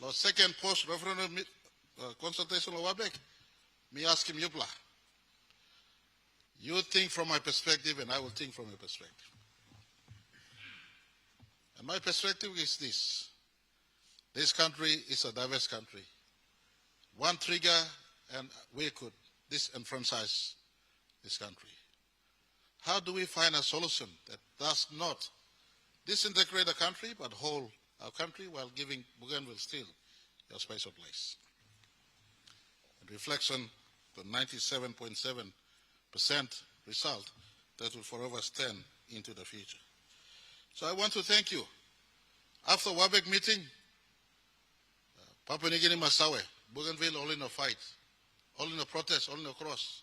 the second post-referendum consultation of Wabek. Me ask him Yupla. You think from my perspective, and I will think from your perspective. And my perspective is this. This country is a diverse country. One trigger and we could disenfranchise this country. How do we find a solution that does not disintegrate the country, but hold our country while giving Bougainville still a special place. It reflects on the 97.7% result that will forever stand into the future. So I want to thank you. After WABEC meeting, Papua New Guinea Masawe, Bougainville all in a fight, all in a protest, all in a cross.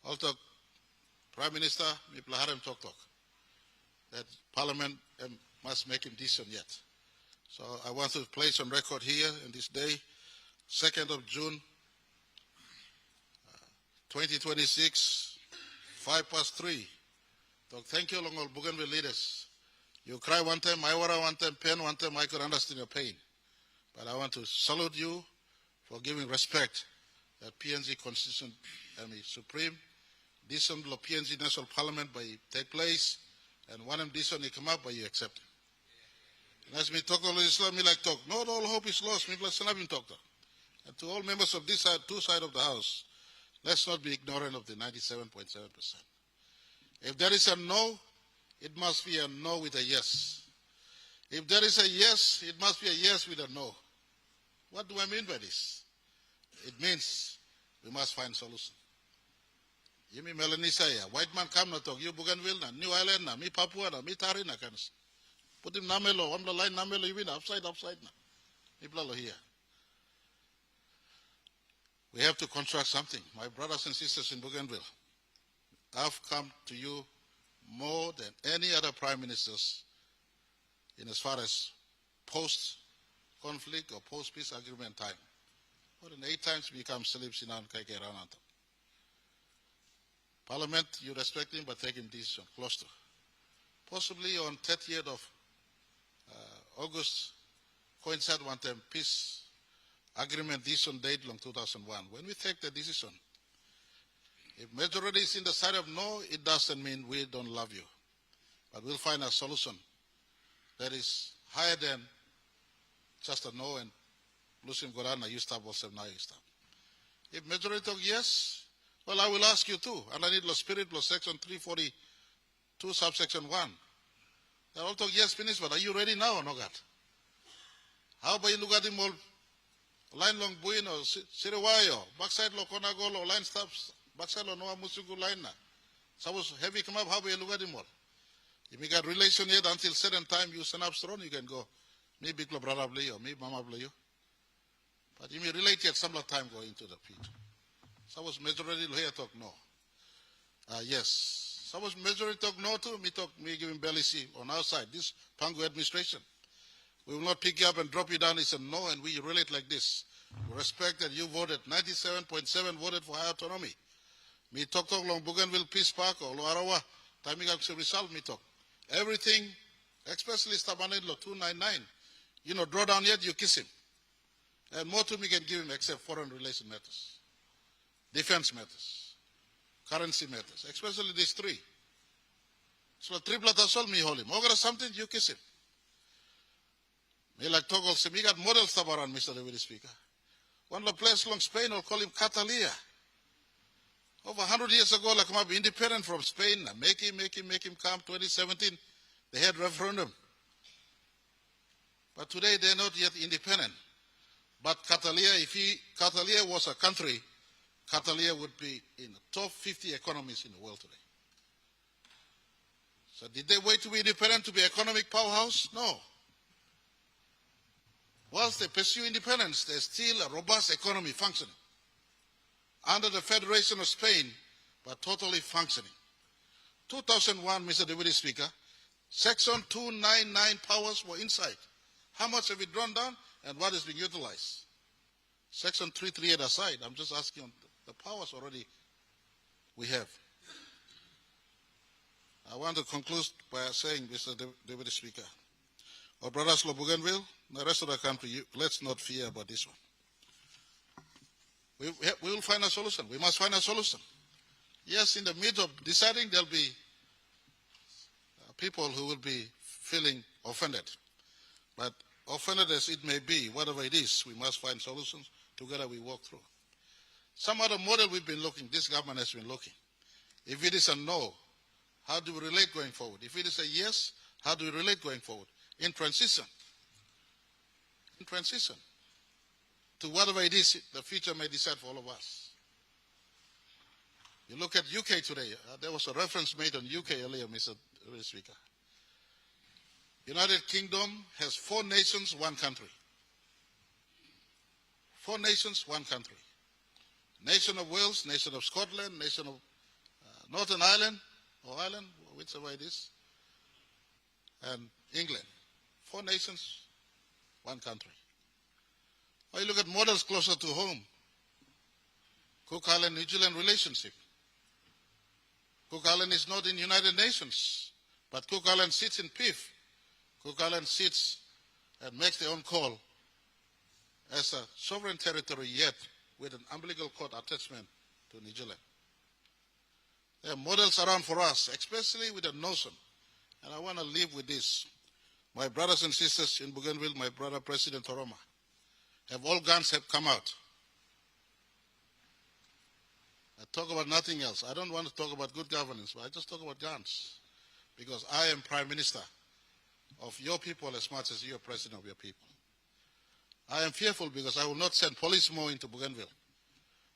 Also, Prime Minister Miplaharem Tok that Parliament must make him decent yet. So I want to place on record here in this day, 2nd of June, 2026, 3:05. So thank you, all Bougainville leaders. You cry one time, I wara one time, pain one time, I could understand your pain. But I want to salute you for giving respect that PNG Constitution, Supreme, decent PNG National Parliament by take place, and one of decent they come up by you accept. And as me talk all Islam, me like talk. Not all hope is lost, me like Sanabin talk. And to all members of this side, two sides of the House, let's not be ignorant of the 97.7%. If there is a no, it must be a no with a yes. If there is a yes, it must be a yes with a no. What do I mean by this? It means we must find solution. You mean Melanie say, white man come na talk, you Bougainville na, New Island na, me Papua na, me Tari na kanis. Put him namelo, I'm the line namelo, you mean upside na. Me blalo here. We have to construct something. My brothers and sisters in Bougainville, I've come to you more than any other prime ministers in as far as post-conflict or post-peace agreement time. More than 8 times we come Salib Sinan Kaike Rananta. Parliament, you respect him, but take him decision, close to. Possibly on 30th of August, coincide one time peace agreement decision date long 2001. When we take the decision, if majority is in the side of no, it doesn't mean we don't love you. But we'll find a solution that is higher than just a no and Lusim Gorana, you stop, also now you stop. If majority talk yes, well, I will ask you too. And I need the spirit plus section 342, subsection 1. They all talk yes, finish, but are you ready now or not? How about you look at him all? Line long buino, Siriwayo, backside lo Konagolo, line stops, backside lo Noa Musugu line na. Suppose heavy come up, how about you look at him all? If you got relation yet until certain time you send up strong, you can go. Me big lo brother blay or me mama blay you. But if you relate yet some time go into the pit. Suppose majority here talk no. Yes. Suppose majority talk no too, me give him belly see on our side. This Pangu administration. We will not pick you up and drop you down. It's a no, and we relate like this. We respect that you voted, 97.7 voted for high autonomy. Me talk long Bougainville Peace Park or Loarawa, timing up result me talk. Everything, especially Stabanedlo 299, you know, draw down yet, you kiss him. And more to me can give him except foreign relation matters, defense matters, currency matters, especially these three. So triple assault me hold him. Ogre something, you kiss him. Me like Togol we got models tabaran, Mr. Deputy Speaker. One of the place long Spain will call him Catalia. Over 100 years ago, like come up independent from Spain, make him come 2017. They had referendum. But today they're not yet independent. But Catalia, Catalia was a country, Catalia would be in the top 50 economies in the world today. So did they wait to be independent to be economic powerhouse? No. Whilst they pursue independence, there's still a robust economy functioning. Under the Federation of Spain, but totally functioning. 2001, Mr. Deputy Speaker, Section 299 powers were inside. How much have we drawn down and what is being utilized? Section 338 aside, I'm just asking the powers already we have. I want to conclude by saying, Mr. Deputy Speaker, our brothers of Bougainville, the rest of the country, let's not fear about this one. We will find a solution. We must find a solution. Yes, in the midst of deciding, there'll be people who will be feeling offended. But offended as it may be, whatever it is, we must find solutions. Together we walk through. Some other model we've been looking, this government has been looking. If it is a no, how do we relate going forward? If it is a yes, How do we relate going forward? In transition. In transition to whatever it is the future may decide for all of us. You look at UK today. There was a reference made on UK earlier, Mr. Speaker. United Kingdom has 4 nations, 1 country. 4 nations, 1 country. Nation of Wales, nation of Scotland, nation of Northern Ireland, or Ireland, whichever it is, and England. 4 nations, 1 country. Or you look at models closer to home. Cook Island, New Zealand relationship. Cook Island is not in United Nations, but Cook Island sits in PIF. Cook Island sits and makes their own call as a sovereign territory, yet with an umbilical cord attachment to New Zealand. There are models around for us, especially with the notion, and I want to leave with this. My brothers and sisters in Bougainville, my brother President Toroma, all guns have come out. I talk about nothing else. I don't want to talk about good governance, but I just talk about guns. Because I am Prime Minister of your people as much as you are President of your people. I am fearful because I will not send police more into Bougainville.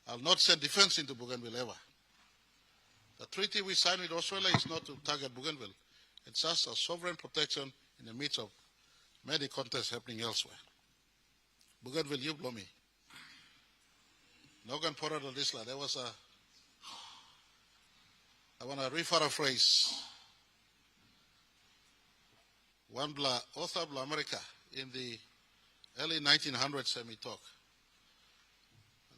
I will not send defense into Bougainville ever. The treaty we signed with Australia is not to target Bougainville. It's just a sovereign protection in the midst of many contests happening elsewhere. Bougainville, you blow me. Nogan Porado Disla, there was I want to rephrase one author of America in the early 1900s, let me talk.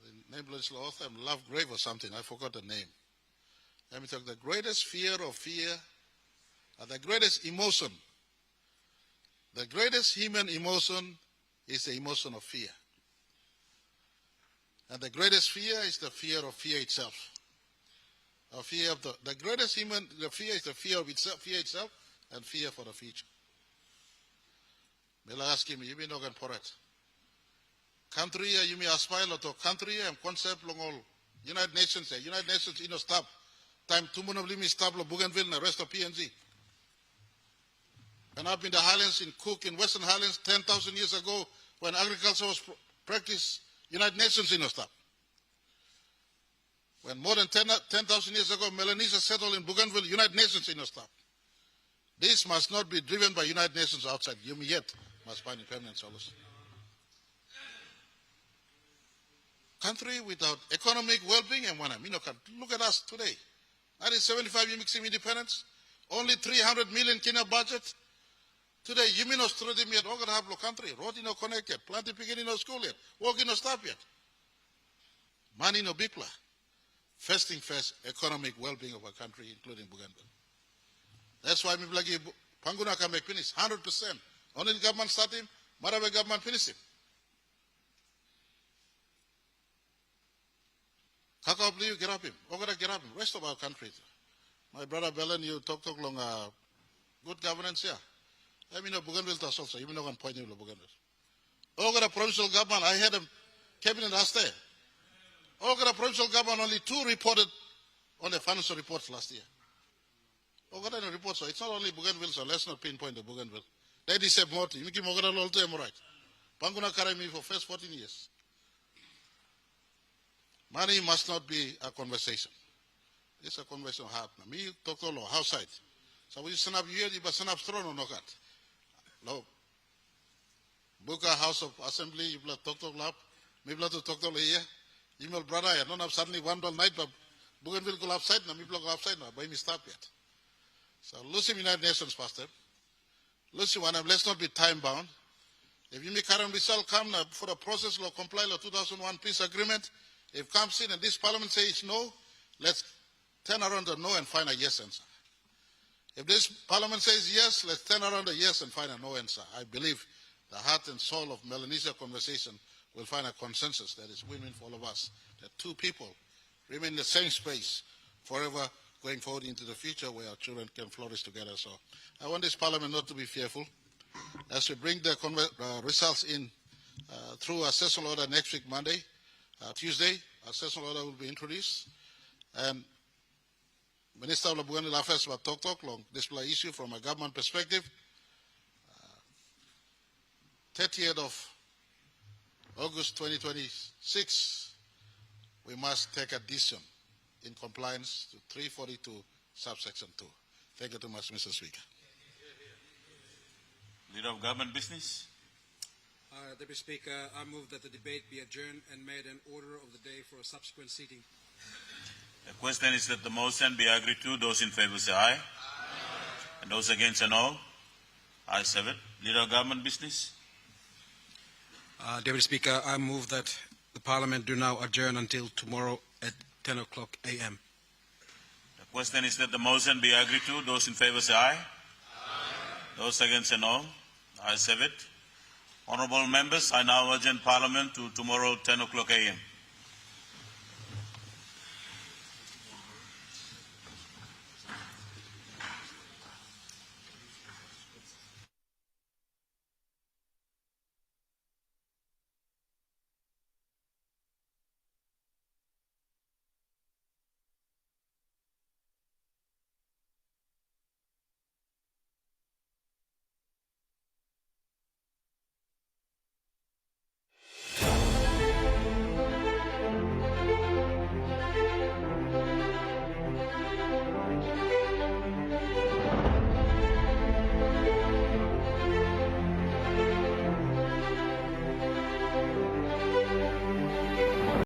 The nameless author, Lovegrave or something, I forgot the name. Let me talk. The greatest fear of fear, the greatest emotion, the greatest human emotion is the emotion of fear. And the greatest fear is the fear of fear itself. A fear of the greatest human, the fear is the fear of itself, and fear for the future. Mela ask him, you mean no for it. Country, you may aspire to country and concept long all United Nations, you know, stop. Time to monobly stop Bougainville and the rest of PNG. And up in the highlands in Cook, in Western Highlands, 10,000 years ago, when agriculture was practiced, United Nations, you know, stop. When more than 10,000 years ago, Melanesia settled in Bougainville, United Nations, you know, stop. This must not be driven by United Nations outside. You yet must find a permanent solution. Country without economic well-being and one, look at us today. 1975, you mix independence, only 300 million Kenya budget. Today, you mean Australia, me at Ogarhablo country, road no connected, plant beginning no school yet, working no stop yet. Money no bipla. First thing first, economic well-being of our country, including Bougainville. That's why me blagi Panguna can make finish 100%. Only the government start him, Marabe government finish him. Kakao you get up him, Ogara get up him, rest of our country. My brother Belen, you talk long good governance here. I mean, Bougainville to also, even though I'm pointing to Bougainville. Ogara provincial government, I had a cabinet last day. Ogara provincial government, only 2 reported on the financial reports last year. Ogara no report, so it's not only Bougainville, so let's not pinpoint the Bougainville. They deserve more. You give Ogara all to right. Panguna carry me for first 14 years. Money must not be a conversation. It's a conversation hard. Me talk to law, outside. So we send up here, but send up throne or no cut. No. Book a House of Assembly, you talk to lab, maybe to talk to here. Email brother, I don't have suddenly one night, but Bougainville go upside now, me block upside now, but me stop yet. So Lucy United Nations, Pastor. Lucy one, let's not be time bound. If you make current result come for the process of comply with 2001 peace agreement, if comes in and this parliament says no, let's turn around the no and find a yes answer. If this parliament says yes, let's turn around the yes and find a no answer. I believe the heart and soul of Melanesia conversation will find a consensus that is win-win for all of us. That 2 people remain in the same space forever going forward into the future where our children can flourish together. So I want this parliament not to be fearful. As we bring the results in through a sessional order next week, Monday, Tuesday, a sessional order will be introduced. And Minister of Bougainville Affairs about talk long display issue from a government perspective. 30th of August 2026, we must take a decision in compliance to 342 subsection 2. Thank you too much, Mr. Speaker. Leader of Government Business. Deputy Speaker, I move that the debate be adjourned and made an order of the day for a subsequent sitting. The question is that the motion be agreed to. Those in favor say aye. Aye. And those against say no. Ayes have it. Leader of Government Business. Deputy Speaker, I move that the Parliament do now adjourn until tomorrow at 10 o'clock a.m. The question is that the motion be agreed to. Those in favor say aye. Aye. Those against say no. Ayes have it. Honourable members, I now adjourn Parliament to tomorrow 10 o'clock a.m.